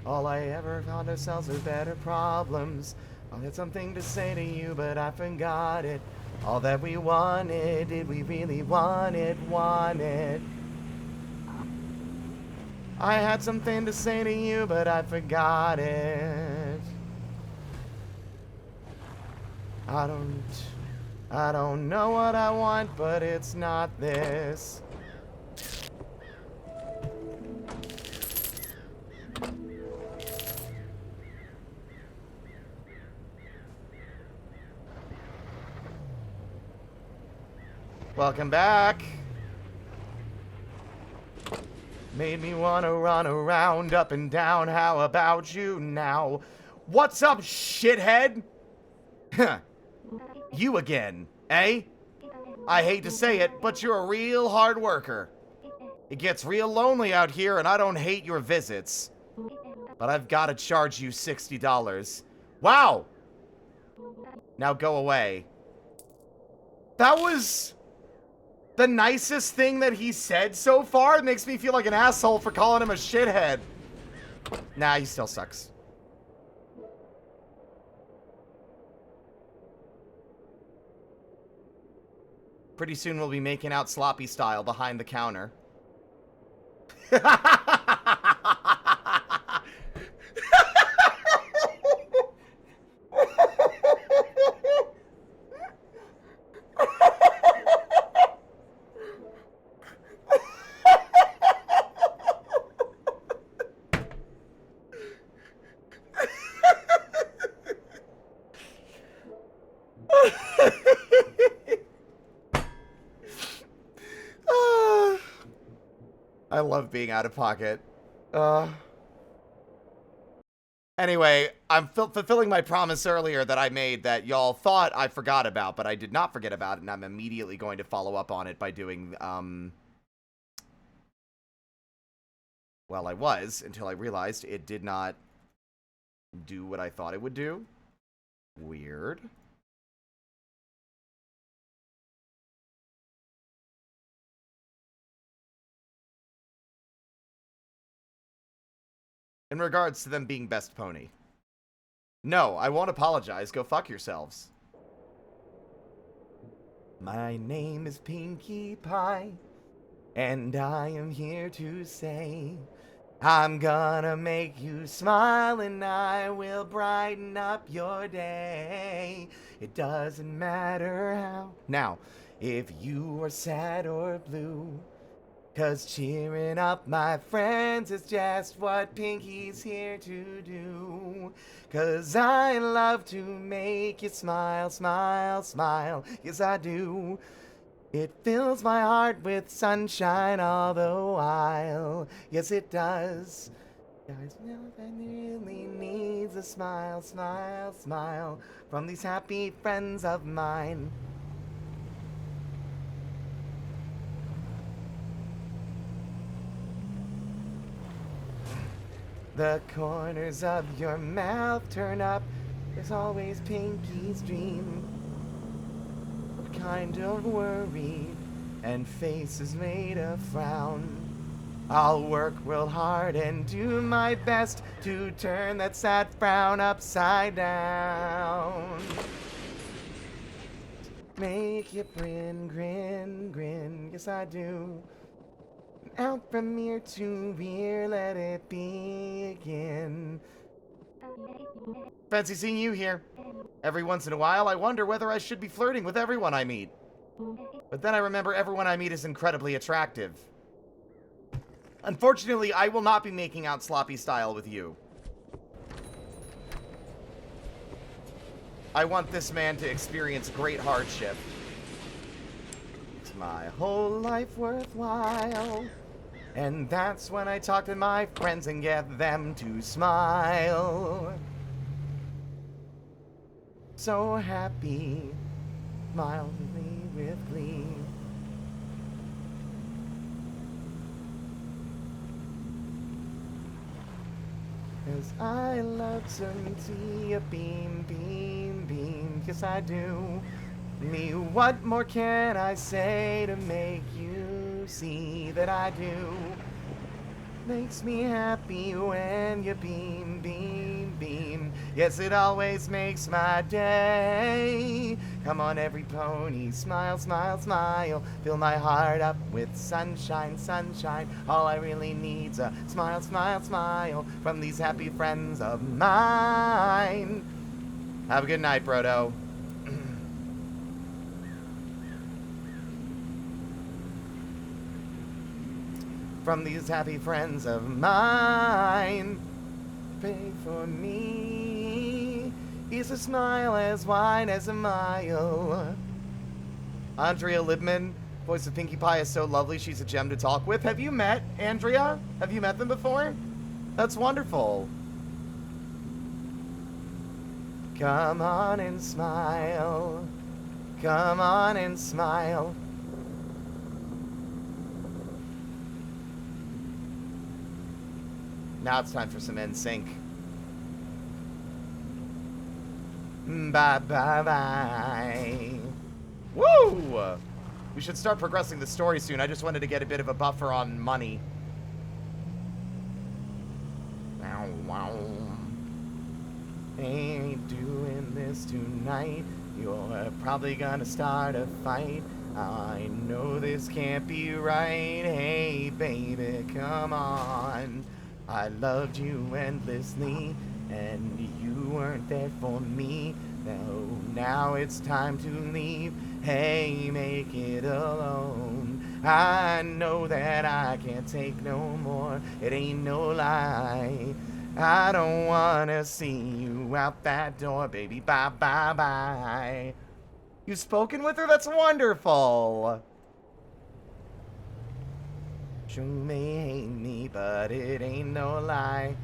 Speaker 1: All I ever found ourselves were better problems. I had something to say to you, but I forgot it. All that we wanted, did we really want it? I had something to say to you, but I forgot it. I don't know what I want, but it's not this. Welcome back. Made me wanna run around up and down. How about you now? What's up, shithead? Huh. You again, eh? I hate to say it, but you're a real hard worker. It gets real lonely out here, and I don't hate your visits. But I've gotta charge you $60. Wow! Now go away. That was the nicest thing that he said so far. It makes me feel like an asshole for calling him a shithead. Nah, he still sucks. Pretty soon we'll be making out sloppy style behind the counter. I love being out of pocket. Anyway, I'm fulfilling my promise earlier that I made that y'all thought I forgot about, but I did not forget about it, and I'm immediately going to follow up on it by doing, well, I was, until I realized it did not do what I thought it would do. Weird. In regards to them being best pony. No, I won't apologize. Go fuck yourselves. My name is Pinkie Pie, and I am here to say I'm gonna make you smile and I will brighten up your day. It doesn't matter how. Now, if you are sad or blue, 'cause cheering up my friends is just what Pinkie's here to do. 'Cause I love to make you smile, smile, smile. Yes, I do. It fills my heart with sunshine all the while. Yes, it does. Guys, no one really needs a smile, smile, smile from these happy friends of mine. The corners of your mouth turn up. There's always Pinkie's dream. What kind of worry and faces made a frown. I'll work real hard and do my best to turn that sad frown upside down. Make you grin, grin, grin. Yes, I do. Out from ear to ear, let it begin. Fancy seeing you here. Every once in a while, I wonder whether I should be flirting with everyone I meet. But then I remember everyone I meet is incredibly attractive. Unfortunately, I will not be making out sloppy style with you. I want this man to experience great hardship. Is my whole life worthwhile? And that's when I talk to my friends and get them to smile. So happy, mildly with glee. Cause I love some tea, a beam, beam, beam. Yes, I do. Me, what more can I say to make you see that I do? Makes me happy when you beam, beam, beam. Yes, it always makes my day. Come on, every pony, smile, smile, smile. Fill my heart up with sunshine, sunshine. All I really need's a smile, smile, smile from these happy friends of mine. Have a good night, Brodo. From these happy friends of mine, pray for me. Is a smile as wide as a mile. Andrea Libman, voice of Pinkie Pie, is so lovely. She's a gem to talk with. Have you met Andrea? Have you met them before? That's wonderful. Come on and smile. Come on and smile. Now it's time for some NSYNC. Bye bye bye. Woo! We should start progressing the story soon. I just wanted to get a bit of a buffer on money. Wow, wow. Ain't doing this tonight. You're probably gonna start a fight. I know this can't be right. Hey, baby, come on. I loved you endlessly, and you weren't there for me. Now it's time to leave. Hey, make it alone. I know that I can't take no more. It ain't no lie. I don't wanna see you out that door, baby. Bye, bye, bye. You've spoken with her? That's wonderful. You may hate me, but it ain't no lie.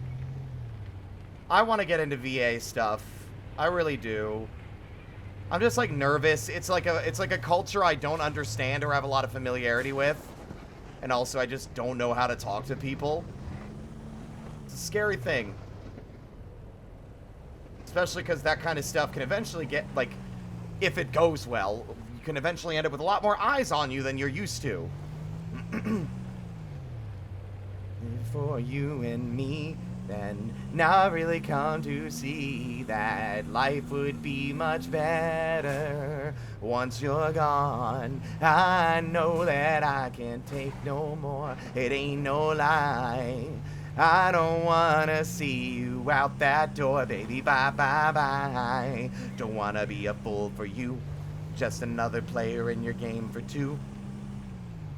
Speaker 1: I want to get into VA stuff. I really do. I'm just like nervous. It's like a culture I don't understand or have a lot of familiarity with. And also I just don't know how to talk to people. It's a scary thing. Especially because that kind of stuff can eventually get, like, if it goes well, you can eventually end up with a lot more eyes on you than you're used to. For you and me, then now I really come to see that life would be much better once you're gone. I know that I can't take no more, it ain't no lie. I don't wanna see you out that door, baby, bye, bye, bye. Don't wanna be a fool for you, just another player in your game for two.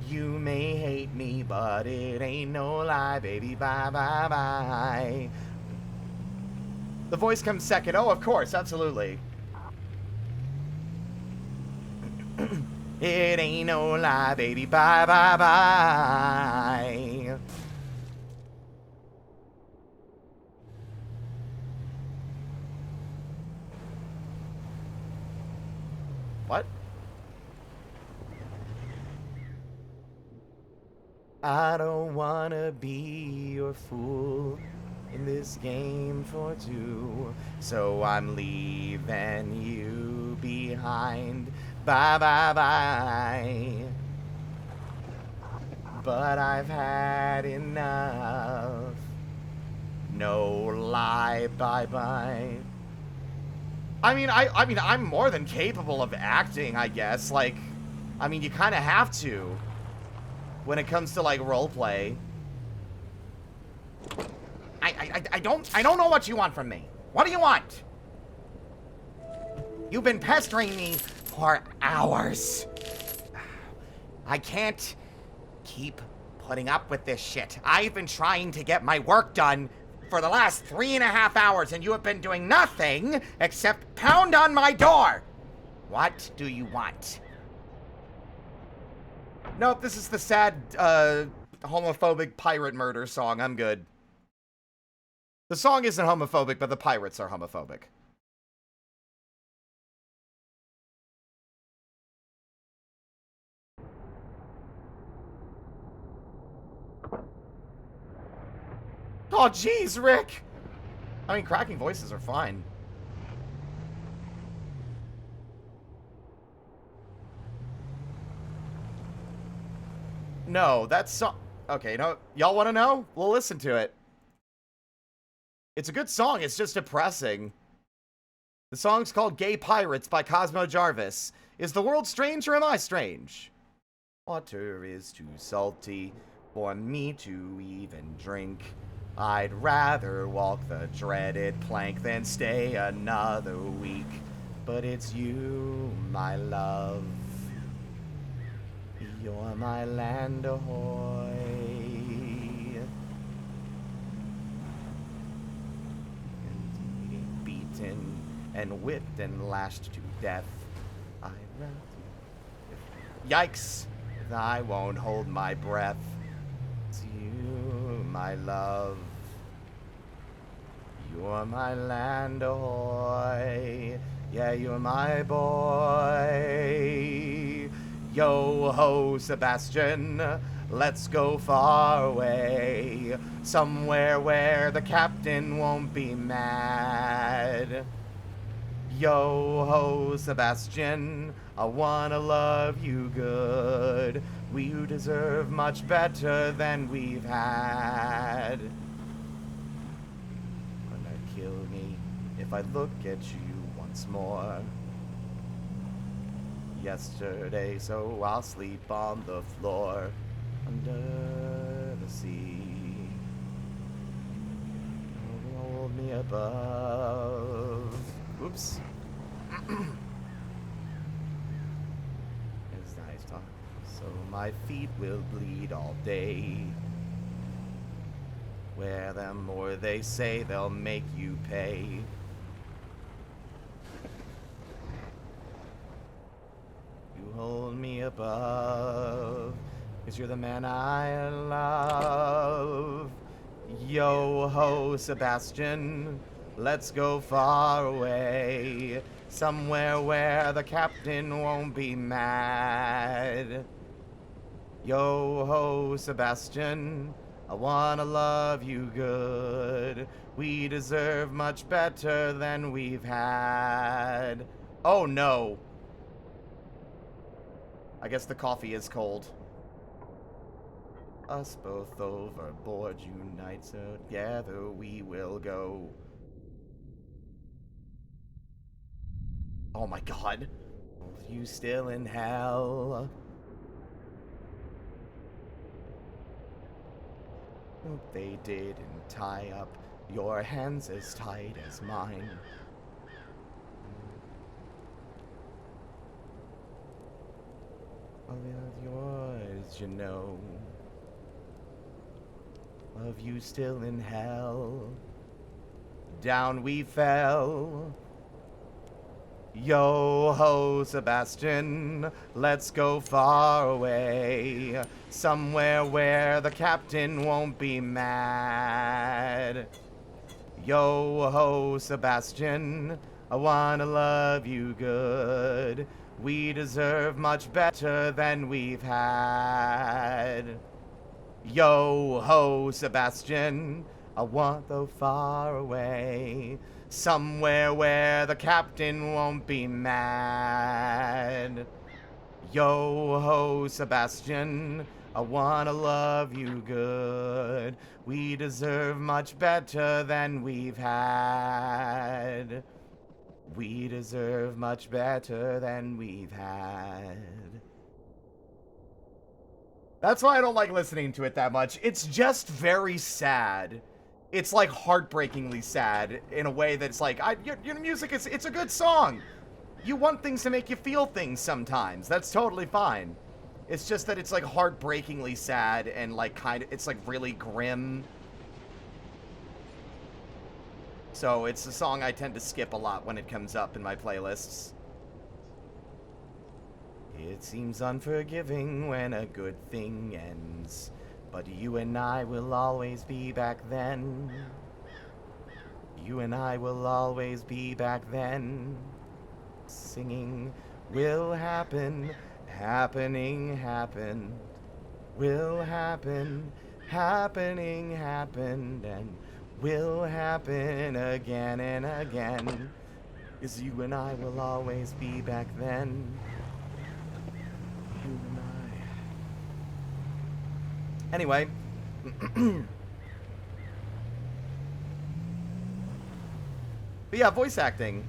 Speaker 1: You may hate me, but it ain't no lie, baby, bye, bye, bye. The voice comes second. Oh, of course, absolutely. It ain't no lie, baby, bye, bye, bye. What? I don't wanna be your fool in this game for two, so I'm leaving you behind. Bye, bye, bye. But I've had enough. No lie, bye, bye. I mean, I'm more than capable of acting, I guess. Like, I mean, you kind of have to. when it comes to, like, roleplay. I don't know what you want from me. What do you want? You've been pestering me for hours. I can't keep putting up with this shit. I've been trying to get my work done for the last 3.5 hours, and you have been doing nothing except pound on my door. What do you want? Nope, this is the sad, homophobic pirate murder song. I'm good. The song isn't homophobic, but the pirates are homophobic. Oh, jeez, Rick! I mean, cracking voices are fine. No, that's so... Okay, no, y'all want to know? We'll listen to it. It's a good song, it's just depressing. The song's called Gay Pirates by Cosmo Jarvis. Is the world strange or am I strange? Water is too salty for me to even drink. I'd rather walk the dreaded plank than stay another week. But it's you, my love. You're my land ahoy. And beaten and whipped and lashed to death. I'd rather... Yikes! I won't hold my breath. It's you, my love. You're my land ahoy. Yeah, you're my boy. Yo ho, Sebastian, let's go far away. Somewhere where the captain won't be mad. Yo ho, Sebastian, I wanna love you good. We deserve much better than we've had. Gonna kill me if I look at you once more. Yesterday, so I'll sleep on the floor under the sea. Hold me above. Oops. It's nice talk. So my feet will bleed all day. Wear them or they say they'll make you pay. You hold me above, 'cause you're the man I love. Yo ho, Sebastian, let's go far away. Somewhere where the captain won't be mad. Yo ho, Sebastian, I wanna love you good. We deserve much better than we've had. Oh no. I guess the coffee is cold. Us both overboard, unite together we will go. Oh my god. Both you still in hell. They didn't tie up your hands as tight as mine. All of yours, you know. Love you still in hell. Down we fell. Yo ho, Sebastian, let's go far away. Somewhere where the captain won't be mad. Yo ho, Sebastian, I wanna love you good. We deserve much better than we've had. Yo ho, Sebastian, I want though far away. Somewhere where the captain won't be mad. Yo ho, Sebastian, I wanna love you good. We deserve much better than we've had. We deserve much better than we've had. That's why I don't like listening to it that much. It's just very sad. It's like heartbreakingly sad in a way that's like, your music is, it's a good song. You want things to make you feel things sometimes. That's totally fine. It's just that it's like heartbreakingly sad and like it's like really grim. So it's a song I tend to skip a lot when it comes up in my playlists. It seems unforgiving when a good thing ends, but you and I will always be back then. You and I will always be back then. Singing will happen, happening happened, will happen, happening happened, and will happen again and again. 'Cause you and I will always be back then. You and I. Anyway. But yeah, voice acting.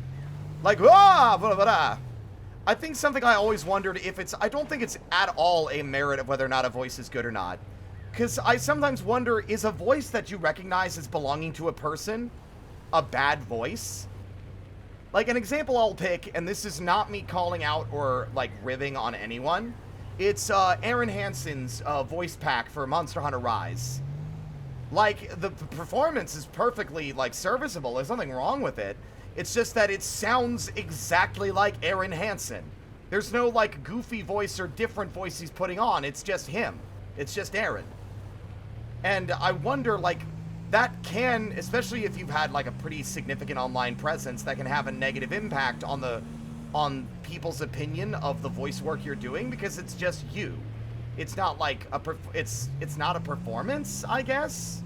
Speaker 1: Like, blah, blah, blah. I think something I always wondered if it's... I don't think it's at all a merit of whether or not a voice is good or not. Because I sometimes wonder, is a voice that you recognize as belonging to a person a bad voice? Like, an example I'll pick, and this is not me calling out or, like, ribbing on anyone. It's Aaron Hansen's voice pack for Monster Hunter Rise. Like, the performance is perfectly, like, serviceable. There's nothing wrong with it. It's just that it sounds exactly like Aaron Hansen. There's no, like, goofy voice or different voice he's putting on. It's just him. It's just Aaron. And I wonder, like, that can, especially if you've had, like, a pretty significant online presence, that can have a negative impact on people's opinion of the voice work you're doing, because it's just you. It's not like it's not a performance, I guess.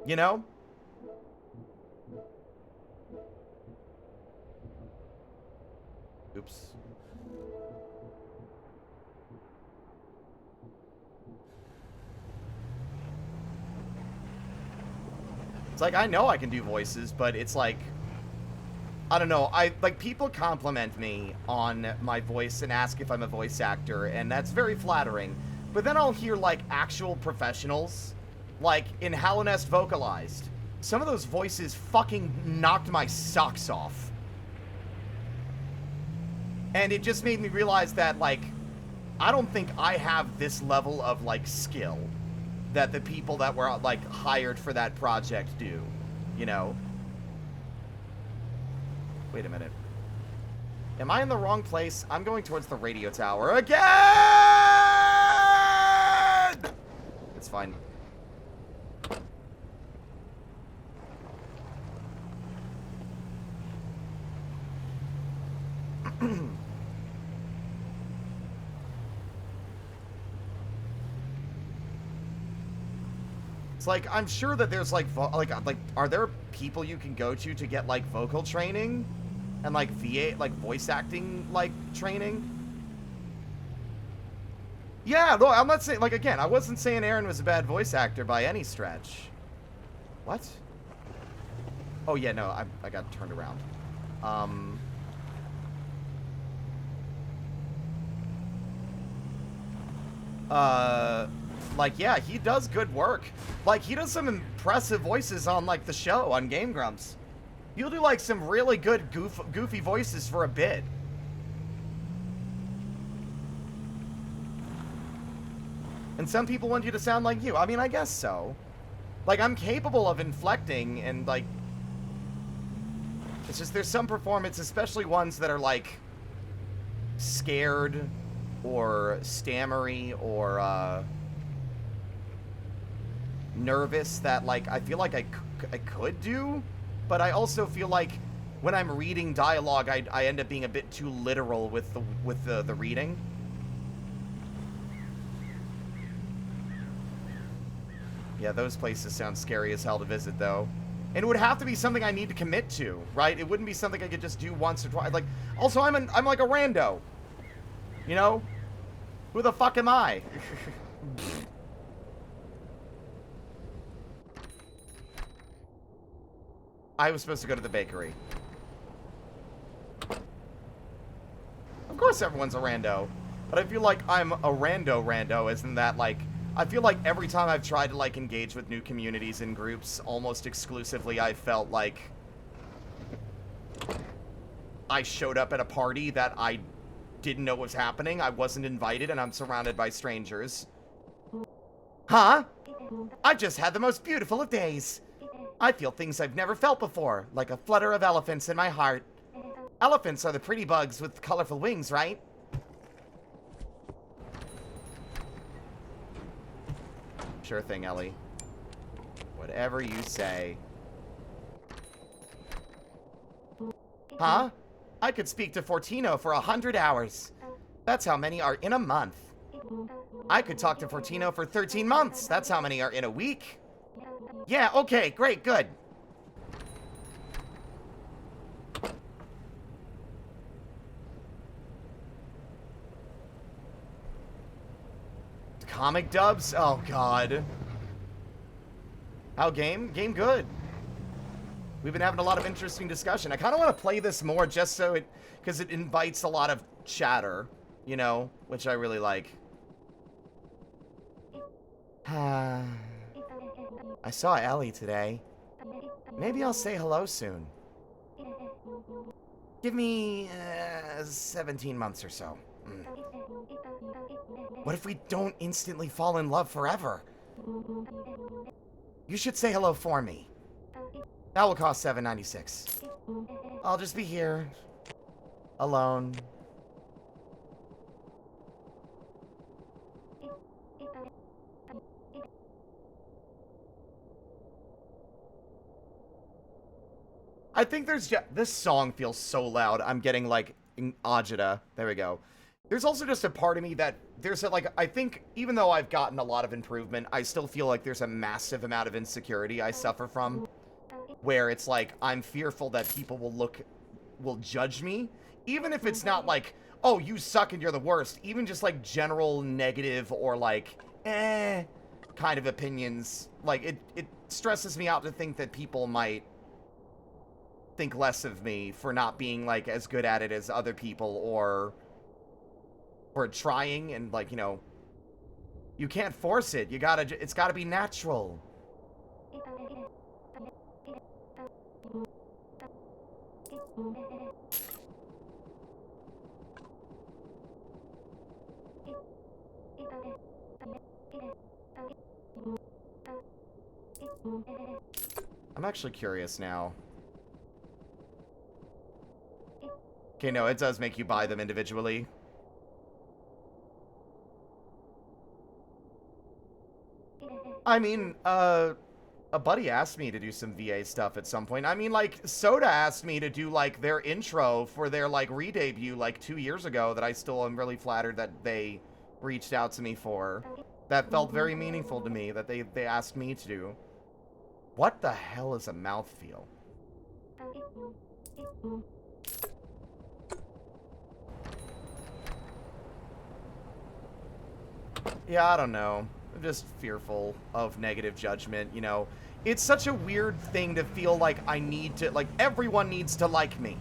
Speaker 1: You know? Oops. It's like, I know I can do voices, but it's like, I don't know, like, people compliment me on my voice and ask if I'm a voice actor, and that's very flattering. But then I'll hear, like, actual professionals, like, in Halonest Vocalized. Some of those voices fucking knocked my socks off. And it just made me realize that, like, I don't think I have this level of, like, skill that the people that were, like, hired for that project do, you know? Wait a minute. Am I in the wrong place? I'm going towards the radio tower again! It's fine. It's like, I'm sure that there's, like, are there people you can go to get, like, vocal training? And, like, VA, like, voice acting, like, training? Yeah, no, I'm not saying, like, again, I wasn't saying Aaron was a bad voice actor by any stretch. What? Oh, yeah, no, I got turned around. Like, yeah, he does good work. Like, he does some impressive voices on, like, the show on Game Grumps. He'll do, like, some really good goofy voices for a bit. And some people want you to sound like you. I mean, I guess so. Like, I'm capable of inflecting and, like... It's just there's some performance, especially ones that are, like, scared or stammery or, nervous that, like, I feel like I could do, but I also feel like when I'm reading dialogue, I end up being a bit too literal with the reading. Yeah, those places sound scary as hell to visit, though. And it would have to be something I need to commit to, right? It wouldn't be something I could just do once or twice. Like, also, I'm like a rando. You know? Who the fuck am I? I was supposed to go to the bakery. Of course everyone's a rando. But I feel like I'm a rando, isn't that, like... I feel like every time I've tried to, like, engage with new communities and groups, almost exclusively I felt like... I showed up at a party that I didn't know was happening, I wasn't invited, and I'm surrounded by strangers. Huh? I've just had the most beautiful of days. I feel things I've never felt before, like a flutter of elephants in my heart. Elephants are the pretty bugs with colorful wings, right? Sure thing, Ellie. Whatever you say. Huh? I could speak to Fortino for 100 hours. That's how many are in a month. I could talk to Fortino for 13 months. That's how many are in a week. Yeah, okay, great, good. Comic dubs? Oh, God. How game? Game good. We've been having a lot of interesting discussion. I kind of want to play this more just so it... because it invites a lot of chatter, you know? Which I really like. I saw Ellie today. Maybe I'll say hello soon. Give me 17 months or so. What if we don't instantly fall in love forever? You should say hello for me. That will cost $7.96. I'll just be here. Alone. I think there's just... This song feels so loud. I'm getting, like, agita. There we go. There's also just a part of me that... There's a, like... I think, even though I've gotten a lot of improvement, I still feel like there's a massive amount of insecurity I suffer from. Where it's like, I'm fearful that people will judge me. Even if it's not like, oh, you suck and you're the worst. Even just, like, general negative or, like, kind of opinions. Like, it stresses me out to think that people might think less of me for not being, like, as good at it as other people, or trying, and, like, you know, you can't force it. It's gotta be natural. I'm actually curious now. Okay, no, it does make you buy them individually. I mean, a buddy asked me to do some VA stuff at some point. I mean, like, Soda asked me to do, like, their intro for their, like, re-debut, like, 2 years ago that I still am really flattered that they reached out to me for. That felt very meaningful to me, that they asked me to do. What the hell is a mouthfeel? Yeah, I don't know. I'm just fearful of negative judgment, you know. It's such a weird thing to feel like I need to, like, everyone needs to like me.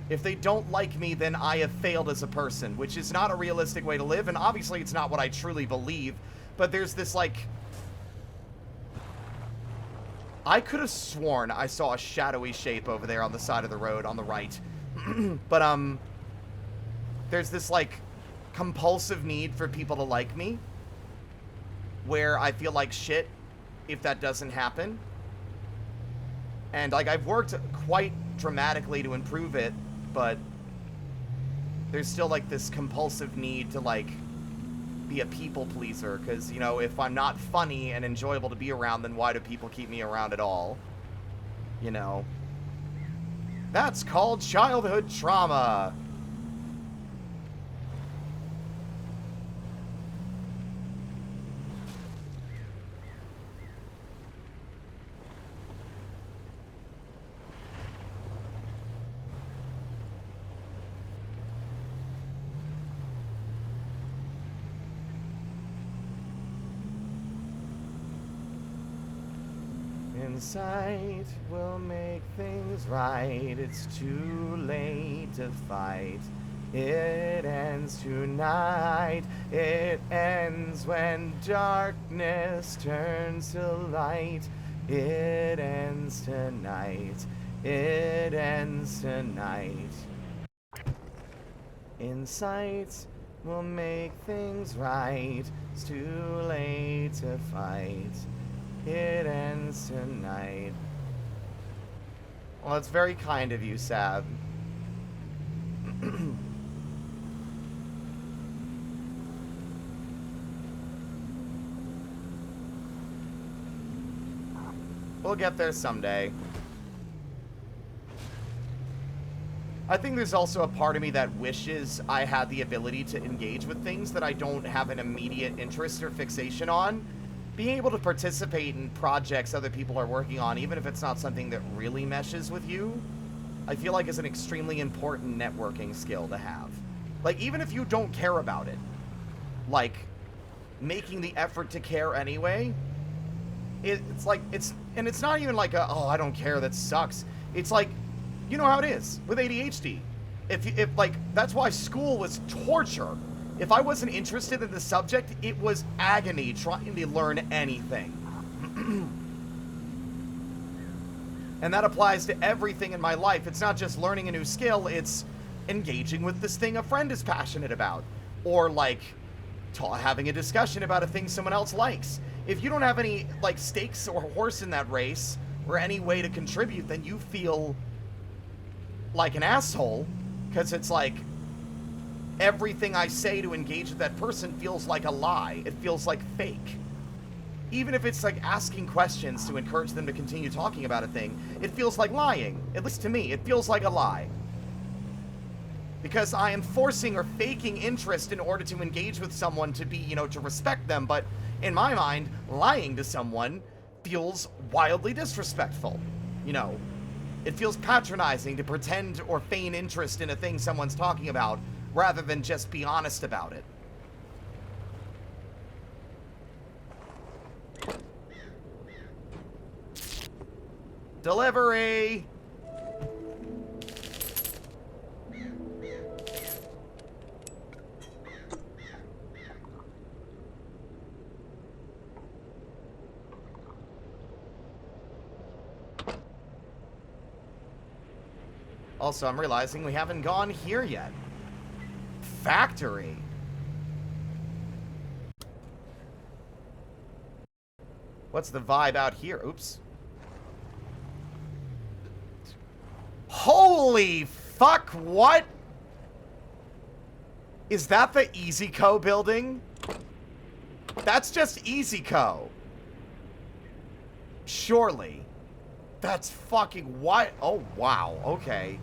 Speaker 1: If they don't like me, then I have failed as a person, which is not a realistic way to live, and obviously it's not what I truly believe, but there's this, like... I could have sworn I saw a shadowy shape over there on the side of the road on the right. But, there's this, like, compulsive need for people to like me, where I feel like shit if that doesn't happen. And, like, I've worked quite dramatically to improve it, but there's still, like, this compulsive need to, like, be a people pleaser, because, you know, if I'm not funny and enjoyable to be around, then why do people keep me around at all? You know? That's called childhood trauma. Insight will make things right. It's too late to fight. It ends tonight. It ends when darkness turns to light. It ends tonight. It ends tonight. Insight will make things right. It's too late to fight. It ends tonight. Well, it's very kind of you, Sab. We'll get there someday. I think there's also a part of me that wishes I had the ability to engage with things that I don't have an immediate interest or fixation on. Being able to participate in projects other people are working on, even if it's not something that really meshes with you, I feel like is an extremely important networking skill to have. Like, even if you don't care about it, like, making the effort to care anyway, it's like, and it's not even like a, oh, I don't care, that sucks. It's like, you know how it is with ADHD. If like, that's why school was torture. If I wasn't interested in the subject, it was agony trying to learn anything. And that applies to everything in my life. It's not just learning a new skill, it's engaging with this thing a friend is passionate about. Or like, having a discussion about a thing someone else likes. If you don't have any like stakes or horse in that race, or any way to contribute, then you feel like an asshole, because it's like, everything I say to engage with that person feels like a lie. It feels like fake. Even if it's like asking questions to encourage them to continue talking about a thing, it feels like lying. At least to me, it feels like a lie. Because I am forcing or faking interest in order to engage with someone to be, you know, to respect them, but in my mind, lying to someone feels wildly disrespectful. You know, it feels patronizing to pretend or feign interest in a thing someone's talking about, rather than just be honest about it. Delivery! Also, I'm realizing we haven't gone here yet. Factory. What's the vibe out here? Oops. Holy fuck, what? Is that the EasyCo building? That's just EasyCo. Surely. That's fucking what? Oh, wow. Okay.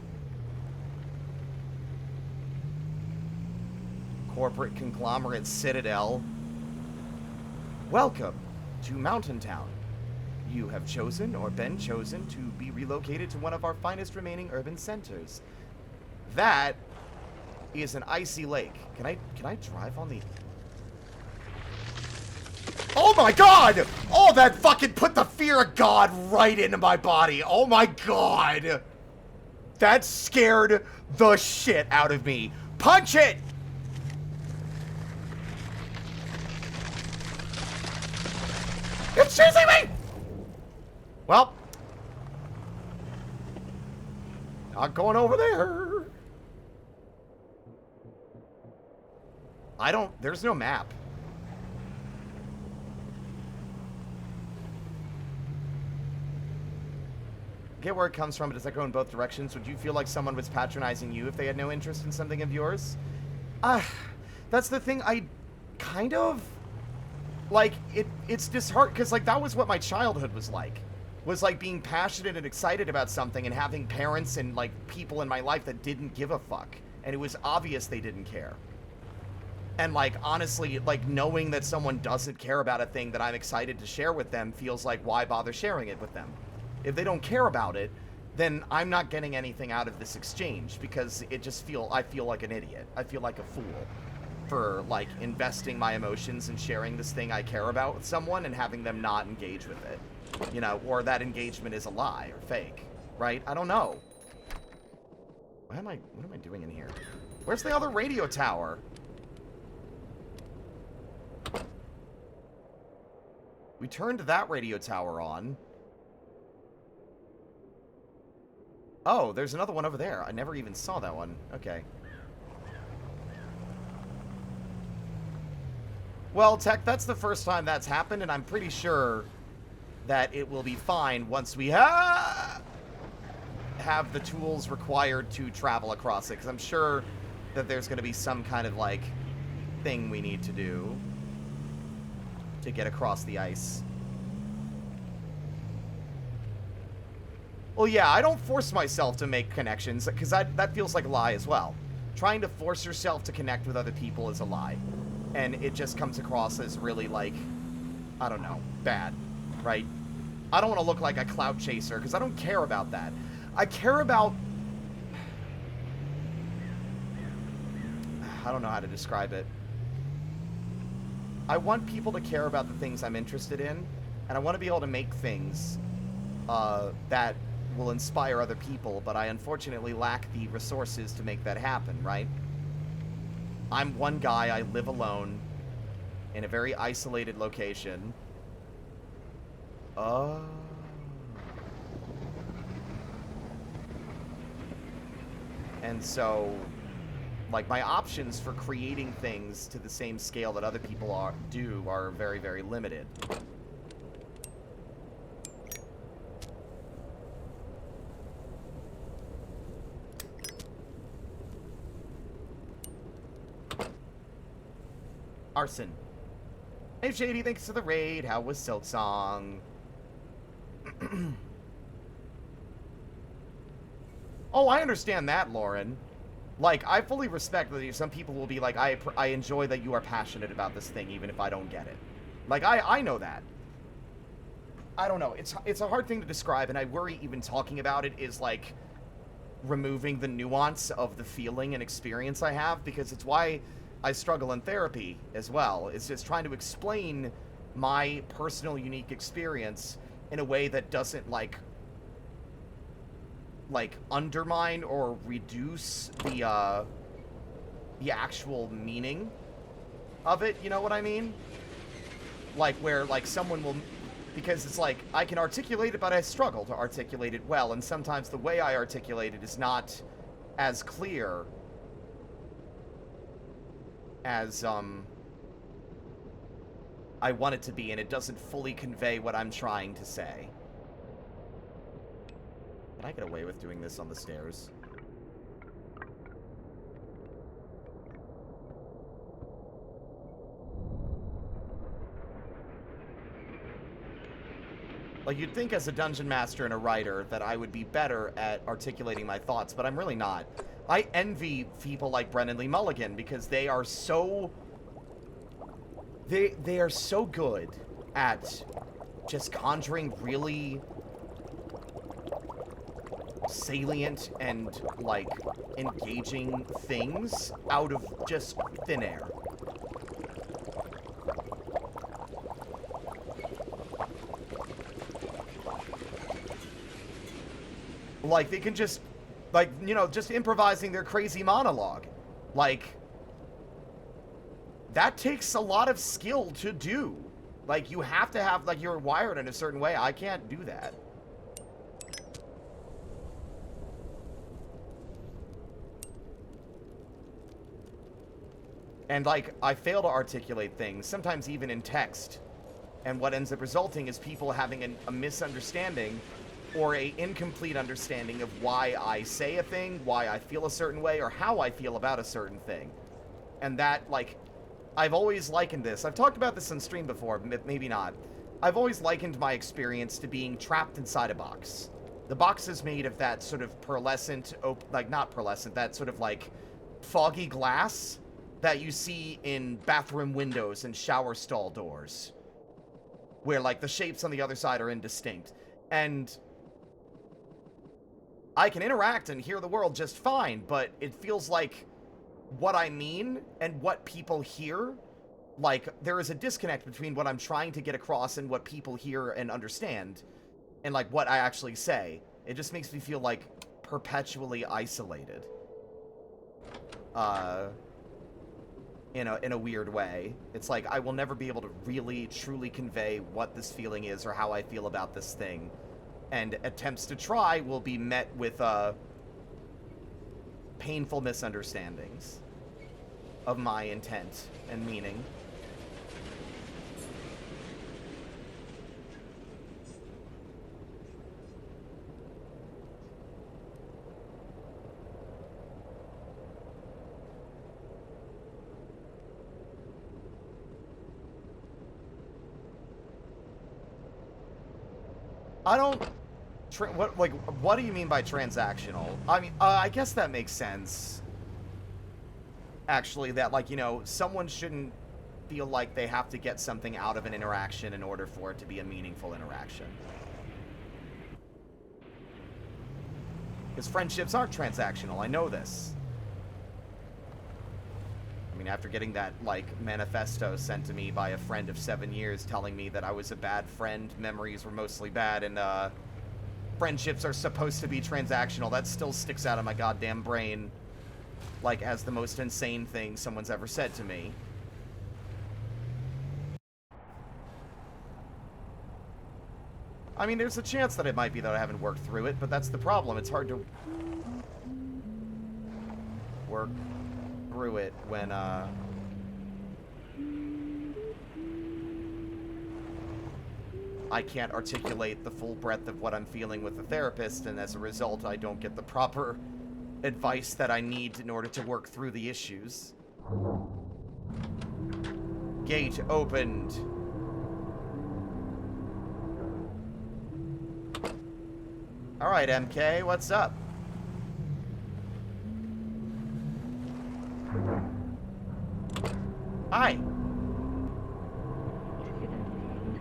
Speaker 1: Corporate conglomerate Citadel. Welcome to Mountain Town. You have chosen or been chosen to be relocated to one of our finest remaining urban centers. That is an icy lake. Can I drive on the... Oh my god! Oh, that fucking put the fear of God right into my body. Oh my god. That scared the shit out of me. Punch it! It's chasing me! Well, not going over there. There's no map. Get where it comes from, but does that go in both directions? Would you feel like someone was patronizing you if they had no interest in something of yours? That's the thing. I kind of like it's disheartening, because like that was what my childhood was like being passionate and excited about something and having parents and like people in my life that didn't give a fuck, and it was obvious they didn't care. And like honestly, like knowing that someone doesn't care about a thing that I'm excited to share with them feels like, why bother sharing it with them? If they don't care about it, then I'm not getting anything out of this exchange, because I feel like an idiot. I feel like a fool for like investing my emotions and sharing this thing I care about with someone and having them not engage with it. You know, or that engagement is a lie or fake, right? I don't know. What am I doing in here? Where's the other radio tower? We turned that radio tower on. Oh, there's another one over there. I never even saw that one. Okay. Well, Tech, that's the first time that's happened, and I'm pretty sure that it will be fine once we have the tools required to travel across it, because I'm sure that there's going to be some kind of, like, thing we need to do to get across the ice. Well, yeah, I don't force myself to make connections, because that feels like a lie as well. Trying to force yourself to connect with other people is a lie. And it just comes across as really, like, I don't know, bad, right? I don't want to look like a clout chaser, because I don't care about that. I care about... I don't know how to describe it. I want people to care about the things I'm interested in, and I want to be able to make things that will inspire other people, but I unfortunately lack the resources to make that happen, right? I'm one guy, I live alone in a very isolated location. Oh. And so, like, my options for creating things to the same scale that other people are very, very limited. Arson. Hey, Shady, thanks for the raid. How was Silksong? Oh, I understand that, Lauren. Like, I fully respect that some people will be like, I enjoy that you are passionate about this thing, even if I don't get it. Like, I know that. I don't know. It's a hard thing to describe, and I worry even talking about it is, like, removing the nuance of the feeling and experience I have, because it's why I struggle in therapy as well. It's just trying to explain my personal unique experience in a way that doesn't like undermine or reduce the actual meaning of it, you know what I mean? Like where like someone will, because it's like I can articulate it, but I struggle to articulate it well, and sometimes the way I articulate it is not as clear as I want it to be, and it doesn't fully convey what I'm trying to say. Can I get away with doing this on the stairs? Like, you'd think as a dungeon master and a writer that I would be better at articulating my thoughts, but I'm really not. I envy people like Brennan Lee Mulligan because they are so... They are so good at just conjuring really salient and, like, engaging things out of just thin air. Like, they can just, like, you know, just improvising their crazy monologue. Like, that takes a lot of skill to do. Like, you have to have, like, you're wired in a certain way. I can't do that. And, like, I fail to articulate things, sometimes even in text. And what ends up resulting is people having a misunderstanding or a incomplete understanding of why I say a thing, why I feel a certain way, or how I feel about a certain thing. And that, like, I've always likened this. I've talked about this on stream before, maybe not. I've always likened my experience to being trapped inside a box. The box is made of that sort of pearlescent, like, not pearlescent, that sort of, like, foggy glass that you see in bathroom windows and shower stall doors, where, like, the shapes on the other side are indistinct. And I can interact and hear the world just fine, but it feels like what I mean and what people hear like, there is a disconnect between what I'm trying to get across and what people hear and understand, and, like, what I actually say. It just makes me feel, like, perpetually isolated. In a weird way. It's like, I will never be able to really, truly convey what this feeling is or how I feel about this thing. And attempts to try will be met with, painful misunderstandings of my intent and meaning. I don't... what do you mean by transactional? I mean, I guess that makes sense. Actually, that, like, you know, someone shouldn't feel like they have to get something out of an interaction in order for it to be a meaningful interaction. Because friendships aren't transactional, I know this. I mean, after getting that, like, manifesto sent to me by a friend of 7 years telling me that I was a bad friend, memories were mostly bad, and, friendships are supposed to be transactional, that still sticks out of my goddamn brain, like, as the most insane thing someone's ever said to me. I mean, there's a chance that it might be that I haven't worked through it, but that's the problem. It's hard to work through it when, I can't articulate the full breadth of what I'm feeling with the therapist, and as a result, I don't get the proper advice that I need in order to work through the issues. Gate opened. Alright, MK, what's up? Hi.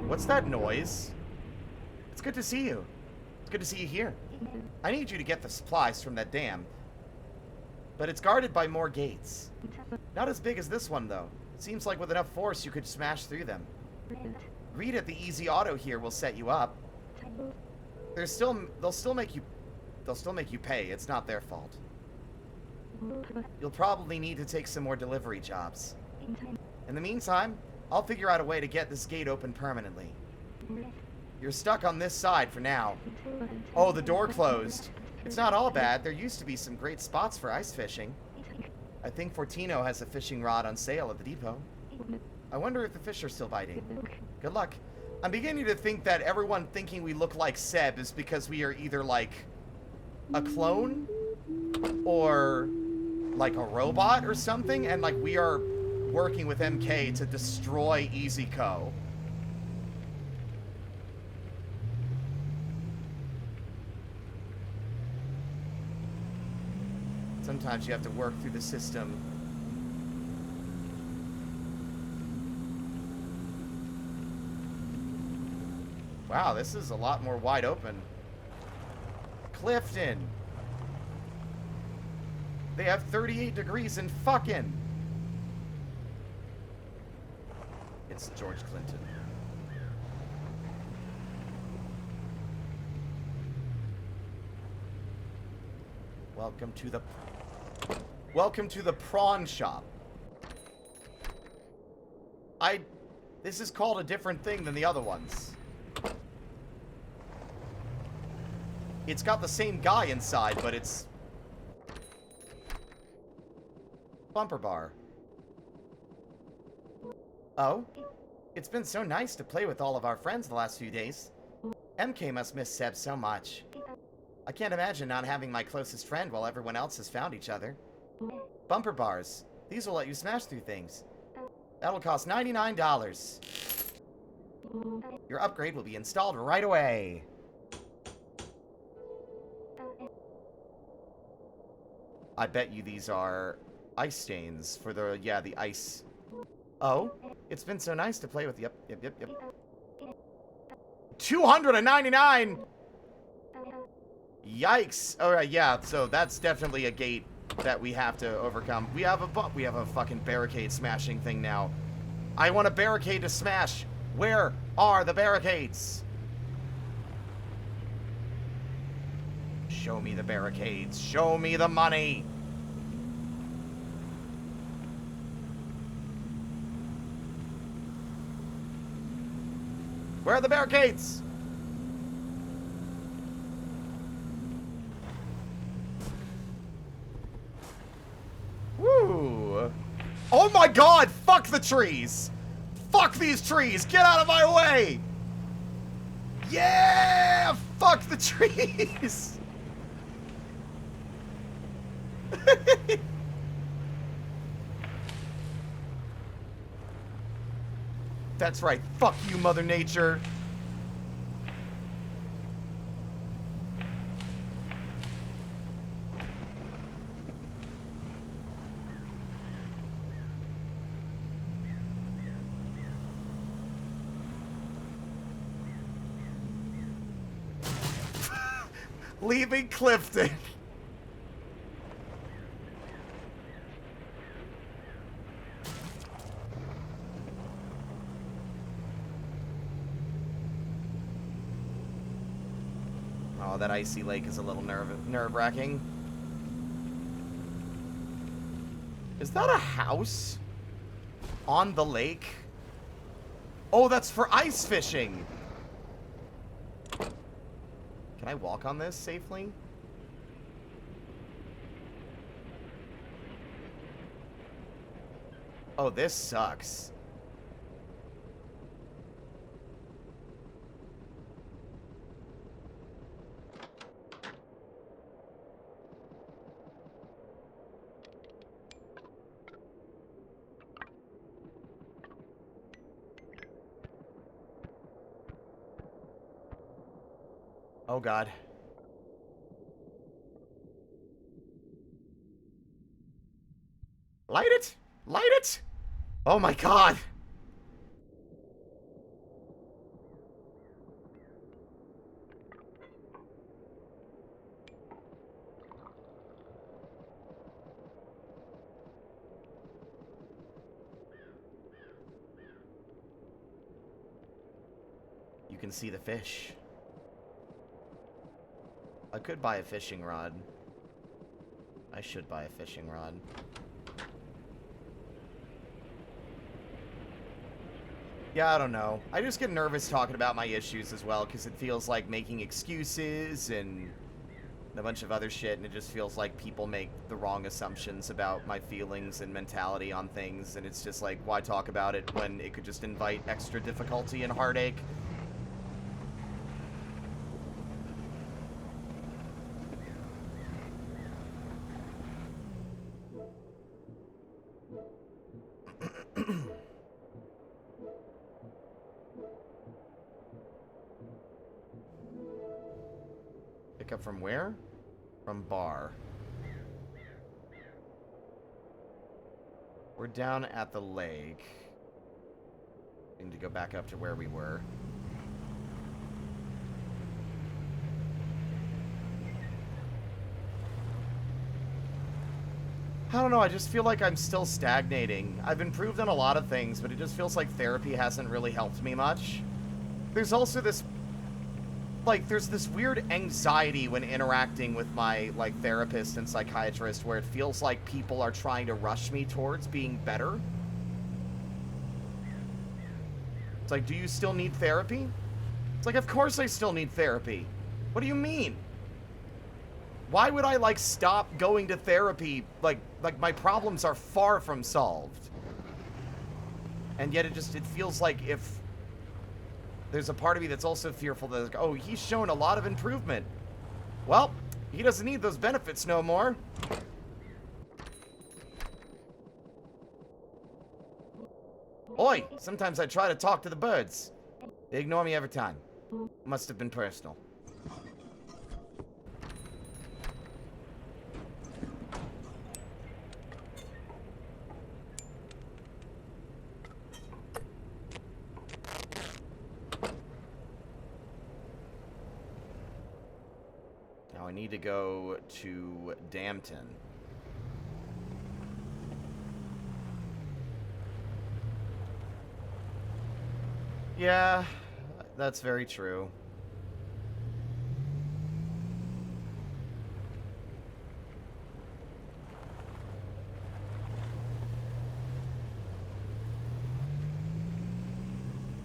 Speaker 1: What's that noise? It's good to see you. It's good to see you here. I need you to get the supplies from that dam. But it's guarded by more gates. Not as big as this one, though. Seems like with enough force you could smash through them. Read at the easy auto here will set you up. They'll still make you pay. It's not their fault. You'll probably need to take some more delivery jobs. In the meantime, I'll figure out a way to get this gate open permanently. You're stuck on this side for now. Oh, the door closed. It's not all bad. There used to be some great spots for ice fishing. I think Fortino has a fishing rod on sale at the depot. I wonder if the fish are still biting. Good luck. I'm beginning to think that everyone thinking we look like Seb is because we are either like a clone or like a robot or something, and like we are working with MK to destroy EasyCo. Sometimes you have to work through the system. Wow, this is a lot more wide open. Clifton. They have 38 degrees in fucking... It's George Clinton. Welcome to the prawn shop. This is called a different thing than the other ones. It's got the same guy inside, but it's... Bumper bar. Oh? It's been so nice to play with all of our friends the last few days. MK must miss Seb so much. I can't imagine not having my closest friend while everyone else has found each other. Bumper bars. These will let you smash through things. That'll cost $99. Your upgrade will be installed right away. I bet you these are ice stains for the, yeah, the ice. Oh, it's been so nice to play with. Yep. $299! Yikes. Alright, yeah, so that's definitely a gate that we have to overcome. We have a fucking barricade smashing thing now. I want a barricade to smash. Where are the barricades? Show me the barricades. Show me the money. Where are the barricades? Woo. Oh my god! Fuck the trees! Fuck these trees! Get out of my way! Yeah! Fuck the trees! That's right. Fuck you, Mother Nature. Leaving Clifton. Oh, that icy lake is a little nerve-wracking. Is that a house on the lake? Oh, that's for ice fishing. Can I walk on this safely? Oh, this sucks. Oh, God. Light it! Light it! Oh, my God! You can see the fish. I could buy a fishing rod. I should buy a fishing rod. Yeah, I don't know. I just get nervous talking about my issues as well, because it feels like making excuses and a bunch of other shit, and it just feels like people make the wrong assumptions about my feelings and mentality on things, and it's just like, why talk about it when it could just invite extra difficulty and heartache? Pick up from where? From bar. We're down at the lake. We need to go back up to where we were. I don't know, I just feel like I'm still stagnating. I've improved on a lot of things, but it just feels like therapy hasn't really helped me much. There's also this like, there's this weird anxiety when interacting with my, like, therapist and psychiatrist where it feels like people are trying to rush me towards being better. It's like, do you still need therapy? It's like, of course I still need therapy. What do you mean? Why would I, like, stop going to therapy? Like my problems are far from solved. And yet it feels like if... There's a part of me that's also fearful that, like, oh, he's shown a lot of improvement. Well, he doesn't need those benefits no more. Oi, sometimes I try to talk to the birds. They ignore me every time. Must have been personal. Now I need to go to Dampton. Yeah, that's very true.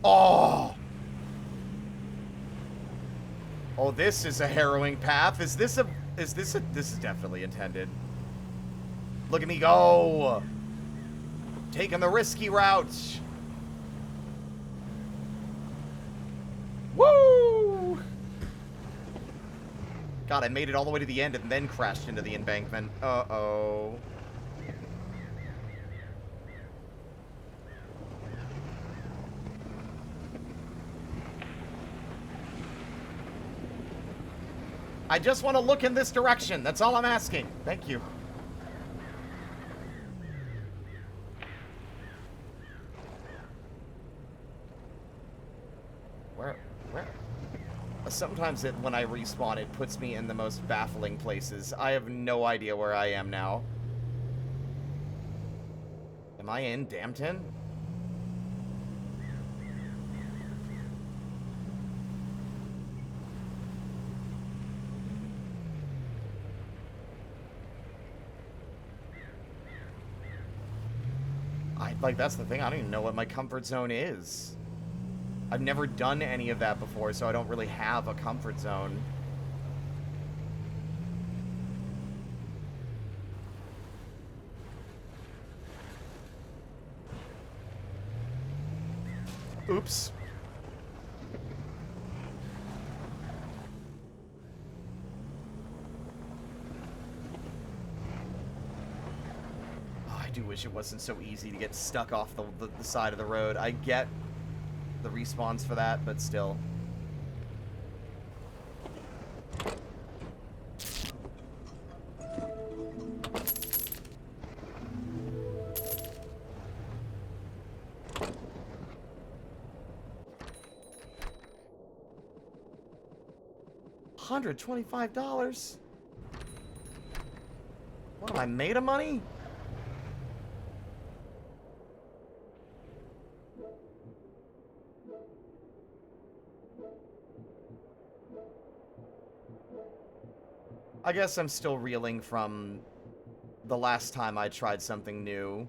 Speaker 1: Oh! Oh, this is a harrowing path. Is this is definitely intended. Look at me go! Taking the risky route. Woo! God, I made it all the way to the end and then crashed into the embankment. Uh-oh. I just want to look in this direction. That's all I'm asking. Thank you. Where? Sometimes when I respawn, it puts me in the most baffling places. I have no idea where I am now. Am I in Dampton? Like, that's the thing. I don't even know what my comfort zone is. I've never done any of that before, so I don't really have a comfort zone. Oops. I do wish it wasn't so easy to get stuck off the side of the road. I get the respawns for that, but still. $125? What, am I made of money? I guess I'm still reeling from the last time I tried something new.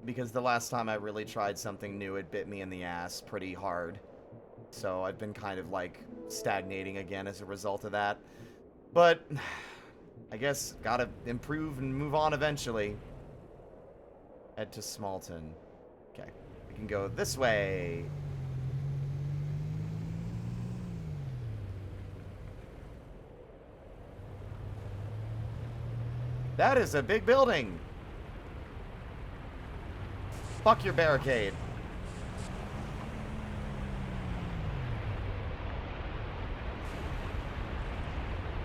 Speaker 1: Because the last time I really tried something new, it bit me in the ass pretty hard. So I've been kind of, like, stagnating again as a result of that. But I guess gotta improve and move on eventually. Head to Smalton. Okay, we can go this way. That is a big building. Fuck your barricade.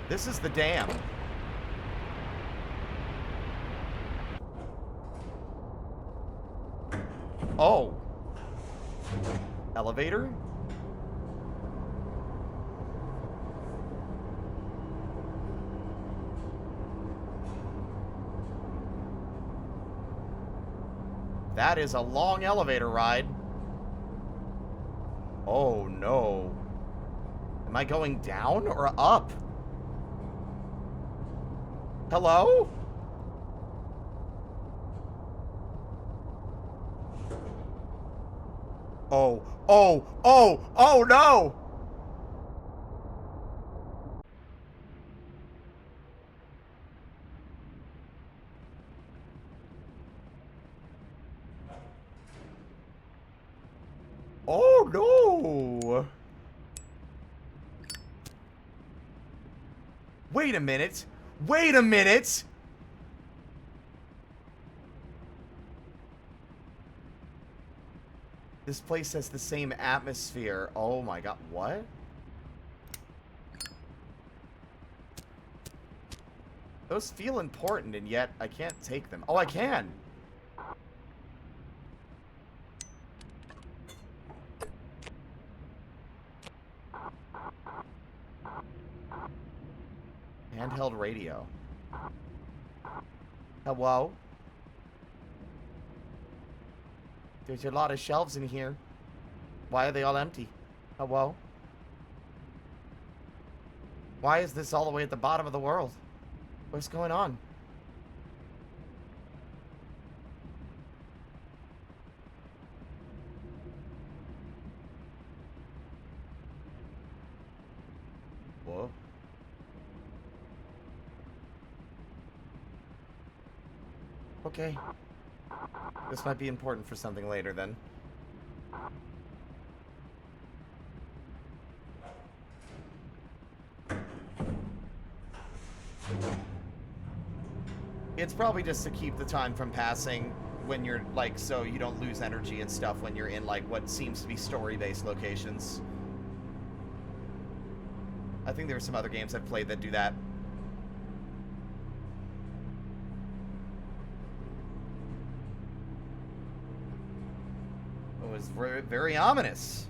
Speaker 1: This is the dam. Oh. Elevator? That is a long elevator ride. Oh no. Am I going down or up? Hello? Oh, oh, oh, oh no! Oh no! Wait a minute! Wait a minute! This place has the same atmosphere. Oh my god, what? Those feel important, and yet I can't take them. Oh, I can! Handheld radio. Hello? There's a lot of shelves in here. Why are they all empty? Hello? Why is this all the way at the bottom of the world? What's going on? Whoa. Okay. This might be important for something later, then. It's probably just to keep the time from passing when you're, like, so you don't lose energy and stuff when you're in, like, what seems to be story-based locations. I think there are some other games I've played that do that. It was very, very ominous.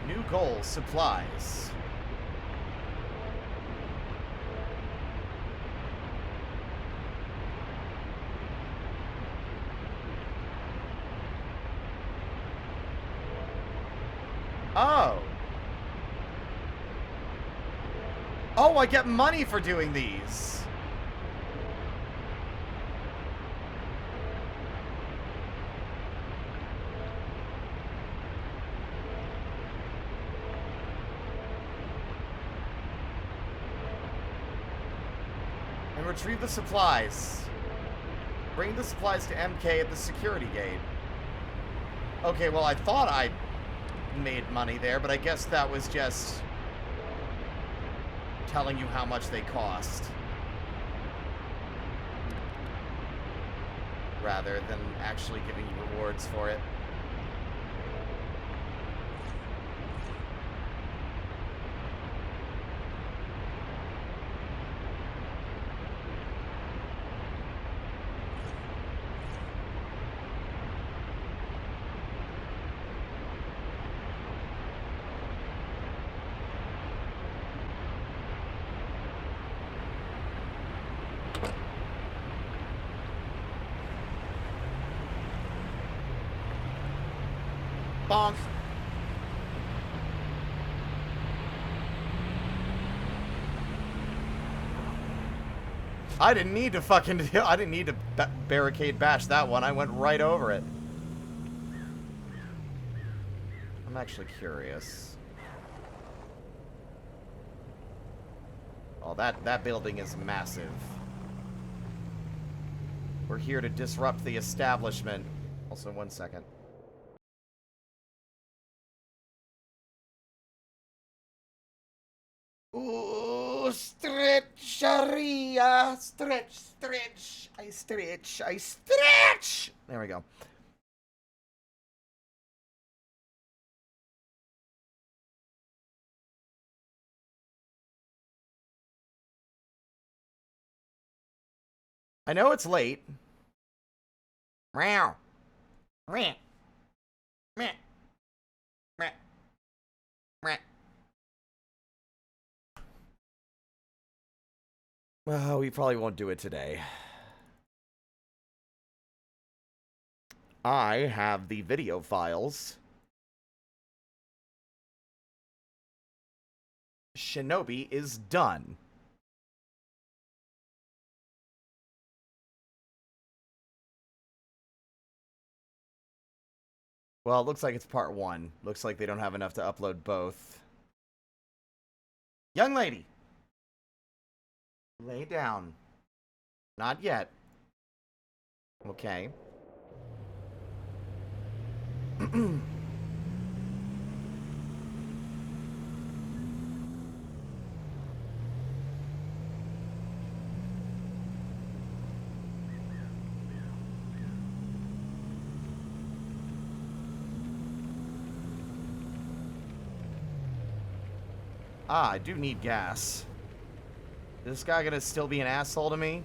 Speaker 1: New goal, supplies. Oh. Oh, I get money for doing these. And retrieve the supplies. Bring the supplies to MK at the security gate. Okay, well, I thought I made money there, but I guess that was just telling you how much they cost. Rather than actually giving you rewards for it. Bonk. I didn't need to fucking I didn't need to barricade bash that one. I went right over it. I'm actually curious. Oh, that building is massive. We're here to disrupt the establishment. Also, 1 second. Ooh, stretcheria. Stretch, stretch. I stretch, I stretch. There we go. I know it's late. Meow. Meow. Meow. Meow. Meow. Well, we probably won't do it today. I have the video files. Shinobi is done. Well, it looks like it's part 1. Looks like they don't have enough to upload both. Young lady! Lay down. Not yet. Okay. Ah, I do need gas. Is this guy gonna still be an asshole to me?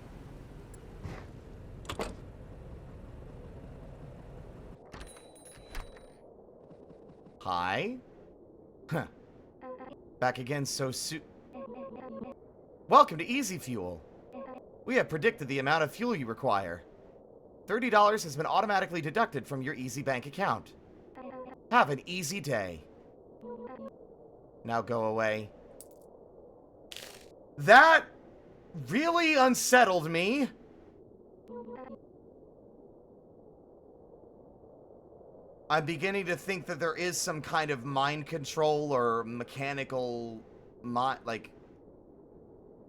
Speaker 1: Hi. Huh. Back again so soon. Welcome to Easy Fuel. We have predicted the amount of fuel you require. $30 has been automatically deducted from your Easy Bank account. Have an easy day. Now go away. That really unsettled me. I'm beginning to think that there is some kind of mind control or mechanical like,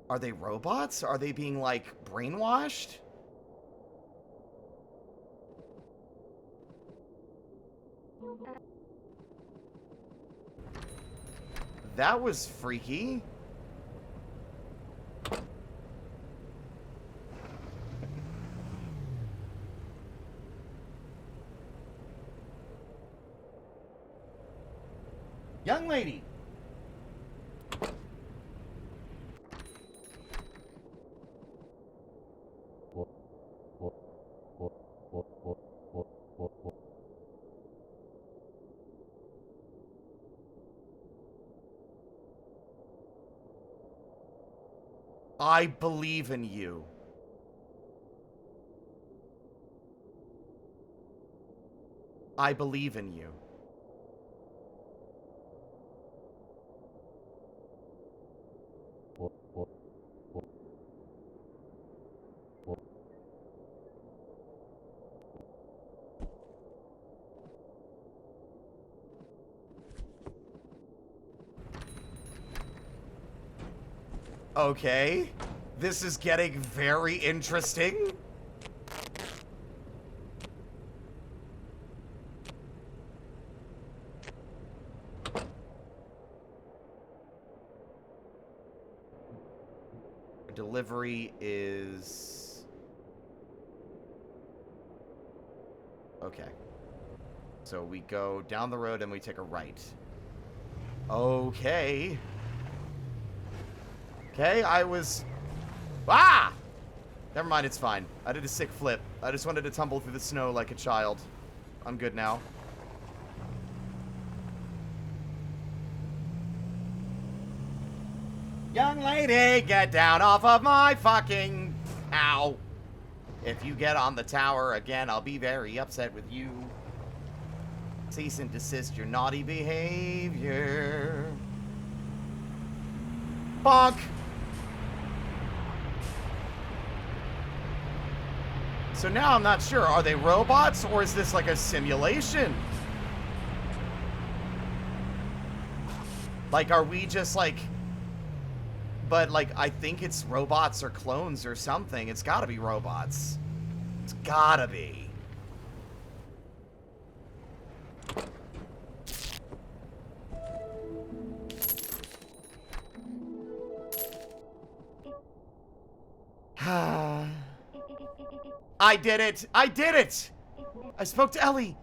Speaker 1: are they robots? Are they being, like, brainwashed? That was freaky. Young lady. I believe in you. I believe in you. Okay. This is getting very interesting. Delivery is... Okay. So we go down the road and we take a right. Okay. Okay, I was... Ah! Never mind, it's fine. I did a sick flip. I just wanted to tumble through the snow like a child. I'm good now. Young lady, get down off of my fucking... Ow. If you get on the tower again, I'll be very upset with you. Cease and desist your naughty behavior. Bonk! So now I'm not sure. Are they robots or is this like a simulation? Like, are we just like... But, like, I think it's robots or clones or something. It's gotta be robots. It's gotta be. I did it! I did it! I spoke to Ellie.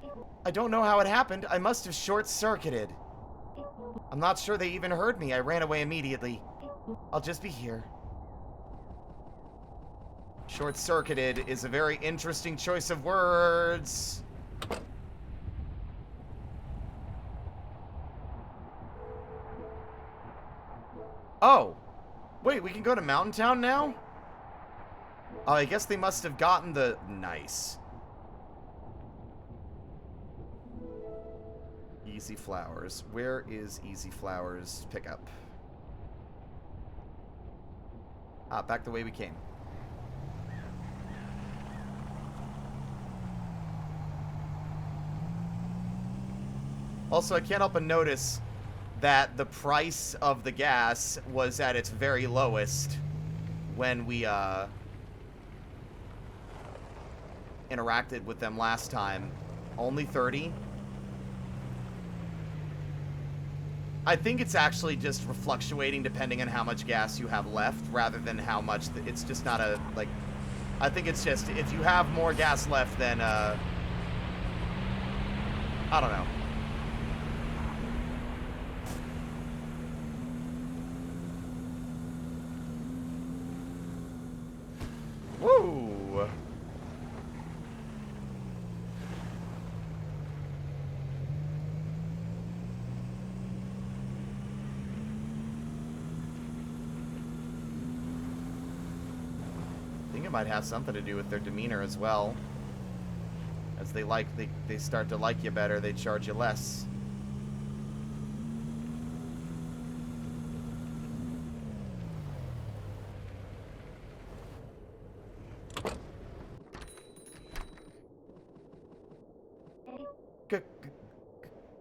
Speaker 1: I don't know how it happened. I must have short-circuited. I'm not sure they even heard me. I ran away immediately. I'll just be here. Short-circuited is a very interesting choice of words. Oh. Wait, we can go to Mountain Town now? Oh, I guess they must have gotten the... Nice. Easy Flowers. Where is Easy Flowers pickup? Ah, back the way we came. Also, I can't help but notice that the price of the gas was at its very lowest when we, interacted with them last time. Only 30. I think it's actually just fluctuating depending on how much gas you have left, rather than how much... It's just not a, like... I think it's just, if you have more gas left, then, I don't know. Woo! think it might have something to do with their demeanor as well. As they start to like you better, they charge you less.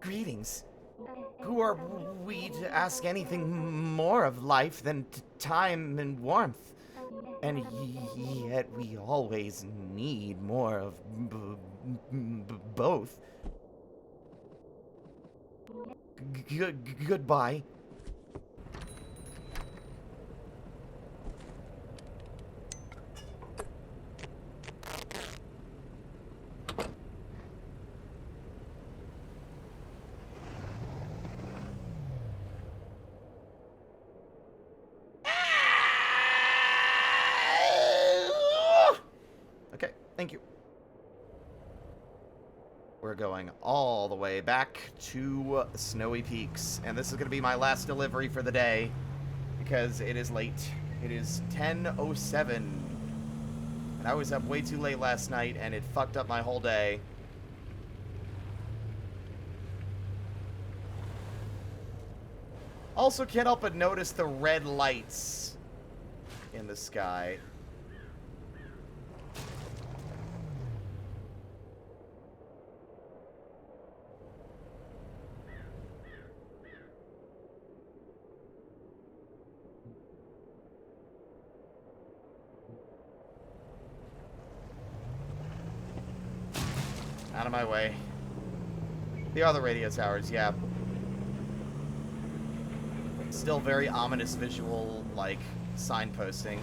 Speaker 1: Greetings. Who are we to ask anything more of life than time and warmth? And yet we always need more of both. Goodbye. Okay, thank you. We're going all the way back to Snowy Peaks, and this is going to be my last delivery for the day because it is late. It is 10:07, and I was up way too late last night, and it fucked up my whole day. Also, can't help but notice the red lights in the sky. Out of my way. They are the radio towers, yeah. Still very ominous visual, like, signposting.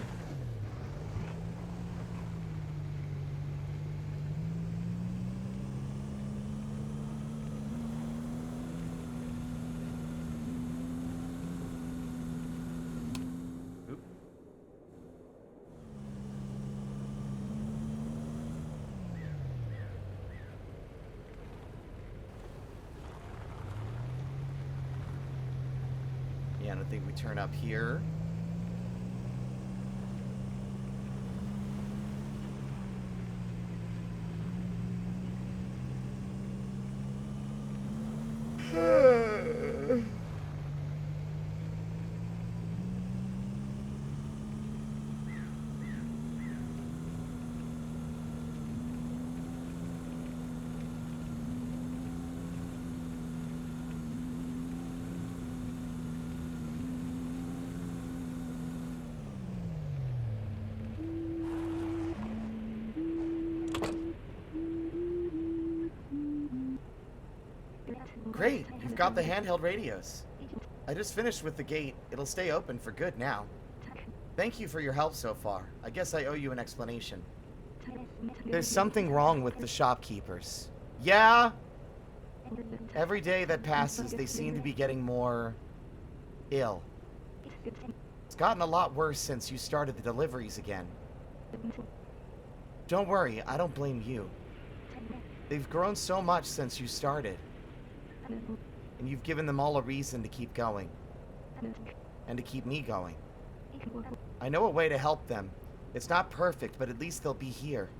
Speaker 1: Oop. Yeah, I don't think we turn up here. Great, you've got the handheld radios. I just finished with the gate. It'll stay open for good now. Thank you for your help so far. I guess I owe you an explanation. There's something wrong with the shopkeepers. Yeah? Every day that passes, they seem to be getting more ill. It's gotten a lot worse since you started the deliveries again. Don't worry, I don't blame you. They've grown so much since you started. And you've given them all a reason to keep going. And to keep me going. I know a way to help them. It's not perfect, but at least they'll be here.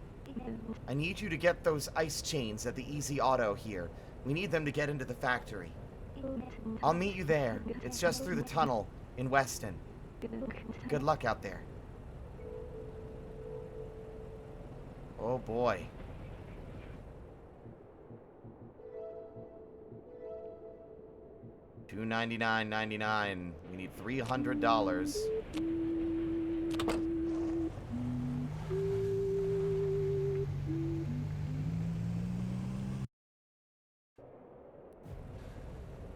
Speaker 1: I need you to get those ice chains at the Easy Auto here. We need them to get into the factory. I'll meet you there. It's just through the tunnel in Weston. Good luck out there. Oh boy. $299.99. We need $300.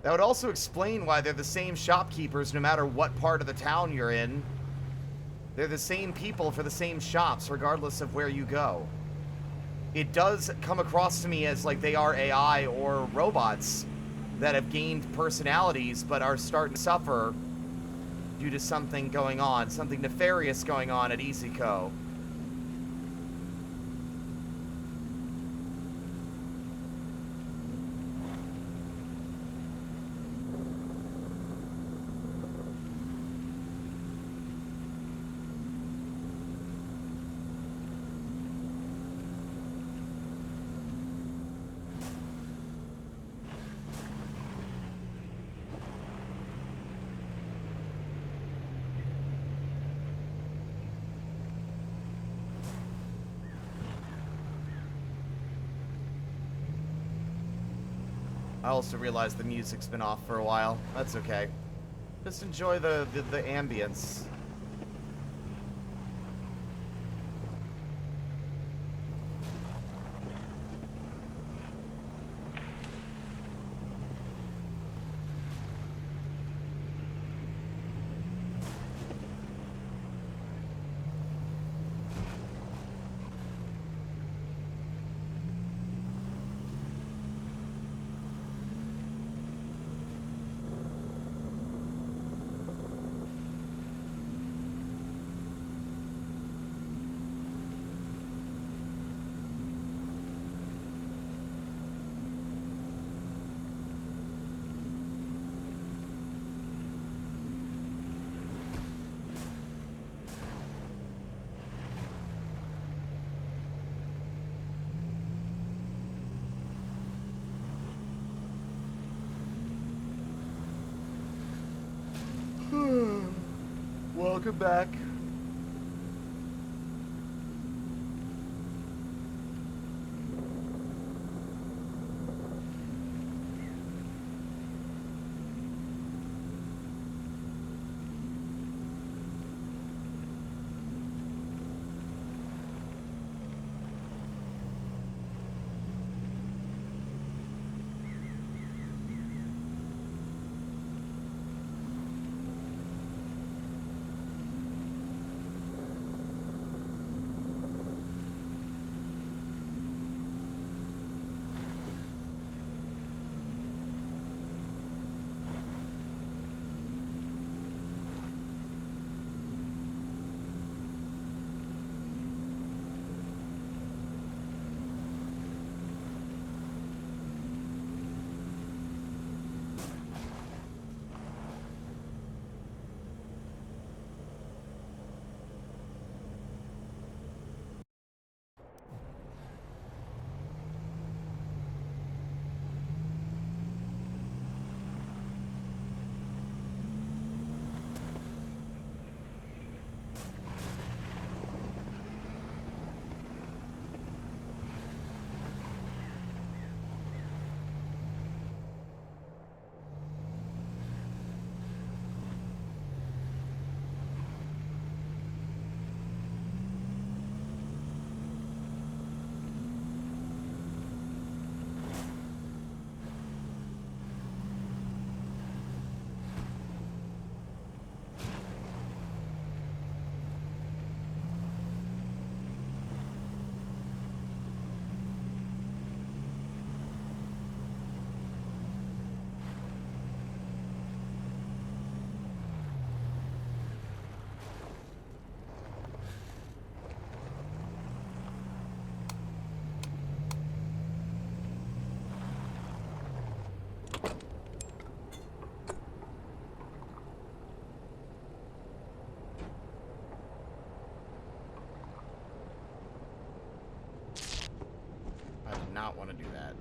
Speaker 1: That would also explain why they're the same shopkeepers no matter what part of the town you're in. They're the same people for the same shops regardless of where you go. It does come across to me as like they are AI or robots that have gained personalities but are starting to suffer due to something going on, something nefarious going on at EasyCo. I also realized the music's been off for a while. That's okay. Just enjoy the ambience. Welcome back. I did not want to do that.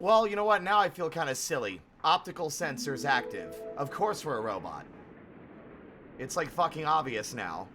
Speaker 1: Well, you know what? Now I feel kind of silly. Optical sensors active. Of course we're a robot. It's like fucking obvious now.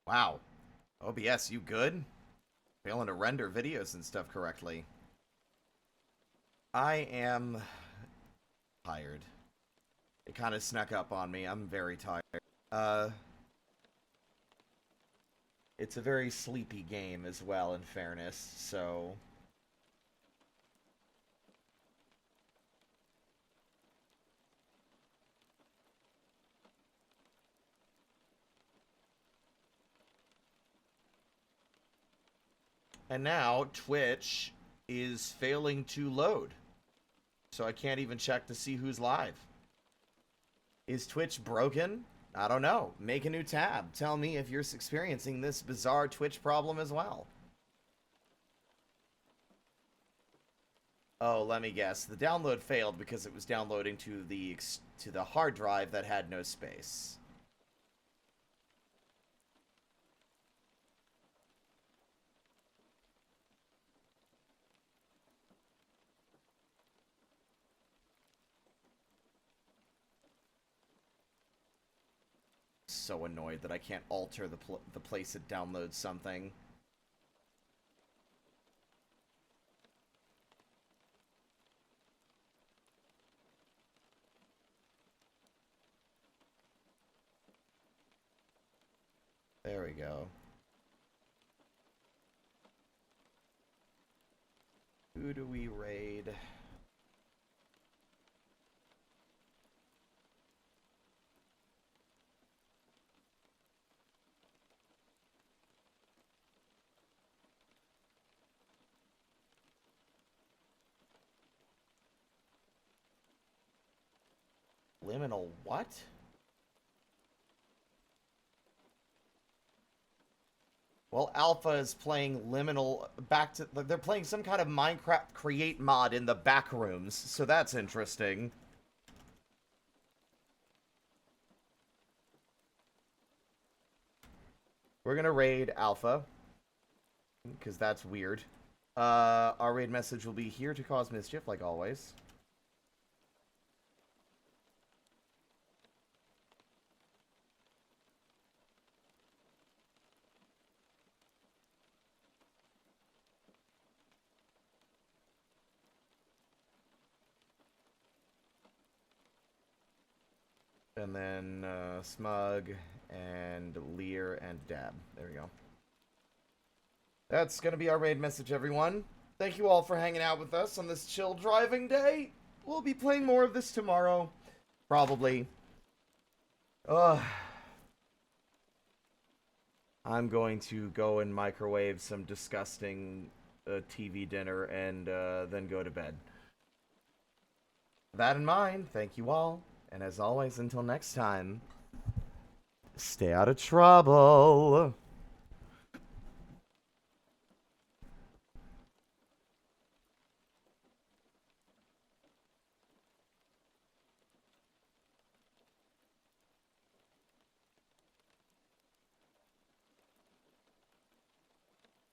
Speaker 1: Wow. OBS, you good? Failing to render videos and stuff correctly. I am tired. It kind of snuck up on me. I'm very tired. It's a very sleepy game as well, in fairness, so... And now, Twitch is failing to load. So I can't even check to see who's live. Is Twitch broken? I don't know. Make a new tab. Tell me if you're experiencing this bizarre Twitch problem as well. Oh, let me guess. The download failed because it was downloading to the hard drive that had no space. So annoyed that I can't alter the place it downloads something. There we go. Who do we raid? Liminal what? Well, Alpha is playing Liminal they're playing some kind of Minecraft Create mod in the back rooms, so that's interesting. We're gonna raid Alpha, because that's weird. Our raid message will be here to cause mischief, like always. And then Smug and Lear and Dab. There we go. That's going to be our raid message, everyone. Thank you all for hanging out with us on this chill driving day. We'll be playing more of this tomorrow. Probably. I'm going to go and microwave some disgusting TV dinner and then go to bed. That in mind, thank you all. And as always, until next time, stay out of trouble.